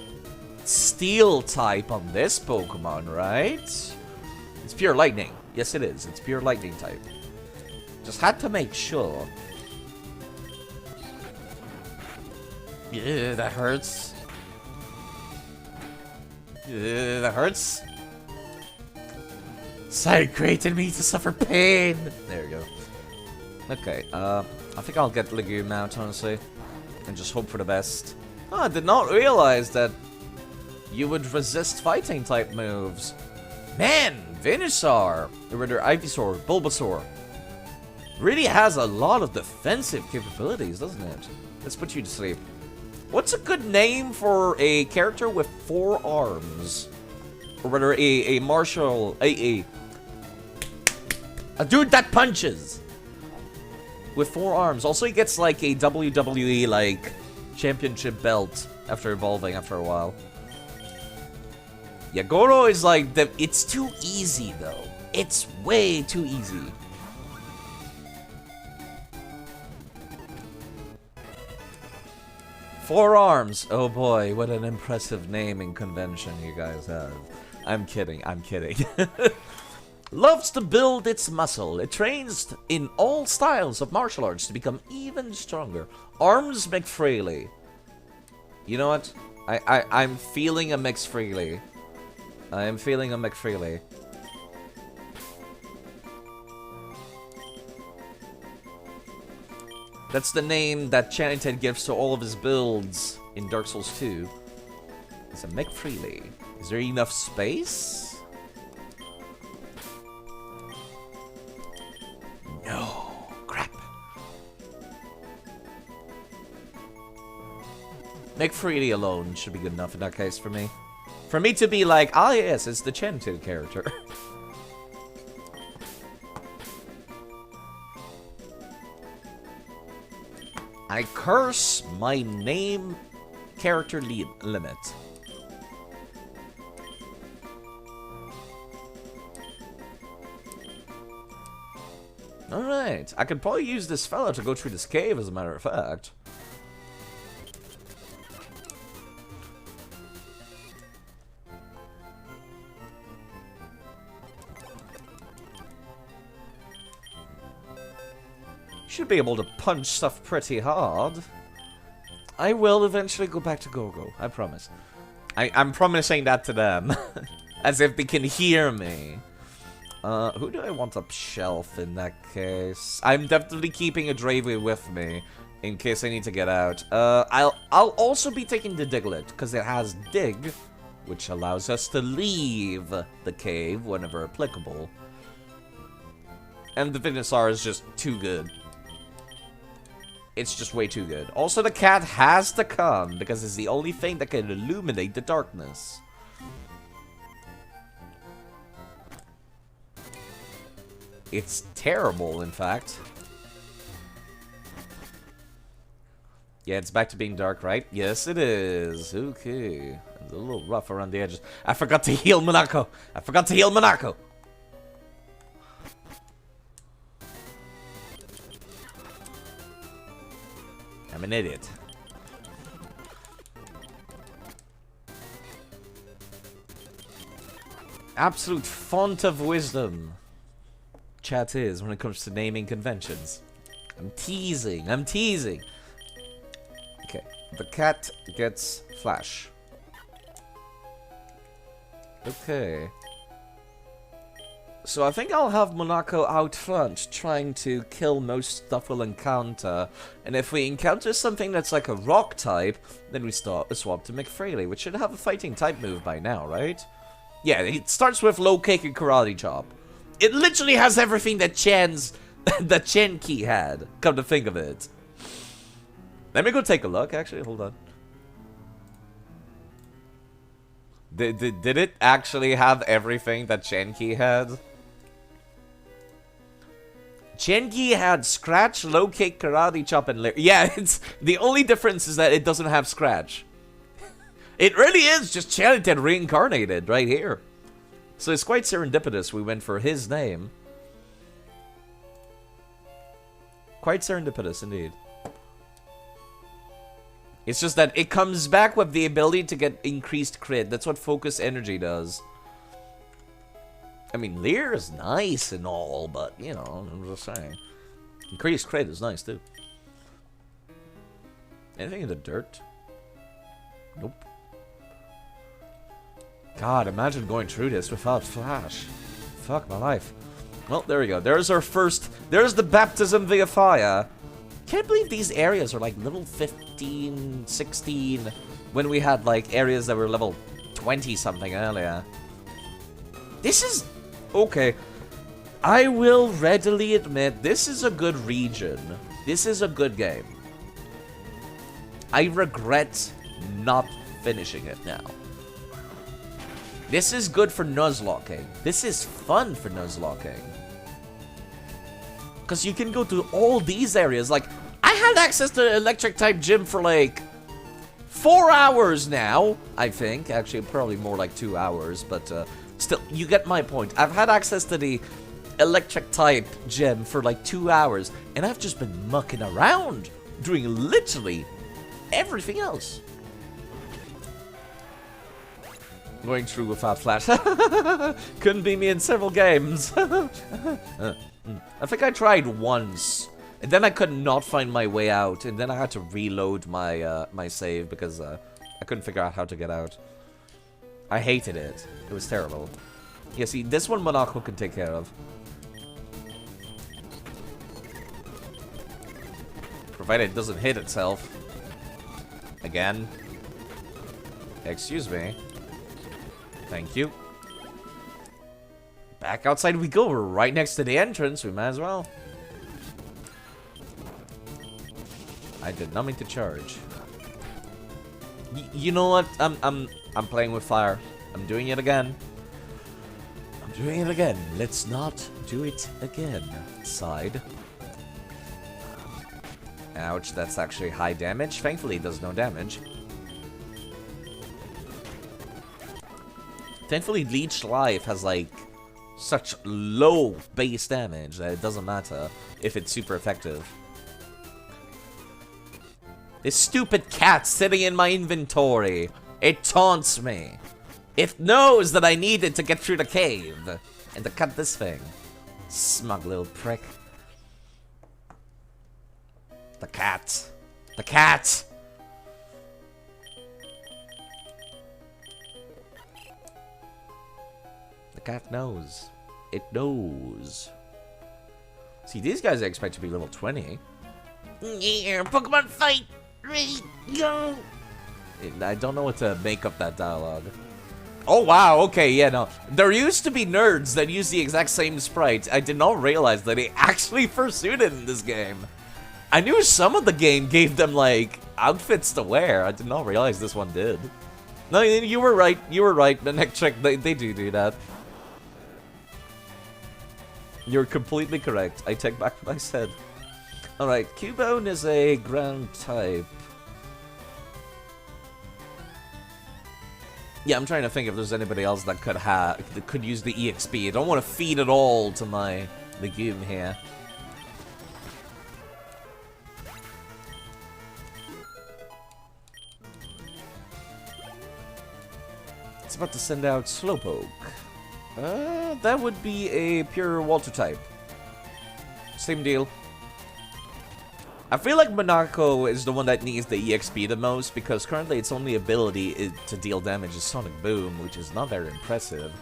Steel type on this Pokemon, right? It's pure lightning. Yes, it is. It's pure lightning type. Just had to make sure. Yeah, that hurts. Yeah, that hurts. Side created me to suffer pain. There you go. Okay, I think I'll get Legume out, honestly. And just hope for the best. Oh, I did not realize that you would resist fighting type moves. Man, Venusaur, or rather Ivysaur, Bulbasaur, really has a lot of defensive capabilities, doesn't it? Let's put you to sleep. What's a good name for a character with 4 arms? Or rather, a martial, a dude that punches with 4 arms. Also, he gets like a WWE like championship belt after evolving after a while. Yeah, Goro is like it's too easy though. It's way too easy. Four arms. Oh boy, what an impressive naming convention you guys have. I'm kidding, I'm kidding. Loves to build its muscle. It trains in all styles of martial arts to become even stronger. Arms McFreely. You know what? I'm feeling a McFreely. I am feeling a McFreely. That's the name that Chanted gives to all of his builds in Dark Souls 2. It's a McFreely. Is there enough space? No. Crap. McFreely alone should be good enough in that case for me. For me to be like, ah yes, it's the Chanted character. I curse my name character limit. Alright, I could probably use this fella to go through this cave, as a matter of fact. Should be able to punch stuff pretty hard. I will eventually go back to Go-Go, I promise. I'm promising that to them. As if they can hear me. Who do I want up shelf in that case? I'm definitely keeping a Draven with me in case I need to get out. I'll also be taking the Diglett because it has Dig, which allows us to leave the cave whenever applicable. And the Venusaur is just too good. It's just way too good. Also, the cat has to come because it's the only thing that can illuminate the darkness. It's terrible, in fact. Yeah, it's back to being dark, right? Yes, it is. Okay. It's a little rough around the edges. I forgot to heal Monaco. I forgot to heal Monaco. I'm an idiot. Absolute font of wisdom. Chat is when it comes to naming conventions. I'm teasing. I'm teasing. Okay. The cat gets Flash. Okay. So I think I'll have Monaco out front, trying to kill most stuff we'll encounter. And if we encounter something that's like a rock type, then we swap to McFreely, which should have a fighting type move by now, right? Yeah, it starts with low kick and karate chop. It literally has everything that that Chen Key had, come to think of it. Let me go take a look, actually, hold on. Did it actually have everything that Chenki had? Chenki had Scratch, Low Kick, Karate Chop, and yeah, it's the only difference is that it doesn't have Scratch. It really is just Chanted reincarnated right here. So it's quite serendipitous we went for his name. Quite serendipitous indeed. It's just that it comes back with the ability to get increased crit. That's what focus energy does. I mean, Lear is nice and all, but, you know, I'm just saying. Increased crit is nice, too. Anything in the dirt? Nope. God, imagine going through this without flash. Fuck my life. Well, there we go. There's our first... There's the baptism via fire. Can't believe these areas are like level 15, 16, when we had like areas that were level 20 something earlier. This is... okay. I will readily admit, this is a good region. This is a good game. I regret not finishing it now. This is good for nuzlocking. This is fun for nuzlocking. Because you can go to all these areas. Like, I had access to electric type gym for like 4 hours now, I think. Actually, probably more like 2 hours, but still, you get my point. I've had access to the electric type gym for like 2 hours, and I've just been mucking around, doing literally everything else. Going through without flash. Couldn't beat me in several games. I think I tried once, and then I could not find my way out, and then I had to reload my my save because I couldn't figure out how to get out. I hated it. It was terrible. Yeah, see, this one Monaco can take care of. Provided it doesn't hit itself. Again. Excuse me. Thank you. Back outside we go. We're right next to the entrance. We might as well. I did not mean to charge. You know what? I'm playing with fire. I'm doing it again. I'm doing it again. Let's not do it again. Side. Ouch, that's actually high damage. Thankfully it does no damage. Thankfully Leech Life has like such low base damage that it doesn't matter if it's super effective. This stupid cat sitting in my inventory. It taunts me. It knows that I need it to get through the cave and to cut this thing. Smug little prick. The cat. The cat! The cat knows. It knows. See, these guys I expect to be level 20. Yeah, Pokemon fight! Ready, go! I don't know what to make of that dialogue. Oh wow, okay, yeah, no. There used to be nerds that used the exact same sprite. I did not realize that they actually pursued it in this game. I knew some of the game gave them, like, outfits to wear. I did not realize this one did. No, you were right. You were right. The neck check, they do that. You're completely correct. I take back what I said. Alright, Cubone is a ground type. Yeah, I'm trying to think if there's anybody else that could use the EXP. I don't want to feed it all to my legume here. It's about to send out Slowpoke. That would be a pure water type. Same deal. I feel like Monaco is the one that needs the EXP the most, because currently its only ability to deal damage is Sonic Boom, which is not very impressive.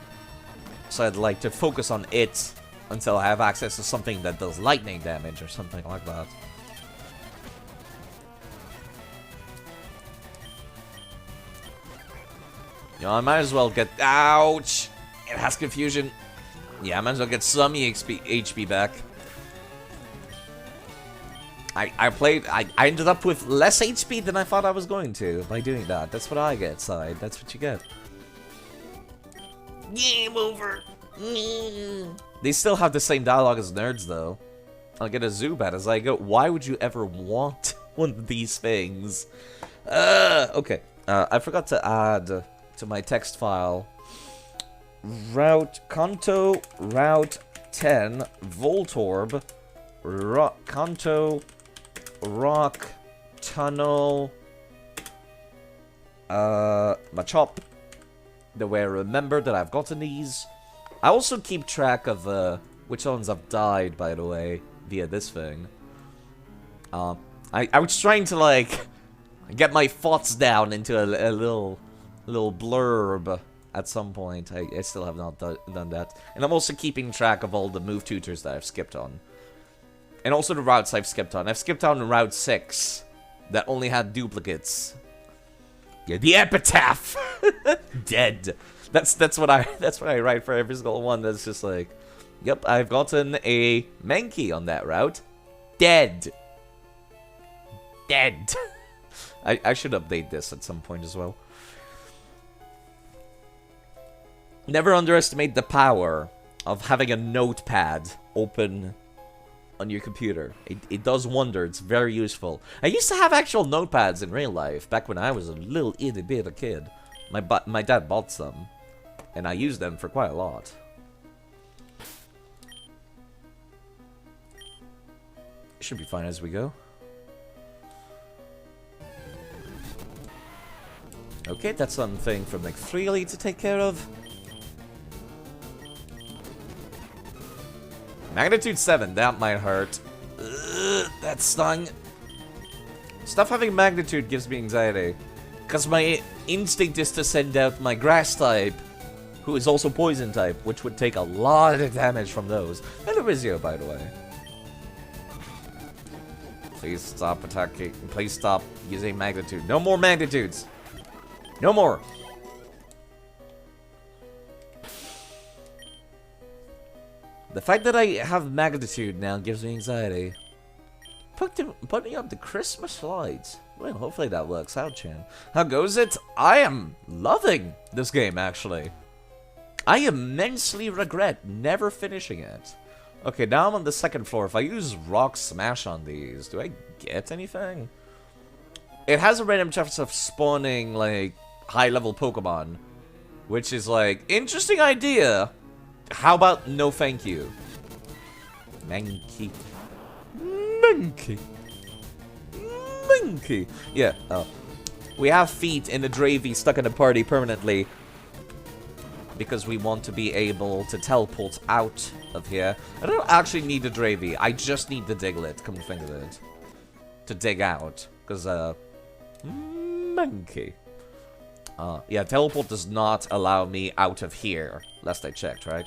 So I'd like to focus on it until I have access to something that does lightning damage or something like that. You know, I might as well get... Ouch! It has confusion. Yeah, I might as well get some EXP HP back. I ended up with less HP than I thought I was going to by doing that. That's what I get, Side. That's what you get. Game over. They still have the same dialogue as nerds, though. I'll get a Zubat as I go. Why would you ever want one of these things? Okay. I forgot to add to my text file Kanto, Route 10, Voltorb, Kanto, Rock, Tunnel, Machop. The way I remember that I've gotten these. I also keep track of which ones have died, by the way, via this thing. I was trying to, like, get my thoughts down into a little blurb at some point. I still have not done that. And I'm also keeping track of all the move tutors that I've skipped on. And also the routes I've skipped on. I've skipped on Route 6 that only had duplicates. Yeah, the epitaph! Dead. That's what I write for every single one. That's just like, yep, I've gotten a Mankey on that route. Dead. Dead. I should update this at some point as well. Never underestimate the power of having a notepad open on your computer. It does wonder. It's very useful. I used to have actual notepads in real life back when I was a little itty bitty kid. My dad bought some, and I used them for quite a lot. Should be fine as we go. Okay, that's something from McFreely to take care of. Magnitude 7, that might hurt. Ugh, that stung. Stuff having magnitude gives me anxiety. Because my instinct is to send out my grass type, who is also poison type, which would take a lot of damage from those. And Arizio, by the way. Please stop attacking. Please stop using magnitude. No more magnitudes. No more. The fact that I have magnitude now gives me anxiety. Putting up the Christmas lights. Well, hopefully that works out, Chan. How goes it? I am loving this game, actually. I immensely regret never finishing it. Okay, now I'm on the second floor. If I use Rock Smash on these, do I get anything? It has a random chance of spawning, like, high-level Pokemon. Which is, like, interesting idea. How about no thank you? Mankey. Mankey. Mankey. Yeah, we have feet in the Dravy stuck in the party permanently. Because we want to be able to teleport out of here. I don't actually need the Dravy. I just need the Diglett, come to think of it. To dig out. Because, Mankey. Yeah, teleport does not allow me out of here. Last I checked, right?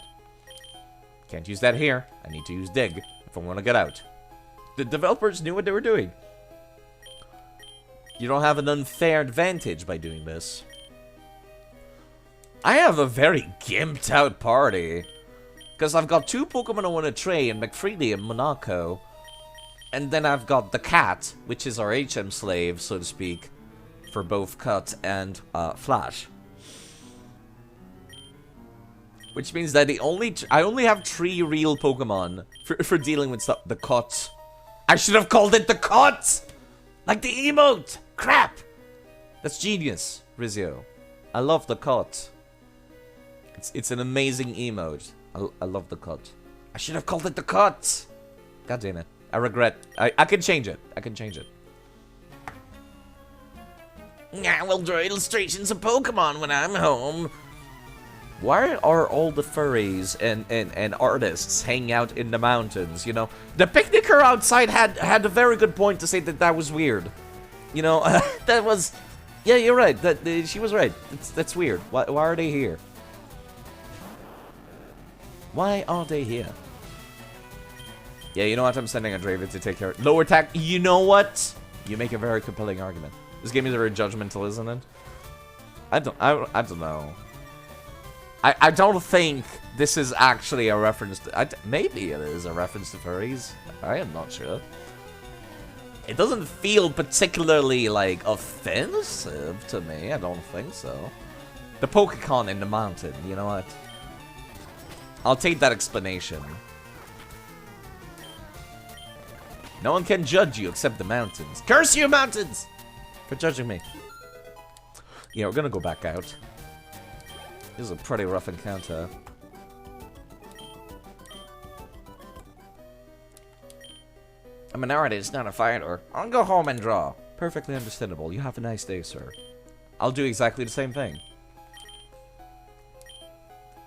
Can't use that here. I need to use dig if I want to get out. The developers knew what they were doing. You don't have an unfair advantage by doing this. I have a very gimped out party. Because I've got 2 Pokemon I want to train, McFreely and Monaco. And then I've got the cat, which is our HM slave, so to speak. For both Cut and Flash. Which means that I only have 3 real Pokemon for dealing with stuff. The Cut. I should have called it the Cut! Like the emote! Crap! That's genius, Rizio. I love the Cut. It's an amazing emote. I love the Cut. I should have called it the Cut! God damn it. I regret. I can change it. I can change it. I will draw illustrations of Pokemon when I'm home. Why are all the furries and artists hanging out in the mountains, you know? The picnicker outside had a very good point to say that was weird. You know, that was... Yeah, you're right. She was right. That's weird. Why are they here? Why are they here? Yeah, you know what? I'm sending a Draven to take care of... Lower attack. You know what? You make a very compelling argument. This game is very judgmental, isn't it? I don't know. I don't think this is actually a reference to... maybe it is a reference to furries. I am not sure. It doesn't feel particularly, like, offensive to me. I don't think so. The Pokecon in the mountain, you know what? I'll take that explanation. No one can judge you except the mountains. Curse you, mountains! For judging me. Yeah, we're gonna go back out. This is a pretty rough encounter. I'm an artist, not a fighter. I'll go home and draw. Perfectly understandable. You have a nice day, sir. I'll do exactly the same thing.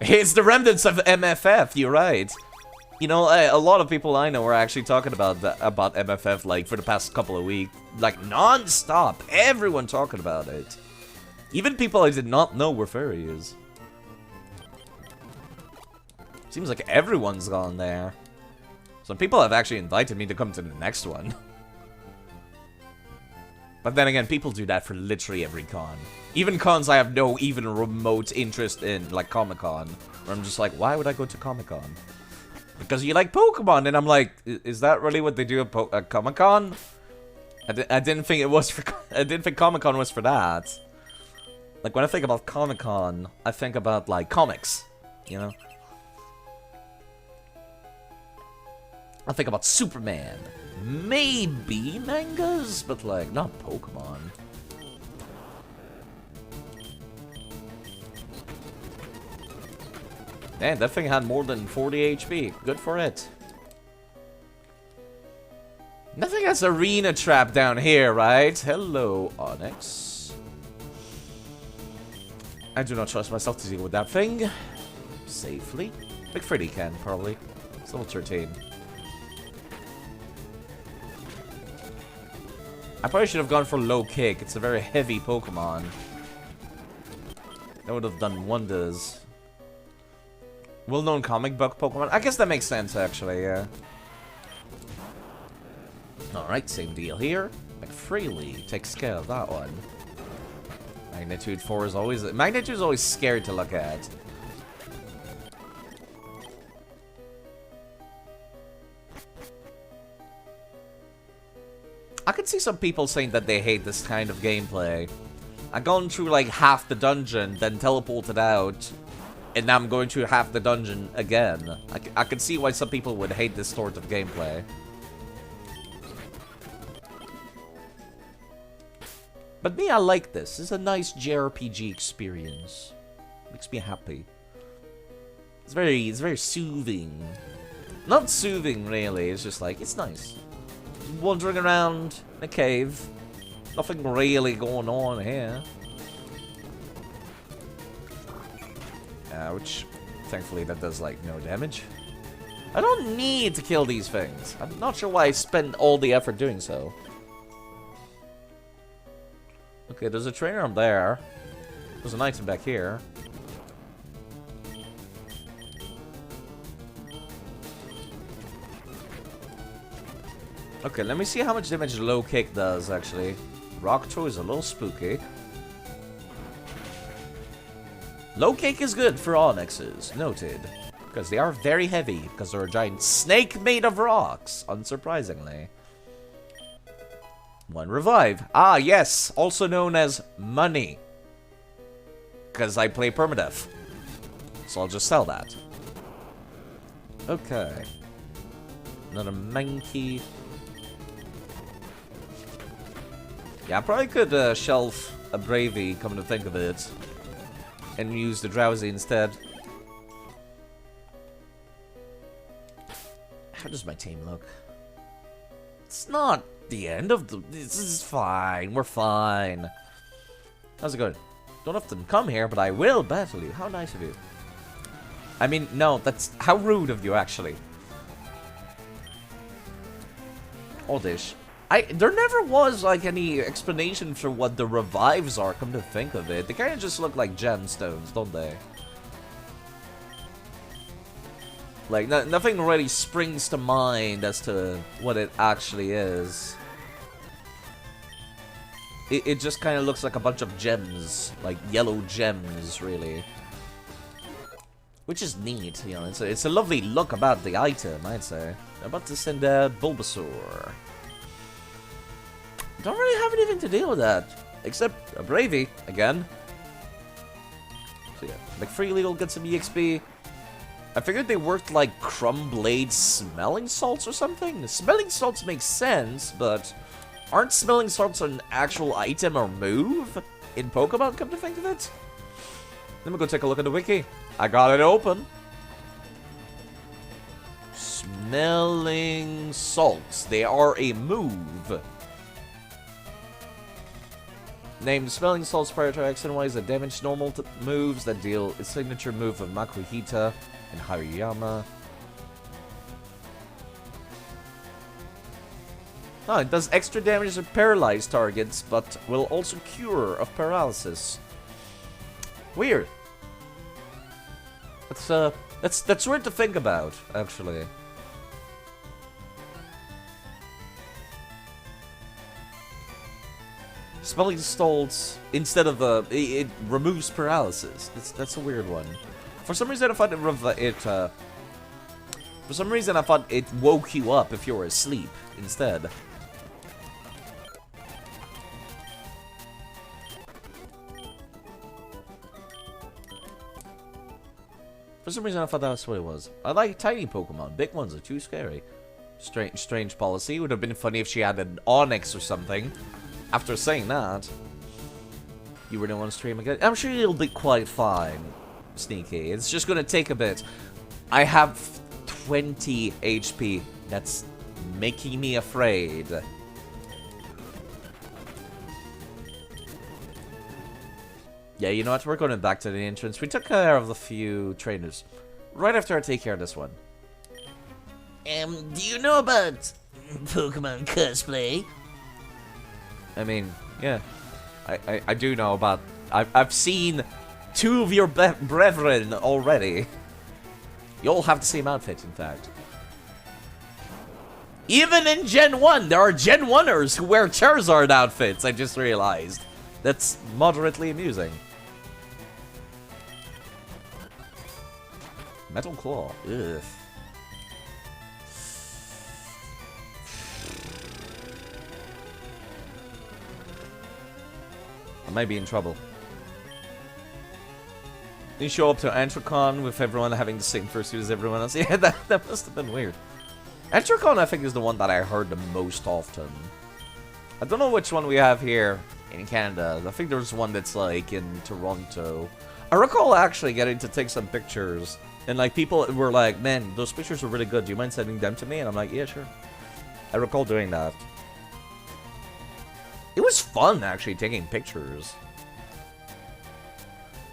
It's the remnants of MFF, you're right. You know, a lot of people I know are actually talking about MFF, like, for the past couple of weeks. Like, non-stop. Everyone talking about it. Even people I did not know were furries. Seems like everyone's gone there. Some people have actually invited me to come to the next one. But then again, people do that for literally every con. Even cons I have no even remote interest in, like Comic-Con. Where I'm just like, why would I go to Comic-Con? Because you like Pokemon, and I'm like, is that really what they do at Comic-Con? I didn't think it was for. I didn't think Comic-Con was for that. Like when I think about Comic-Con, I think about like comics, you know. I think about Superman, maybe mangas, but like not Pokemon. Man, that thing had more than 40 HP. Good for it. Nothing has arena trap down here, right? Hello, Onyx. I do not trust myself to deal with that thing. Safely. Big Freddy can, probably. It's level 13. I probably should have gone for low kick. It's a very heavy Pokemon. That would have done wonders. Well-known comic book Pokemon. I guess that makes sense, actually, yeah. Alright, same deal here. McFreely takes care of that one. Magnitude 4 is always... Magnitude is always scary to look at. I could see some people saying that they hate this kind of gameplay. I've gone through like half the dungeon, then teleported out, and now I'm going through half the dungeon again. I could see why some people would hate this sort of gameplay. But me, I like this. It's a nice JRPG experience. Makes me happy. It's very soothing. Not soothing, really. It's just like, it's nice. Wandering around in a cave. Nothing really going on here. Ouch. Thankfully that does like no damage. I don't need to kill these things. I'm not sure why I spend all the effort doing so. Okay, there's a trainer up there. There's an item back here. Okay, let me see how much damage low kick does, actually. Rock throw is a little spooky. Low kick is good for Onyxes, noted. Because they are very heavy, because they're a giant snake made of rocks, unsurprisingly. One revive. Ah, yes, also known as money. Because I play Permadeath. So I'll just sell that. Okay. Another Mankey. Yeah, I probably could shelf a Bravey, come to think of it. And use the Drowsy instead. How does my team look? It's not the end of the... This is fine. We're fine. How's it going? Don't often come here, but I will battle you. How nice of you. I mean, no, that's... How rude of you, actually. Oddish. There never was, like, any explanation for what the revives are, come to think of it. They kind of just look like gemstones, don't they? Like, nothing really springs to mind as to what it actually is. It just kind of looks like a bunch of gems. Like, yellow gems, really. Which is neat, you know. It's a lovely look about the item, I'd say. I'm about to send Bulbasaur. Don't really have anything to deal with that. Except a Bravey, again. So yeah, McFreely will get some EXP. I figured they worked like Crumb Blade smelling salts or something. Smelling salts make sense, but aren't smelling salts an actual item or move in Pokemon, come to think of it? Let me go take a look at the wiki. I got it open. Smelling salts. They are a move. Named Smelling Salts prior to X and Y is a damage normal moves that deal a signature move of Makuhita and Haruyama. Oh, it does extra damage to paralyzed targets, but will also cure of paralysis. Weird. That's weird to think about, actually. Smelling salts instead of it removes paralysis. That's a weird one. For some reason, I thought for some reason, I thought it woke you up if you were asleep instead. For some reason, I thought that's what it was. I like tiny Pokemon. Big ones are too scary. Strange policy. Would have been funny if she had an Onyx or something. After saying that, you really want to stream again? I'm sure you'll be quite fine, Sneaky. It's just gonna take a bit. I have 20 HP. That's making me afraid. Yeah, you know what? We're going back to the entrance. We took care of the few trainers. Right after I take care of this one. Do you know about Pokemon cosplay? I mean, yeah. I do know about... I've seen 2 of your brethren already. You all have the same outfit, in fact. Even in Gen 1, there are Gen 1ers who wear Charizard outfits, I just realized. That's moderately amusing. Metal Claw. Ugh. I might be in trouble. You show up to Anthrocon with everyone having the same fursuit as everyone else. Yeah, that must have been weird. Anthrocon, I think, is the one that I heard the most often. I don't know which one we have here in Canada. I think there's one that's like in Toronto. I recall actually getting to take some pictures, and like people were like, "Man, those pictures are really good. Do you mind sending them to me?" And I'm like, "Yeah, sure." I recall doing that. It was fun actually taking pictures.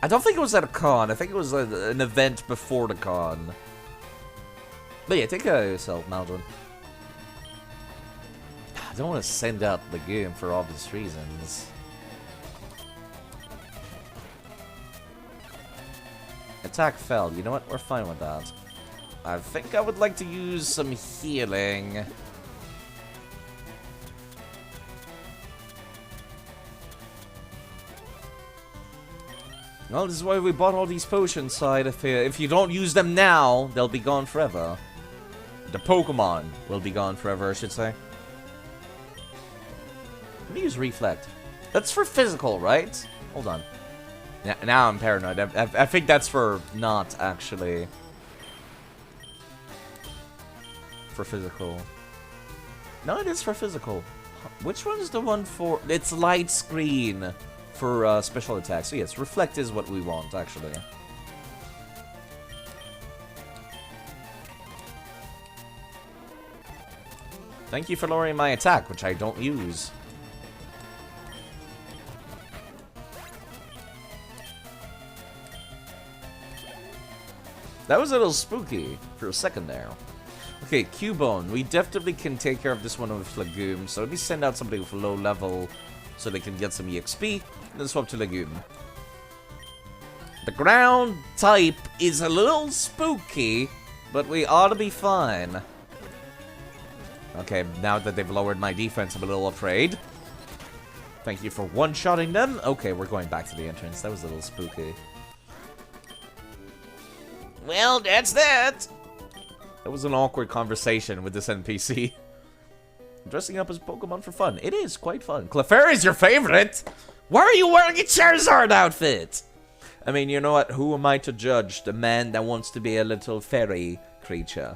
I don't think it was at a con. I think it was an event before the con. But yeah, take care of yourself, Maldron. I don't want to send out the game for obvious reasons. Attack failed. You know what? We're fine with that. I think I would like to use some healing. Well, this is why we bought all these potions, side. If you don't use them now, they'll be gone forever. The Pokemon will be gone forever, I should say. Let me use Reflect. That's for physical, right? Hold on. Now I'm paranoid. I think that's for not actually. For physical. No, it is for physical. Which one is the one for... It's light screen for special attacks. So yes, Reflect is what we want, actually. Thank you for lowering my attack, which I don't use. That was a little spooky for a second there. Okay, Cubone. We definitely can take care of this one with Legume. So let me send out somebody with low level so they can get some EXP. And then swap to Legume. The ground type is a little spooky, but we ought to be fine. Okay, now that they've lowered my defense, I'm a little afraid. Thank you for one-shotting them. Okay, we're going back to the entrance. That was a little spooky. Well, that's that. That was an awkward conversation with this NPC. Dressing up as Pokemon for fun. It is quite fun. Clefairy's your favorite? Why are you wearing a Charizard outfit? I mean, you know what? Who am I to judge the man that wants to be a little fairy creature?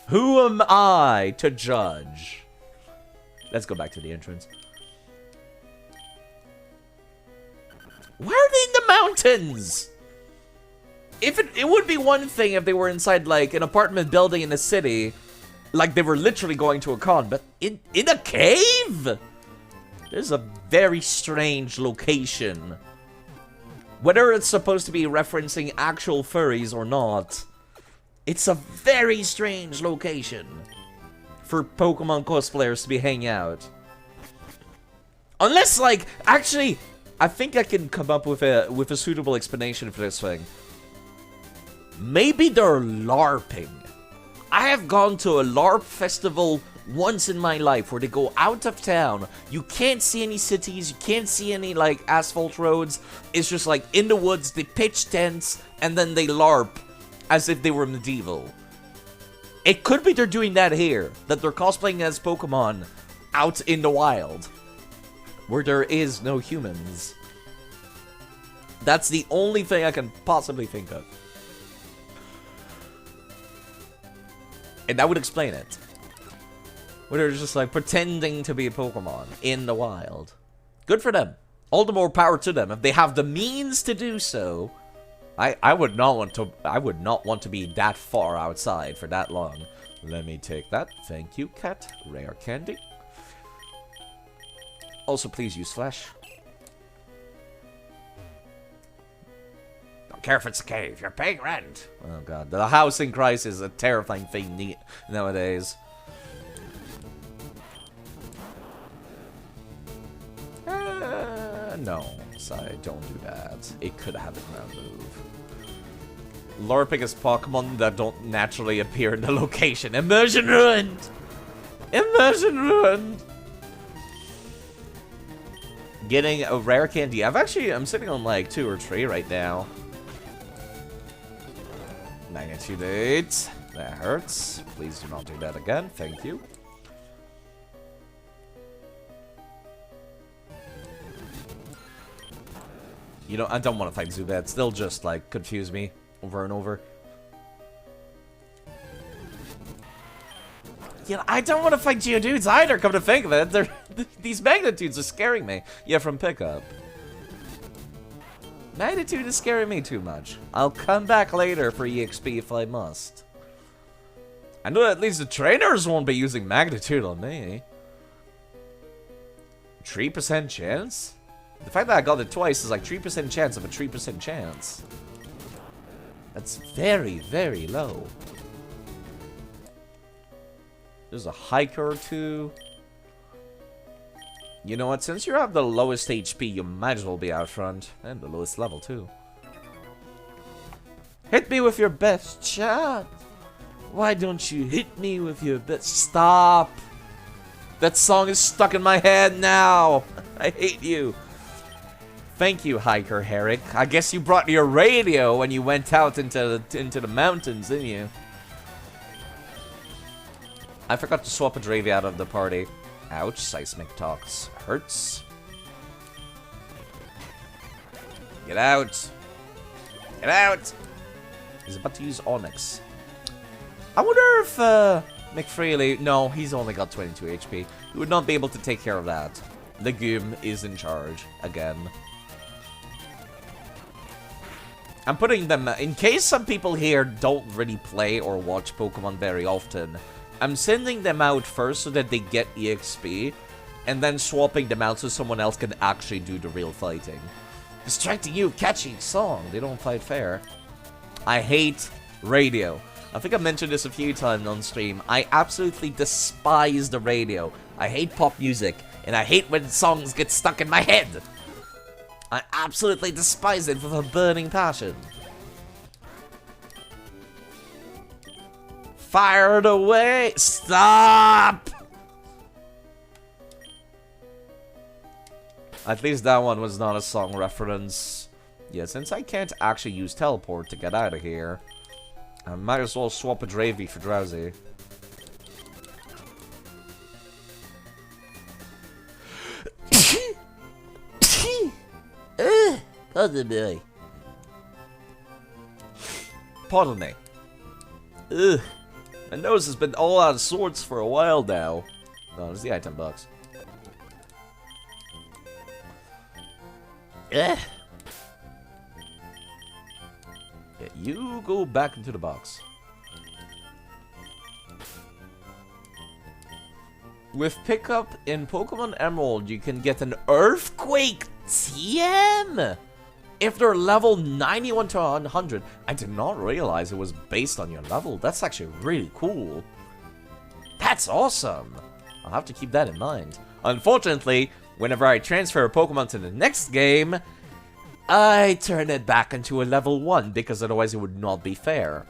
Who am I to judge? Let's go back to the entrance. Why are they in the mountains? If it would be one thing if they were inside, like, an apartment building in the city, like they were literally going to a con, but in a cave? This is a very strange location. Whether it's supposed to be referencing actual furries or not, it's a very strange location for Pokemon cosplayers to be hanging out. Unless, like, actually, I think I can come up with a suitable explanation for this thing. Maybe they're LARPing. I have gone to a LARP festival once in my life where they go out of town. You can't see any cities, you can't see any, like, asphalt roads. It's just, like, in the woods, they pitch tents, and then they LARP as if they were medieval. It could be they're doing that here, that they're cosplaying as Pokemon out in the wild, where there is no humans. That's the only thing I can possibly think of. And that would explain it. Where they're just like pretending to be a Pokemon in the wild. Good for them. All the more power to them. If they have the means to do so, I would not want to be that far outside for that long. Let me take that. Thank you, cat. Rare candy. Also, please use flesh. Don't care if it's a cave. You're paying rent. Oh god, the housing crisis is a terrifying thing nowadays. No, sorry, don't do that. It could have a ground move. LARPing is Pokemon that don't naturally appear in the location. Immersion ruined! Immersion ruined! Getting a rare candy. I'm sitting on like 2 or 3 right now. Magnitude 8. That hurts. Please do not do that again. Thank you. You know, I don't want to fight Zubats. They'll just, like, confuse me over and over. You know, I don't want to fight Geodudes either, come to think of it. These magnitudes are scaring me. Yeah, from pickup. Magnitude is scaring me too much. I'll come back later for EXP if I must. I know at least the trainers won't be using Magnitude on me. 3% chance? The fact that I got it twice is like 3% chance of a 3% chance. That's very, very low. There's a hiker or two. You know what? Since you have the lowest HP, you might as well be out front. And the lowest level, too. Hit me with your best shot. Why don't you hit me with your best... Stop. That song is stuck in my head now. I hate you. Thank you, Hiker Herrick. I guess you brought your radio when you went out into the mountains, didn't you? I forgot to swap a Dravi out of the party. Ouch, Seismic Talks hurts. Get out. Get out. He's about to use Onyx. I wonder if McFreely... No, he's only got 22 HP. He would not be able to take care of that. Legume is in charge again. I'm putting them... In case some people here don't really play or watch Pokemon very often, I'm sending them out first so that they get EXP, and then swapping them out so someone else can actually do the real fighting. Distracting you, catchy song. They don't fight fair. I hate radio. I think I mentioned this a few times on stream. I absolutely despise the radio. I hate pop music, and I hate when songs get stuck in my head. I absolutely despise it with a burning passion. Fired away! Stop! At least that one was not a song reference. Yeah, since I can't actually use teleport to get out of here, I might as well swap a Dravi for Drowsy. Pardon me. Pardon me. Ugh. My nose has been all out of sorts for a while now. No, it's the item box. Yeah, you go back into the box. With pickup in Pokemon Emerald, you can get an Earthquake TM! If they're level 91 to 100. I did not realize it was based on your level. That's actually really cool. That's awesome! I'll have to keep that in mind. Unfortunately, whenever I transfer a Pokemon to the next game, I turn it back into a level 1, because otherwise it would not be fair.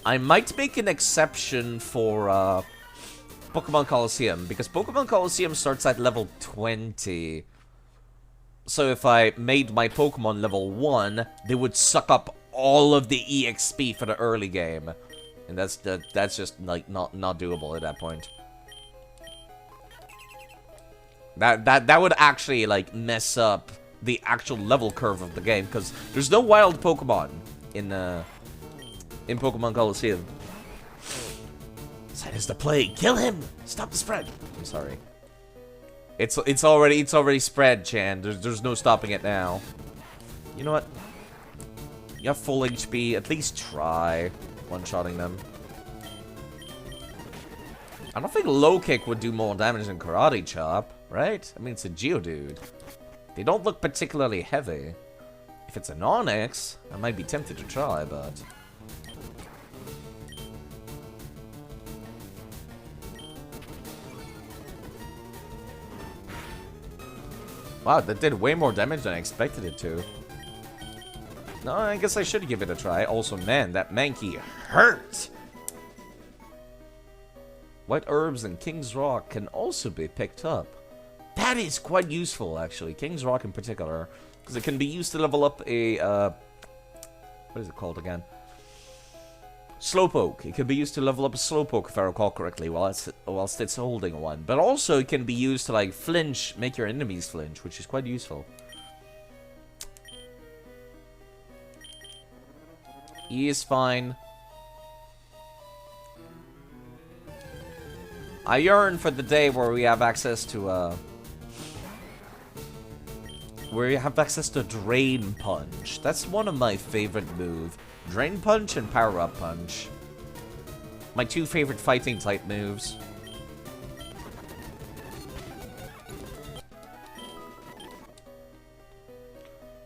I might make an exception for Pokemon Colosseum, because Pokemon Colosseum starts at level 20. So if I made my Pokemon level 1, they would suck up all of the EXP for the early game. And that's just like not doable at that point. That would actually like mess up the actual level curve of the game, because there's no wild Pokemon in Pokemon Colosseum. That is the plague. Kill him! Stop the spread. I'm sorry. It's already spread, Chan. There's no stopping it now. You know what? You have full HP. At least try one-shotting them. I don't think Low Kick would do more damage than Karate Chop, right? I mean, it's a Geodude. They don't look particularly heavy. If it's an Onyx, I might be tempted to try, but... Wow, that did way more damage than I expected it to. No, I guess I should give it a try. Also, man, that Mankey hurt! White herbs and King's Rock can also be picked up. That is quite useful, actually. King's Rock in particular. Because it can be used to level up a, what is it called again? Slowpoke. It can be used to level up a Slowpoke, if I recall correctly, whilst it's holding one. But also, it can be used to, like, flinch, make your enemies flinch, which is quite useful. E is fine. I yearn for the day where we have access to, where you have access to Drain Punch. That's one of my favorite moves. Drain Punch and Power Up Punch. My two favorite fighting type moves.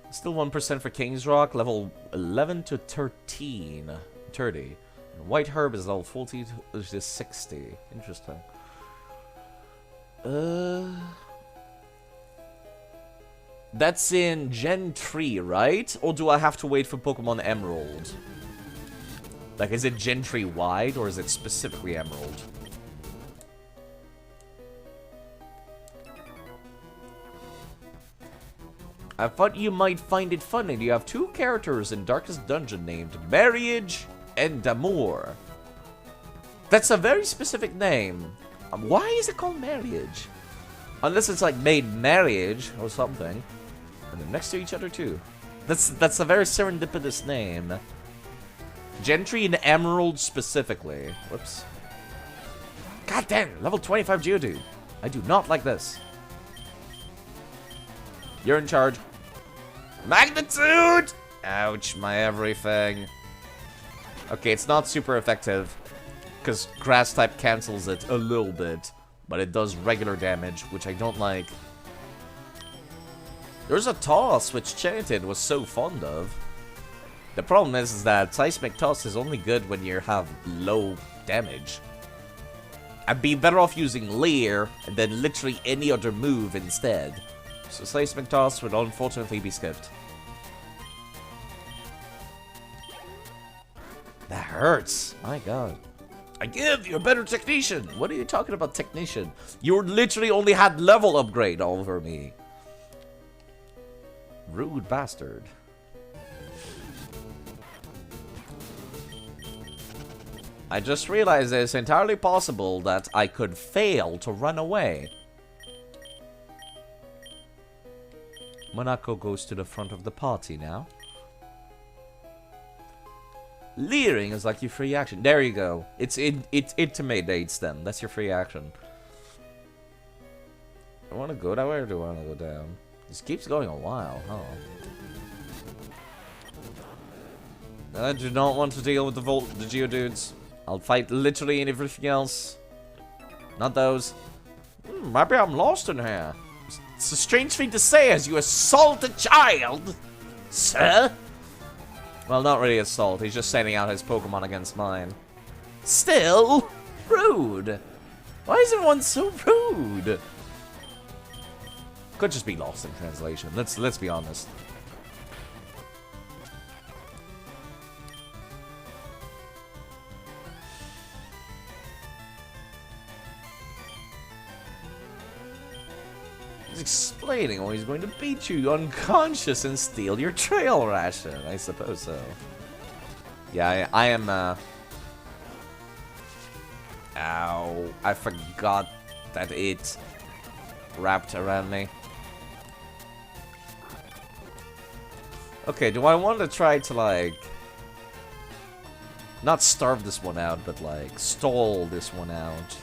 Still 1% for King's Rock, level 11 to 30. And White Herb is level 40 to 60. Interesting. That's in Gen 3, right? Or do I have to wait for Pokemon Emerald? Like, is it Gen 3 wide, or is it specifically Emerald? I thought you might find it funny. You have two characters in Darkest Dungeon named Marriage and Amour. That's a very specific name. Why is it called Marriage? Unless it's like made marriage or something. And they're next to each other too. That's a very serendipitous name. Gentry and Emerald specifically. Whoops. God damn, level 25 Geodude. I do not like this. You're in charge. Magnitude! Ouch, my everything. Okay, it's not super effective. Because Grass type cancels it a little bit. But it does regular damage, which I don't like. There's a toss which Chanted was so fond of. The problem is that Seismic Toss is only good when you have low damage. I'd be better off using Leer and then literally any other move instead. So Seismic Toss would unfortunately be skipped. That hurts. My god. I give you a better technician. What are you talking about, technician? You literally only had level upgrade over me. Rude bastard. I just realized that it's entirely possible that I could fail to run away. Monaco goes to the front of the party now. Leering is like your free action. There you go. It intimidates them. That's your free action. I want to go that way or do I want to go down? This keeps going a while, huh? I do not want to deal with the Geodudes. I'll fight literally everything else. Not those. Maybe I'm lost in here. It's a strange thing to say as you assault a child, sir. Well, not really assault. He's just sending out his Pokemon against mine. Still, rude. Why is everyone so rude? Could just be lost in translation. Let's be honest. He's explaining why he's going to beat you unconscious and steal your trail ration. I suppose so. Yeah, I am, Ow. I forgot that it wrapped around me. Okay, do I want to try to, like... not starve this one out, but, like, stall this one out?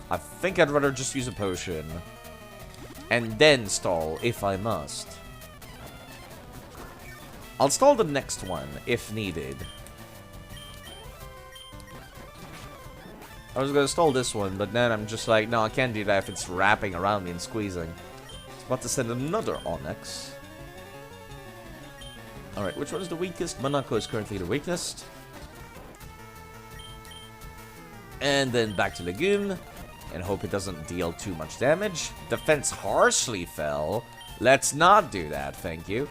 I think I'd rather just use a potion. And then stall, if I must. I'll stall the next one, if needed. I was gonna stall this one, but then I'm just like, no, I can't do that if it's wrapping around me and squeezing. It's about to send another Onyx. Alright, which one is the weakest? Monaco is currently the weakest. And then back to Legume. And hope it doesn't deal too much damage. Defense harshly fell. Let's not do that, thank you.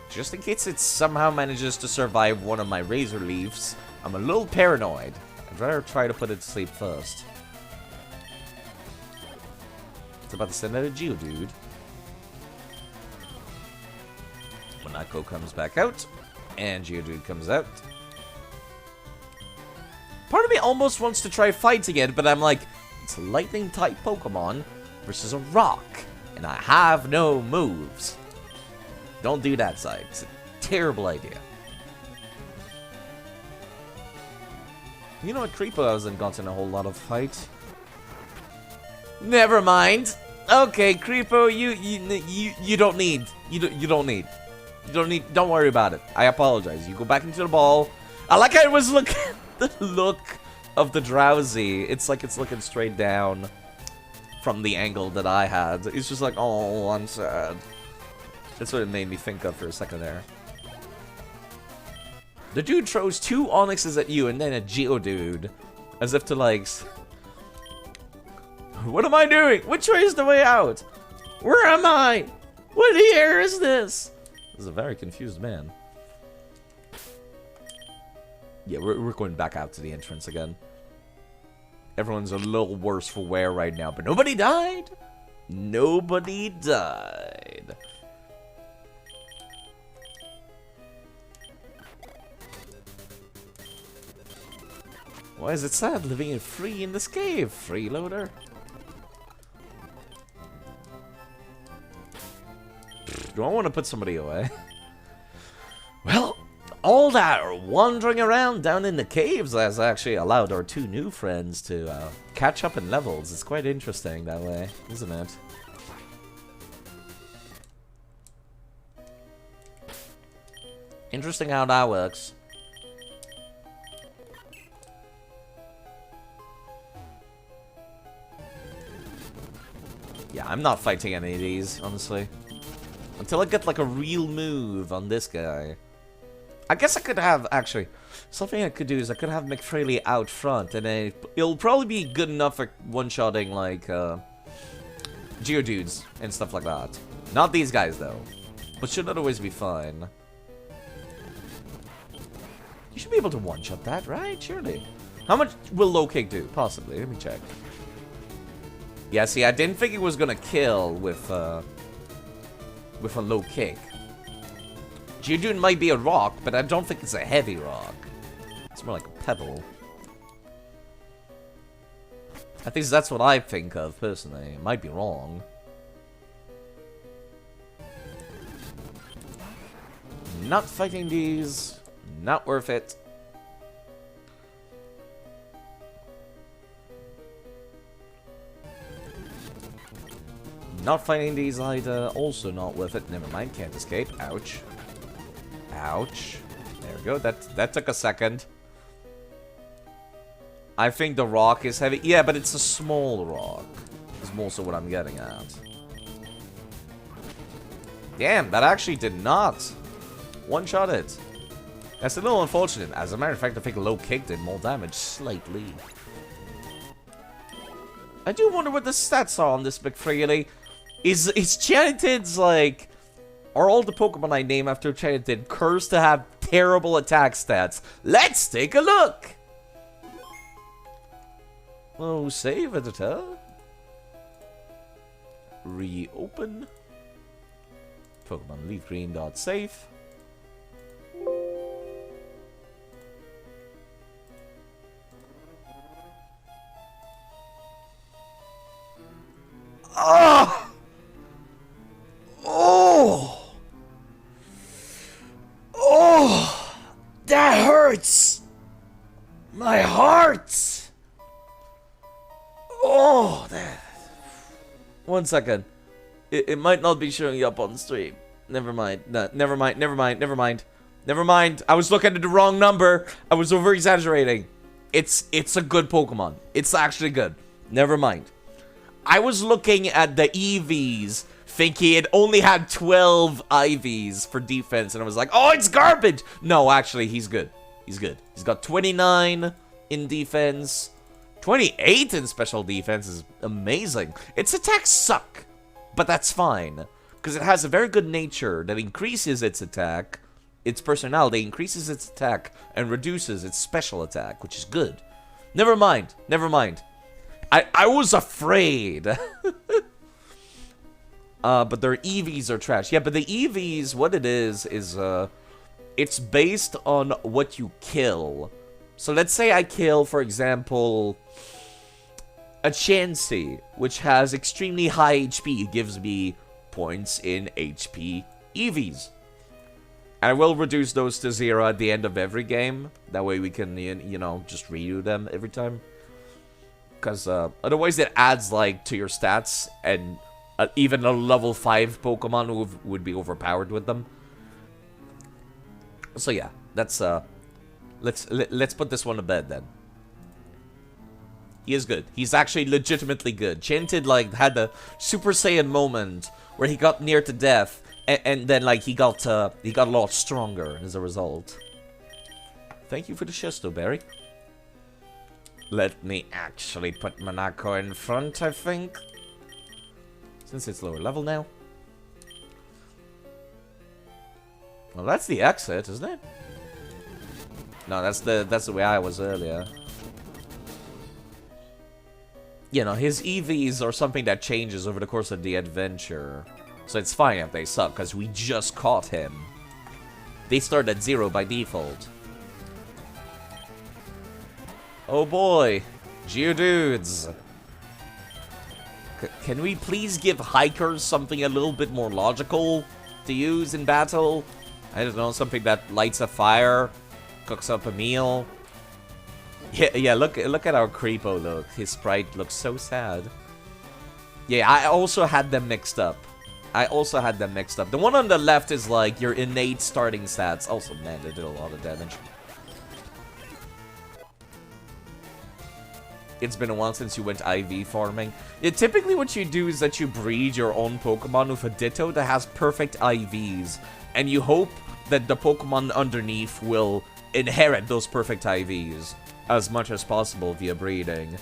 Just in case it somehow manages to survive one of my Razor Leafs, I'm a little paranoid. I'd rather try to put it to sleep first. It's about to send out a Geodude. Monaco comes back out. And Geodude comes out. Part of me almost wants to try fighting it, but I'm like, it's a lightning-type Pokemon versus a rock, and I have no moves. Don't do that, side. It's a terrible idea. You know what? Creepo hasn't gotten a whole lot of fight. Never mind. Okay, Creepo, you don't need. You don't need. Don't worry about it. I apologize. You go back into the ball. I like how I was looking at the look of the Drowsy. It's like it's looking straight down from the angle that I had. It's just like, oh, I'm sad. That's what it made me think of for a second there. The dude throws 2 Onyxes at you and then a Geodude. As if to like... what am I doing? Which way is the way out? Where am I? What year is this? This is a very confused man. Yeah, we're going back out to the entrance again. Everyone's a little worse for wear right now, but nobody died. Nobody died. Why is it sad living free in this cave, freeloader? Do I want to put somebody away? Well... all that wandering around down in the caves has actually allowed our 2 new friends to catch up in levels. It's quite interesting that way, isn't it? Interesting how that works. Yeah, I'm not fighting any of these, honestly. Until I get like a real move on this guy. I guess I could have, actually, something I could do is I could have McFraley out front, and then it'll probably be good enough for one-shotting, like, Geodudes and stuff like that. Not these guys, though. But should otherwise be fine. You should be able to one-shot that, right? Surely. How much will low kick do? Possibly. Let me check. Yeah, see, I didn't think it was gonna kill with a low kick. Geodude might be a rock, but I don't think it's a heavy rock. It's more like a pebble. At least that's what I think of, personally. It might be wrong. Not fighting these. Not worth it. Not fighting these either. Also not worth it. Never mind, can't escape. Ouch. Ouch. There we go. That took a second. I think the rock is heavy. Yeah, but it's a small rock. Is also what I'm getting at. Damn, that actually did not one-shot it. That's a little unfortunate. As a matter of fact, I think low kick did more damage slightly. I do wonder what the stats are on this McFreely. Is Chanitid's like... Are all the Pokemon I name after Chanitid cursed to have terrible attack stats? Let's take a look! Oh, save editor. Reopen. Pokemon Leaf Green dot save. Oh! Oh! Oh! That hurts! My heart! Oh, that... One second. It might not be showing up on stream. Never mind. No, never mind. Never mind. Never mind. Never mind. I was looking at the wrong number. I was over exaggerating. It's a good Pokemon. It's actually good. Never mind. I was looking at the EVs, thinking it only had 12 IVs for defense, and I was like, oh, it's garbage! No, actually, he's good. He's good. He's got 29 in defense. 28 in special defense is amazing. Its attacks suck, but that's fine. Because it has a very good nature that increases its attack, its personality, increases its attack, and reduces its special attack, which is good. Never mind. Never mind. I was afraid. But their EVs are trash. Yeah, but the EVs, what it is it's based on what you kill. So let's say I kill, for example, a Chansey, which has extremely high HP. It gives me points in HP EVs. And I will reduce those to 0 at the end of every game. That way we can, you know, just redo them every time. Because otherwise it adds, like, to your stats, and even a level 5 Pokemon would be overpowered with them. So yeah, that's, let's put this one to bed then. He is good. He's actually legitimately good. Chanted, like, had the Super Saiyan moment where he got near to death, and then, like, he got a lot stronger as a result. Thank you for the Shesto Berry. Let me actually put Monaco in front, I think. Since it's lower level now. Well, that's the exit, isn't it? No, that's the way I was earlier. You know, his EVs are something that changes over the course of the adventure. So it's fine if they suck, because we just caught him. They start at 0 by default. Oh boy, Geodudes. Can we please give hikers something a little bit more logical to use in battle? I don't know, something that lights a fire, cooks up a meal. Yeah, look at our Creepo look. His sprite looks so sad. Yeah, I also had them mixed up. The one on the left is like your innate starting stats. Also, man, they did a lot of damage. It's been a while since you went IV farming. Yeah, typically what you do is that you breed your own Pokemon with a Ditto that has perfect IVs. And you hope that the Pokemon underneath will inherit those perfect IVs as much as possible via breeding.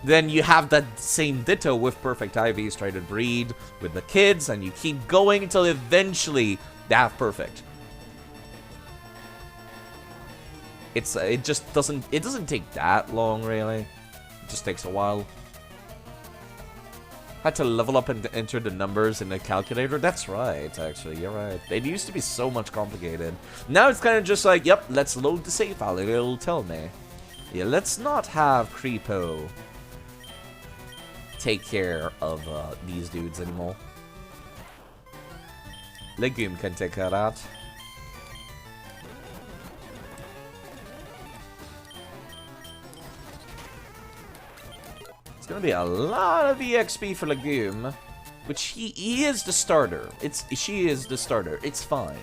Then you have that same Ditto with perfect IVs try to breed with the kids, and you keep going until eventually they have perfect. It just doesn't take that long, really. It just takes a while. Had to level up and enter the numbers in the calculator. That's right, actually. You're right. It used to be so much complicated. Now it's kind of just like, yep, let's load the save file. It'll tell me. Yeah, let's not have Creepo take care of these dudes anymore. Legume can take care of that. It's gonna be a lot of EXP for Legume, which he is the starter. She is the starter. It's fine.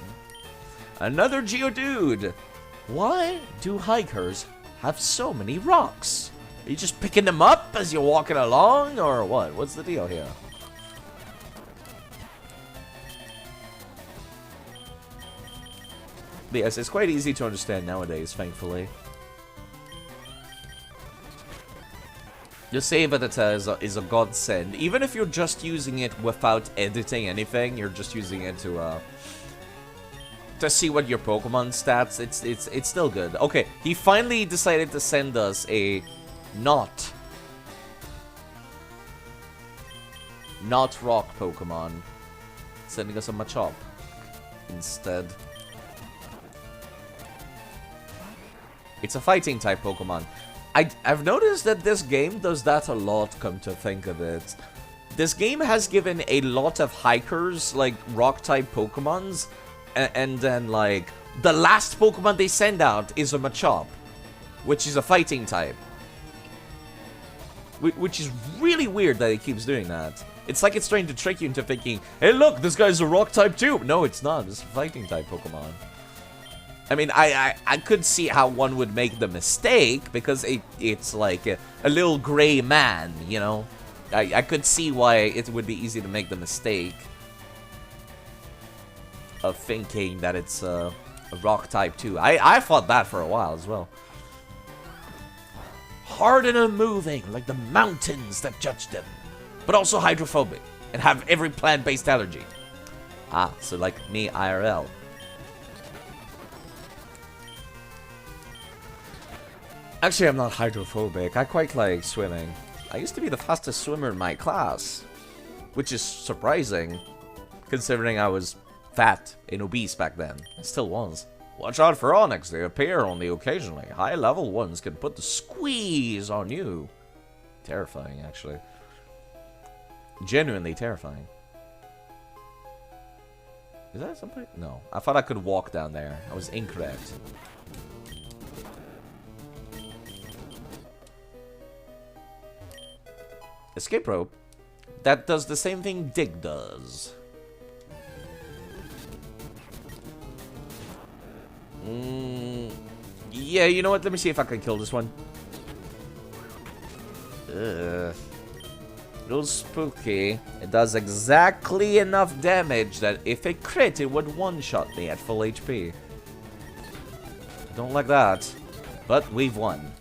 Another Geodude! Why do hikers have so many rocks? Are you just picking them up as you're walking along, or what? What's the deal here? But yes, it's quite easy to understand nowadays, thankfully. The save editor is a godsend. Even if you're just using it without editing anything, you're just using it to see what your Pokemon stats. It's still good. Okay, he finally decided to send us a not rock Pokemon, sending us a Machop instead. It's a fighting type Pokemon. I've noticed that this game does that a lot, come to think of it. This game has given a lot of hikers, like, rock-type Pokemons, and then, like, the last Pokemon they send out is a Machop, which is a fighting type. Which is really weird that it keeps doing that. It's like it's trying to trick you into thinking, hey look, this guy's a rock-type too! No, it's not. It's a fighting-type Pokemon. I mean, I could see how one would make the mistake, because it's like a little gray man, you know? I could see why it would be easy to make the mistake of thinking that it's a rock type too. I thought that for a while as well. Hard and unmoving, like the mountains that judge them, but also hydrophobic, and have every plant-based allergy. Ah, so like me IRL. Actually, I'm not hydrophobic. I quite like swimming. I used to be the fastest swimmer in my class, which is surprising, considering I was fat and obese back then. I still was. Watch out for Onyx. They appear only occasionally. High-level ones can put the squeeze on you. Terrifying, actually. Genuinely terrifying. Is that somebody? No. I thought I could walk down there. I was incorrect. Escape rope. That does the same thing Dig does. Yeah, you know what? Let me see if I can kill this one. Ugh. Real spooky. It does exactly enough damage that if it crit, it would one-shot me at full HP. I don't like that. But we've won.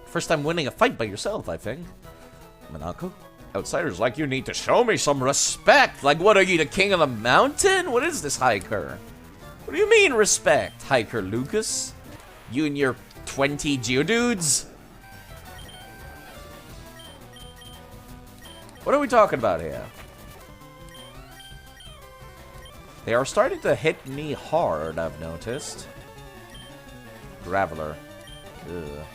First time winning a fight by yourself, I think. Monaco? Outsiders like you need to show me some respect. Like, what are you, the king of the mountain? What is this, hiker? What do you mean, respect, hiker Lucas? You and your 20 Geodudes? What are we talking about here? They are starting to hit me hard, I've noticed. Graveler. Ugh.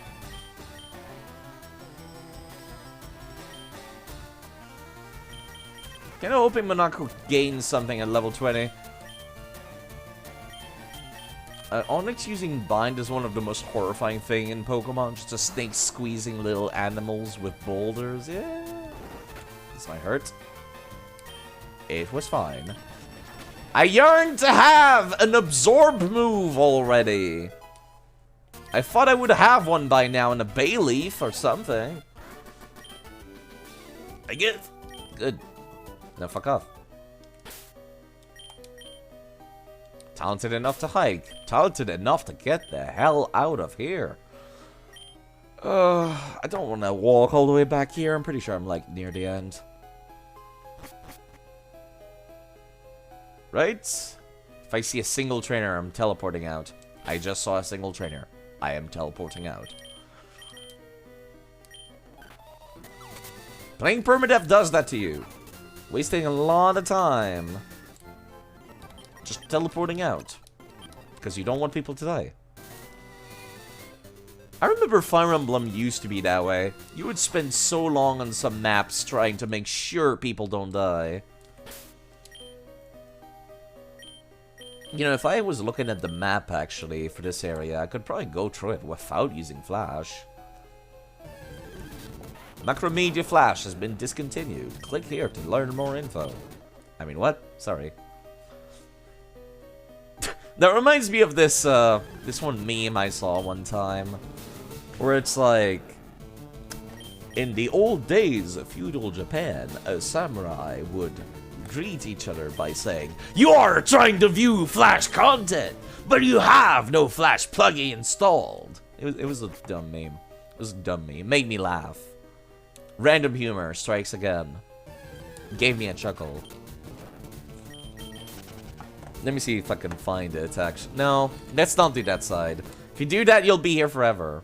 Kind of hoping Monaco gains something at level 20. Onyx using Bind is one of the most horrifying thing in Pokemon. Just a snake squeezing little animals with boulders. Yeah. This might hurt. It was fine. I yearn to have an Absorb move already. I thought I would have one by now in a Bayleaf or something. I get it. Good. Now fuck off. Talented enough to hike. Talented enough to get the hell out of here. I don't want to walk all the way back here. I'm pretty sure I'm like near the end. Right? If I see a single trainer, I'm teleporting out. I just saw a single trainer. I am teleporting out. Playing Permadeath does that to you. Wasting a lot of time. Just teleporting out. Because you don't want people to die. I remember Fire Emblem used to be that way. You would spend so long on some maps trying to make sure people don't die. You know, if I was looking at the map, actually, for this area, I could probably go through it without using Flash. Macromedia Flash has been discontinued. Click here to learn more info. I mean, what? Sorry. That reminds me of this, this one meme I saw one time. Where it's like... In the old days of feudal Japan, a samurai would greet each other by saying, "You are trying to view Flash content, but you have no Flash plugin installed." It was a dumb meme. It was a dumb meme. It made me laugh. Random humor strikes again. Gave me a chuckle. Let me see if I can find it, actually. No, let's not do that side. If you do that, you'll be here forever.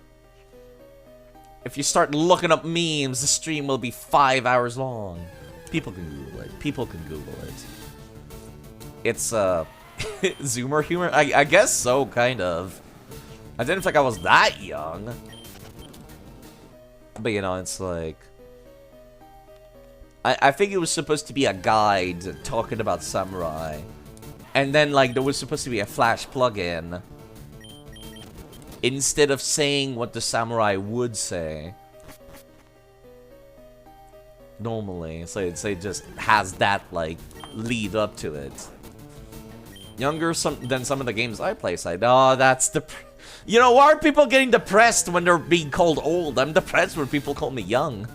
If you start looking up memes, the stream will be 5 hours long. People can Google it. People can Google it. It's, Zoomer humor? I guess so, kind of. I didn't think I was that young. But, you know, it's like... I think it was supposed to be a guide talking about samurai. And then, like, there was supposed to be a Flash plugin. Instead of saying what the samurai would say. Normally. So it just has that, like, lead up to it. Younger than some of the games I play, so oh, that's you know, why are people getting depressed when they're being called old? I'm depressed when people call me young.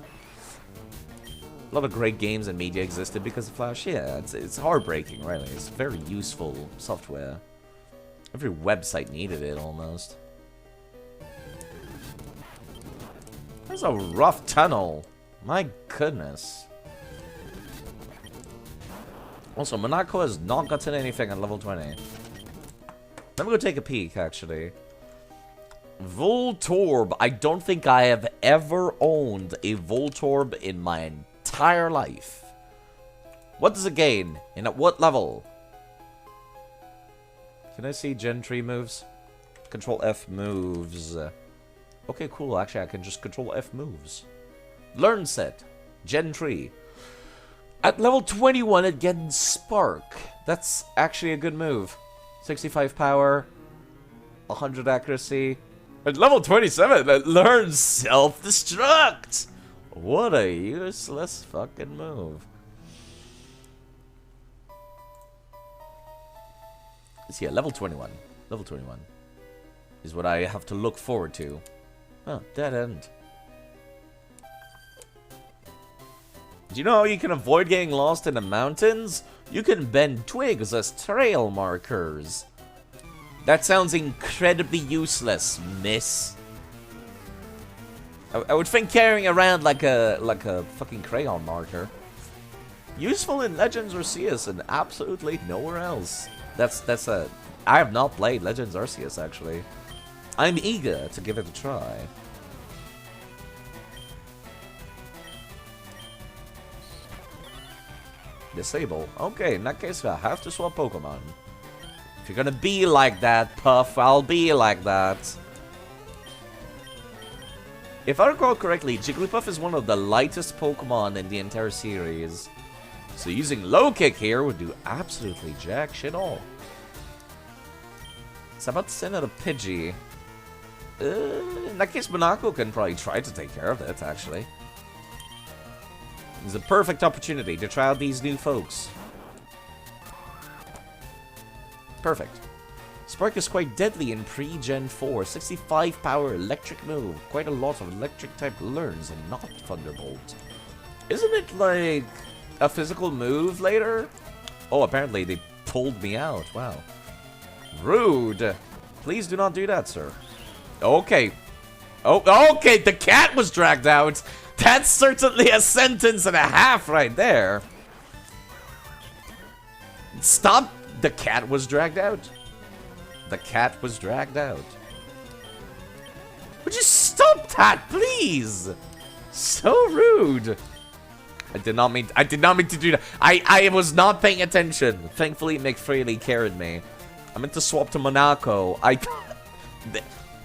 A lot of great games and media existed because of Flash. Yeah, it's heartbreaking, really. It's very useful software. Every website needed it, almost. That's a rough tunnel. My goodness. Also, Monaco has not gotten anything at level 20. Let me go take a peek, actually. Voltorb. I don't think I have ever owned a Voltorb in my entire life. What does it gain? And at what level? Can I see Gen 3 moves? Control F moves. Okay, cool. Actually, I can just Control F moves. Learn set. Gen 3. At level 21, it gets Spark. That's actually a good move. 65 power. 100 accuracy. At level 27, it learns Self-Destruct. What a useless fucking move. See, level 21. Level 21 is what I have to look forward to. Oh, dead end. Do you know how you can avoid getting lost in the mountains? You can bend twigs as trail markers. That sounds incredibly useless, miss. I would think carrying around like a fucking crayon marker. Useful in Legends Arceus and absolutely nowhere else. That's a... I have not played Legends Arceus, actually. I'm eager to give it a try. Disable. Okay, in that case, I have to swap Pokemon. If you're gonna be like that, Puff, I'll be like that. If I recall correctly, Jigglypuff is one of the lightest Pokemon in the entire series. So using Low Kick here would do absolutely jack shit all. It's about to send out a Pidgey. In that case, Monaco can probably try to take care of it, actually. It's a perfect opportunity to try out these new folks. Perfect. Spark is quite deadly in pre-Gen 4. 65 power electric move. Quite a lot of electric type learns and not Thunderbolt. Isn't it like a physical move later? Oh, apparently they pulled me out. Wow. Rude. Please do not do that, sir. Okay. Oh, okay, the cat was dragged out. That's certainly a sentence and a half right there. Stop. The cat was dragged out. The cat was dragged out. Would you stop that, please? So rude. I did not mean to do that. I was not paying attention. Thankfully, McFreely carried me. I meant to swap to Monaco.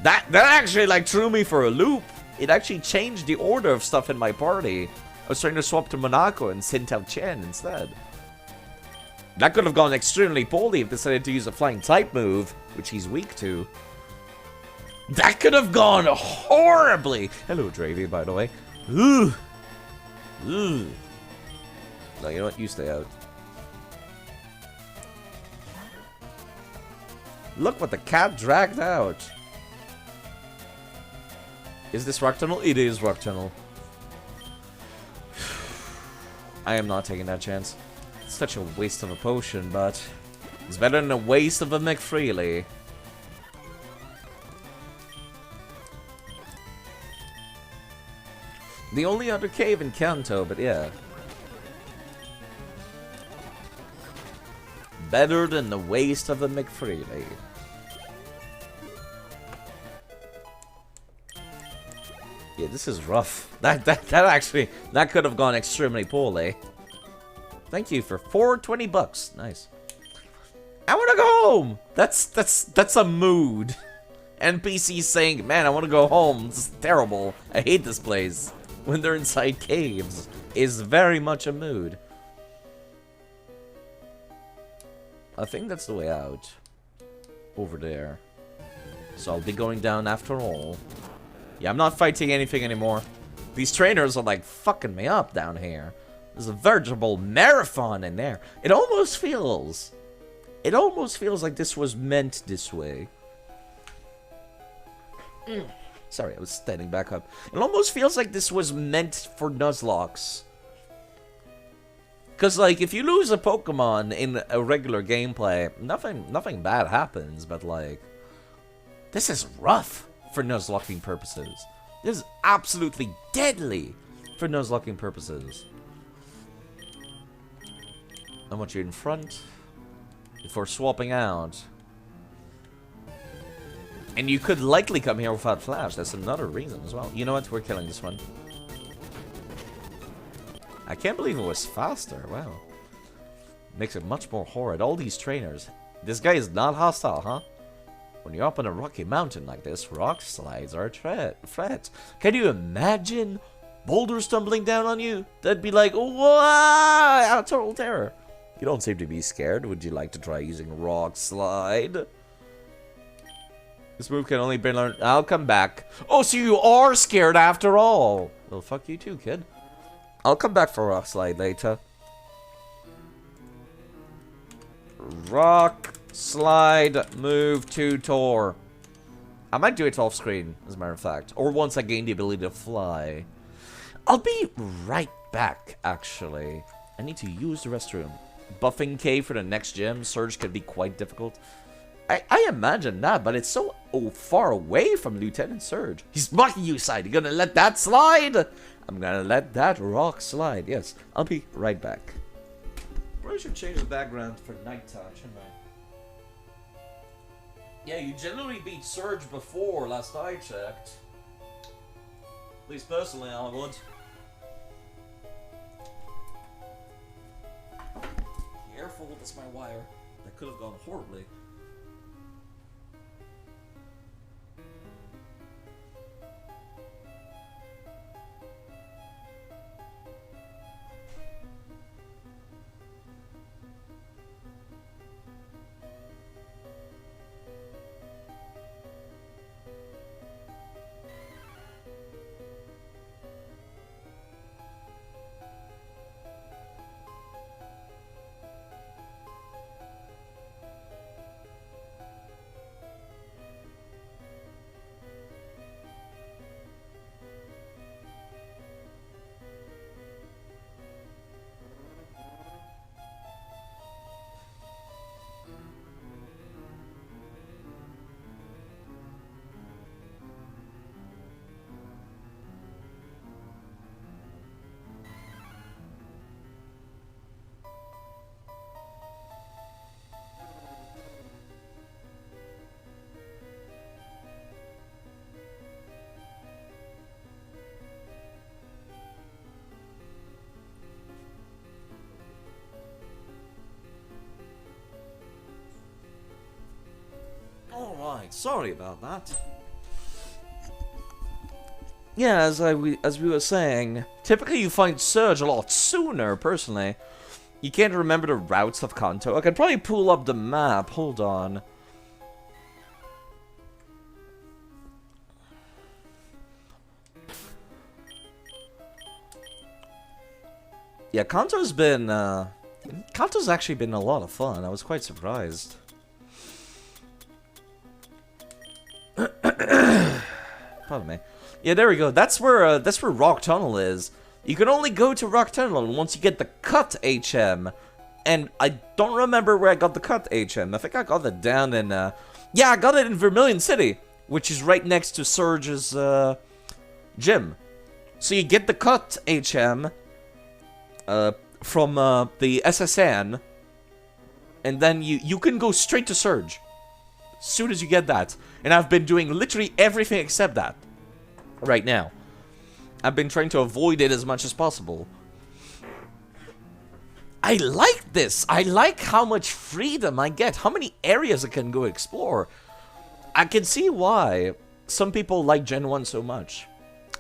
That actually like threw me for a loop. It actually changed the order of stuff in my party. I was trying to swap to Monaco and Sintao Chen instead. That could have gone extremely poorly if they decided to use a flying type move, which he's weak to. That could have gone horribly. Hello, Dravy, by the way. Ooh. Ooh. No, you know what? You stay out. Look what the cat dragged out. Is this rock tunnel? It is rock tunnel. I am not taking that chance. It's such a waste of a potion, but it's better than a waste of a McFreely. The only other cave in Kanto, but yeah. Better than the waste of a McFreely. Yeah, this is rough. That actually, that could have gone extremely poorly. Thank you for $420. Nice. I want to go home. That's a mood. NPC saying, "Man, I want to go home. This is terrible. I hate this place." When they're inside caves, is very much a mood. I think that's the way out. Over there. So I'll be going down after all. Yeah, I'm not fighting anything anymore. These trainers are like fucking me up down here. There's a veritable marathon in there. It almost feels like this was meant this way. Sorry, I was standing back up. It almost feels like this was meant for Nuzlocke. Because, like, if you lose a Pokemon in a regular gameplay, nothing bad happens, but, like, this is rough for Nuzlocking purposes. This is absolutely deadly for Nuzlocking purposes. I want you in front before swapping out. And you could likely come here without Flash. That's another reason as well. You know what? We're killing this one. I can't believe it was faster. Wow. Makes it much more horrid. All these trainers. This guy is not hostile, huh? When you're up on a rocky mountain like this, rock slides are a threat. Can you imagine boulders tumbling down on you? That'd be like, wow, total terror. You don't seem to be scared. Would you like to try using rock slide? This move can only be learned. I'll come back. Oh, so you are scared after all. Well, fuck you too, kid. I'll come back for rock slide later. Rock slide move tutor. I might do it off screen, as a matter of fact. Or once I gain the ability to fly. I'll be right back, actually. I need to use the restroom. Buffing cave for the next gym. Surge can be quite difficult. I imagine that, but it's so far away from Lieutenant Surge. He's blocking you side. You gonna let that slide? I'm gonna let that rock slide. Yes, I'll be right back. Probably should change the background for nighttime, shouldn't I? Yeah, you generally beat Surge before, last I checked. At least personally, I would. Careful, that's my wire. That could have gone horribly. Alright, sorry about that. Yeah, as we were saying, typically you find Surge a lot sooner, personally. You can't remember the routes of Kanto. I could probably pull up the map, hold on. Yeah, Kanto's actually been a lot of fun. I was quite surprised. Pardon me. Yeah, there we go. That's where Rock Tunnel is. You can only go to Rock Tunnel once you get the cut HM. And I don't remember where I got the cut HM. I think I got it down in, yeah, I got it in Vermilion City, which is right next to Surge's, gym. So you get the cut HM, from, the SSN, and then you can go straight to Surge. As soon as you get that. And I've been doing literally everything except that. Right now. I've been trying to avoid it as much as possible. I like this. I like how much freedom I get. How many areas I can go explore. I can see why some people like Gen 1 so much.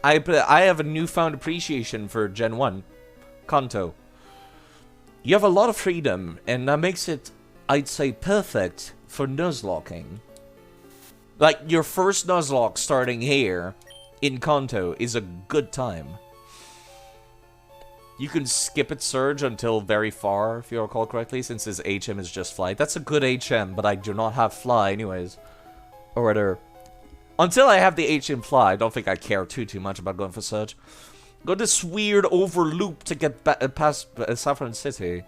I have a newfound appreciation for Gen 1. Kanto. You have a lot of freedom, and that makes it, I'd say, perfect for nuzlocking. Like, your first nuzlocke starting here in Kanto is a good time. You can skip it Surge until very far, if you recall correctly, since his HM is just Fly. That's a good HM, but I do not have Fly anyways. Or rather, until I have the HM Fly, I don't think I care too much about going for Surge. Go this weird overloop to get past Saffron City.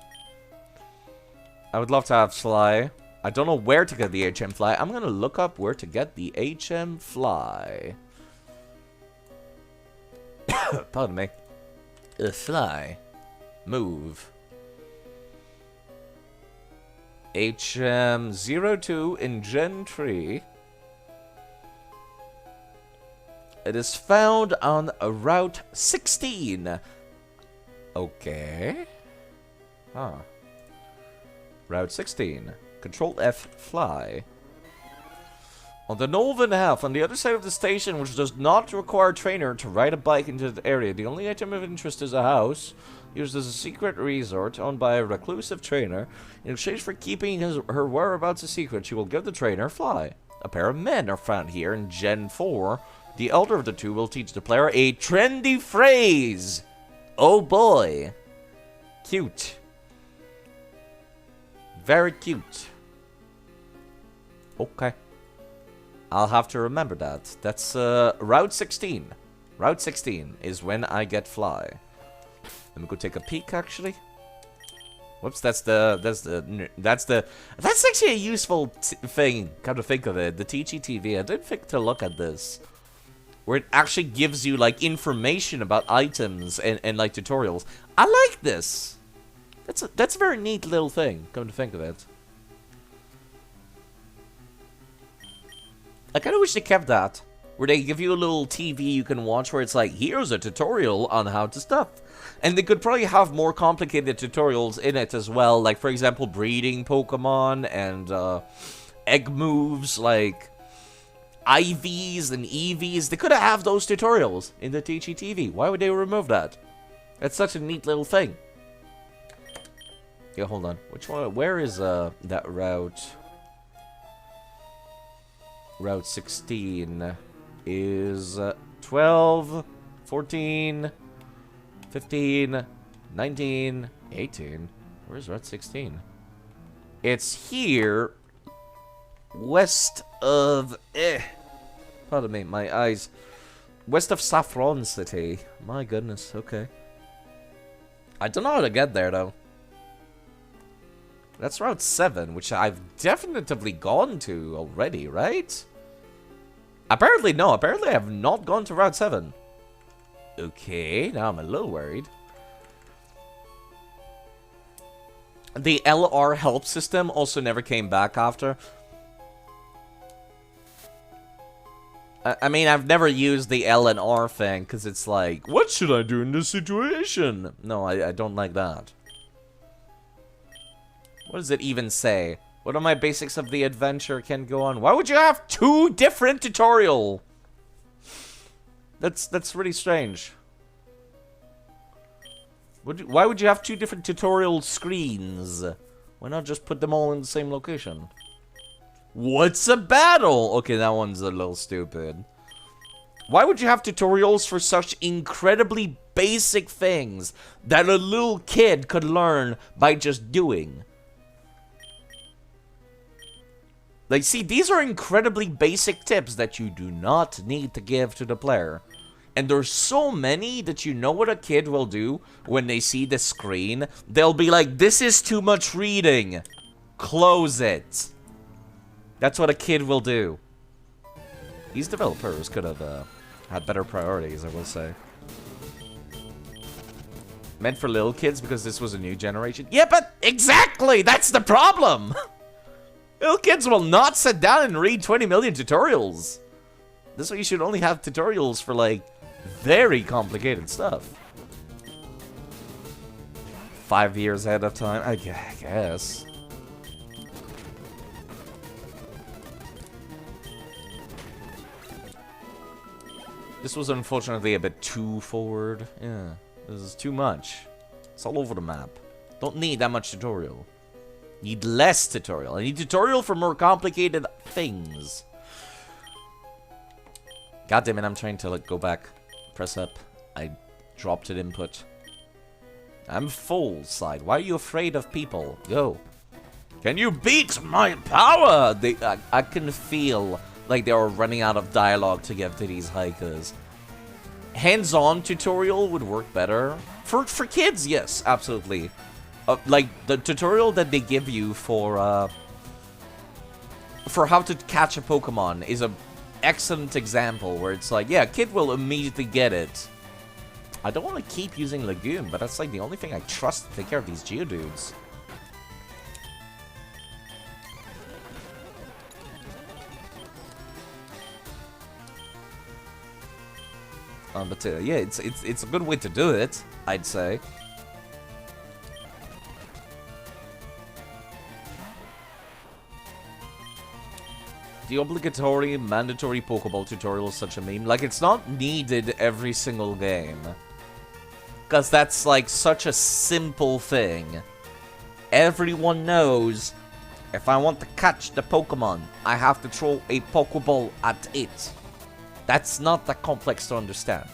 I would love to have Fly. I don't know where to get the HM Fly. I'm gonna look up where to get the HM Fly. Pardon me. Fly. Move. HM02 in Gen 3. It is found on Route 16. Okay. Huh. Route 16. Control F, fly. On the northern half, on the other side of the station, which does not require a trainer to ride a bike into the area, the only item of interest is a house, used as a secret resort owned by a reclusive trainer. In exchange for keeping her whereabouts a secret, she will give the trainer Fly. A pair of men are found here in Gen 4. The elder of the two will teach the player a trendy phrase. Oh boy. Cute. Very cute. Okay. I'll have to remember that. That's Route 16. Route 16 is when I get Fly. Let me go take a peek, actually. Whoops, that's actually a useful thing, come to think of it. The TGTV, I didn't think to look at this. Where it actually gives you, like, information about items and like, tutorials. I like this. That's a very neat little thing, come to think of it. I kind of wish they kept that. Where they give you a little TV you can watch where it's like, here's a tutorial on how to stuff. And they could probably have more complicated tutorials in it as well. Like, for example, breeding Pokemon and egg moves, like IVs and EVs. They could have those tutorials in the TGTV. Why would they remove that? That's such a neat little thing. Yeah, hold on. Which one? Where is that route? Route 16 is 12, 14, 15, 19, 18. Where's Route 16? It's here, west of... Pardon me, my eyes. West of Saffron City. My goodness, okay. I don't know how to get there, though. That's Route 7, which I've definitively gone to already, right? Apparently, no. Apparently, I have not gone to Route 7. Okay, now I'm a little worried. The LR help system also never came back after. I mean, I've never used the L and R thing, because it's like, what should I do in this situation? No, I don't like that. What does it even say? What are my basics of the adventure can go on? Why would you have two different tutorial? That's really strange. Why would you have two different tutorial screens? Why not just put them all in the same location? What's a battle? Okay, that one's a little stupid. Why would you have tutorials for such incredibly basic things that a little kid could learn by just doing? Like, see, these are incredibly basic tips that you do not need to give to the player. And there's so many that you know what a kid will do when they see the screen. They'll be like, this is too much reading. Close it. That's what a kid will do. These developers could have had better priorities, I will say. Meant for little kids because this was a new generation. Yeah, but exactly! That's the problem! Little kids will not sit down and read 20 million tutorials. This way you should only have tutorials for, like, very complicated stuff. 5 years ahead of time? I guess. This was unfortunately a bit too forward. Yeah, this is too much. It's all over the map. Don't need that much tutorial. Need less tutorial. I need tutorial for more complicated things. God damn it, I'm trying to like go back. Press up. I dropped an input. I'm full side. Why are you afraid of people? Go. Can you beat my power? I can feel like they are running out of dialogue to give to these hikers. Hands-on tutorial would work better. For kids, yes, absolutely. Like, the tutorial that they give you for how to catch a Pokemon is an excellent example where it's like, yeah, a kid will immediately get it. I don't want to keep using Lagoon, but that's like the only thing I trust to take care of these Geodudes. But yeah, it's a good way to do it, I'd say. The obligatory, mandatory Pokeball tutorial is such a meme. Like, it's not needed every single game. Because that's, like, such a simple thing. Everyone knows, if I want to catch the Pokemon, I have to throw a Pokeball at it. That's not that complex to understand.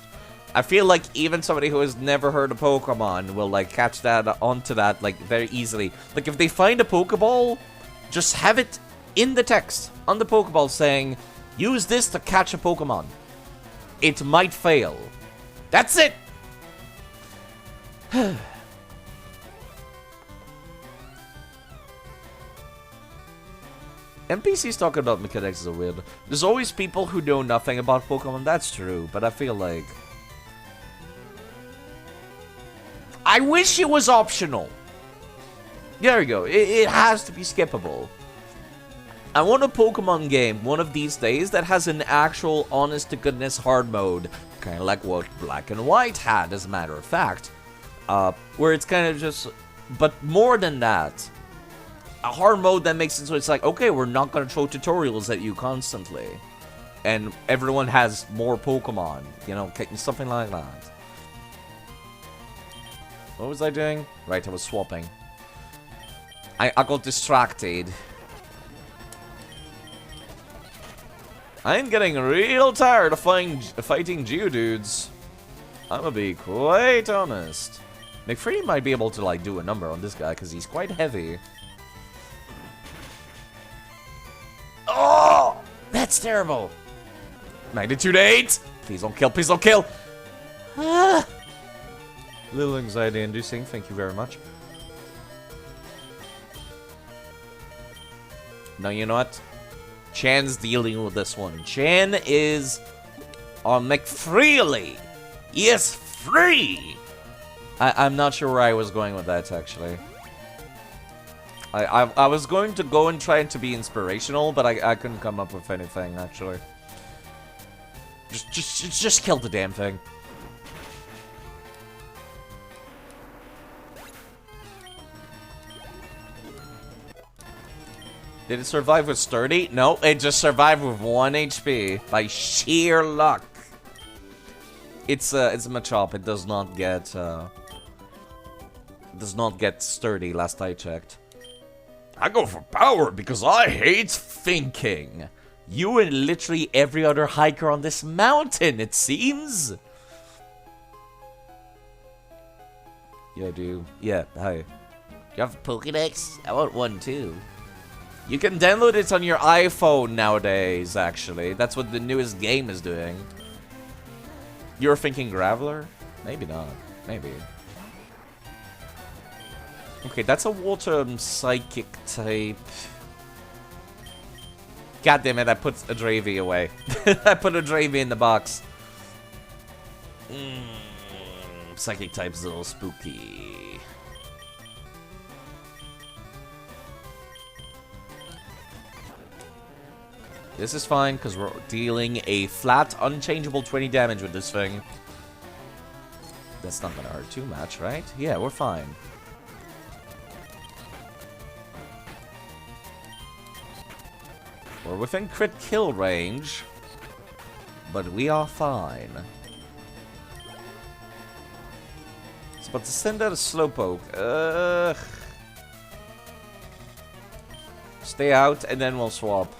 I feel like even somebody who has never heard of Pokemon will, like, catch that onto that, like, very easily. Like, if they find a Pokeball, just have it in the text on the Pokeball saying, use this to catch a Pokemon. It might fail. That's it! NPCs talking about mechanics is weird. There's always people who know nothing about Pokemon, that's true, but I feel like... I wish it was optional. There you go, it has to be skippable. I want a Pokemon game one of these days that has an actual honest-to-goodness hard mode. Kind of like what Black and White had, as a matter of fact. Where it's kind of just... But more than that... A hard mode that makes it so it's like, okay, we're not going to throw tutorials at you constantly. And everyone has more Pokemon. You know, something like that. What was I doing? Right, I was swapping. I got distracted. I'm getting real tired of fighting Geodudes. I'm gonna be quite honest. McFree might be able to, like, do a number on this guy, because he's quite heavy. Oh! That's terrible. Magnitude 8! Please don't kill, please don't kill! Ah. Little anxiety inducing, thank you very much. Now, you know what? Chan's dealing with this one. Chan is on McFreely. Yes, free! I'm not sure where I was going with that, actually. I was going to go and try to be inspirational, but I couldn't come up with anything, actually. Just kill the damn thing. Did it survive with sturdy? No, it just survived with 1 HP by sheer luck. It's a Machop. It does not get sturdy. Last I checked. I go for power because I hate thinking. You and literally every other hiker on this mountain, it seems. Yeah, I do. Yeah, hi. You have a Pokédex? I want one too. You can download it on your iPhone nowadays, actually. That's what the newest game is doing. You're thinking Graveler? Maybe not. Maybe. Okay, that's a water psychic type. God damn it, I put a Dravy away. I put a Dravy in the box. Psychic type's a little spooky. This is fine, because we're dealing a flat, unchangeable 20 damage with this thing. That's not gonna hurt too much, right? Yeah, we're fine. We're within crit kill range, but we are fine. But to send out a Slowpoke, stay out, and then we'll swap.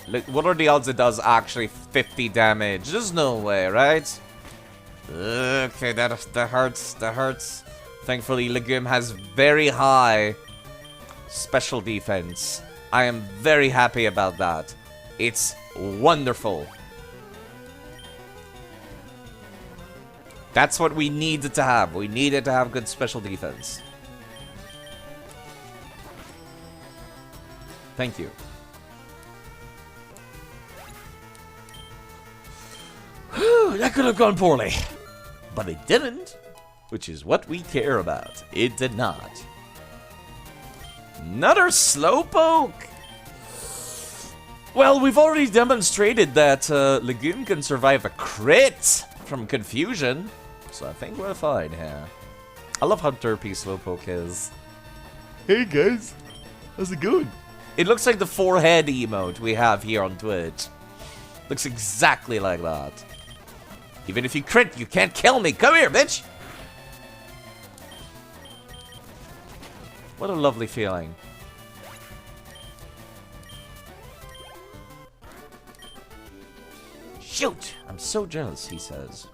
Look, what are the odds it does actually 50 damage? There's no way, right? Okay, that hurts, that hurts. Thankfully, Legume has very high special defense. I am very happy about that. It's wonderful. That's what we needed to have. We needed to have good special defense. Thank you. That could have gone poorly. But it didn't. Which is what we care about. It did not. Another Slowpoke? Well, we've already demonstrated that Legume can survive a crit from Confusion. So I think we're fine here. I love how derpy Slowpoke is. Hey guys, how's it going? It looks like the forehead emote we have here on Twitch. Looks exactly like that. Even if you crit, you can't kill me. Come here, bitch! What a lovely feeling. Shoot! I'm so jealous, he says.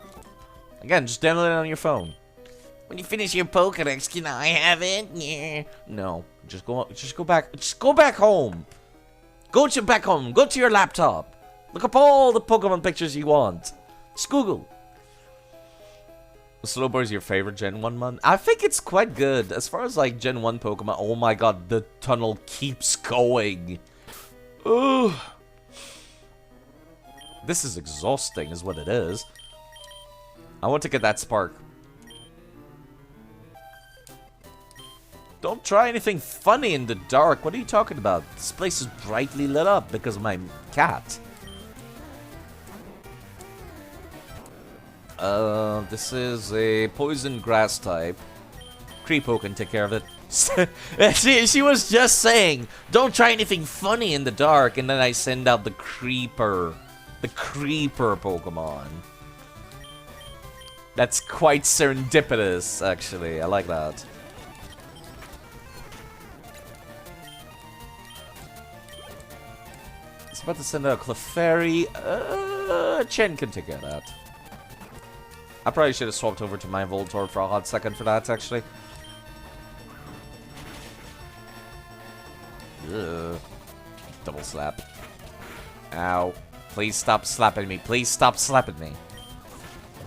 Again, just download it on your phone. When you finish your Pokédex, can I have it? Yeah. No, just go back home. Go back home. Go to your laptop. Look up all the Pokemon pictures you want. Just Google. Slowbro is your favorite Gen 1 mon? I think it's quite good. As far as like Gen 1 Pokemon, oh my god, the tunnel keeps going. Ugh. This is exhausting, is what it is. I want to get that spark. Don't try anything funny in the dark. What are you talking about? This place is brightly lit up because of my cat. This is a poison grass type. Creepo can take care of it. she was just saying, don't try anything funny in the dark, and then I send out the creeper. The creeper Pokemon. That's quite serendipitous, actually. I like that. It's about to send out a Clefairy. Chen can take care of that. I probably should have swapped over to my Voltorb for a hot second for that, actually. Ugh. Double slap. Ow. Please stop slapping me. Please stop slapping me.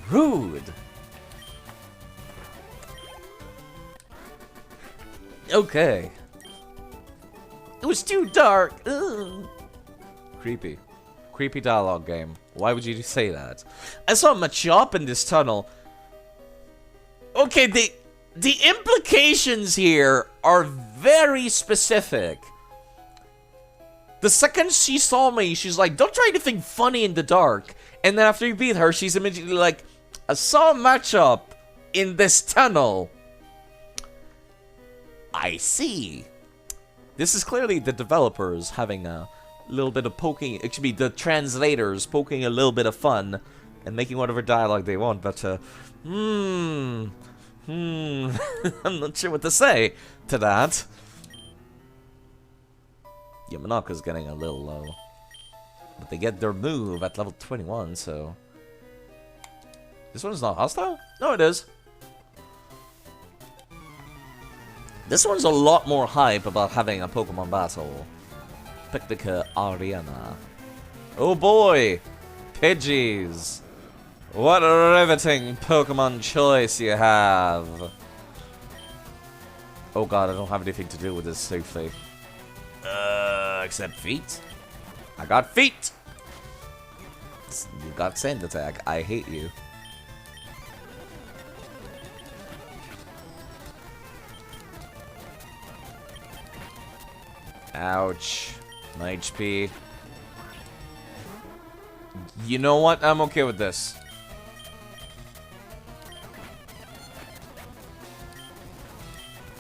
Rude. Okay. It was too dark. Ugh. Creepy. Creepy dialogue game. Why would you say that? I saw Machop in this tunnel. Okay, the implications here are very specific. The second she saw me, she's like, don't try anything funny in the dark. And then after you beat her, she's immediately like, I saw Machop in this tunnel. I see. This is clearly the developers having a little bit of poking. It should be the translators poking a little bit of fun and making whatever dialogue they want. But, I'm not sure what to say to that. Yamanaka's getting a little low. But they get their move at level 21, so... This one's not hostile? No, it is. This one's a lot more hype about having a Pokemon battle. Picnica Arena. Oh boy! Pidgeys! What a riveting Pokemon choice you have! Oh god, I don't have anything to do with this safely. Except feet? I got feet! You got Sand Attack. I hate you. Ouch. My HP. You know what? I'm okay with this.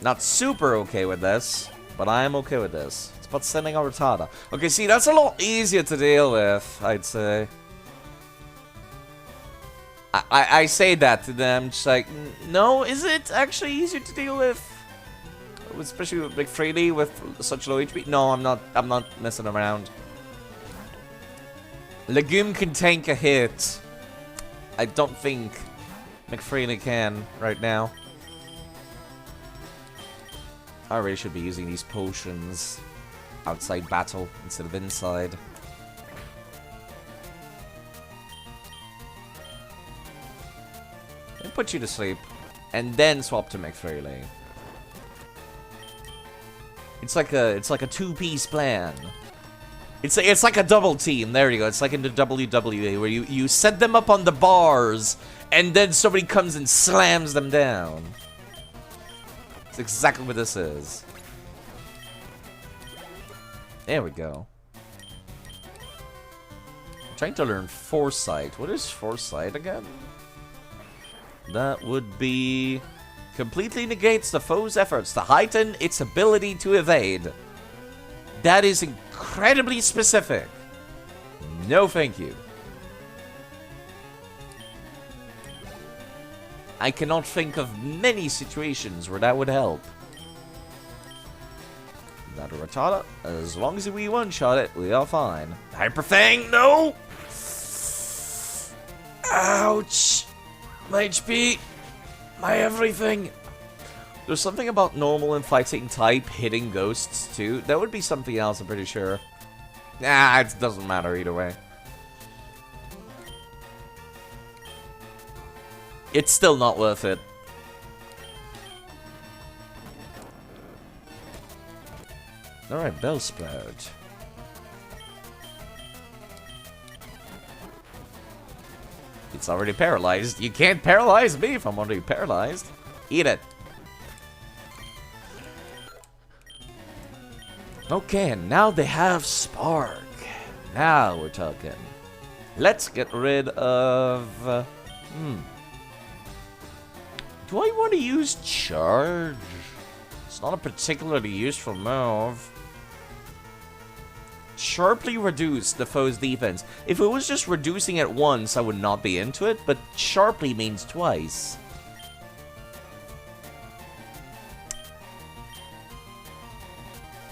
Not super okay with this, but I am okay with this. It's about sending a Rattata. Okay, see, that's a lot easier to deal with, I'd say. I say that to them, just like, no, is it actually easier to deal with? Especially with McFreely with such low HP? No, I'm not messing around. Legume can tank a hit. I don't think McFreely can right now. I really should be using these potions outside battle instead of inside. And put you to sleep. And then swap to McFreely. It's like a two-piece plan. It's like a double team. There you go. It's like in the WWE where you set them up on the bars and then somebody comes and slams them down. It's exactly what this is. There we go. I'm trying to learn Foresight. What is Foresight again? That would be... completely negates the foe's efforts to heighten its ability to evade. That is incredibly specific. No thank you. I cannot think of many situations where that would help. Not a Rattata. As long as we one-shot it, we are fine. Hyper Fang, no! Ouch! My HP, my everything. There's something about normal and fighting type hitting ghosts too. That would be something else, I'm pretty sure. Nah, it doesn't matter either way. It's still not worth it. Alright, Bellsprout. It's already paralyzed. You can't paralyze me if I'm already paralyzed. Eat it. Okay, and now they have Spark. Now we're talking. Let's get rid of... Do I want to use Charge? It's not a particularly useful move. Sharply reduce the foe's defense. If it was just reducing it once, I would not be into it, but sharply means twice.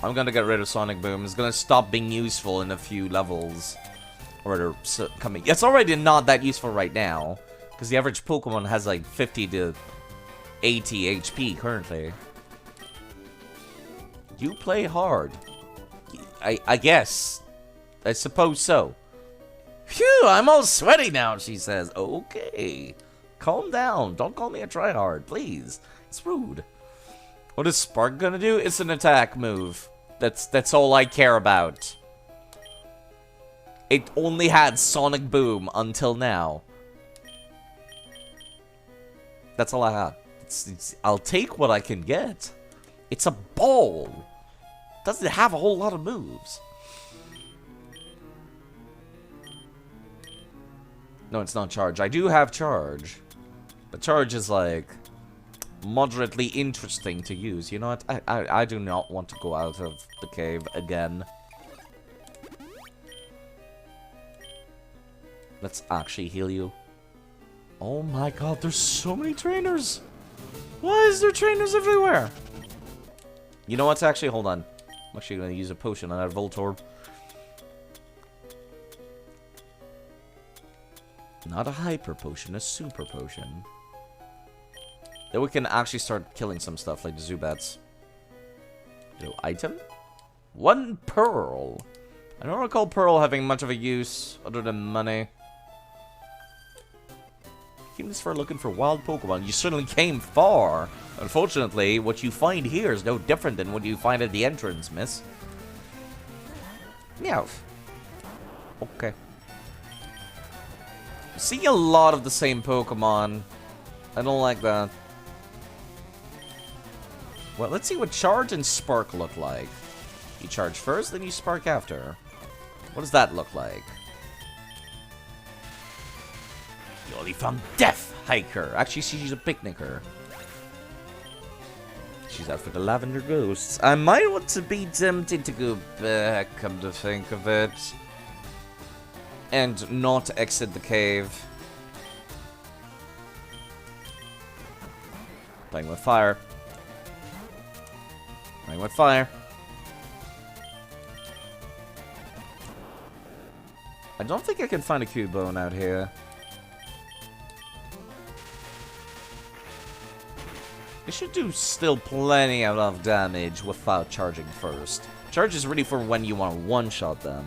I'm gonna get rid of Sonic Boom. It's gonna stop being useful in a few levels. Or they're coming. It's already not that useful right now, because the average Pokemon has like 50 to 80 HP currently. You play hard. I guess. I suppose so. Phew, I'm all sweaty now, she says. Okay. Calm down. Don't call me a tryhard, please. It's rude. What is Spark gonna do? It's an attack move. That's all I care about. It only had Sonic Boom until now. That's all I had. I'll take what I can get. It's a ball. Doesn't have a whole lot of moves. No, it's not Charge. I do have Charge. But Charge is like moderately interesting to use. You know what? I do not want to go out of the cave again. Let's actually heal you. Oh my god, there's so many trainers. Why is there trainers everywhere? You know what? Actually, hold on. I'm actually going to use a potion on that Voltorb. Not a hyper potion, a super potion. Then we can actually start killing some stuff like the Zubats. No item? 1 pearl. I don't recall pearl having much of a use other than money. Came this far looking for wild Pokemon. You certainly came far. Unfortunately, what you find here is no different than what you find at the entrance, miss. Meowth. Okay. See a lot of the same Pokemon. I don't like that. Well, let's see what Charge and Spark look like. You charge first, then you Spark after. What does that look like? You only found Death Hiker. Actually, she's a picnicker. She's out for the Lavender Ghosts. I might want to be tempted to go back, come to think of it. And not exit the cave. Playing with fire. Playing with fire. I don't think I can find a Cubone out here. It should do still plenty of damage without charging first. Charge is really for when you want to one-shot them.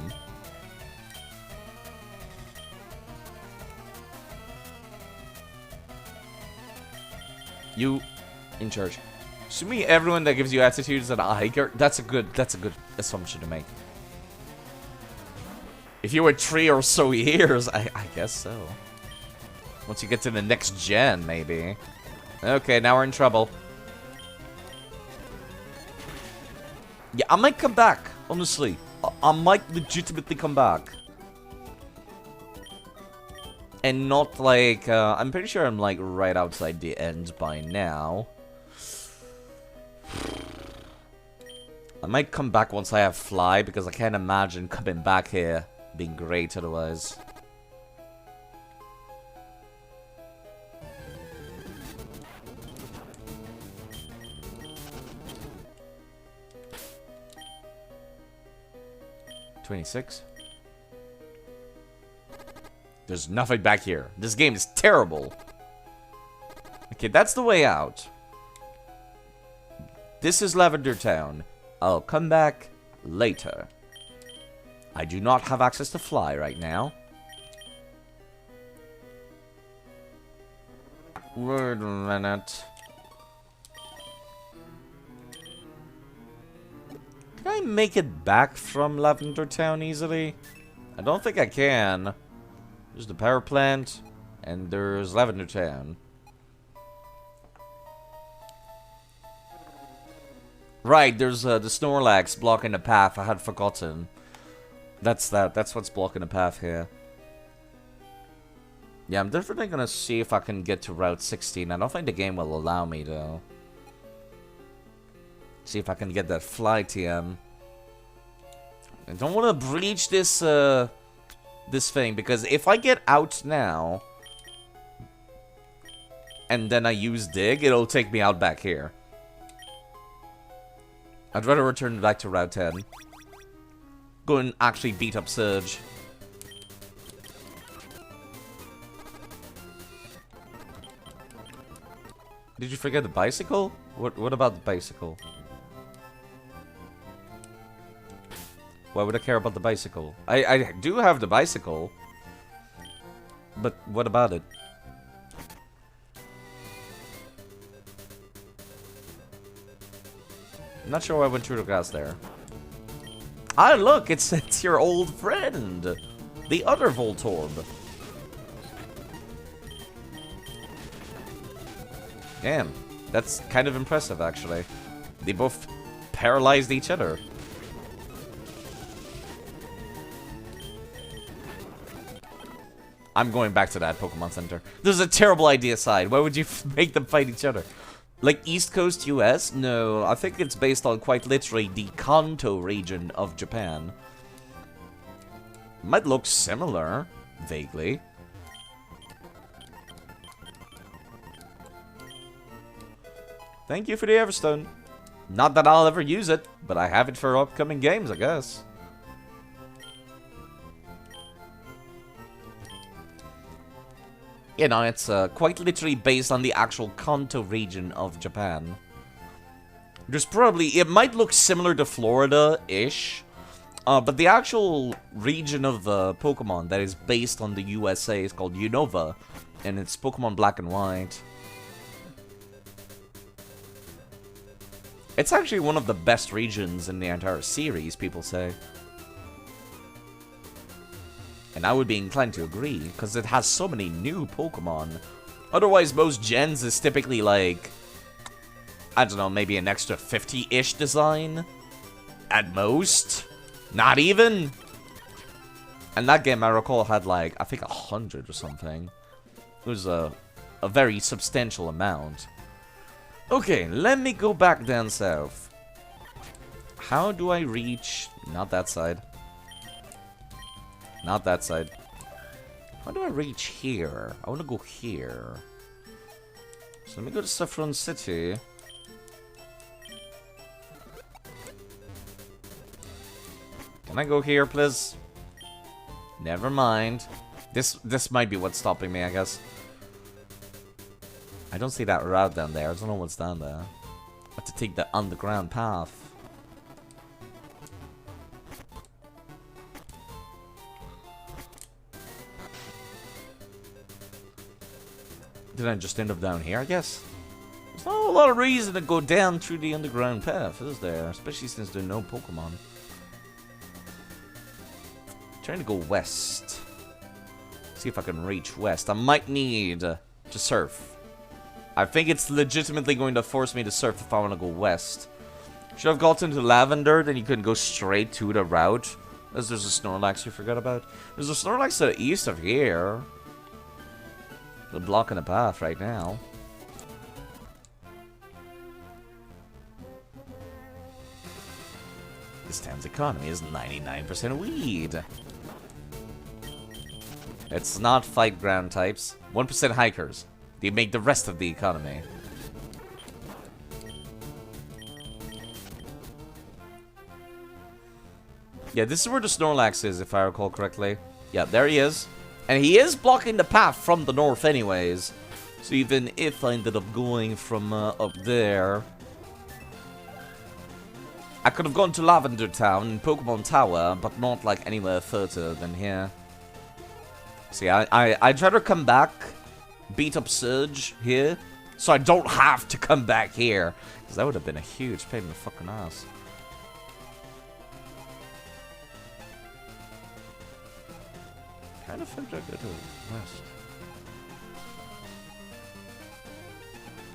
You in charge. Assuming everyone that gives you attitude is an hiker, that's a good assumption to make. If you were 3 or so years, I guess so. Once you get to the next gen, maybe. Okay, now we're in trouble. Yeah, I might come back, honestly. I might legitimately come back. And not like, I'm pretty sure I'm like right outside the end by now. I might come back once I have Fly, because I can't imagine coming back here being great otherwise. $26. There's nothing back here. This game is terrible. Okay, that's the way out. This is Lavender Town. I'll come back later. I do not have access to Fly right now. Wait a minute. Can I make it back from Lavender Town easily? I don't think I can. There's the power plant, and there's Lavender Town. Right, there's the Snorlax blocking the path. I had forgotten. That's what's blocking the path here. Yeah, I'm definitely gonna see if I can get to Route 16. I don't think the game will allow me, though. See if I can get that Fly TM. I don't want to breach this, this thing, because if I get out now, and then I use Dig, it'll take me out back here. I'd rather return back to Route 10. Go and actually beat up Surge. Did you forget the bicycle? What about the bicycle? Why would I care about the bicycle? I do have the bicycle. But what about it? I'm not sure why I went through the grass there. Ah, look, it's your old friend, the other Voltorb. Damn, that's kind of impressive, actually. They both paralyzed each other. I'm going back to that Pokemon Center. This is a terrible idea, Side. Why would you make them fight each other? Like East Coast US? No, I think it's based on quite literally the Kanto region of Japan. Might look similar, vaguely. Thank you for the Everstone. Not that I'll ever use it, but I have it for upcoming games, I guess. You know, it's quite literally based on the actual Kanto region of Japan. There's probably... It might look similar to Florida-ish. But the actual region of the Pokemon that is based on the USA is called Unova. And it's Pokemon Black and White. It's actually one of the best regions in the entire series, people say. And I would be inclined to agree, because it has so many new Pokemon. Otherwise, most gens is typically like... I don't know, maybe an extra 50-ish design? At most? Not even? And that game, I recall, had like, I think 100 or something. It was a very substantial amount. Okay, let me go back down south. How do I reach... Not that side. Not that side. How do I reach here? I want to go here. So let me go to Saffron City. Can I go here, please? Never mind. This might be what's stopping me, I guess. I don't see that route down there. I don't know what's down there. I have to take the underground path. Did I just end up down here, I guess? There's not a lot of reason to go down through the underground path, is there? Especially since there are no Pokemon. Trying to go west. See if I can reach west. I might need to surf. I think it's legitimately going to force me to surf if I want to go west. Should have gotten to Lavender, then you couldn't go straight to the route. As there's a Snorlax you forgot about. There's a Snorlax to the east of here. They're blocking the path right now. This town's economy is 99% weed. It's not fight ground types. 1% hikers. They make the rest of the economy. Yeah, this is where the Snorlax is, if I recall correctly. Yeah, there he is. And he is blocking the path from the north anyways. So even if I ended up going from up there... I could have gone to Lavender Town and Pokemon Tower, but not like anywhere further than here. See, I'd rather come back, beat up Surge here, so I don't have to come back here. Because that would have been a huge pain in the fucking ass. Kind of think I go to west.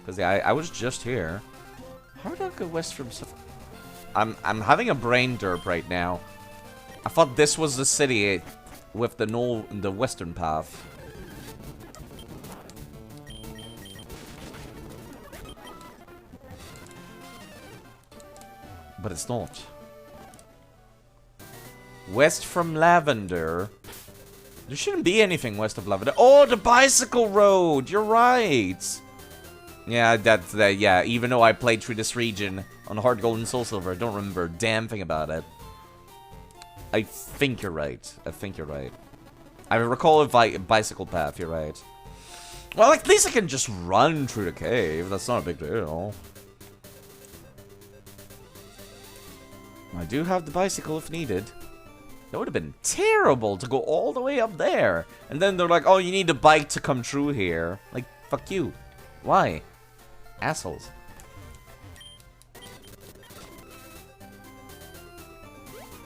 Because yeah, I was just here. How did I go west from... I'm having a brain derp right now. I thought this was the city with the western path. But it's not. West from Lavender. There shouldn't be anything west of Lavender. Oh, the bicycle road! You're right! Yeah, yeah, even though I played through this region on Hard Gold and Soul Silver, I don't remember a damn thing about it. I think you're right. I think you're right. I recall a bicycle path, you're right. Well, at least I can just run through the cave. That's not a big deal. I do have the bicycle if needed. That would have been terrible to go all the way up there. And then they're like, oh, you need a bike to come through here. Like, fuck you. Why? Assholes.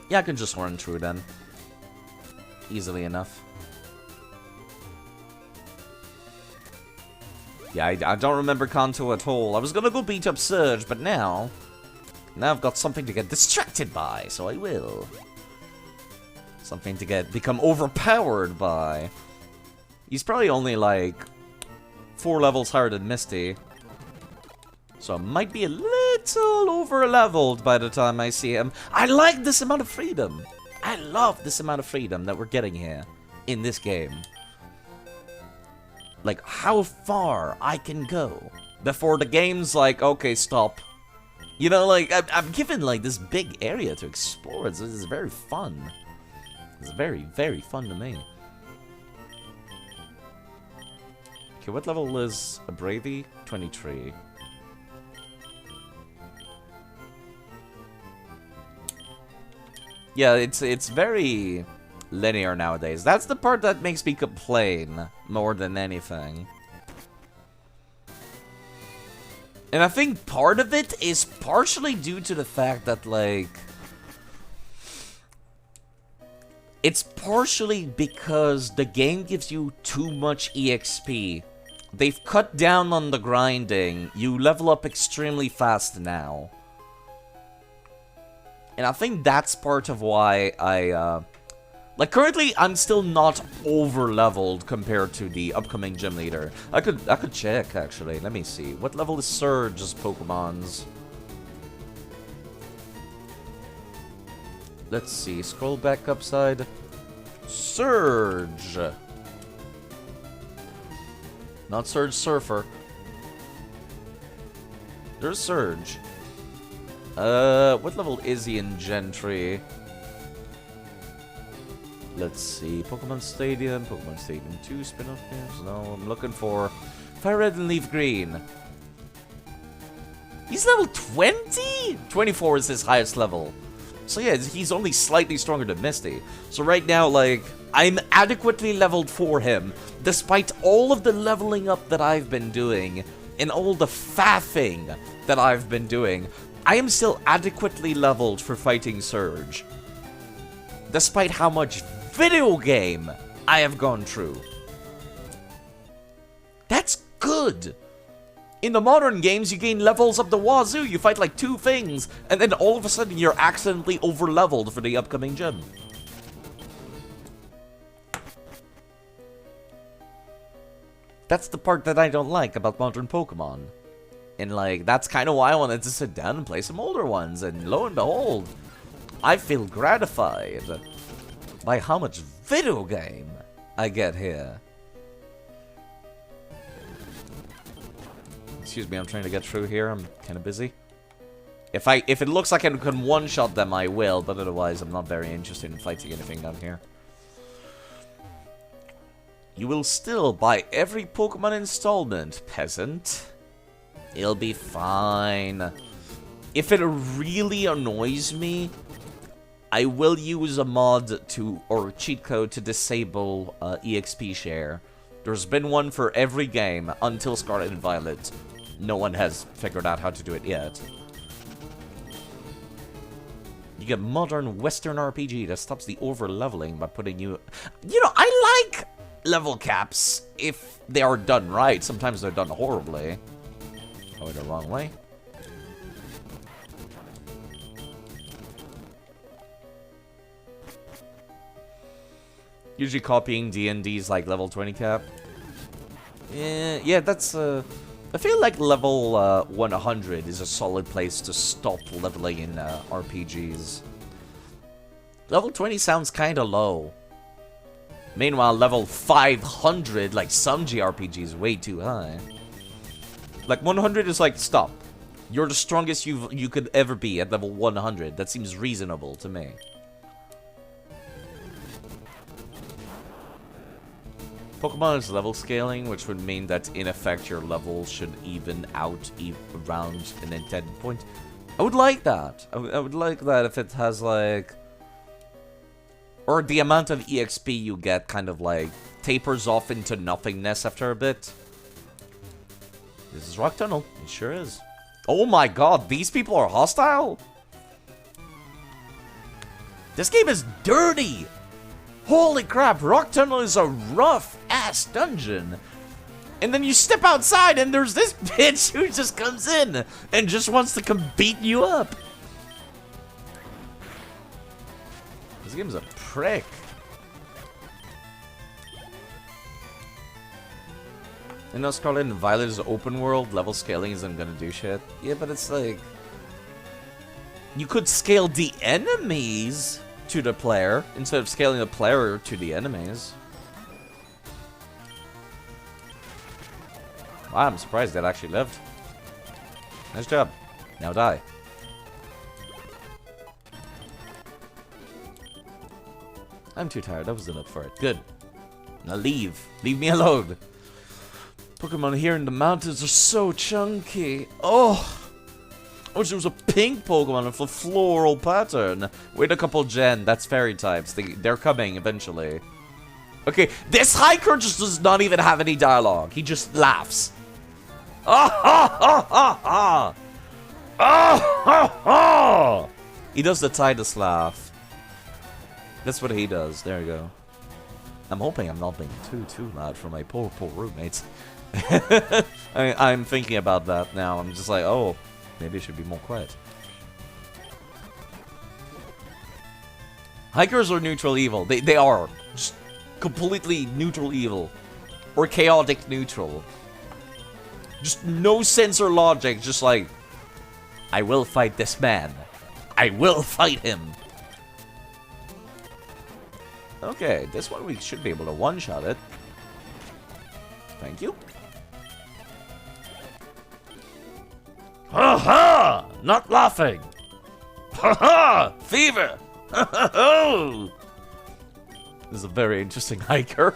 Yeah, I can just run through then. Easily enough. Yeah, I don't remember Kanto at all. I was gonna go beat up Surge, but now I've got something to get distracted by, so I will. Something to become overpowered by. He's probably only like 4 levels higher than Misty. So I might be a little over-leveled by the time I see him. I like this amount of freedom. I love this amount of freedom that we're getting here in this game. Like, how far I can go before the game's like, okay, stop. You know, like, I'm given, like, this big area to explore. This is very fun. It's very, very fun to me. Okay, what level is a Brady? 23. Yeah, it's very linear nowadays. That's the part that makes me complain more than anything. And I think part of it is partially due to the fact that, like... It's partially because the game gives you too much EXP. They've cut down on the grinding. You level up extremely fast now. And I think that's part of why I, like, currently, I'm still not over-leveled compared to the upcoming gym leader. I could check, actually. Let me see. What level is Surge's Pokemon's? Let's see. Scroll back upside. Surge! Not Surge Surfer. There's Surge. What level is he in Gentry? Let's see. Pokemon Stadium 2 spin-off games. No, I'm looking for Fire Red and Leaf Green. He's level 20? 24 is his highest level. So yeah, he's only slightly stronger than Misty. So right now, like, I'm adequately leveled for him, despite all of the leveling up that I've been doing, and all the faffing that I've been doing. I am still adequately leveled for fighting Surge, despite how much video game I have gone through. That's good. In the modern games, you gain levels up the wazoo, you fight like 2 things, and then all of a sudden you're accidentally over-leveled for the upcoming gym. That's the part that I don't like about modern Pokemon. And, like, that's kind of why I wanted to sit down and play some older ones. And lo and behold, I feel gratified by how much video game I get here. Excuse me, I'm trying to get through here. I'm kind of busy. If it looks like I can one-shot them, I will. But otherwise, I'm not very interested in fighting anything down here. You will still buy every Pokemon installment, peasant. It'll be fine. If it really annoys me, I will use a mod to, or cheat code to disable EXP share. There's been one for every game until Scarlet and Violet. No one has figured out how to do it yet. You get modern Western RPG that stops the over-leveling by putting you... You know, I like level caps if they are done right. Sometimes they're done horribly. Going the wrong way. Usually copying D&D's like level 20 cap. Yeah, that's I feel like level 100 is a solid place to stop leveling in RPGs. Level 20 sounds kinda low. Meanwhile, level 500, like some JRPGs, is way too high. Like 100 is like, stop. You're the strongest you could ever be at level 100. That seems reasonable to me. Pokemon is level scaling, which would mean that in effect your level should even out around an intended point. I would like that. I would like that if it has like... Or the amount of EXP you get kind of like tapers off into nothingness after a bit. This is Rock Tunnel. It sure is. Oh my god, these people are hostile? This game is dirty! Holy crap, Rock Tunnel is a rough-ass dungeon. And then you step outside and there's this bitch who just comes in and just wants to come beat you up. This game's a prick. You know, Scarlet and Violet is open world, level scaling isn't gonna do shit. Yeah, but it's like... You could scale the enemies to the player, instead of scaling the player to the enemies. Wow, I'm surprised that actually lived. Nice job. Now die. I'm too tired, I wasn't up for it. Good. Now leave. Leave me alone. Pokemon here in the mountains are so chunky. Oh! Oh, there was a pink Pokemon with a floral pattern. Wait a couple gen, that's fairy types. They're coming eventually. Okay, this hiker just does not even have any dialogue. He just laughs. Ah ha ha ha ha! Ah ha ha! He does the Titus laugh. That's what he does. There you go. I'm hoping I'm not being too loud for my poor roommates. I'm thinking about that now. I'm just like, oh, maybe it should be more quiet. Hikers are neutral evil. They are. Just completely neutral evil. Or chaotic neutral. Just no sense or logic. Just like, I will fight this man. I will fight him. Okay, this one we should be able to one-shot it. Thank you. Ha ha! Not laughing! Ha ha! Fever! Ha ha ho! This is a very interesting hiker.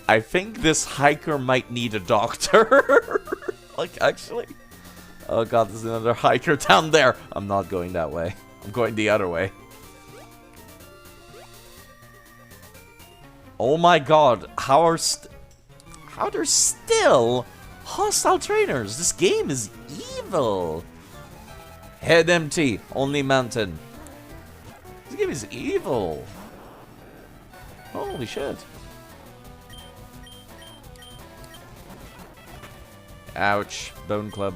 I think this hiker might need a doctor. Like, actually. Oh god, there's another hiker down there. I'm not going that way. I'm going the other way. Oh my god, how there's still hostile trainers? This game is evil. Head empty, only mountain. This game is evil. Holy shit. Ouch, Bone Club.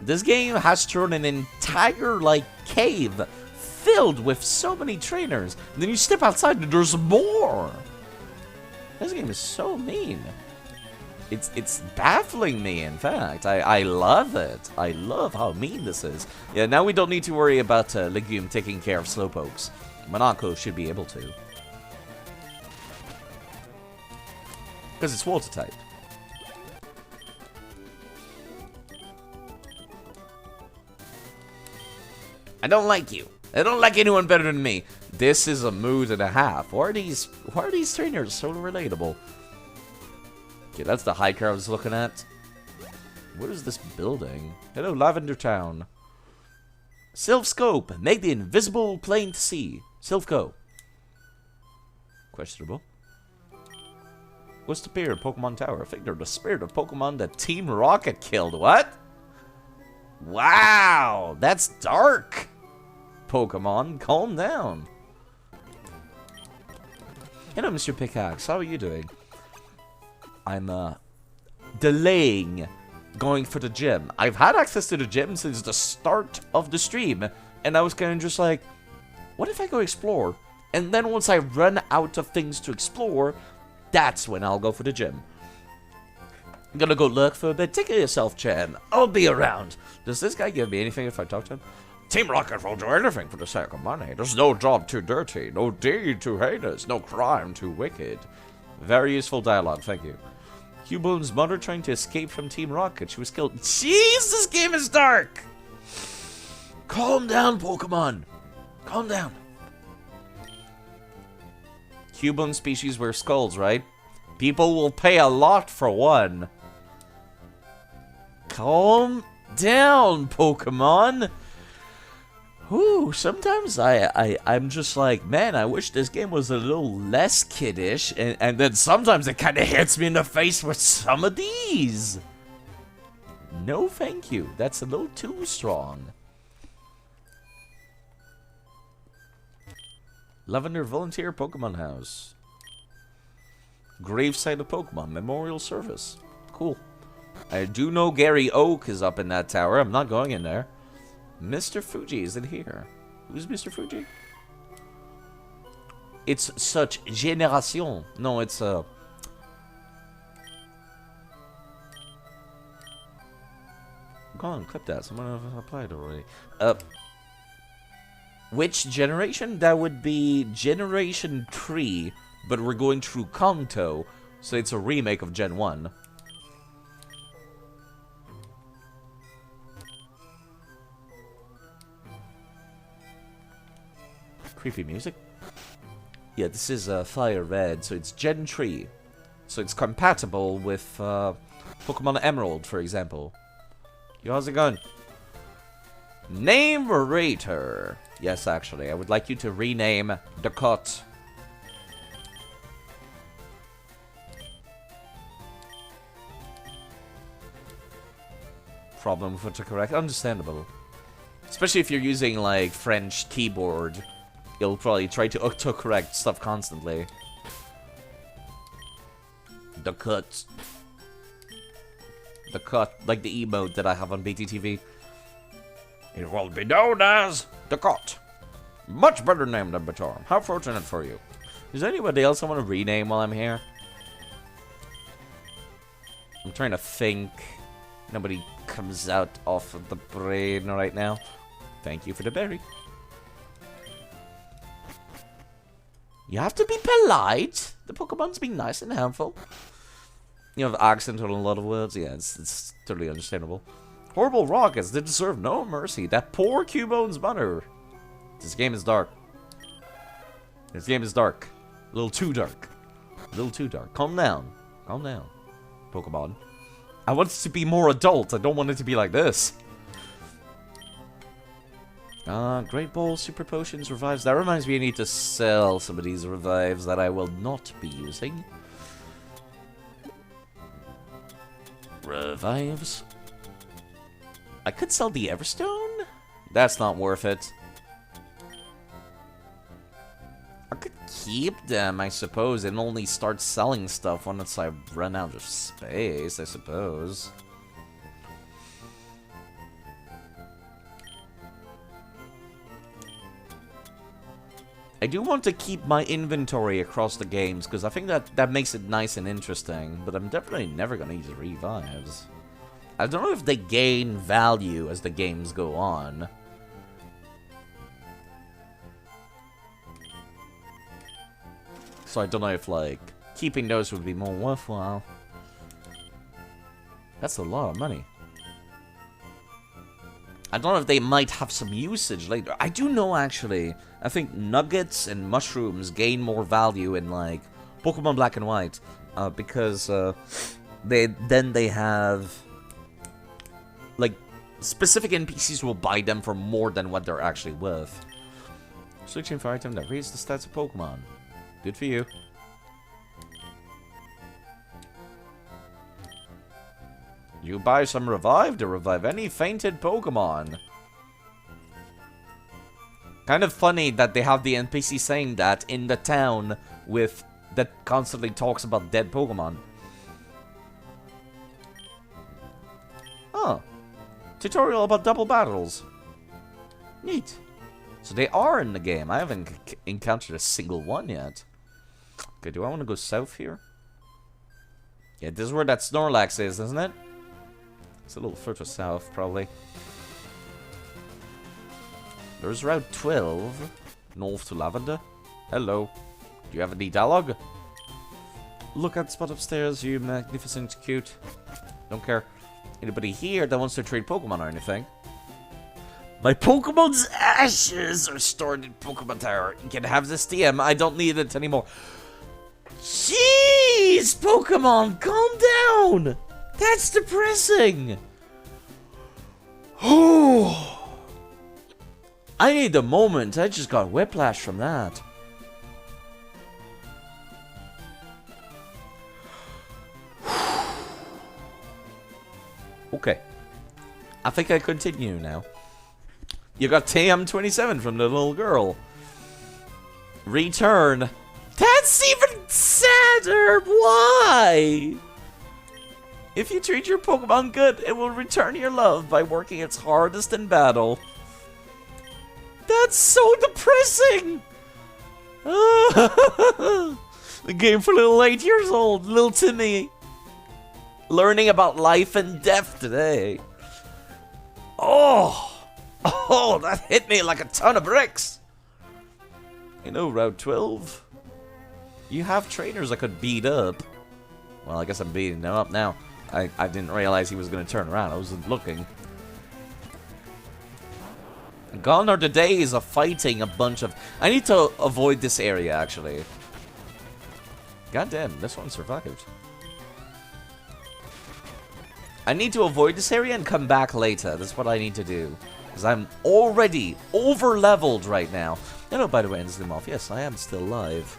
This game has turned an entire, like, cave filled with so many trainers. And then you step outside and there's more. This game is so mean. It's baffling me, in fact. I love it. I love how mean this is. Yeah, now we don't need to worry about Legume taking care of Slowpokes. Monaco should be able to. Because it's water type. I don't like you. I don't like anyone better than me. This is a mood and a half. Why are these trainers so relatable? Okay, that's the hiker I was looking at. What is this building? Hello, Lavender Town. Sylph Scope. Make the invisible plain to see. Sylph Go. Questionable. What's the appear Pokemon Tower? Figure the spirit of Pokemon that Team Rocket killed. What? Wow, that's dark. Pokemon, calm down. Hello, Mr. Pickaxe. How are you doing? I'm, delaying going for the gym. I've had access to the gym since the start of the stream, and I was kind of just like, what if I go explore? And then once I run out of things to explore, that's when I'll go for the gym. I'm gonna go look for a bit. Take care of yourself, Chan. I'll be around. Does this guy give me anything if I talk to him? Team Rocket will do anything for the sake of money. There's no job too dirty, no deed too heinous, no crime too wicked. Very useful dialogue, thank you. Cubone's mother trying to escape from Team Rocket. She was killed. Jeez, this game is dark! Calm down, Pokemon. Calm down. Cubone species wear skulls, right? People will pay a lot for one. Calm down, Pokemon. Ooh, sometimes I'm just like, man, I wish this game was a little less kiddish, and then sometimes it kind of hits me in the face with some of these. No thank you, that's a little too strong. Lavender Volunteer Pokemon House. Gravesite of Pokemon Memorial Service. Cool. I do know Gary Oak is up in that tower. I'm not going in there. Mr. Fuji is in here. Who's Mr. Fuji? It's such generation. No, it's Go on, clip that. Someone applied already. Which generation? That would be Generation 3, but we're going through Kanto, so it's a remake of Gen 1. Creepy music. Yeah, this is Fire Red, so it's Gen 3. So it's compatible with Pokemon Emerald, for example. Yo, how's it going? Name Rater. Yes, actually, I would like you to rename Ducat. Problem with autocorrect. Understandable. Especially if you're using, like, French keyboard. You'll probably try to autocorrect stuff constantly. Ducat. Ducat, like the emote that I have on BTTV. It will be known as Ducat. Much better name than Batorm. How fortunate for you. Is there anybody else I want to rename while I'm here? I'm trying to think. Nobody comes out off of the brain right now. Thank you for the berry. You have to be polite. The Pokemon's being nice and helpful. You have accent on a lot of words. Yeah, it's totally understandable. Horrible rockets. They deserve no mercy. That poor Cubone's mother. This game is dark. This game is dark. A little too dark. A little too dark. Calm down. Calm down. Pokemon. I want it to be more adult. I don't want it to be like this. Great Ball, Super Potions, Revives. That reminds me I need to sell some of these Revives that I will not be using. Revives. I could sell the Everstone? That's not worth it. I could keep them, I suppose, and only start selling stuff once I run out of space, I suppose. I do want to keep my inventory across the games, because I think that makes it nice and interesting, but I'm definitely never going to use Revives. I don't know if they gain value as the games go on. So I don't know if, like, keeping those would be more worthwhile. That's a lot of money. I don't know if they might have some usage later. I do know, actually. I think nuggets and mushrooms gain more value in, like, Pokemon Black and White. Because they have... like, specific NPCs will buy them for more than what they're actually worth. Searching for item that reads the stats of Pokemon. Good for you. You buy some Revive to revive any fainted Pokemon. Kind of funny that they have the NPC saying that in the town with that constantly talks about dead Pokemon. Oh. Tutorial about double battles. Neat. So they are in the game. I haven't encountered a single one yet. Okay, do I want to go south here? Yeah, this is where that Snorlax is, isn't it? It's a little further south, probably. There's Route 12. North to Lavender. Hello. Do you have any dialogue? Look at the spot upstairs, you magnificent cute. Don't care. Anybody here that wants to trade Pokemon or anything? My Pokemon's ashes are stored in Pokemon Tower. You can have this TM. I don't need it anymore. Jeez, Pokemon, calm down. That's depressing. Oh, I need a moment. I just got whiplash from that. Okay. I think I continue now. You got TM27 from the little girl. Return. That's even sadder. Why? If you treat your Pokemon good, it will return your love by working its hardest in battle. That's so depressing. The game for little 8 years old, little Timmy. Learning about life and death today. Oh, that hit me like a ton of bricks. You know, Route 12. You have trainers I could beat up. Well, I guess I'm beating them up now. I didn't realize he was going to turn around. I wasn't looking. Gone are the days of fighting a bunch of... I need to avoid this area, actually. God damn, this one survived. I need to avoid this area and come back later. That's what I need to do. Because I'm already over-leveled right now. And oh, by the way, and zoom off. Yes, I am still alive.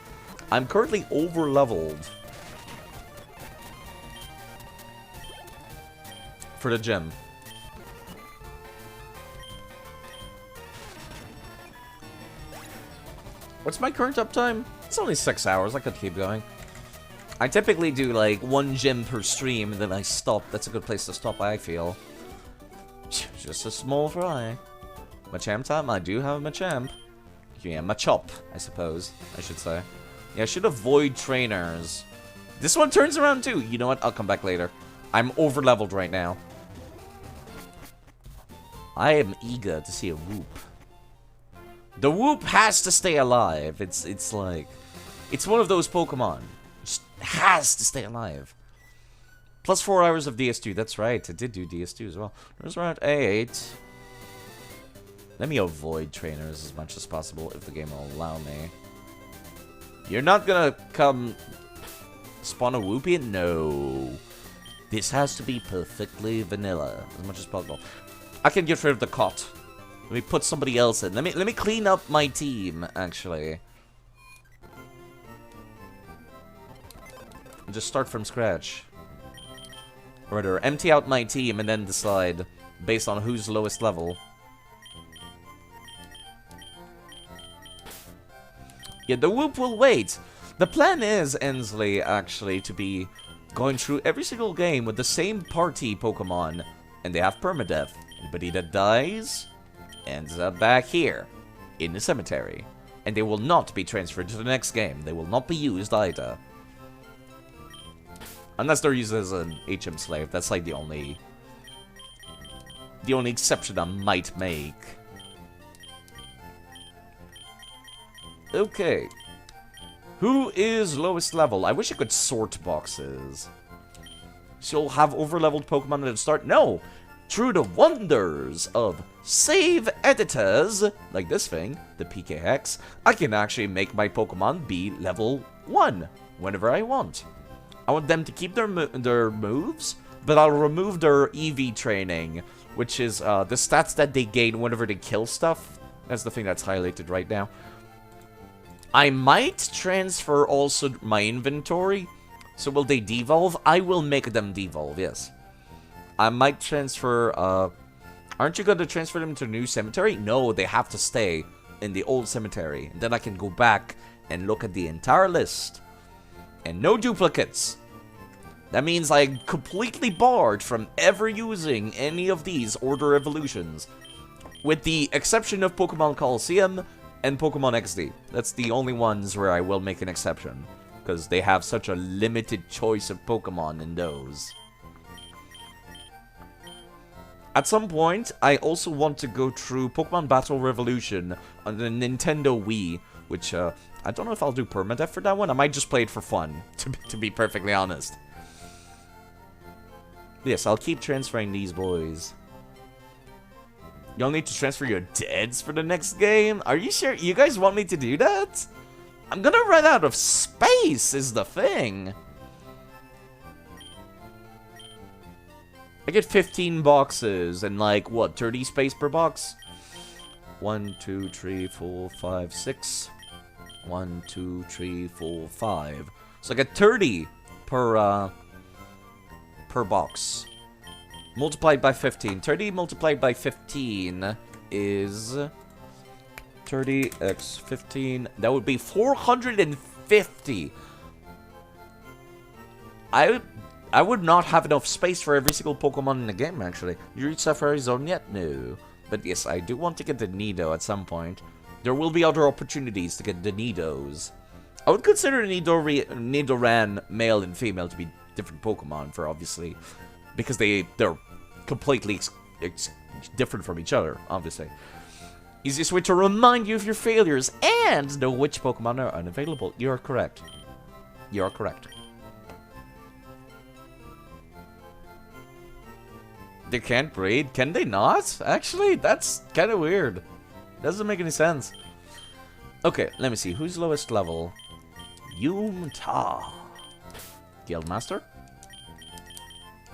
I'm currently over-leveled. For the gym. What's my current uptime? It's only 6 hours. I could keep going. I typically do like 1 gym per stream and then I stop. That's a good place to stop, I feel. Just a small fry. Machamp time? I do have a Machamp. Yeah, Machop, I suppose. I should say. Yeah, I should avoid trainers. This one turns around too. You know what? I'll come back later. I'm over leveled right now. I am eager to see a Whoop. The Whoop has to stay alive. It's like... It's one of those Pokemon. It just has to stay alive. Plus 4 hours of DS2. That's right. I did do DS2 as well. There's around 8. Let me avoid trainers as much as possible if the game will allow me. You're not gonna come spawn a Whoopie? No. This has to be perfectly vanilla as much as possible. I can get rid of the cot. Let me put somebody else in. Let me clean up my team, actually. And just start from scratch. Or rather, empty out my team and then decide based on who's lowest level. Yeah, the Whoop will wait. The plan is, Ensley, actually, to be going through every single game with the same party Pokemon. And they have Permadeath. Anybody that dies ends up back here, in the cemetery. And they will not be transferred to the next game. They will not be used either. Unless they're used as an HM slave. That's like the only exception I might make. Okay. Who is lowest level? I wish I could sort boxes. So you'll have over-leveled Pokemon at the start? No! Through the wonders of save editors, like this thing, the PK Hex, I can actually make my Pokemon be level 1 whenever I want. I want them to keep their moves, but I'll remove their EV training, which is the stats that they gain whenever they kill stuff. That's the thing that's highlighted right now. I might transfer also my inventory. So will they devolve? I will make them devolve, yes. I might transfer, aren't you going to transfer them to the new cemetery? No, they have to stay in the old cemetery. And then I can go back and look at the entire list. And no duplicates. That means I'm completely barred from ever using any of these Order Evolutions. With the exception of Pokemon Coliseum and Pokemon XD. That's the only ones where I will make an exception. Because they have such a limited choice of Pokemon in those. At some point, I also want to go through Pokemon Battle Revolution on the Nintendo Wii, which, I don't know if I'll do Permadeath for that one. I might just play it for fun, to be perfectly honest. Yes, I'll keep transferring these boys. You'll need to transfer your deads for the next game? Are you sure? You guys want me to do that? I'm gonna run out of space, is the thing. I get 15 boxes and like, what, 30 space per box? 1, 2, 3, 4, 5, 6. 1, 2, 3, 4, 5. So I get 30 per box. Multiplied by 15. 30 multiplied by 15 is 30 x 15. That would be 450. I would not have enough space for every single Pokemon in the game, actually. You reach Safari Zone yet? No. But yes, I do want to get the Nido at some point. There will be other opportunities to get the Nidos. I would consider Nidoran male and female to be different Pokemon, for obviously. Because they're completely different from each other, obviously. Easiest way to remind you of your failures and know which Pokemon are unavailable. You are correct. You are correct. They can't breed? Can they not? Actually, that's kind of weird. Doesn't make any sense. Okay, let me see. Who's lowest level? Yumta. Guildmaster.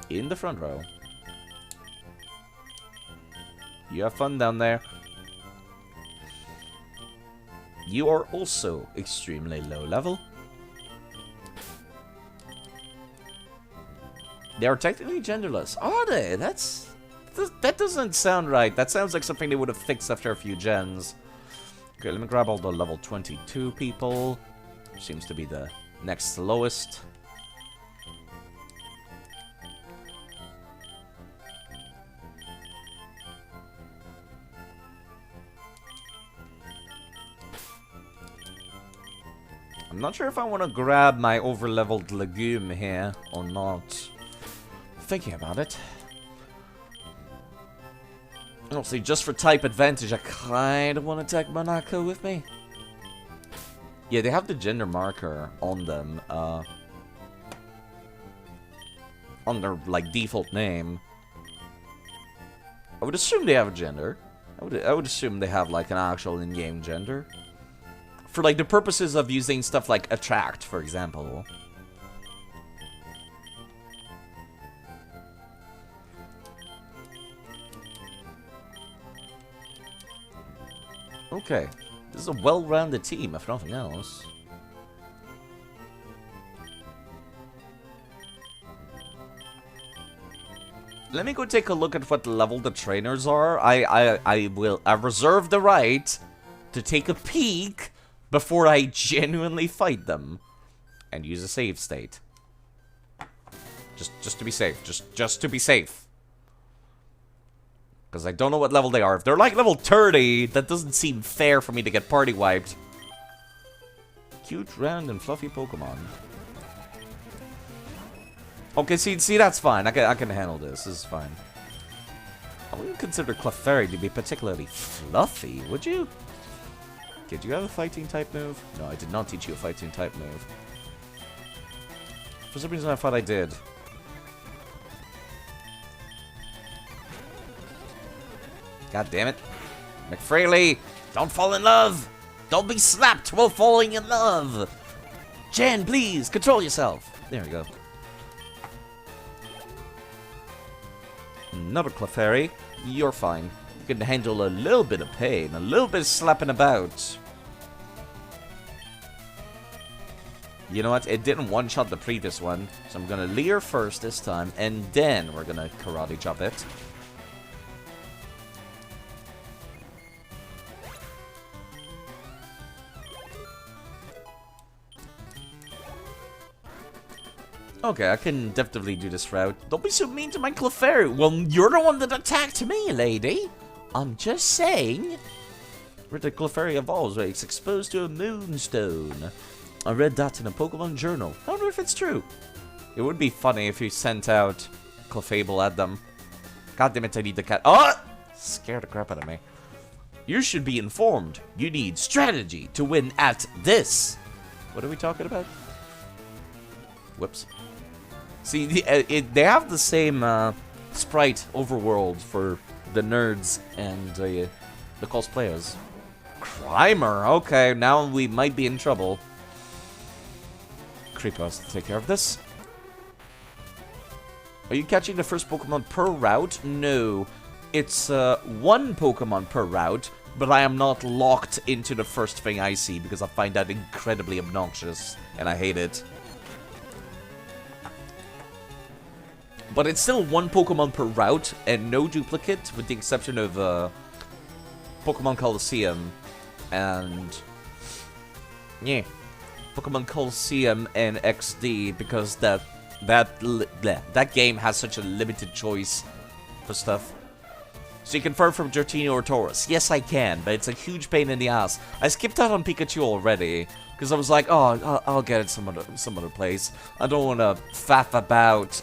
In the front row. You have fun down there. You are also extremely low level. They are technically genderless. Are they? That doesn't sound right. That sounds like something they would have fixed after a few gens. Okay, let me grab all the level 22 people. Seems to be the next lowest. I'm not sure if I want to grab my over-leveled legume here or not. Thinking about it. Honestly, just for type advantage, I kind of want to take Monaco with me. Yeah, they have the gender marker on them. On their, like, default name. I would assume they have a gender. I would assume they have, like, an actual in-game gender. For, like, the purposes of using stuff like attract, for example. Okay. This is a well-rounded team, if nothing else. Let me go take a look at what level the trainers are. I reserve the right to take a peek before I genuinely fight them. And use a save state. Just to be safe. Just to be safe. Because I don't know what level they are. If they're like level 30, that doesn't seem fair for me to get party wiped. Cute, round, and fluffy Pokemon. Okay, see, that's fine. I can handle this. This is fine. I wouldn't consider Clefairy to be particularly fluffy, would you? Did you have a fighting type move? No, I did not teach you a fighting type move. For some reason, I thought I did. God damn it. McFreely, don't fall in love. Don't be slapped while falling in love. Jan, please, control yourself. There we go. Another Clefairy. You're fine. You can handle a little bit of pain, a little bit of slapping about. You know what? It didn't one-shot the previous one, so I'm gonna Leer first this time, and then we're gonna Karate Chop it. Okay, I can definitely do this route. Don't be so mean to my Clefairy. Well, you're the one that attacked me, lady. I'm just saying. Where the Clefairy evolves, where it's exposed to a moonstone. I read that in a Pokemon journal. I wonder if it's true. It would be funny if you sent out Clefable at them. God damn it, I need the cat. Oh! Scared the crap out of me. You should be informed. You need strategy to win at this. What are we talking about? Whoops. See, they have the same sprite overworld for the nerds and the cosplayers. Crimer, okay, now we might be in trouble. Creeper has to take care of this. Are you catching the first Pokemon per route? No. It's one Pokemon per route, but I am not locked into the first thing I see because I find that incredibly obnoxious, and I hate it. But it's still one Pokemon per route, and no duplicate, with the exception of Pokemon Coliseum and... yeah, Pokemon Coliseum and XD, because that game has such a limited choice for stuff. So you can farm from Dratini or Tauros. Yes, I can, but it's a huge pain in the ass. I skipped out on Pikachu already, because I was like, oh, I'll get it some other place. I don't want to faff about...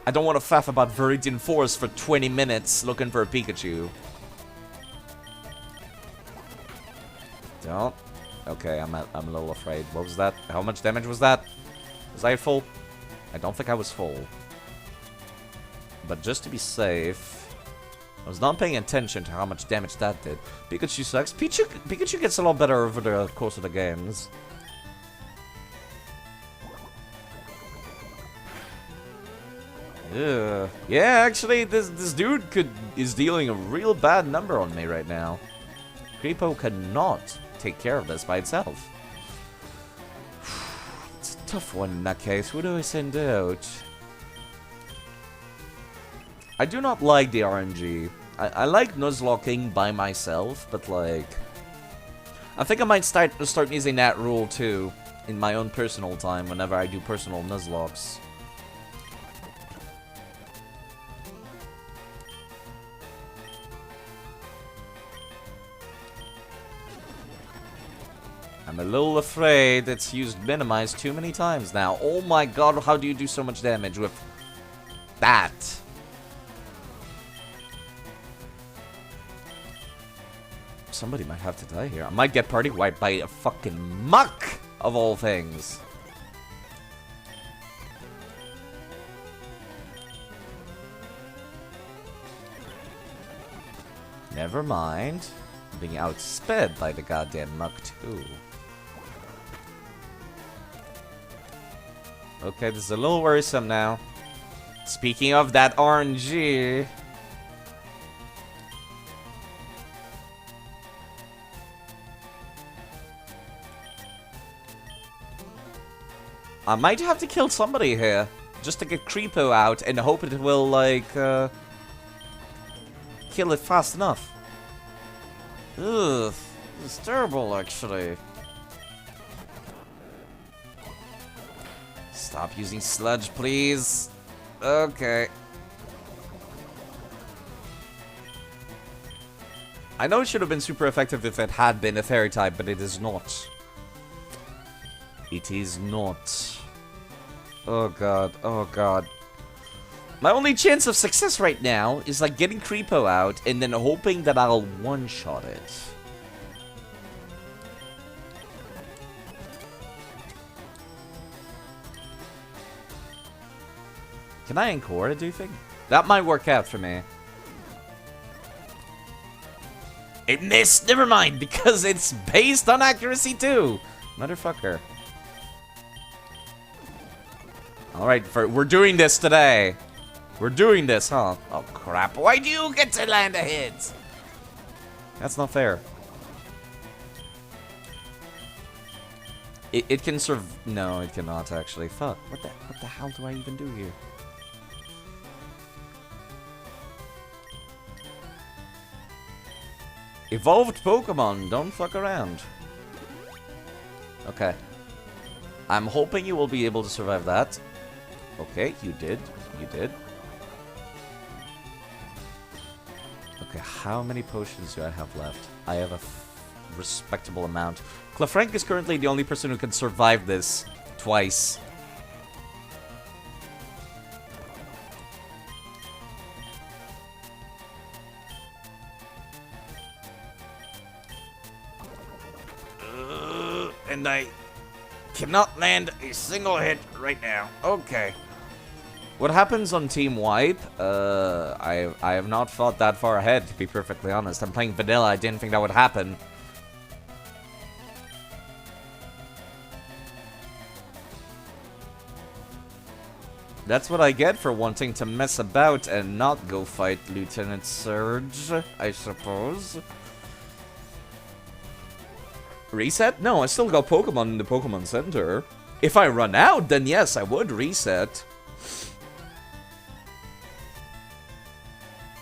I don't want to faff about Viridian Forest for 20 minutes looking for a Pikachu. Don't. Okay, I'm a little afraid. What was that? How much damage was that? Was I full? I don't think I was full. But just to be safe, I was not paying attention to how much damage that did. Pikachu sucks. Pikachu gets a lot better over the course of the games. Ugh. Yeah, actually, this dude is dealing a real bad number on me right now. Creepo cannot take care of this by itself. It's a tough one in that case. Who do I send out? I do not like the RNG. I like nuzlocking by myself, but like, I think I might start using that rule too in my own personal time whenever I do personal nuzlocks. I'm a little afraid it's used minimize too many times now. Oh my god, how do you do so much damage with that? Somebody might have to die here. I might get party wiped by a fucking muck of all things. Never mind. I'm being outsped by the goddamn muck too. Okay, this is a little worrisome now. Speaking of that RNG. I might have to kill somebody here. Just to get Creepo out and hope it will, like, kill it fast enough. Ugh. This is terrible, actually. Stop using sludge, please. Okay. I know it should have been super effective if it had been a fairy type, but it is not. It is not. Oh god, oh god. My only chance of success right now is like getting Creepo out and then hoping that I'll one-shot it. Can I encore it, do you think? That might work out for me. It missed! Never mind, because it's based on accuracy too! Motherfucker. Alright, we're doing this today. We're doing this, huh? Oh crap, why do you get to land a hit? That's not fair. It can no, it cannot actually. Fuck, what the hell do I even do here? Evolved Pokemon, don't fuck around. Okay. I'm hoping you will be able to survive that. Okay, you did. You did. Okay, how many potions do I have left? I have a respectable amount. Clefrank is currently the only person who can survive this twice. And I cannot land a single hit right now. Okay. What happens on Team Wipe? I have not thought that far ahead, to be perfectly honest. I'm playing vanilla. I didn't think that would happen. That's what I get for wanting to mess about and not go fight Lieutenant Surge, I suppose. Reset? No, I still got Pokemon in the Pokemon Center. If I run out, then yes, I would reset.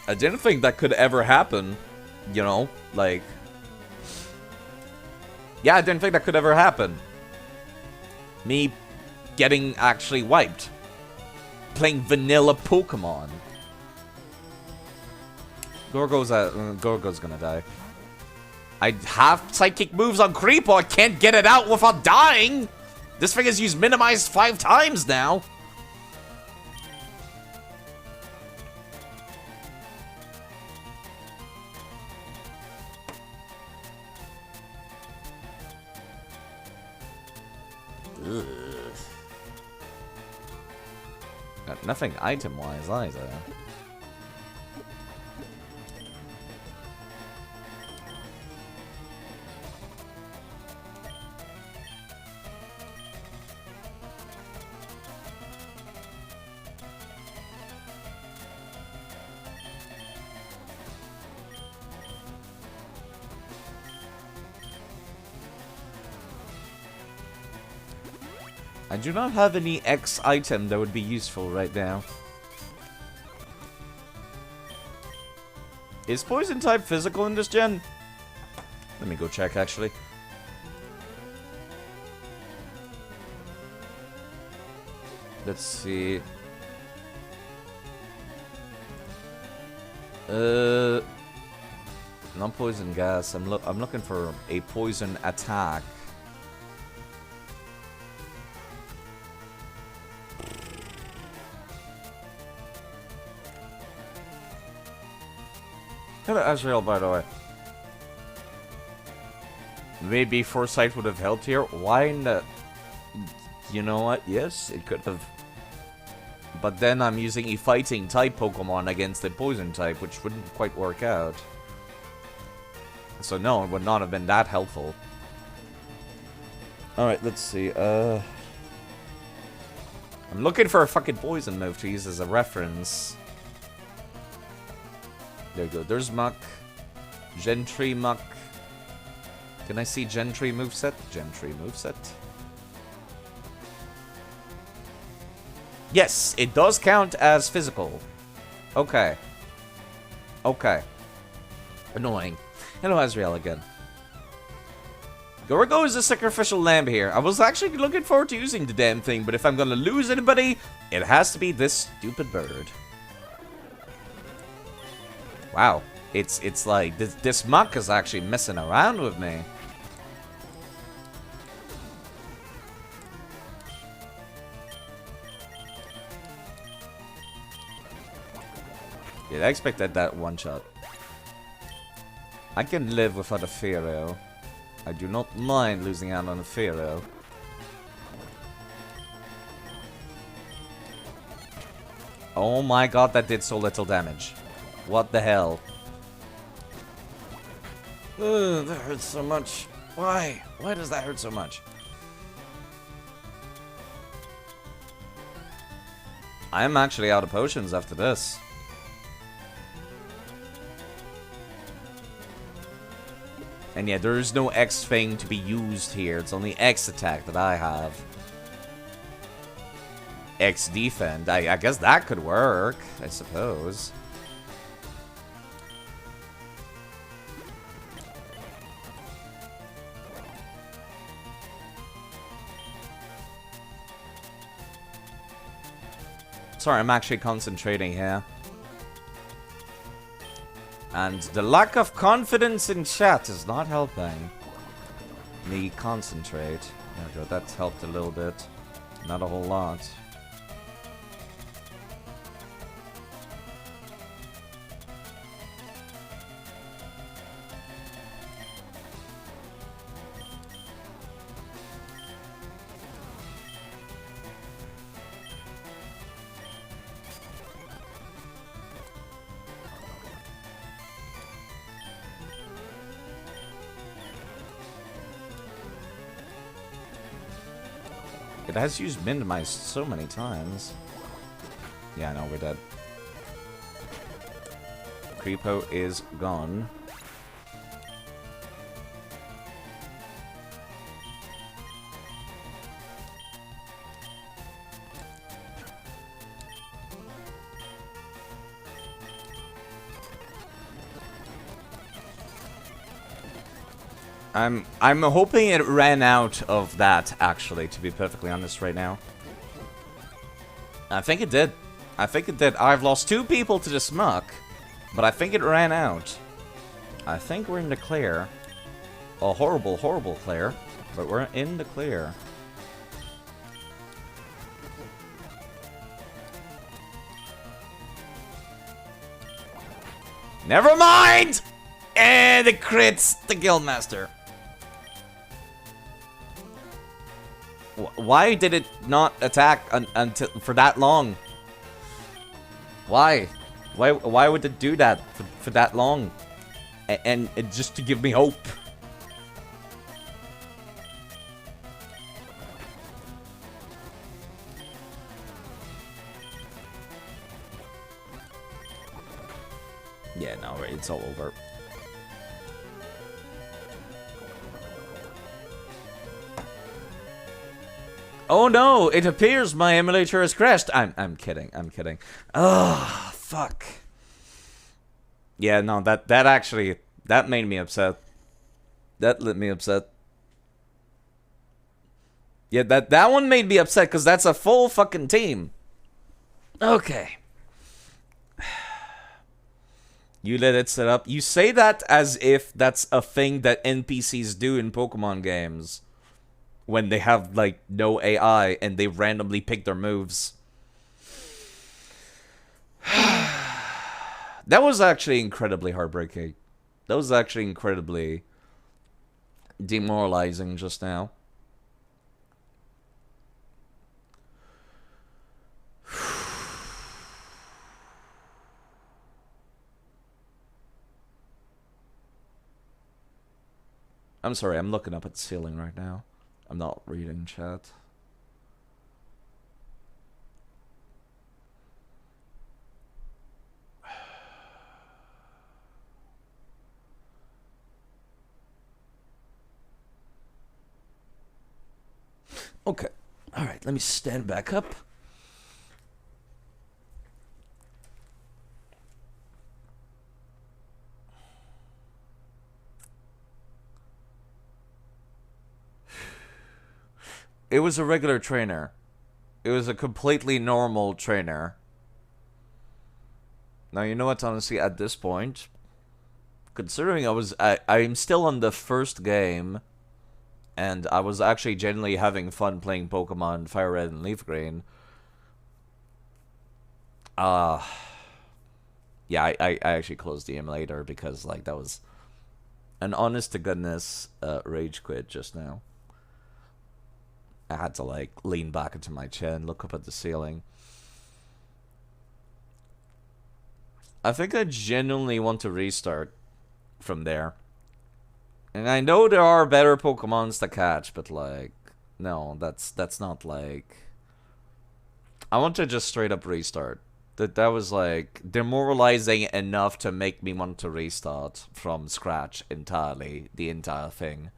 I didn't think that could ever happen. You know, like... Yeah, I didn't think that could ever happen. Me getting actually wiped. Playing vanilla Pokemon. Gorgo's gonna die. I have psychic moves on Creepo. I can't get it out without dying. This thing is used minimized 5 times now. Ugh. Got nothing item-wise either. I do not have any X item that would be useful right now. Is poison type physical in this gen? Let me go check, actually. Let's see. Not poison gas. I'm looking for a poison attack. Hello, Azrael, by the way. Maybe Foresight would have helped here. Why not? You know what? Yes, it could have. But then I'm using a fighting type Pokemon against a poison type, which wouldn't quite work out. So no, it would not have been that helpful. Alright, let's see. I'm looking for a fucking poison move to use as a reference. There you go. There's Muck. Gentry Muck. Can I see Gentry moveset? Gentry moveset. Yes, it does count as physical. Okay. Okay. Annoying. Hello, Azrael again. Gorgo is a sacrificial lamb here. I was actually looking forward to using the damn thing, but if I'm gonna lose anybody, it has to be this stupid bird. Wow. It's like, this Muck is actually messing around with me. Yeah, I expected that one shot. I can live without a Pharaoh. I do not mind losing out on a Pharaoh. Oh my god, that did so little damage. What the hell? Ugh, that hurts so much. Why? Why does that hurt so much? I'm actually out of potions after this. And yeah, there is no X thing to be used here. It's only X attack that I have. X defend. I guess that could work, I suppose. Sorry, I'm actually concentrating here. And the lack of confidence in chat is not helping me concentrate. There we go, that's helped a little bit. Not a whole lot. It has used minimize so many times. Yeah, I know, we're dead. Creepo is gone. I'm hoping it ran out of that, actually, to be perfectly honest right now. I think it did. I think it did. I've lost 2 people to this muck, but I think it ran out. I think we're in the clear. A horrible, horrible clear, but we're in the clear. Never mind! And it crits the Guildmaster. Why did it not attack until for that long? Why? Why would it do that for that long? And just to give me hope. Yeah, no, it's all over. Oh no, it appears my emulator has crashed. I'm kidding, I'm kidding. Oh, fuck. Yeah, no, that actually, that made me upset. That lit me upset. Yeah, that one made me upset, because that's a full fucking team. Okay. You let it set up. You say that as if that's a thing that NPCs do in Pokemon games. When they have, like, no AI and they randomly pick their moves. That was actually incredibly heartbreaking. That was actually incredibly demoralizing just now. I'm sorry, I'm looking up at the ceiling right now. I'm not reading chat. Okay. Alright, let me stand back up. It was a regular trainer. It was a completely normal trainer. Now, you know what, honestly, at this point, considering I'm still on the first game, and I was actually genuinely having fun playing Pokemon Fire Red and Leaf Green. Yeah, I actually closed the emulator because, like, that was an honest-to-goodness rage quit just now. I had to, like, lean back into my chair and look up at the ceiling. I think I genuinely want to restart from there. And I know there are better Pokemons to catch, but, like, no, that's not, like... I want to just straight up restart. That was, like, demoralizing enough to make me want to restart from scratch entirely, the entire thing.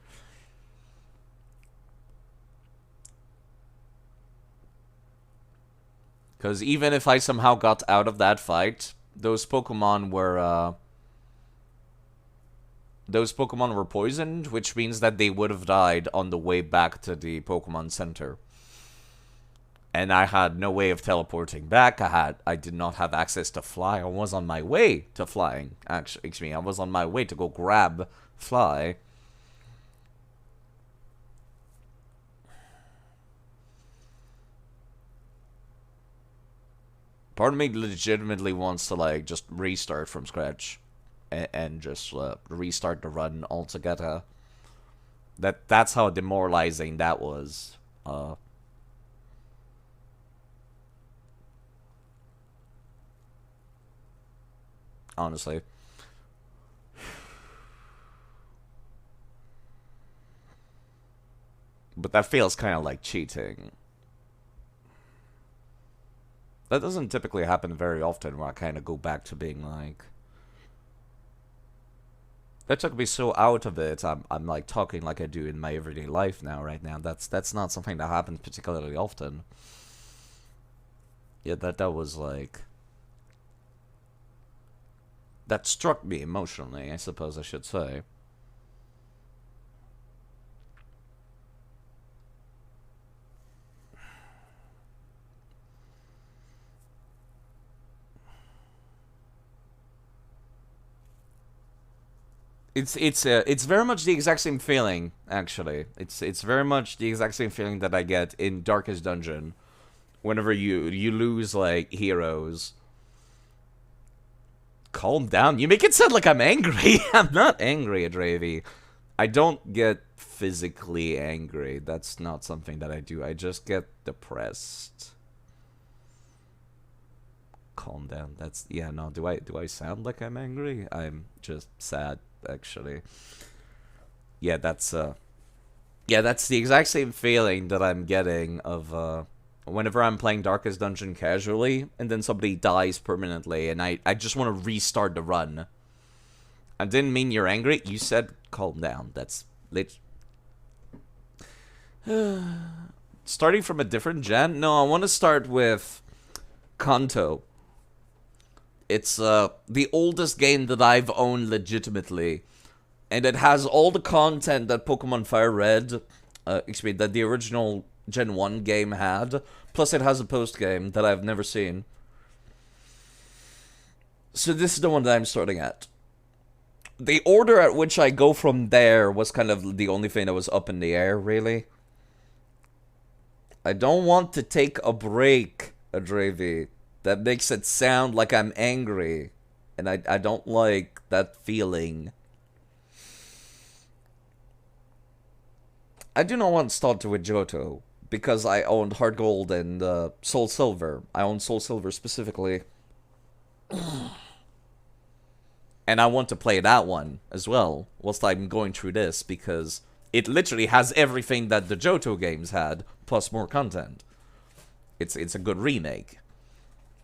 Because even if I somehow got out of that fight, those Pokemon were poisoned, which means that they would have died on the way back to the Pokemon Center. And I had no way of teleporting back. I did not have access to fly. I was on my way to flying. Actually, excuse me, I was on my way to go grab fly. Part of me legitimately wants to, like, just restart from scratch. And just restart the run altogether. That's how demoralizing that was. Honestly. But that feels kind of like cheating. That doesn't typically happen very often, where I kind of go back to being like... That took me so out of it. I'm like talking like I do in my everyday life now, right now. That's not something that happens particularly often. Yeah, that was like... That struck me emotionally, I suppose I should say. It's very much the exact same feeling, actually. It's very much the exact same feeling that I get in Darkest Dungeon. Whenever you lose, like, heroes. Calm down. You make it sound like I'm angry. I'm not angry, Adravy. I don't get physically angry. That's not something that I do. I just get depressed. Calm down. That's... Yeah, no. Do I sound like I'm angry? I'm just sad, actually. Yeah, that's the exact same feeling that I'm getting of, whenever I'm playing Darkest Dungeon casually, and then somebody dies permanently, and I just want to restart the run. I didn't mean you're angry. You said calm down. That's lit. Starting from a different gen? No, I want to start with Kanto. It's the oldest game that I've owned legitimately. And it has all the content that Pokemon Fire Red, that the original Gen 1 game had. Plus it has a post-game that I've never seen. So this is the one that I'm starting at. The order at which I go from there was kind of the only thing that was up in the air, really. I don't want to take a break, Adrevi. That makes it sound like I'm angry. And I don't like that feeling. I do not want to start with Johto. Because I owned Heart Gold and Soul Silver. I own Soul Silver specifically. And I want to play that one as well, whilst I'm going through this, because it literally has everything that the Johto games had, plus more content. It's a good remake.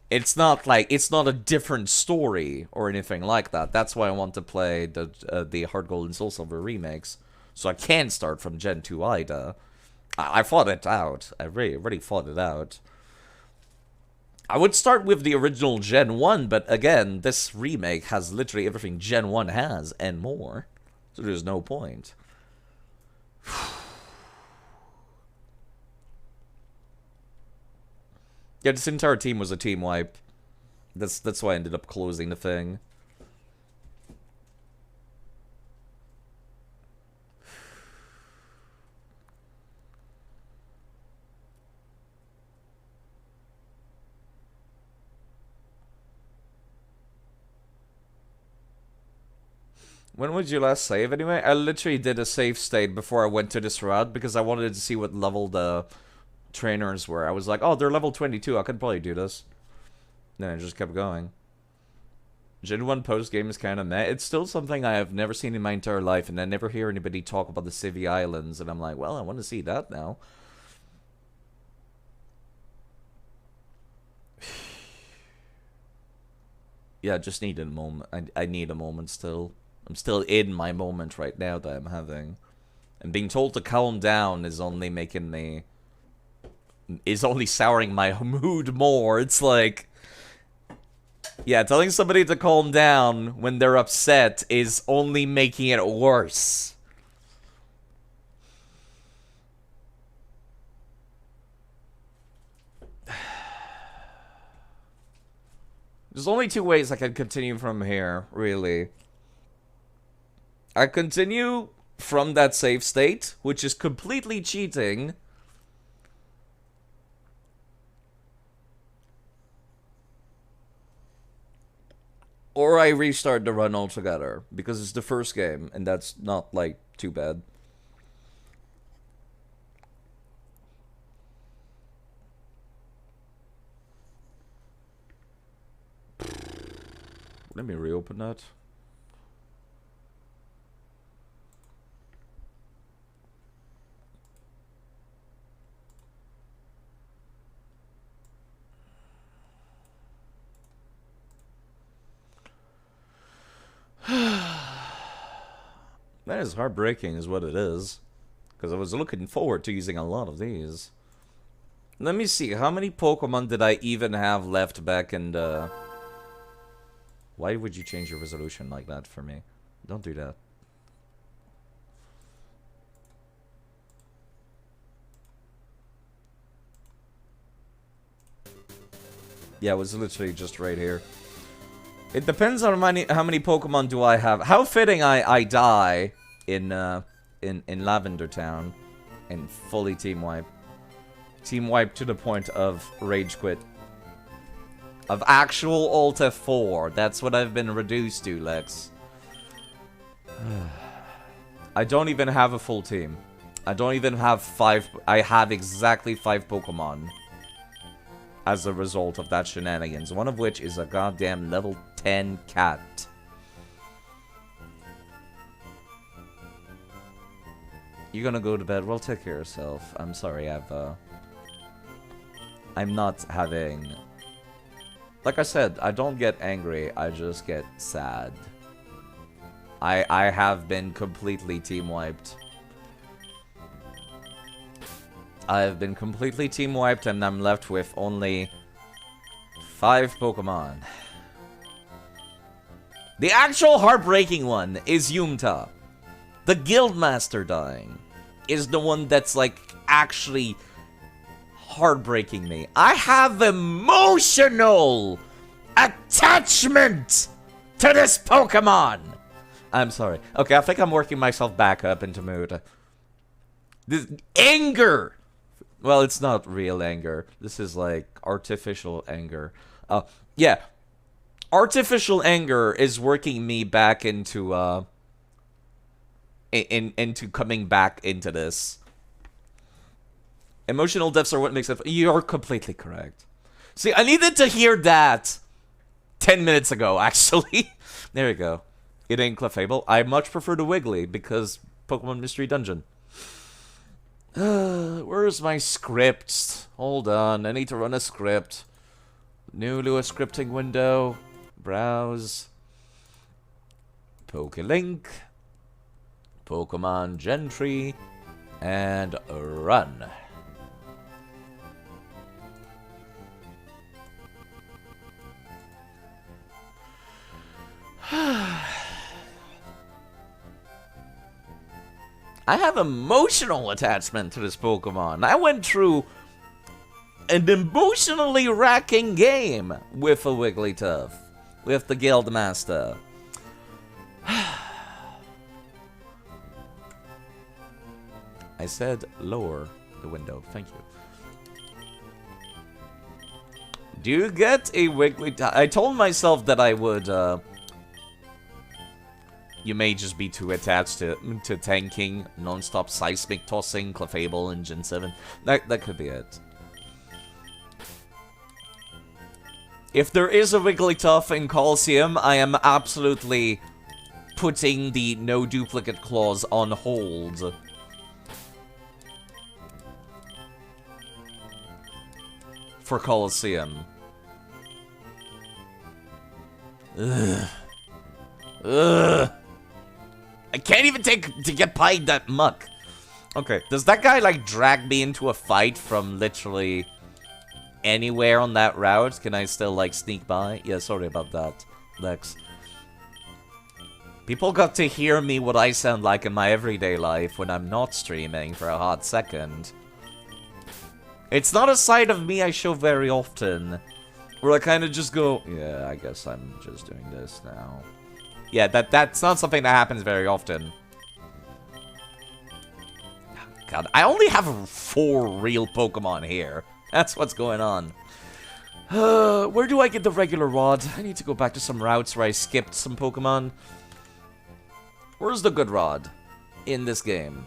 It's not a different story or anything like that. That's why I want to play the Heart Gold and Soul Silver remakes, so I can start from Gen 2 Ida. I fought it out. I really fought it out. I would start with the original Gen 1, but again, this remake has literally everything Gen 1 has and more. So there's no point. Yeah, this entire team was a team wipe. That's why I ended up closing the thing. When would you last save anyway? I literally did a save state before I went to this route because I wanted to see what level the trainers were. I was like, oh, they're level 22. I could probably do this. Then I just kept going. Gen 1 post-game is kind of meh. It's still something I have never seen in my entire life, and I never hear anybody talk about the Civi Islands, and I'm like, well, I want to see that now. Yeah, I just need a moment. I need a moment still. I'm still in my moment right now that I'm having. And being told to calm down is only making me... is only souring my mood more. It's like... yeah, telling somebody to calm down when they're upset is only making it worse. There's only two ways I can continue from here, really. I continue from that save state, which is completely cheating. Or I restart the run altogether, because it's the first game, and that's not, like, too bad. Let me reopen that. That is heartbreaking is what it is. Because I was looking forward to using a lot of these. Let me see, how many Pokemon did I even have left back in the... Why would you change your resolution like that for me? Don't do that. Yeah, it was literally just right here. It depends on how many Pokemon do I have. How fitting I die in Lavender Town and fully team wipe. Team wipe to the point of rage quit. Of actual Alt F4. That's what I've been reduced to, Lex. I don't even have a full team. I don't even have 5. I have exactly 5 Pokemon. As a result of that shenanigans. One of which is a goddamn level 10 cat. You're gonna go to bed? Well, take care of yourself. I'm sorry, I'm not having... Like I said, I don't get angry, I just get sad. I have been completely team wiped. I've been completely team wiped and I'm left with only 5 Pokemon. The actual heartbreaking one is Yumta. The Guildmaster dying is the one that's like actually heartbreaking me. I have emotional attachment to this Pokemon. I'm sorry. Okay, I think I'm working myself back up into mood. This anger. Well, it's not real anger. This is like artificial anger. Yeah. Artificial anger is working me back into into coming back into this. Emotional depths are what makes it. You're completely correct. See, I needed to hear that 10 minutes ago, actually. There you go. It ain't Clefable. I much prefer the Wiggly because Pokemon Mystery Dungeon. Where's my script? Hold on, I need to run a script. New to a scripting window. Browse. Pokelink. Pokemon Gentry. And run. I have emotional attachment to this Pokemon. I went through an emotionally racking game with a Wigglytuff. With the Guildmaster. I said lower the window. Thank you. Do you get a Wigglytuff? I told myself that I would, you may just be too attached to tanking, non-stop seismic tossing, Clefable, and Gen 7. That could be it. If there is a Wigglytuff in Colosseum, I am absolutely putting the no duplicate clause on hold. For Colosseum. Ugh. Ugh. I can't even take to get pied that muck. Okay, does that guy like drag me into a fight from literally anywhere on that route? Can I still like sneak by? Yeah, sorry about that, Lex. People got to hear me what I sound like in my everyday life when I'm not streaming for a hot second. It's not a side of me I show very often, where I kind of just go, yeah, I guess I'm just doing this now. Yeah, that's not something that happens very often. God, I only have 4 real Pokemon here. That's what's going on. Where do I get the regular rod? I need to go back to some routes where I skipped some Pokemon. Where's the good rod in this game?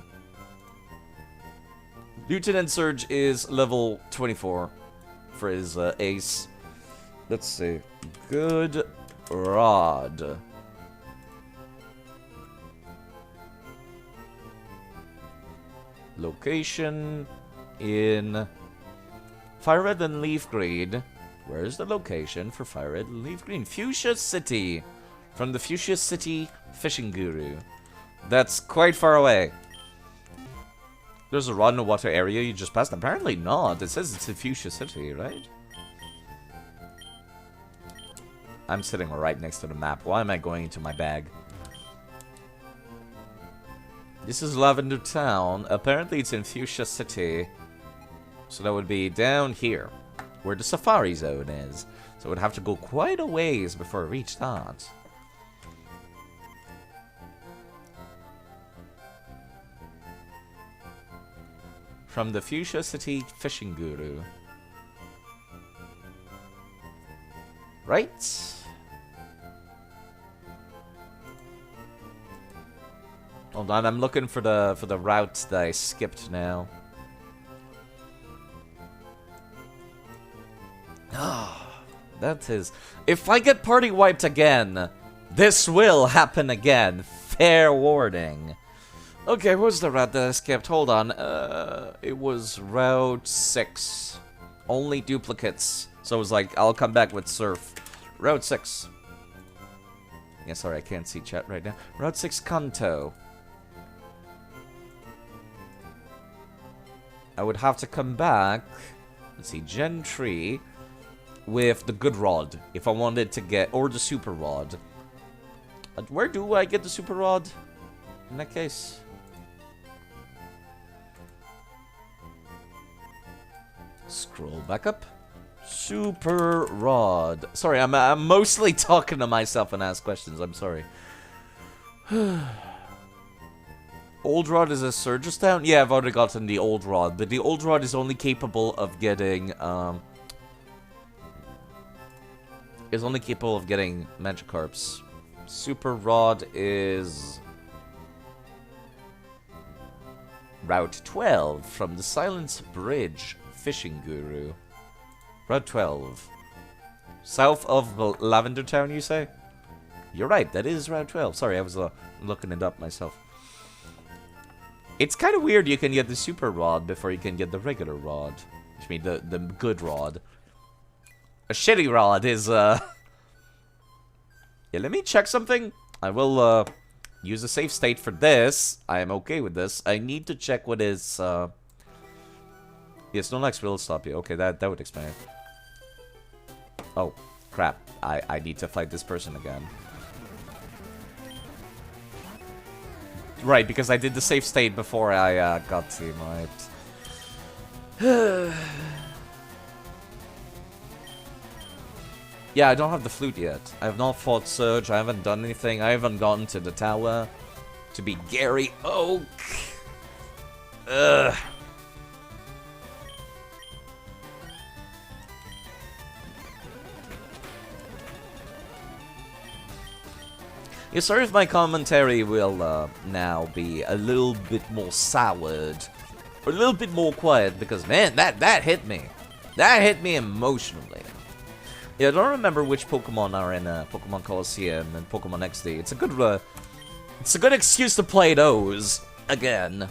Lieutenant Surge is level 24 for his ace. Let's see. Good rod. Location in Fire Red and Leaf Green. Where's the location for Fire Red and Leaf Green? Fuchsia City. From the Fuchsia City Fishing Guru. That's quite far away. There's a rod in the water area you just passed. Apparently not. It says it's in Fuchsia City, right? I'm sitting right next to the map. Why am I going into my bag? This is Lavender Town. Apparently it's in Fuchsia City. So that would be down here, where the Safari Zone is. So I would have to go quite a ways before I reach that. From the Fuchsia City Fishing Guru. Right? Hold on, I'm looking for the route that I skipped now. Ah, that is. If I get party wiped again, this will happen again. Fair warning. Okay, what's the route that I skipped? Hold on. It was Route 6. Only duplicates. So it was like, I'll come back with Surf. Route 6. Yeah, sorry, I can't see chat right now. Route 6 Kanto. I would have to come back, let's see, Gen 3, with the good rod, if I wanted to get, or the super rod. Where do I get the super rod, in that case? Scroll back up. Super rod. Sorry, I'm mostly talking to myself and ask questions, I'm sorry. Old rod is a Surge's Town? Yeah, I've already gotten the old rod, but the old rod is only capable of getting, is only capable of getting Magikarps. Super rod is Route 12 from the Silence Bridge Fishing Guru. Route 12. South of Lavender Town, you say? You're right, that is Route 12. Sorry, I was looking it up myself. It's kind of weird you can get the super rod before you can get the regular rod. I mean, the good rod. A shitty rod is, Yeah, let me check something. I will, use a save state for this. I am okay with this. I need to check what is, Yes, no next will stop you. Okay, that would explain it. Oh, crap. I need to fight this person again. Right, because I did the save state before I got to him, right? Yeah, I don't have the flute yet. I have not fought Surge, I haven't done anything, I haven't gotten to the tower to be Gary Oak. Ugh. Yeah, sorry if my commentary will now be a little bit more soured, or a little bit more quiet, because man, that hit me. That hit me emotionally. Yeah, I don't remember which Pokemon are in Pokemon Colosseum and Pokemon XD. It's a good excuse to play those again.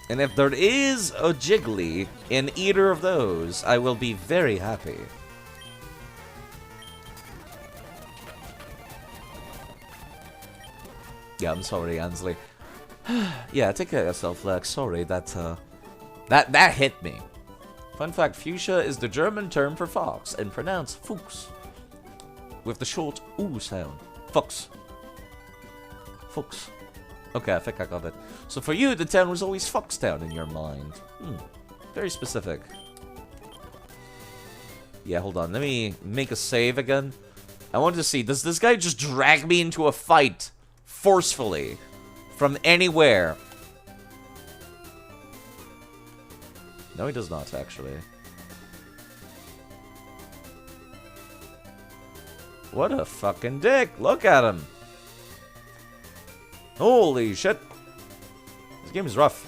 And if there is a Jiggly in either of those, I will be very happy. Yeah, I'm sorry, Ansley. Yeah, take care of yourself, Lex. Sorry, that hit me. Fun fact, Fuchsia is the German term for fox, and pronounced Fuchs. With the short oo sound. Fox. Fox. Okay, I think I got it. So for you, the town was always Foxtown in your mind. Very specific. Yeah, hold on. Let me make a save again. I wanted to see, does this guy just drag me into a fight? Forcefully. From anywhere. No, he does not, actually. What a fucking dick. Look at him. Holy shit. This game is rough.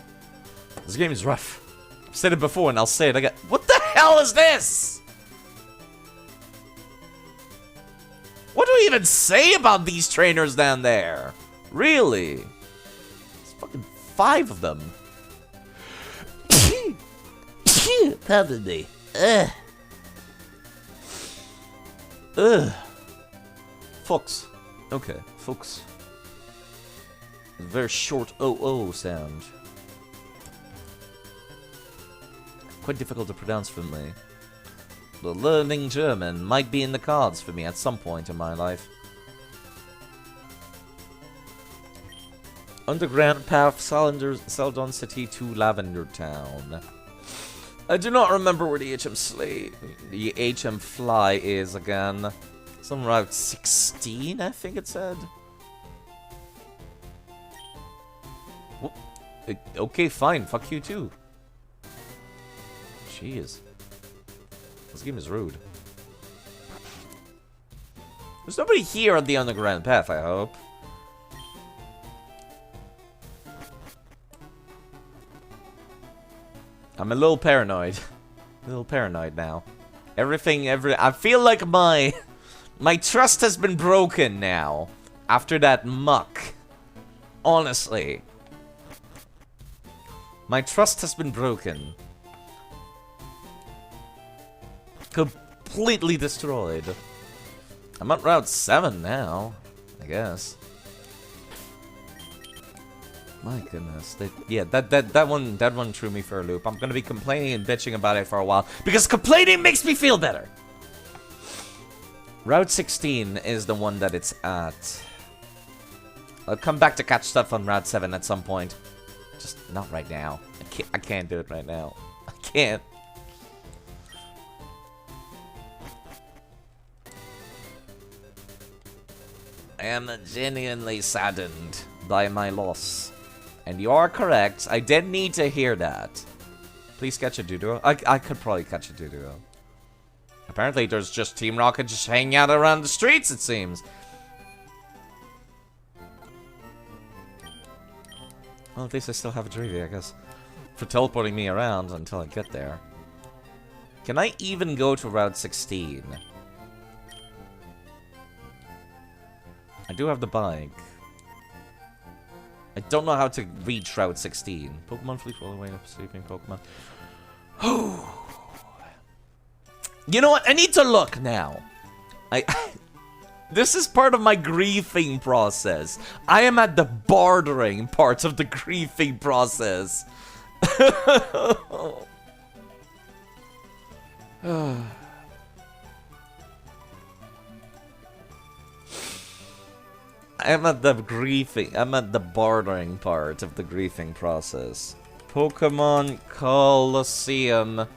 This game is rough. I've said it before and I'll say it again. What the hell is this? What do we even say about these trainers down there? Really? There's fucking 5 of them. Pardon me. Fox. Okay, Fox. Very short OO sound. Quite difficult to pronounce for me. But learning German might be in the cards for me at some point in my life. Underground path, Celadon City to Lavender Town. I do not remember where the HM Fly is again. Some Route 16, I think it said. Okay, fine. Fuck you too. Jeez. This game is rude. There's nobody here on the underground path, I hope. I'm a little paranoid. A little paranoid now. I feel like my trust has been broken now. After that muck. Honestly. My trust has been broken. Completely destroyed. I'm at Route 7 now, I guess. My goodness. That one threw me for a loop. I'm gonna be complaining and bitching about it for a while because complaining makes me feel better. Route 16 is the one that it's at. I'll come back to catch stuff on Route 7 at some point. Just not right now. I can't do it right now. I can't. I am genuinely saddened by my loss. And you are correct. I did need to hear that. Please catch a Doodoo. I could probably catch a Doodoo. Apparently there's just Team Rocket just hanging out around the streets, it seems. Well, at least I still have a Dreavy, I guess. For teleporting me around until I get there. Can I even go to Route 16? I do have the bike. I don't know how to reach Route 16. Pokemon fleet all the way up, sleeping Pokemon. You know what? I need to look now. This is part of my grieving process. I am at the bordering part of the grieving process. I'm at the bordering part of the grieving process. Pokemon Colosseum.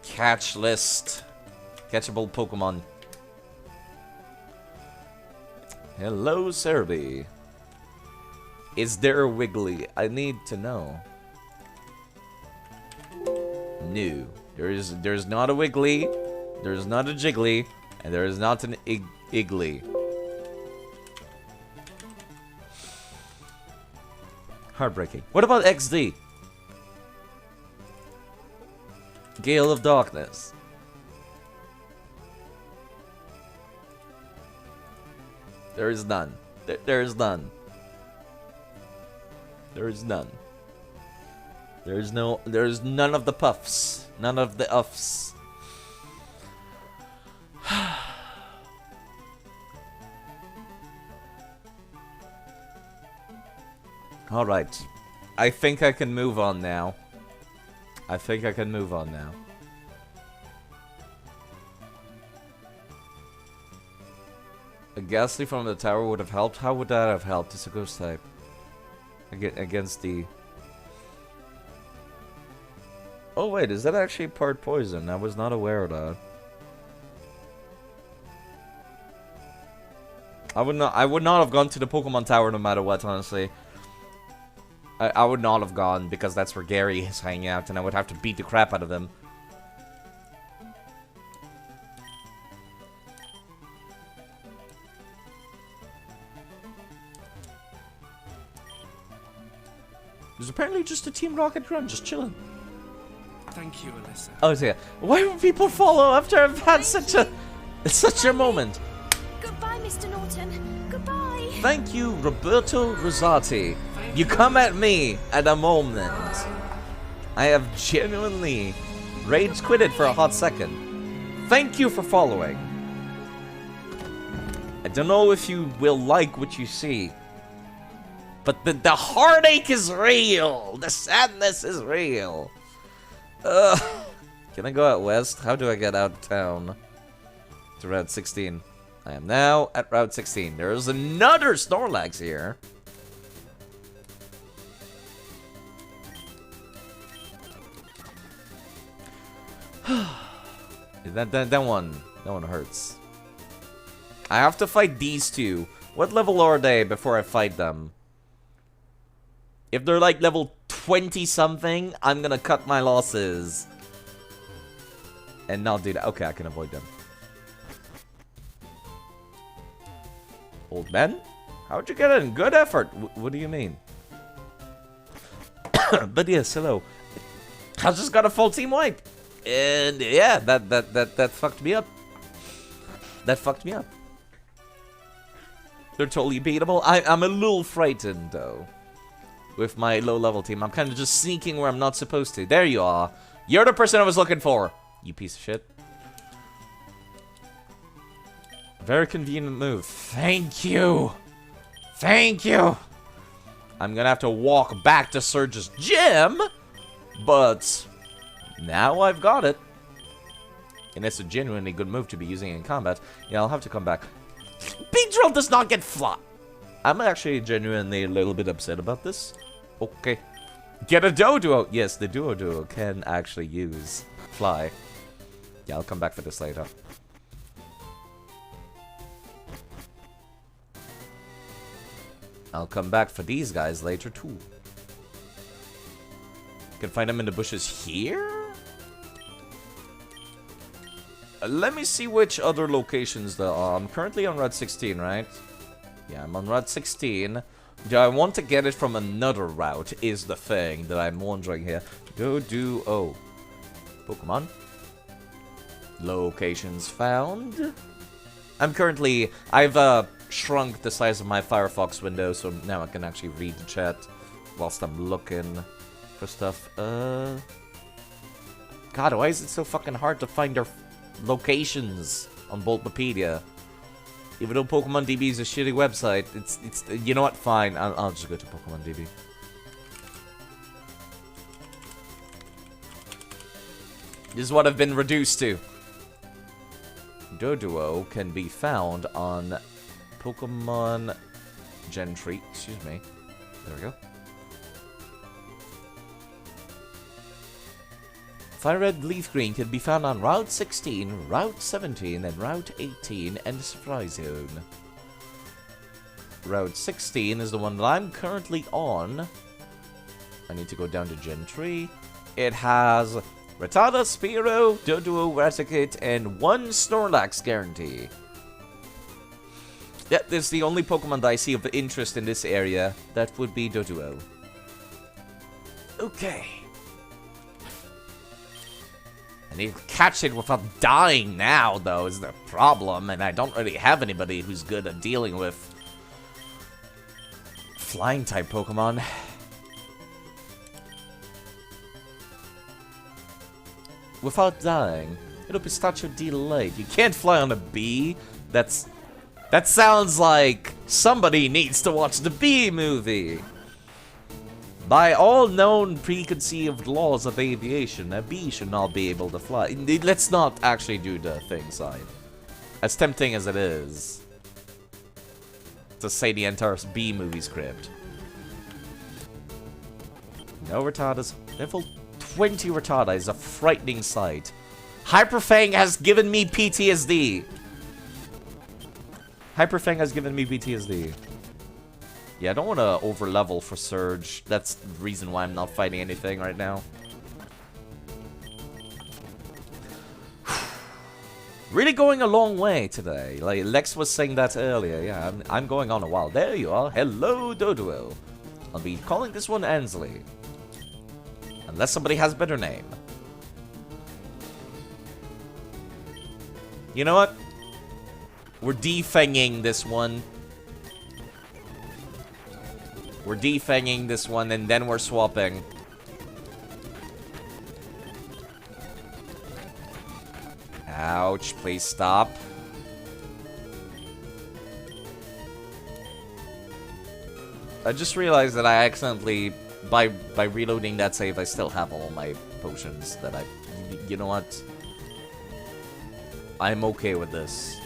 Catch list. Catchable Pokemon. Hello, Serby. Is there a Wiggly? I need to know. No. There's not a Wiggly. There's not a Jiggly. And there is not an Iggly. Heartbreaking. What about XD? Gale of Darkness. There is none. There is none. There is none. There's none of the puffs. None of the uffs. Alright. I think I can move on now. A Ghastly from the tower would have helped. How would that have helped? It's a ghost type. Against the... Oh wait, is that actually part poison? I was not aware of that. I would not have gone to the Pokemon Tower no matter what, honestly. I would not have gone because that's where Gary is hanging out and I would have to beat the crap out of him. There's apparently just a Team Rocket run, just chilling. Thank you, Alyssa. Oh, yeah. Why would people follow after I've had such a moment? Goodbye, Mr. Norton. Goodbye. Thank you, Roberto Rosati. You come at me at a moment. I have genuinely rage quitted for a hot second. Thank you for following. I don't know if you will like what you see, but the heartache is real. The sadness is real. Can I go out west? How do I get out of town? To Route 16. I am now at Route 16. There's another Snorlax here. that one hurts. I have to fight these two. What level are they before I fight them? If they're like level 20 something, I'm gonna cut my losses and not do that. Okay, I can avoid them. Old man? How'd you get in? Good effort. What do you mean? But yes, hello. I just got a full team wipe. And yeah, that fucked me up. That fucked me up. They're totally beatable. I'm a little frightened though. With my low level team. I'm kind of just sneaking where I'm not supposed to. There you are. You're the person I was looking for. You piece of shit. Very convenient move. Thank you. Thank you. I'm gonna have to walk back to Surge's gym, but now I've got it. And it's a genuinely good move to be using in combat. Yeah, I'll have to come back. Beedrill does not get fly. I'm actually genuinely a little bit upset about this. Okay. Get a Doduo. Yes, the Duo can actually use fly. Yeah, I'll come back for this later. I'll come back for these guys later too. Can find them in the bushes here? Let me see which other locations there are. I'm currently on Route 16, right? Yeah, I'm on Route 16. Do I want to get it from another route is the thing that I'm wondering here. Doduo. Pokemon. Locations found. I've shrunk the size of my Firefox window, so now I can actually read the chat whilst I'm looking for stuff. God, why is it so fucking hard to find their locations on Bulbapedia? Even though Pokemon DB is a shitty website, it's you know what? Fine, I'll just go to Pokemon DB. This is what I've been reduced to. Doduo can be found on Pokemon Gentry. Excuse me. There we go. Fire Red Leaf Green can be found on Route 16, Route 17, and Route 18, and the Surprise Zone. Route 16 is the one that I'm currently on. I need to go down to Gentry. It has Rattata, Spearow, Doduo, Raticate, and 1 Snorlax guarantee. Yeah, this is the only Pokemon that I see of interest in this area. That would be Doduo. Okay. I need to catch it without dying now, though, is the problem. And I don't really have anybody who's good at dealing with flying-type Pokemon. Without dying. It'll be such a delight. You can't fly on a bee. That sounds like somebody needs to watch the Bee movie. By all known preconceived laws of aviation, a bee should not be able to fly. Let's not actually do the thing side. As tempting as it is to say the entire Bee movie script. No Rattatas. Level 20 Rattata is a frightening sight. Hyperfang has given me PTSD. Hyperfang has given me PTSD. Yeah, I don't want to over-level for Surge. That's the reason why I'm not fighting anything right now. Really going a long way today. Like, Lex was saying that earlier. Yeah, I'm going on a while. There you are. Hello, Doduo. I'll be calling this one Ansley. Unless somebody has a better name. You know what? We're defanging this one. We're defanging this one, and then we're swapping. Ouch, please stop. I just realized that I accidentally, by reloading that save, I still have all my potions that I... You know what? I'm okay with this.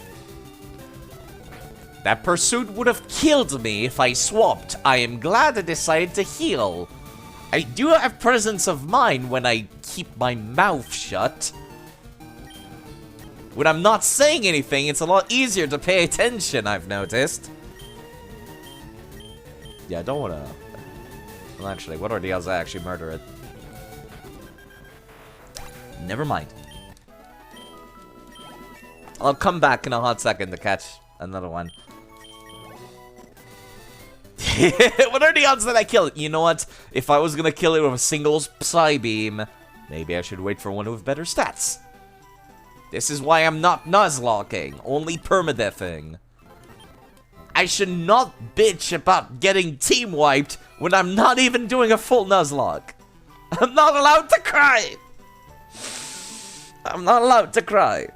That pursuit would have killed me if I swapped. I am glad I decided to heal. I do have presence of mind when I keep my mouth shut. When I'm not saying anything, it's a lot easier to pay attention, I've noticed. Yeah, I don't wanna... Well, actually, what are the odds I actually murder it? Never mind. I'll come back in a hot second to catch another one. What are the odds that I kill it? You know what? If I was gonna kill it with a single Psybeam, maybe I should wait for one with better stats. This is why I'm not Nuzlocking, only permadeathing. I should not bitch about getting team wiped when I'm not even doing a full Nuzlocke. I'm not allowed to cry! I'm not allowed to cry.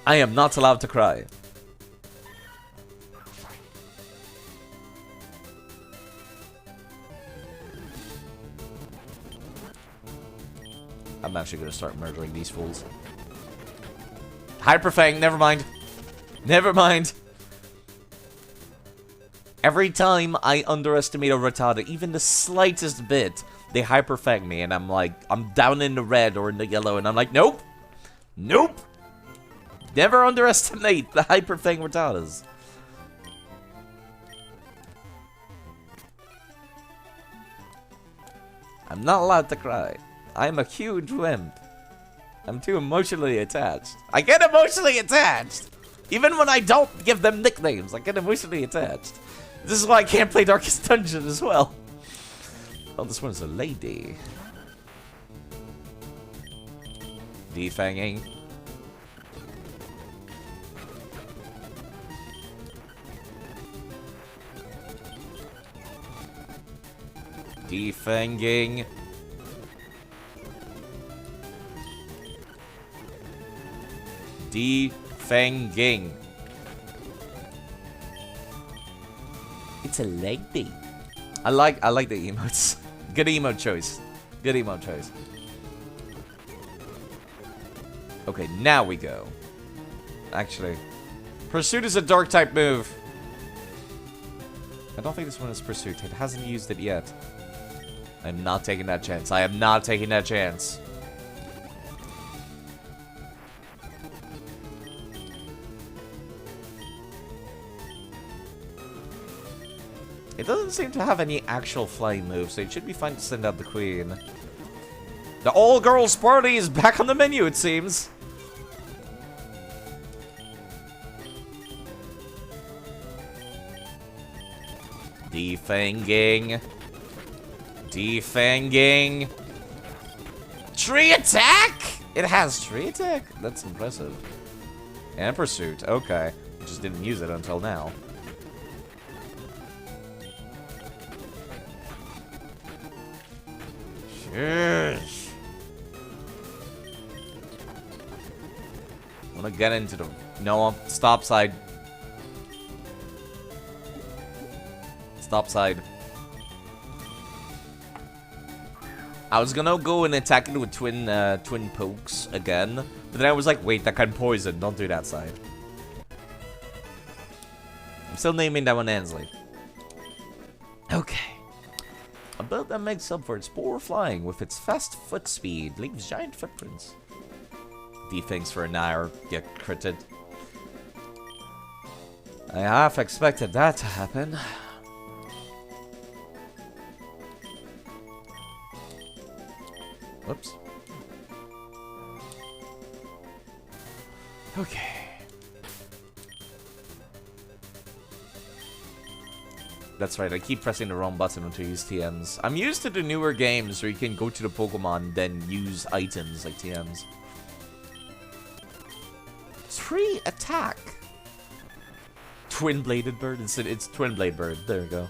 I am not allowed to cry. I'm actually gonna start murdering these fools. Hyperfang, never mind. Never mind. Every time I underestimate a Rattata, even the slightest bit, they hyperfang me, and I'm like, I'm down in the red or in the yellow, and I'm like, nope. Nope. Never underestimate the hyperfang Rattatas. I'm not allowed to cry. I'm a huge wimp. I'm too emotionally attached. I get emotionally attached! Even when I don't give them nicknames, I get emotionally attached. This is why I can't play Darkest Dungeon as well. Oh, this one's a lady. Defanging. Defanging. Defanging. It's a lady. I like the emotes. Good emote choice. Good emote choice. Okay, now we go. Actually, Pursuit is a dark type move. I don't think this one is Pursuit. It hasn't used it yet. I'm not taking that chance. I am not taking that chance. It doesn't seem to have any actual flying moves, so it should be fine to send out the queen. The all-girls party is back on the menu, it seems. Defanging. Defanging. Tree attack! It has tree attack? That's impressive. And Pursuit, okay. I just didn't use it until now. Yes. I want to get into the... No, stop side. Stop side. I was gonna go and attack it with twin pokes again, but then I was like, wait, that kind of poison. Don't do that side. I'm still naming that one Ansley. Okay. A build that makes up for its poor flying with its fast foot speed, leaves giant footprints. Defangs for an hour, get critted. I half expected that to happen. Whoops. Okay. That's right, I keep pressing the wrong button until I use TMs. I'm used to the newer games where you can go to the Pokemon, then use items like TMs. Tree attack! Twin-bladed bird? It's twin-blade bird. There we go.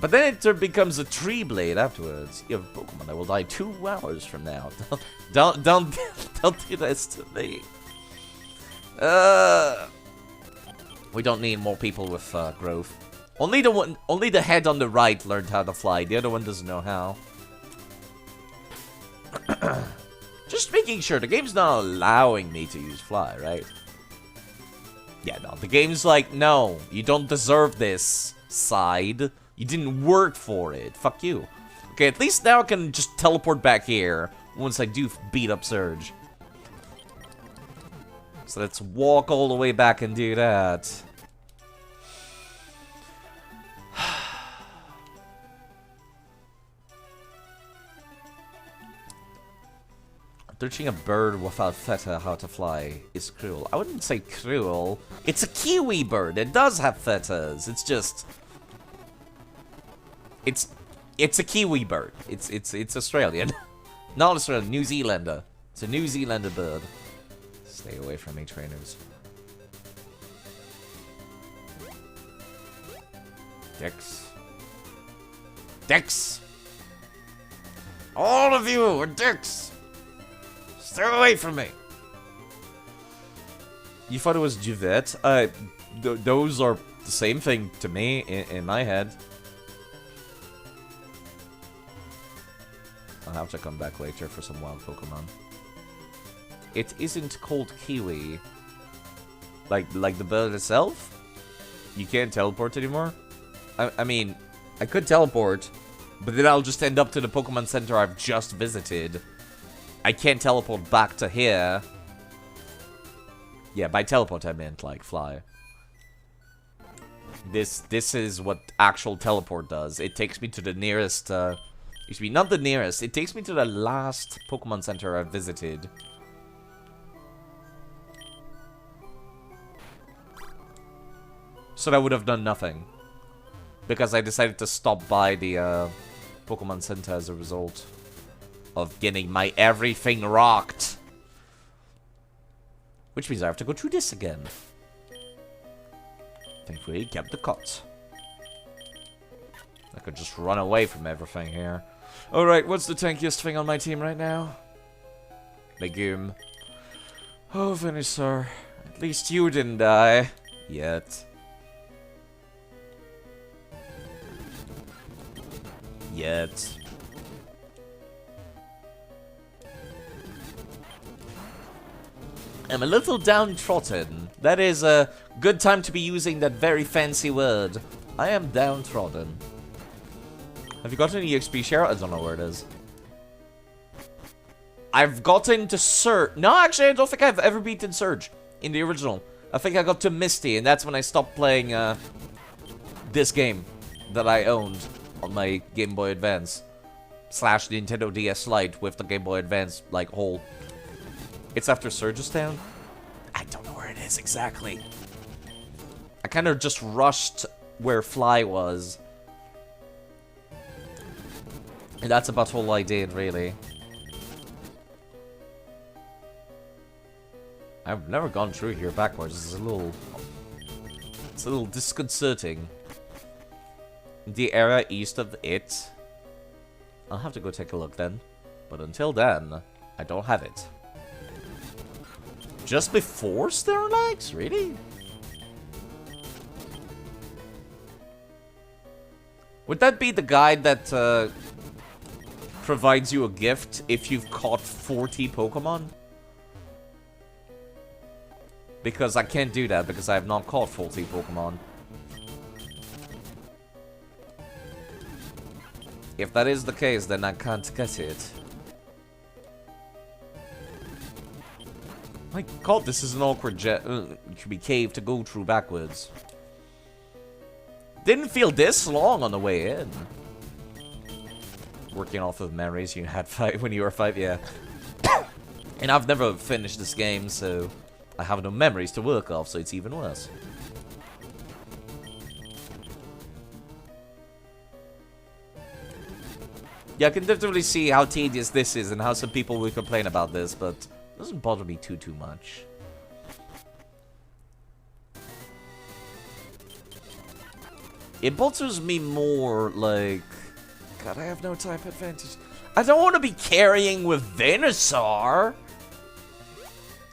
But then it becomes a tree blade afterwards. You have a Pokemon that will die 2 hours from now. Don't do this to me. We don't need more people with growth. Only the head on the right learned how to fly. The other one doesn't know how. Just making sure the game's not allowing me to use fly, right? Yeah, no. The game's like, no, you don't deserve this, side. You didn't work for it. Fuck you. Okay, at least now I can just teleport back here once I do beat up Surge. So let's walk all the way back and do that. Teaching a bird without feta how to fly is cruel. I wouldn't say cruel. It's a kiwi bird. It does have fetas. It's just... It's a kiwi bird. It's Australian. Not Australian, New Zealander. It's a New Zealander bird. Stay away from me, trainers. Dex. Dex! All of you are dicks! Stay away from me! You thought it was Juvette? Those are the same thing to me in my head. I'll have to come back later for some wild Pokemon. It isn't called Kiwi. Like the bird itself? You can't teleport anymore? I mean, I could teleport, but then I'll just end up to the Pokemon Center I've just visited. I can't teleport back to here. Yeah, by teleport I meant, like, fly. This is what actual teleport does. It takes me to the nearest, excuse me, not the nearest. It takes me to the last Pokemon Center I've visited. So that would have done nothing. Because I decided to stop by the Pokemon Center as a result of getting my everything rocked. Which means I have to go through this again. Thankfully, kept the cut. I could just run away from everything here. Alright, what's the tankiest thing on my team right now? Legume. Oh, Venusaur. At least you didn't die. Yet. Yet. I'm a little downtrodden. That is a good time to be using that very fancy word. I am downtrodden. Have you got an EXP share? I don't know where it is. I've gotten to Surge. No, actually, I don't think I've ever beaten Surge in the original. I think I got to Misty, and that's when I stopped playing this game that I owned on my Game Boy Advance. / Nintendo DS Lite with the Game Boy Advance, like, hole. It's after Surge's Town? I don't know where it is exactly. I kind of just rushed where Fly was. And that's about all I did, really. I've never gone through here backwards. It's a little disconcerting. The area east of it. I'll have to go take a look then. But until then, I don't have it. Just before Snorlax? Really? Would that be the guide that provides you a gift if you've caught 40 Pokemon? Because I can't do that because I have not caught 40 Pokemon. If that is the case, then I can't get it. My god, this is an awkward cave to go through backwards. Didn't feel this long on the way in. Working off of memories you had when you were 5, yeah. And I've never finished this game, so I have no memories to work off, so it's even worse. Yeah, I can definitely see how tedious this is and how some people will complain about this, but it doesn't bother me too much. It bothers me more, like... God, I have no type advantage. I don't want to be carrying with Venusaur!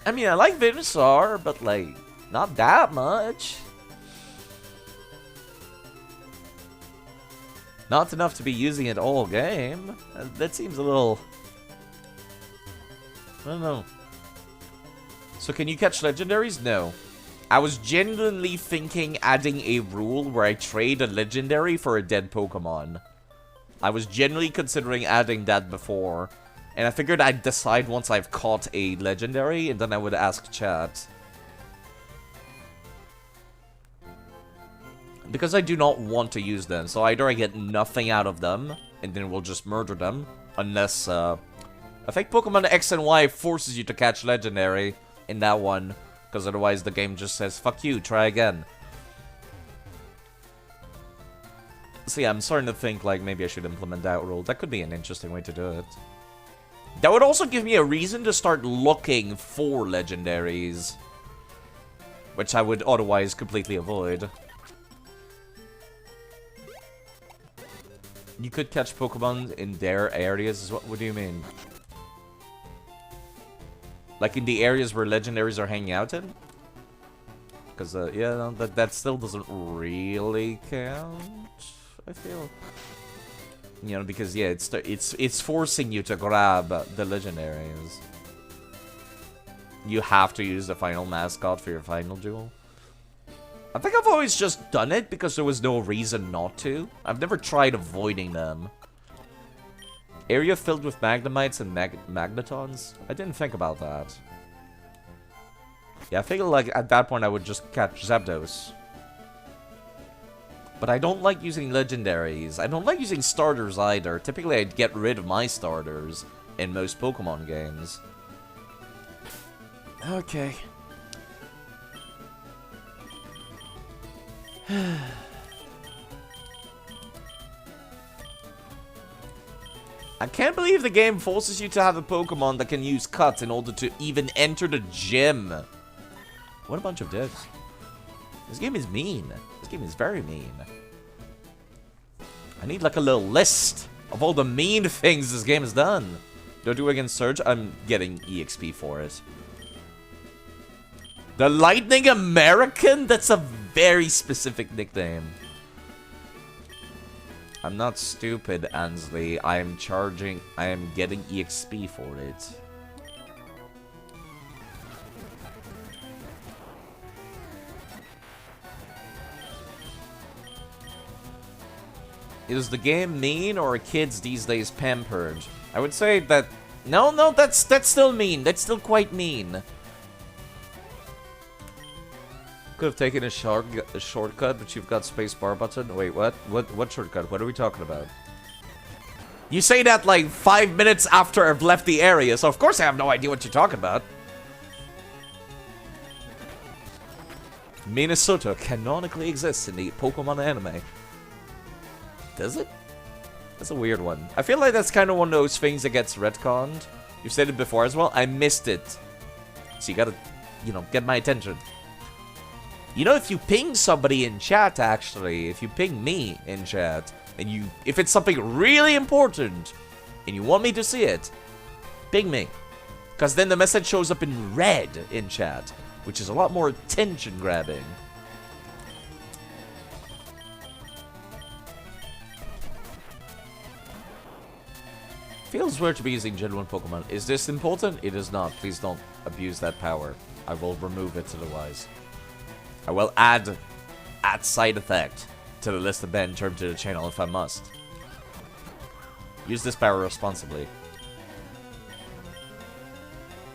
I mean, I like Venusaur, but, like, not that much. Not enough to be using it all game. That seems a little... I don't know. So can you catch legendaries? No. I was genuinely thinking adding a rule where I trade a legendary for a dead Pokemon. I was genuinely considering adding that before. And I figured I'd decide once I've caught a legendary, and then I would ask chat. Because I do not want to use them, so either I get nothing out of them, and then we'll just murder them. Unless, I think Pokemon X and Y forces you to catch legendary in that one. Because otherwise the game just says, fuck you, try again. So yeah, I'm starting to think, like, maybe I should implement that rule. That could be an interesting way to do it. That would also give me a reason to start looking for legendaries. Which I would otherwise completely avoid. You could catch Pokemon in their areas as well? What do you mean? Like in the areas where legendaries are hanging out in? Because, yeah, no, that still doesn't really count, I feel. You know, because yeah, it's forcing you to grab the legendaries. You have to use the final mascot for your final duel. I think I've always just done it because there was no reason not to. I've never tried avoiding them. Area filled with magnemites and magnetons? I didn't think about that. Yeah, I figured like at that point I would just catch Zapdos. But I don't like using legendaries. I don't like using starters either. Typically I'd get rid of my starters in most Pokemon games. Okay. I can't believe the game forces you to have a Pokemon that can use cuts in order to even enter the gym. What a bunch of dicks. This game is mean. This game is very mean. I need like a little list of all the mean things this game has done. Do I do against Surge? I'm getting EXP for it. The Lightning American? That's a very specific nickname. I'm not stupid, Ansley. I am getting EXP for it. Is the game mean or are kids these days pampered? I would say that... No, that's still mean. That's still quite mean. Could have taken a shortcut, but you've got spacebar button. Wait, what? What shortcut? What are we talking about? You say that like 5 minutes after I've left the area, so of course I have no idea what you're talking about. Minnesota canonically exists in the Pokemon anime. Does it? That's a weird one. I feel like that's kind of one of those things that gets retconned. You've said it before as well. I missed it. So you gotta, you know, get my attention. You know, if you ping somebody in chat, actually, if you ping me in chat, and if it's something really important, and you want me to see it, ping me. Because then the message shows up in red in chat, which is a lot more attention-grabbing. Feels weird to be using Gen 1 Pokemon. Is this important? It is not. Please don't abuse that power. I will remove it otherwise. I will add side effect to the list of banned terms to the channel if I must. Use this power responsibly.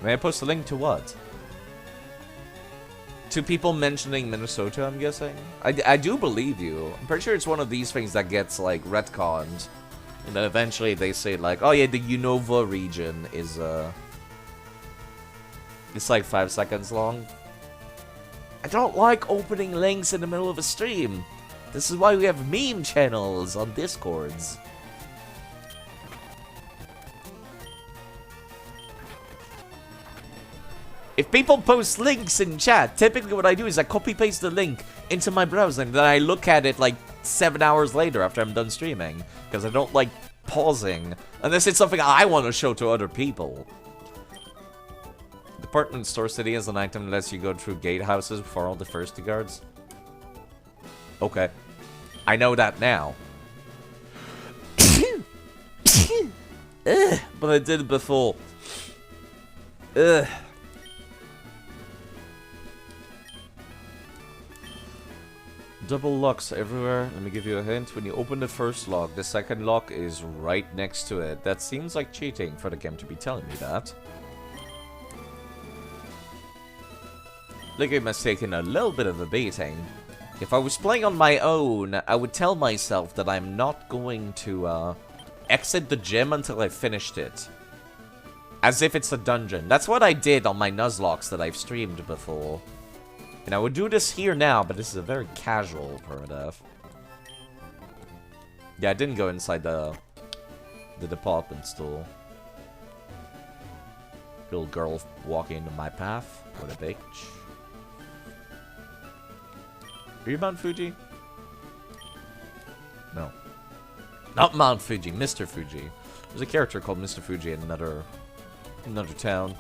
May I post a link to what? To people mentioning Minnesota, I'm guessing? I do believe you. I'm pretty sure it's one of these things that gets, like, retconned. And then eventually they say, like, oh yeah, the Unova region is, it's like 5 seconds long. I don't like opening links in the middle of a stream. This is why we have meme channels on Discords. If people post links in chat, typically what I do is I copy-paste the link into my browser and then I look at it like 7 hours later after I'm done streaming. Because I don't like pausing. Unless it's something I want to show to other people. Department Store City is an item that lets you go through gatehouses before all the thirsty guards. Okay. I know that now. But I did it before. Ugh. Double locks everywhere. Let me give you a hint. When you open the first lock, the second lock is right next to it. That seems like cheating for the game to be telling me that. The game has taken a little bit of a beating. If I was playing on my own, I would tell myself that I'm not going to exit the gym until I finished it. As if it's a dungeon. That's what I did on my Nuzlocke that I've streamed before. And I would do this here now, but this is a very casual Permadeath. Yeah, I didn't go inside the department store. Little girl walking into my path. What a bitch. Are you Mount Fuji? No. Not Mount Fuji, Mr. Fuji. There's a character called Mr. Fuji in another town.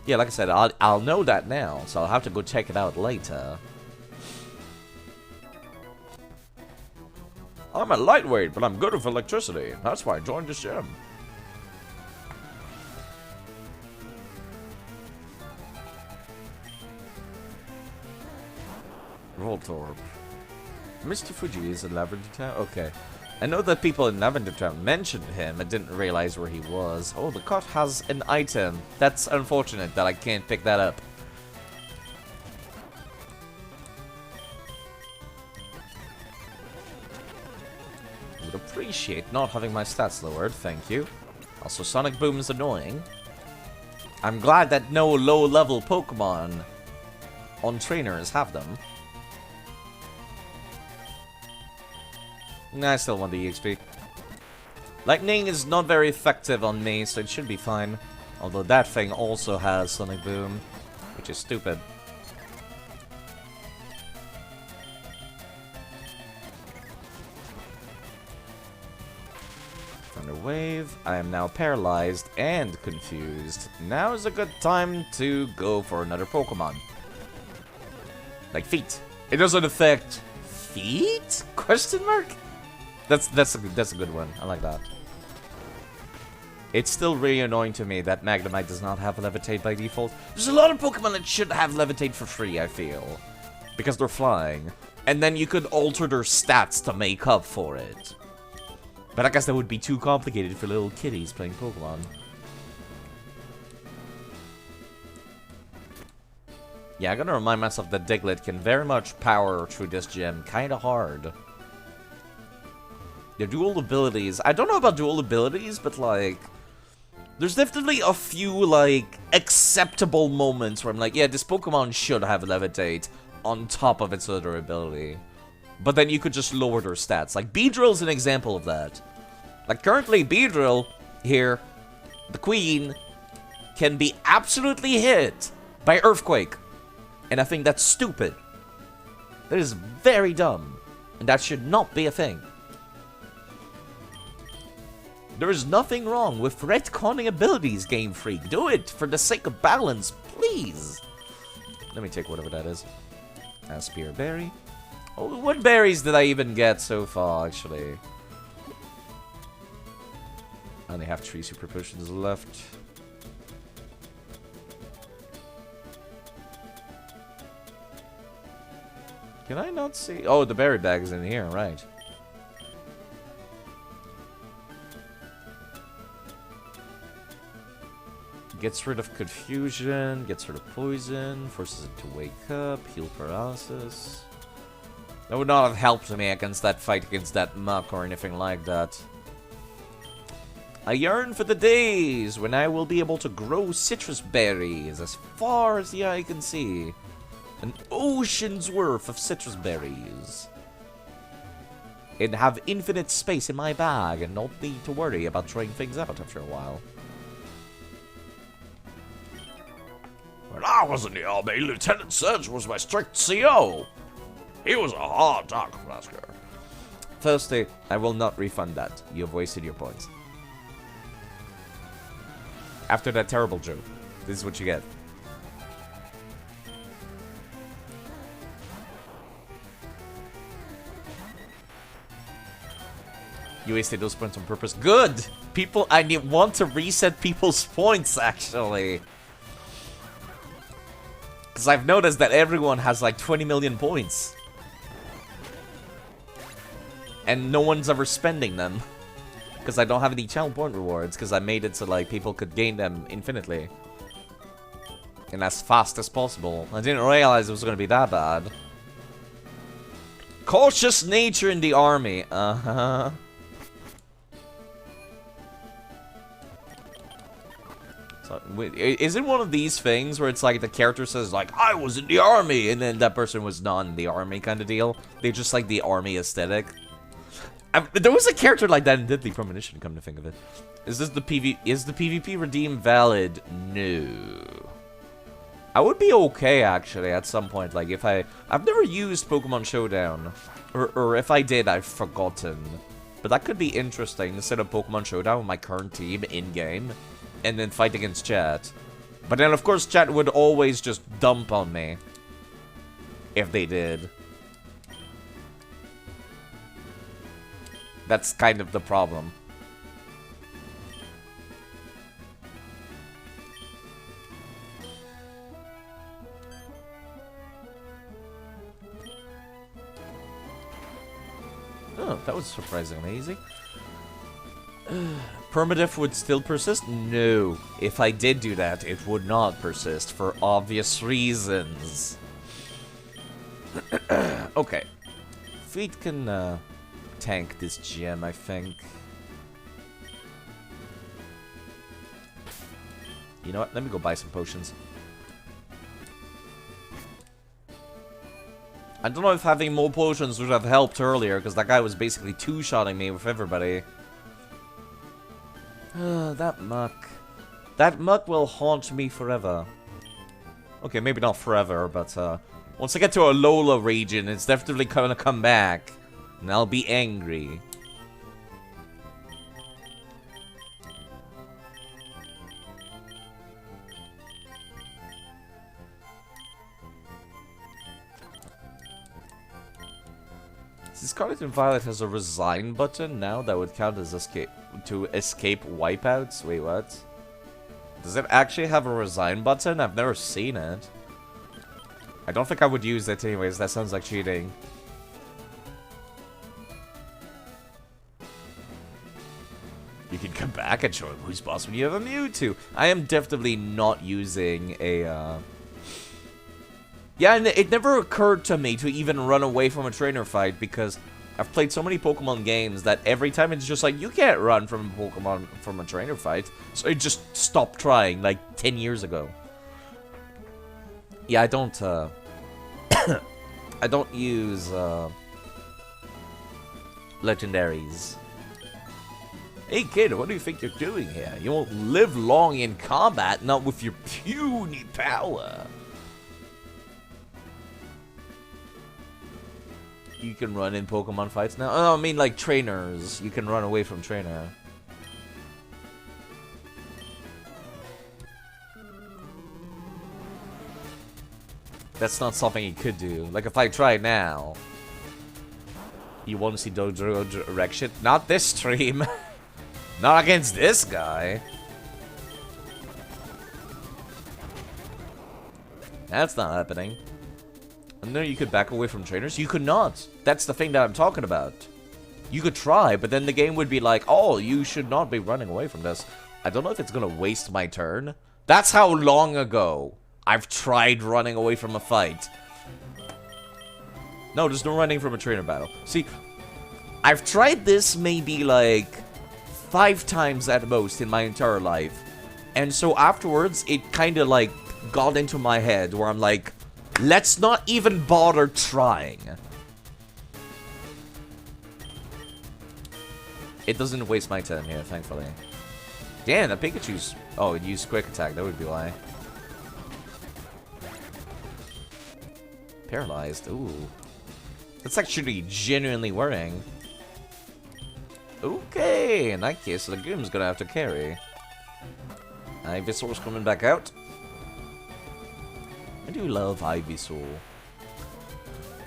Yeah, like I said, I'll know that now, so I'll have to go check it out later. I'm a lightweight, but I'm good with electricity. That's why I joined this gym. Voltorb. Mr. Fuji is in Lavender Town? Okay. I know that people in Lavender Town mentioned him and didn't realize where he was. Oh, the cot has an item. That's unfortunate that I can't pick that up. I would appreciate not having my stats lowered, thank you. Also, Sonic Boom is annoying. I'm glad that no low-level Pokemon on trainers have them. Nah, I still want the EXP. Lightning is not very effective on me, so it should be fine. Although that thing also has Sonic Boom, which is stupid. Thunder Wave. I am now paralyzed and confused. Now is a good time to go for another Pokemon. Like Feet. It doesn't affect Feet? Question mark? That's a good one. I like that. It's still really annoying to me that Magnemite does not have Levitate by default. There's a lot of Pokemon that should have Levitate for free, I feel. Because they're flying. And then you could alter their stats to make up for it. But I guess that would be too complicated for little kiddies playing Pokemon. Yeah, I gotta remind myself that Diglett can very much power through this gym kinda hard. Their dual abilities, I don't know about dual abilities, but like, there's definitely a few like acceptable moments where I'm like, yeah, this Pokemon should have Levitate on top of its other ability. But then you could just lower their stats. Like, Beedrill's an example of that. Like, currently, Beedrill, here, the queen, can be absolutely hit by Earthquake. And I think that's stupid. That is very dumb. And that should not be a thing. There is nothing wrong with retconning abilities, Game Freak. Do it for the sake of balance, please. Let me take whatever that is. Aspire Berry. Oh, what berries did I even get so far, actually? I only have 3 super potions left. Can I not see? Oh, the berry bag is in here, right. Gets rid of confusion, gets rid of poison, forces it to wake up, heal paralysis. That would not have helped me against that fight against that muck or anything like that. I yearn for the days when I will be able to grow citrus berries as far as the eye can see. An ocean's worth of citrus berries. And have infinite space in my bag and not need to worry about trying things out after a while. When I was in the army, Lieutenant Surge was my strict CO. He was a hard taskmaster. Firstly, I will not refund that. You have wasted your points. After that terrible joke, this is what you get. You wasted those points on purpose. Good! People, I want to reset people's points, actually. Because I've noticed that everyone has like 20 million points. And no one's ever spending them. Because I don't have any channel point rewards. Because I made it so like people could gain them infinitely. And as fast as possible. I didn't realize it was going to be that bad. Cautious nature in the army. Uh-huh. So, wait, is it one of these things where it's like the character says like, I was in the army, and then that person was not in the army kind of deal? They just like the army aesthetic. There was a character like that in Deadly Premonition, come to think of it. Is the PvP redeem valid? No. I would be okay, actually, at some point. Like, if I've never used Pokemon Showdown. Or if I did, I've forgotten. But that could be interesting, instead of Pokemon Showdown with my current team in-game. And then fight against chat. But then, of course, chat would always just dump on me. If they did. That's kind of the problem. Oh, that was surprisingly easy. Permadeath would still persist? No. If I did do that, it would not persist for obvious reasons. Okay. Feet can tank this gem, I think. You know what? Let me go buy some potions. I don't know if having more potions would have helped earlier, because that guy was basically two-shotting me with everybody. That muck. That muck will haunt me forever. Okay, maybe not forever, but once I get to a Lola region, it's definitely gonna come back. And I'll be angry. Scarlet and Violet has a resign button now that would count as escape wipeouts. Wait, what? Does it actually have a resign button? I've never seen it. I don't think I would use it anyways. That sounds like cheating. You can come back and show him who's boss when you have a Mewtwo. I am definitely not using a yeah, and it never occurred to me to even run away from a trainer fight because I've played so many Pokemon games that every time it's just like, you can't run from a Pokemon from a trainer fight. So I just stopped trying like 10 years ago. Yeah, I don't, I don't use, legendaries. Hey kid, what do you think you're doing here? You won't live long in combat, not with your puny power. You can run in Pokemon fights now? Oh, I mean like trainers. You can run away from trainer. That's not something you could do. Like if I try now. You want to see Dojo direction? Not this stream. Not against this guy. That's not happening. And then you could back away from trainers? You could not. That's the thing that I'm talking about. You could try, but then the game would be like, oh, you should not be running away from this. I don't know if it's gonna waste my turn. That's how long ago I've tried running away from a fight. No, there's no running from a trainer battle. See, I've tried this maybe like 5 times at most in my entire life. And so afterwards, it kind of like got into my head where I'm like, let's not even bother trying. It doesn't waste my time here, thankfully. Damn, the Pikachu's... Oh, it used quick attack, that would be why. Paralyzed, ooh. That's actually genuinely worrying. Okay, in that case, the Goom's gonna have to carry. Ivysaur's coming back out. I do love Ivysaur.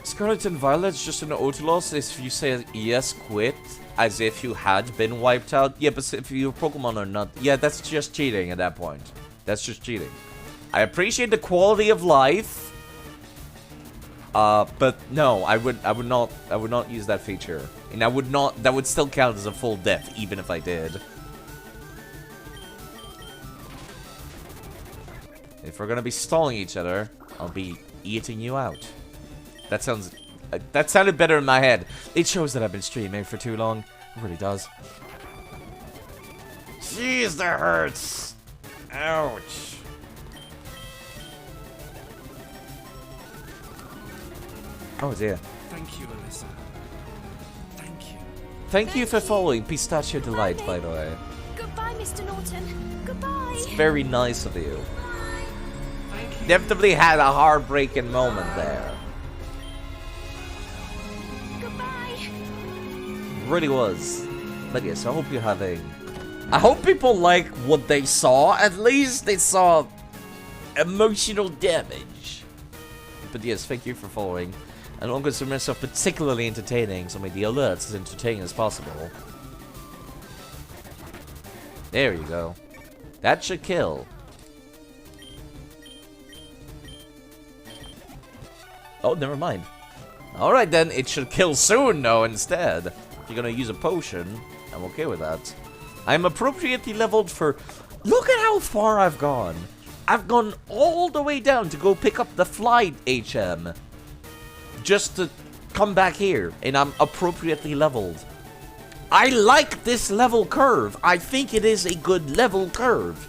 Scarlet and Violet's just an auto-loss if you say yes, quit, as if you had been wiped out. Yeah, but if your Pokemon are not... Yeah, that's just cheating at that point. That's just cheating. I appreciate the quality of life. But no, I would not use that feature. And I would not... That would still count as a full death, even if I did. If we're gonna be stalling each other, I'll be eating you out. That sounds... that sounded better in my head. It shows that I've been streaming for too long. It really does. Jeez, that hurts. Ouch. Oh dear. Thank you, Alyssa. Thank you. Thank you for following Pistachio Delight, by the way. Goodbye, Mr. Norton. Goodbye. It's very nice of you. Thank you. Definitely had a heartbreaking moment there. Goodbye. Really was. But yes, I hope you're having... I hope people like what they saw. At least they saw emotional damage. But yes, thank you for following. I don't consider myself particularly entertaining, so make the alerts as entertaining as possible. There you go. That should kill. Oh, never mind. Alright then, it should kill soon, though, instead. If you're gonna use a potion, I'm okay with that. I'm appropriately leveled for... Look at how far I've gone. I've gone all the way down to go pick up the flight HM. Just to come back here, and I'm appropriately leveled. I like this level curve. I think it is a good level curve.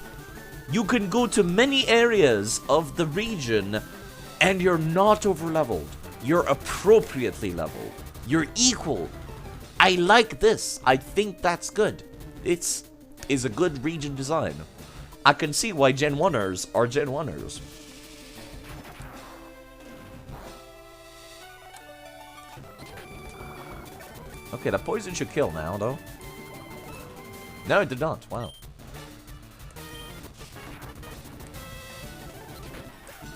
You can go to many areas of the region, and you're not over-leveled. You're appropriately leveled. You're equal. I like this. I think that's good. It's a good region design. I can see why Gen 1ers are Gen 1ers. Okay, that poison should kill now, though. No, it did not. Wow.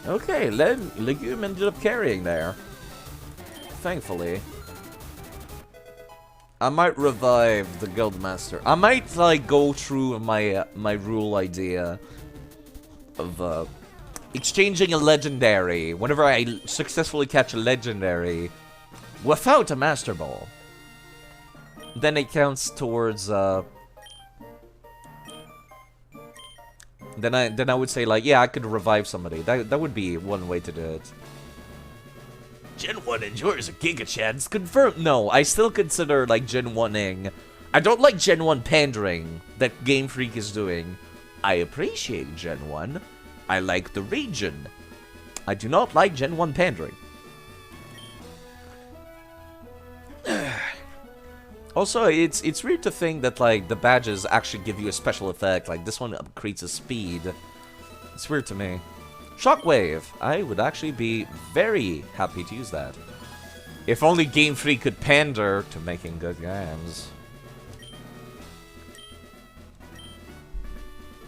Okay, Legume ended up carrying there. Thankfully. I might revive the Guildmaster. I might, like, go through my my rule idea of exchanging a legendary whenever I successfully catch a legendary without a Master Ball. Then it counts towards Then I would say, like, yeah, I could revive somebody. That would be one way to do it. Gen 1 enjoys a Giga Chance. Confirm. No, I still consider, like, Gen 1ing. I don't like Gen 1 pandering that Game Freak is doing. I appreciate Gen 1. I like the region. I do not like Gen 1 pandering. Also, it's weird to think that, like, the badges actually give you a special effect. Like, this one creates a speed. It's weird to me. Shockwave. I would actually be very happy to use that. If only Game Freak could pander to making good games.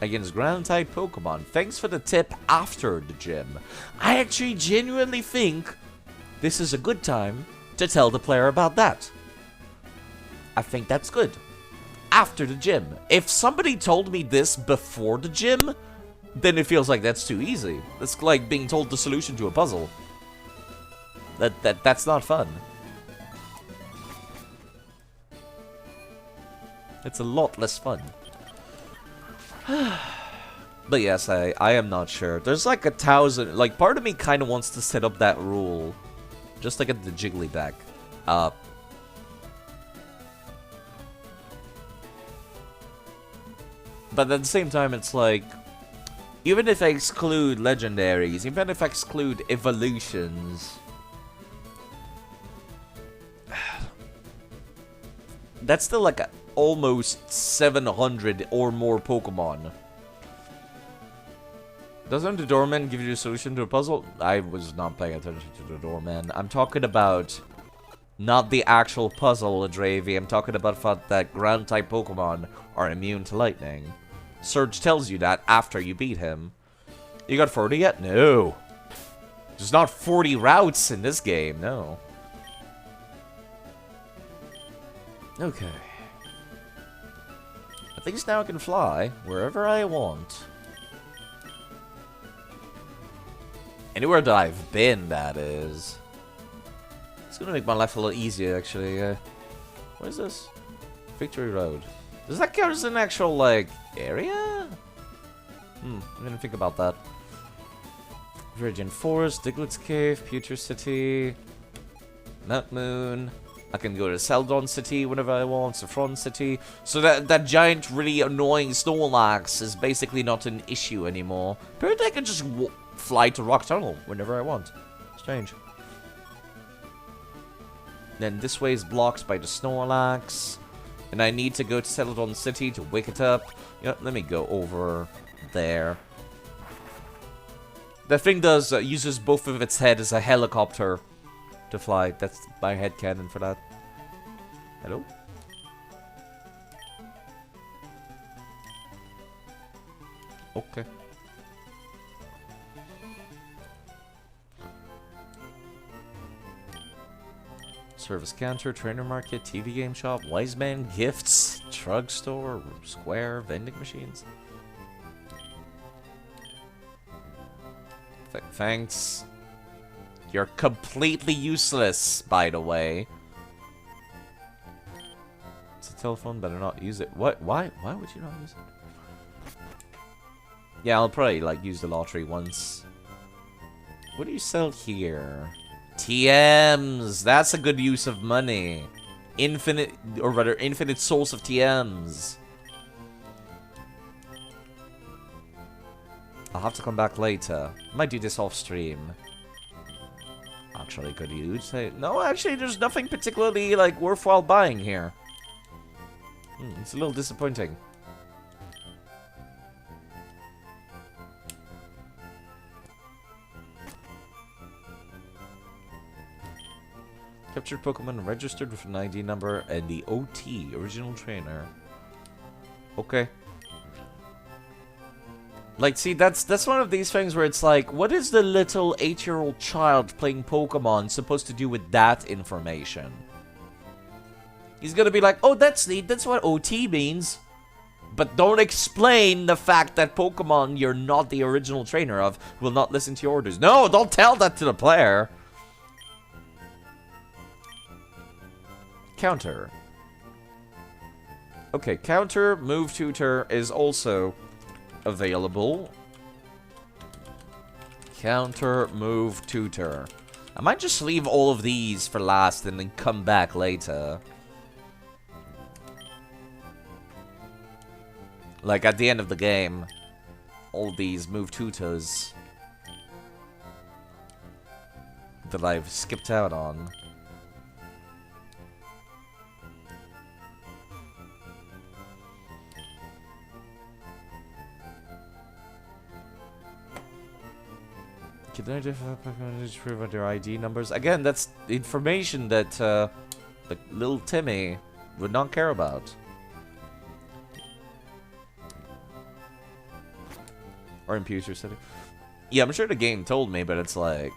Against ground-type Pokemon. Thanks for the tip after the gym. I actually genuinely think this is a good time to tell the player about that. I think that's good. After the gym. If somebody told me this before the gym, then it feels like that's too easy. It's like being told the solution to a puzzle. That's not fun. It's a lot less fun. But yes, I am not sure. There's like 1,000... Like, part of me kind of wants to set up that rule. Just to get the Jiggly back. But at the same time, it's like... Even if I exclude legendaries, even if I exclude evolutions... That's still like almost 700 or more Pokemon. Doesn't the doorman give you a solution to a puzzle? I was not paying attention to the doorman. I'm talking about... Not the actual puzzle, Adravy. I'm talking about the fact that ground-type Pokemon are immune to lightning. Surge tells you that after you beat him. You got 40 yet? No. There's not 40 routes in this game, no. Okay. At least now I can fly wherever I want. Anywhere that I've been, that is. It's gonna make my life a little easier, actually. What is this? Victory Road. Does that count as an actual, like, area? I'm gonna think about that. Virgin Forest, Diglett's Cave, Pewter City, Mount Moon. I can go to Celadon City whenever I want, Saffron City. So that giant, really annoying Snorlax is basically not an issue anymore. Apparently I can just fly to Rock Tunnel whenever I want. Strange. Then this way is blocked by the Snorlax. And I need to go to Celadon City to wake it up. You know, let me go over there. That thing does uses both of its head as a helicopter to fly. That's my headcanon for that. Hello? Okay. Service counter, trainer market, TV game shop, wise man, gifts, drugstore, square, vending machines. Thanks. You're completely useless, by the way. It's a telephone, better not use it. What? Why? Why would you not use it? Yeah, I'll probably, like, use the lottery once. What do you sell here? TMs! That's a good use of money. Infinite, or rather, infinite source of TMs. I'll have to come back later. Might do this off stream. Actually, could you say... No, actually, there's nothing particularly, like, worthwhile buying here. It's a little disappointing. Captured Pokemon registered with an ID number and the OT, original trainer. Okay. Like, see, that's one of these things where it's like, what is the little 8-year-old child playing Pokemon supposed to do with that information? He's gonna be like, oh, that's neat, that's what OT means. But don't explain the fact that Pokemon you're not the original trainer of will not listen to your orders. No, don't tell that to the player. Counter. Okay, counter, move tutor is also available. Counter, move tutor. I might just leave all of these for last and then come back later. Like at the end of the game, all these move tutors that I've skipped out on. Can I prove their ID numbers? Again, that's information that the little Timmy would not care about. Or imputer setting. Yeah, I'm sure the game told me, but it's like...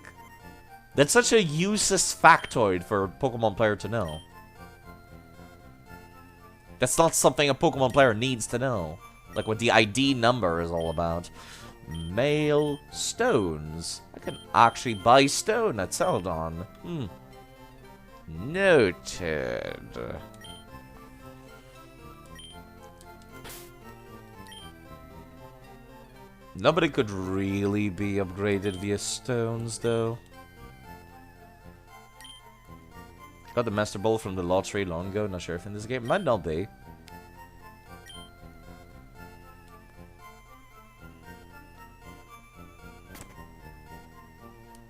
That's such a useless factoid for a Pokemon player to know. That's not something a Pokemon player needs to know. Like what the ID number is all about. Mail stones. I can actually buy stone at Celadon. Noted. Nobody could really be upgraded via stones, though. Got the Master Ball from the lottery long ago. Not sure if in this game. Might not be.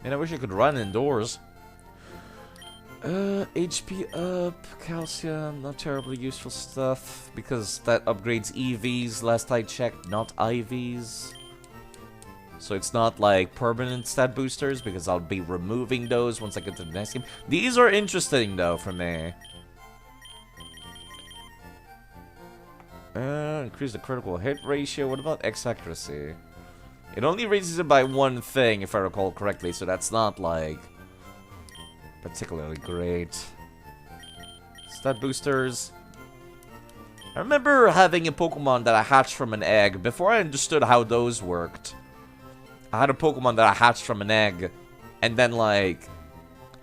Man, I wish I could run indoors. HP up, calcium, not terribly useful stuff, because that upgrades EVs, last I checked, not IVs. So it's not like permanent stat boosters, because I'll be removing those once I get to the next game. These are interesting, though, for me. Increase the critical hit ratio, what about X accuracy? It only raises it by one thing, if I recall correctly, so that's not, like, particularly great. Stat boosters. I remember having a Pokemon that I hatched from an egg. Before I understood how those worked, I had a Pokemon that I hatched from an egg, and then, like,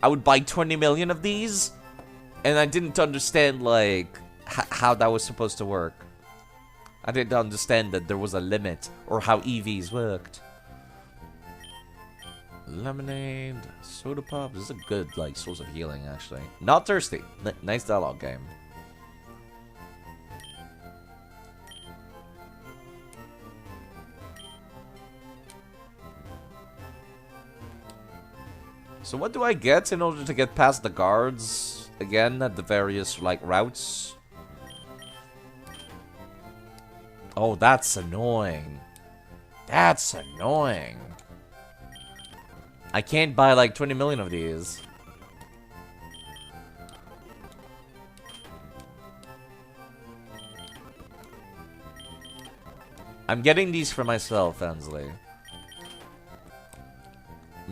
I would buy 20 million of these, and I didn't understand, like, how that was supposed to work. I didn't understand that there was a limit, or how EVs worked. Lemonade, soda pop. This is a good, like, source of healing, actually. Not thirsty. Nice dialogue game. So what do I get in order to get past the guards again at the various, like, routes? Oh, that's annoying. That's annoying. I can't buy like 20 million of these. I'm getting these for myself, Ansley.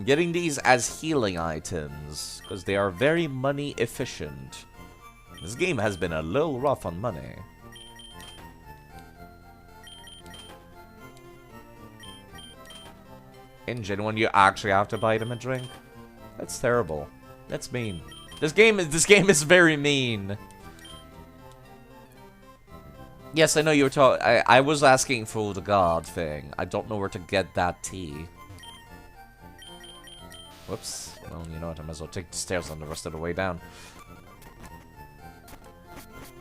I'm getting these as healing items, because they are very money efficient. This game has been a little rough on money. In genuine, you actually have to buy them a drink? That's terrible. That's mean. This game is very mean. Yes, I know you were talking. I was asking for the god thing. I don't know where to get that tea. Whoops. Well, you know what? I might as well take the stairs on the rest of the way down.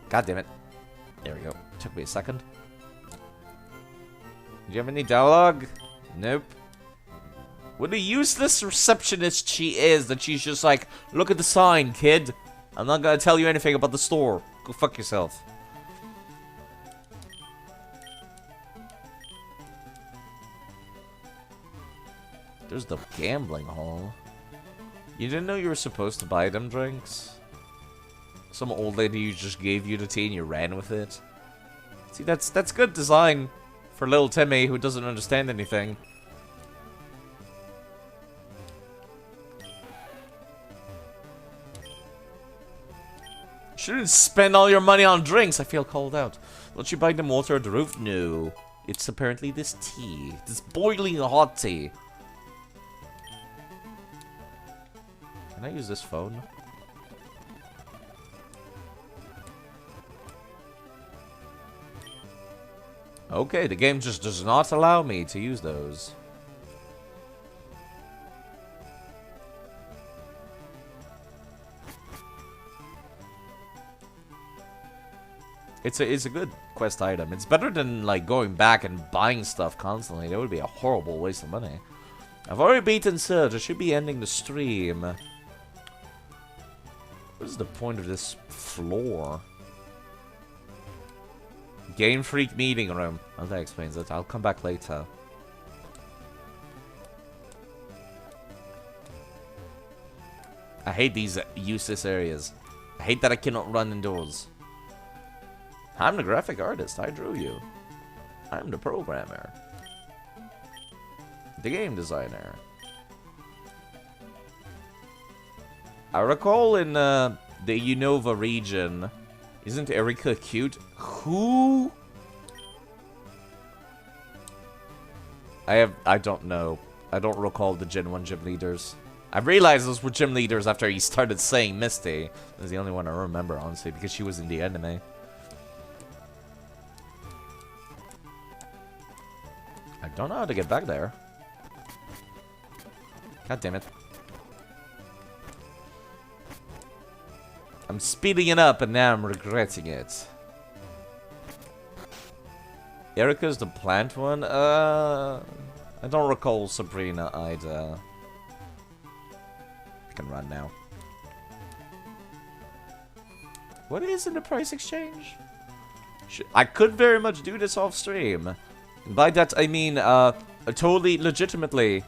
God damn it. There we go. Took me a second. Do you have any dialogue? Nope. What a useless receptionist she is, that she's just like, look at the sign, kid. I'm not gonna tell you anything about the store. Go fuck yourself. There's the gambling hall. You didn't know you were supposed to buy them drinks? Some old lady who just gave you the tea and you ran with it? See, that's good design for little Timmy who doesn't understand anything. Shouldn't spend all your money on drinks. I feel called out. Don't you buy them water at the roof? No. It's apparently this tea. This boiling hot tea. Can I use this phone? Okay, the game just does not allow me to use those. It's a good quest item. It's better than like going back and buying stuff constantly. That would be a horrible waste of money. I've already beaten Surge. I should be ending the stream. What is the point of this floor? Game Freak meeting room. Oh, that explains it. I'll come back later. I hate these useless areas. I hate that I cannot run indoors. I'm the graphic artist. I drew you. I'm the programmer. The game designer. I recall in the Unova region, isn't Erika cute? Who? I don't know. I don't recall the Gen 1 gym leaders. I realized those were gym leaders after he started saying Misty. That's the only one I remember, honestly, because she was in the anime. I don't know how to get back there. God damn it. I'm speeding it up and now I'm regretting it. Erica's the plant one? I don't recall Sabrina either. I can run now. What is in the price exchange? I could very much do this off stream. By that I mean, totally legitimately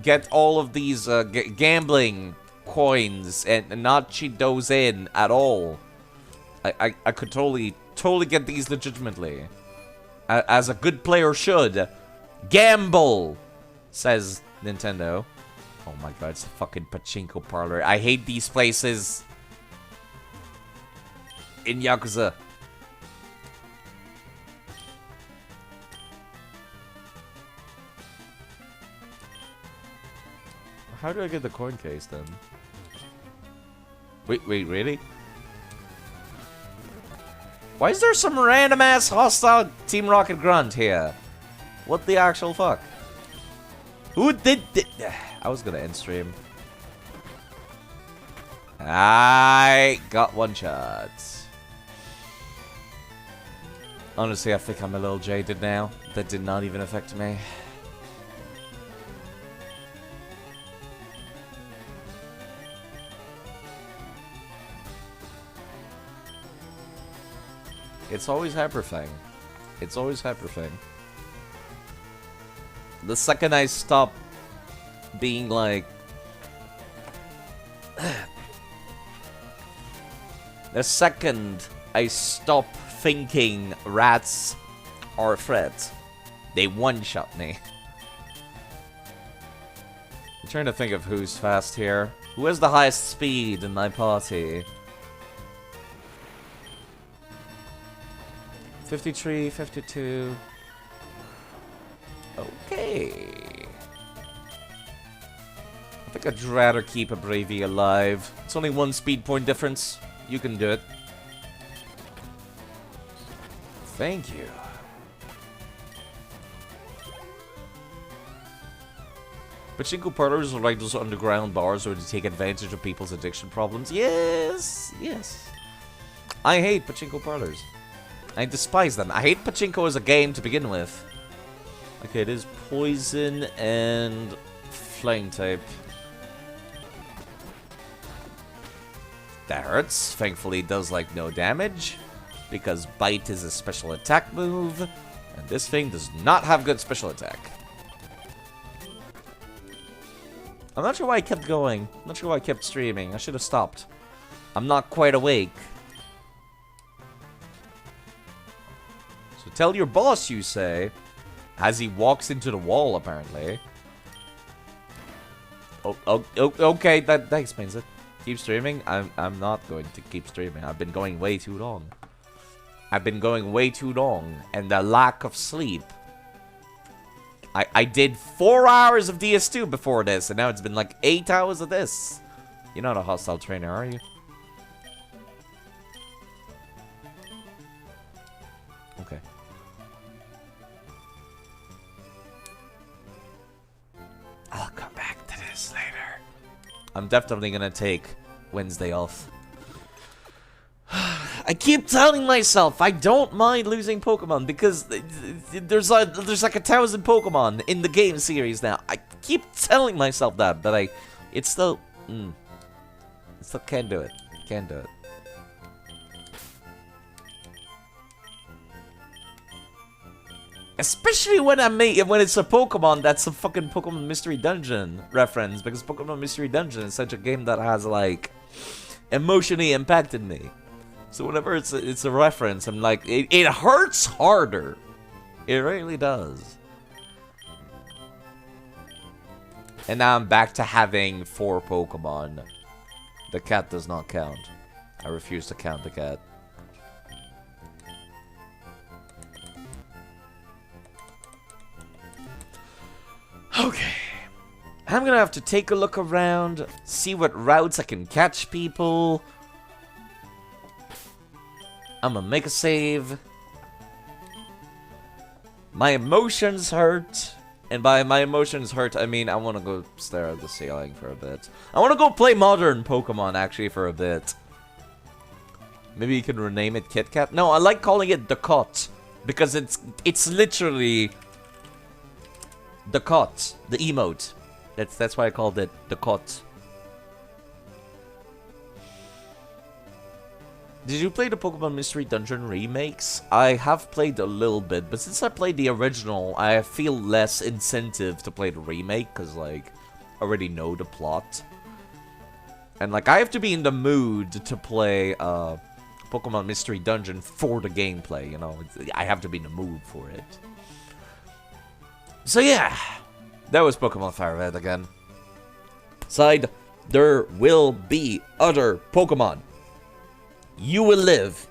get all of these gambling coins and not cheat those in at all. I could totally get these legitimately. As a good player should. Gamble! Says Nintendo. Oh my god, it's a fucking pachinko parlor. I hate these places. In Yakuza. How do I get the coin case then? Wait, really? Why is there some random ass hostile Team Rocket grunt here? What the actual fuck? Who did I was gonna end stream. I got one shot. Honestly, I think I'm a little jaded now. That did not even affect me. It's always hyperfang. It's always hyperfang. The second I stop being like... the second I stop thinking rats are a threat, they one-shot me. trying to think of who's fast here. Who has the highest speed in my party? 53, 52. Okay. I think I'd rather keep a Bravey alive. It's only 1 speed point difference. You can do it. Thank you. Pachinko parlors are like those underground bars where they take advantage of people's addiction problems. Yes, yes. I hate pachinko parlors. I despise them. I hate pachinko as a game to begin with. Okay, it is poison and flame type. That hurts. Thankfully, it does like no damage because bite is a special attack move, and this thing does not have good special attack. I'm not sure why I kept going. I'm not sure why I kept streaming. I should have stopped. I'm not quite awake. So tell your boss, you say, as he walks into the wall, apparently. Oh, okay, that explains it. Keep streaming? I'm not going to keep streaming. I've been going way too long. I've been going way too long, and the lack of sleep. I did 4 hours of DS2 before this, and now it's been like 8 hours of this. You're not a hostile trainer, are you? Okay. I'll come back to this later. I'm definitely gonna take Wednesday off. I keep telling myself I don't mind losing Pokemon because there's like 1,000 Pokemon in the game series now. I keep telling myself that, but I still can't do it. Can't do it. Especially when when it's a Pokemon that's a fucking Pokemon Mystery Dungeon reference, because Pokemon Mystery Dungeon is such a game that has like emotionally impacted me. So whenever it's a reference, I'm like, it hurts harder. It really does. And now I'm back to having 4 Pokemon. The cat does not count. I refuse to count the cat. Okay. I'm gonna have to take a look around, see what routes I can catch people. I'm gonna make a save. My emotions hurt. And by my emotions hurt, I mean I want to go stare at the ceiling for a bit. I want to go play modern Pokemon, actually, for a bit. Maybe you can rename it Kit Kat? No, I like calling it Ducot. Because it's literally Ducot, the emote. That's why I called it Ducot. Did you play the Pokemon Mystery Dungeon remakes? I have played a little bit, but since I played the original, I feel less incentive to play the remake, because, like, I already know the plot. And, like, I have to be in the mood to play Pokemon Mystery Dungeon for the gameplay, you know? I have to be in the mood for it. So, yeah. That was Pokemon Fire Red again. Side, there will be other Pokemon. You will live.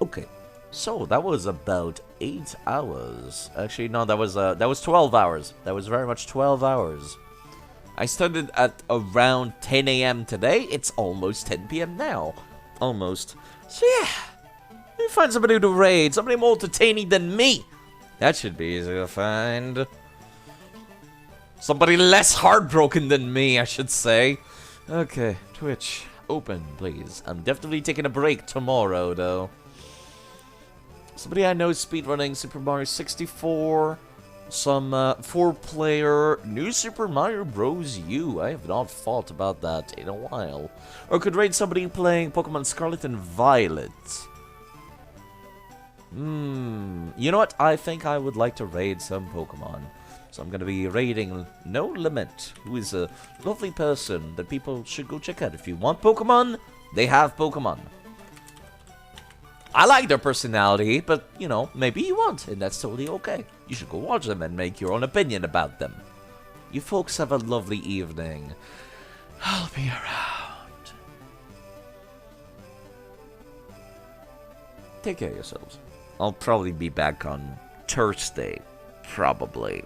Okay, so that was about 8 hours. Actually, no, that was 12 hours. That was very much 12 hours. I started at around 10 a.m. today. It's almost 10 p.m. now. Almost. So yeah, let me find somebody to raid. Somebody more entertaining than me. That should be easy to find. Somebody less heartbroken than me, I should say. Okay, Twitch, open, please. I'm definitely taking a break tomorrow, though. Somebody I know is speedrunning Super Mario 64. Some 4-player New Super Mario Bros. U. I have not thought about that in a while. Or could raid somebody playing Pokemon Scarlet and Violet. You know what? I think I would like to raid some Pokemon. So I'm going to be raiding No Limit, who is a lovely person that people should go check out. If you want Pokemon, they have Pokemon. I like their personality, but, you know, maybe you won't, and that's totally okay. You should go watch them and make your own opinion about them. You folks have a lovely evening. I'll be around. Take care of yourselves. I'll probably be back on Thursday. Probably.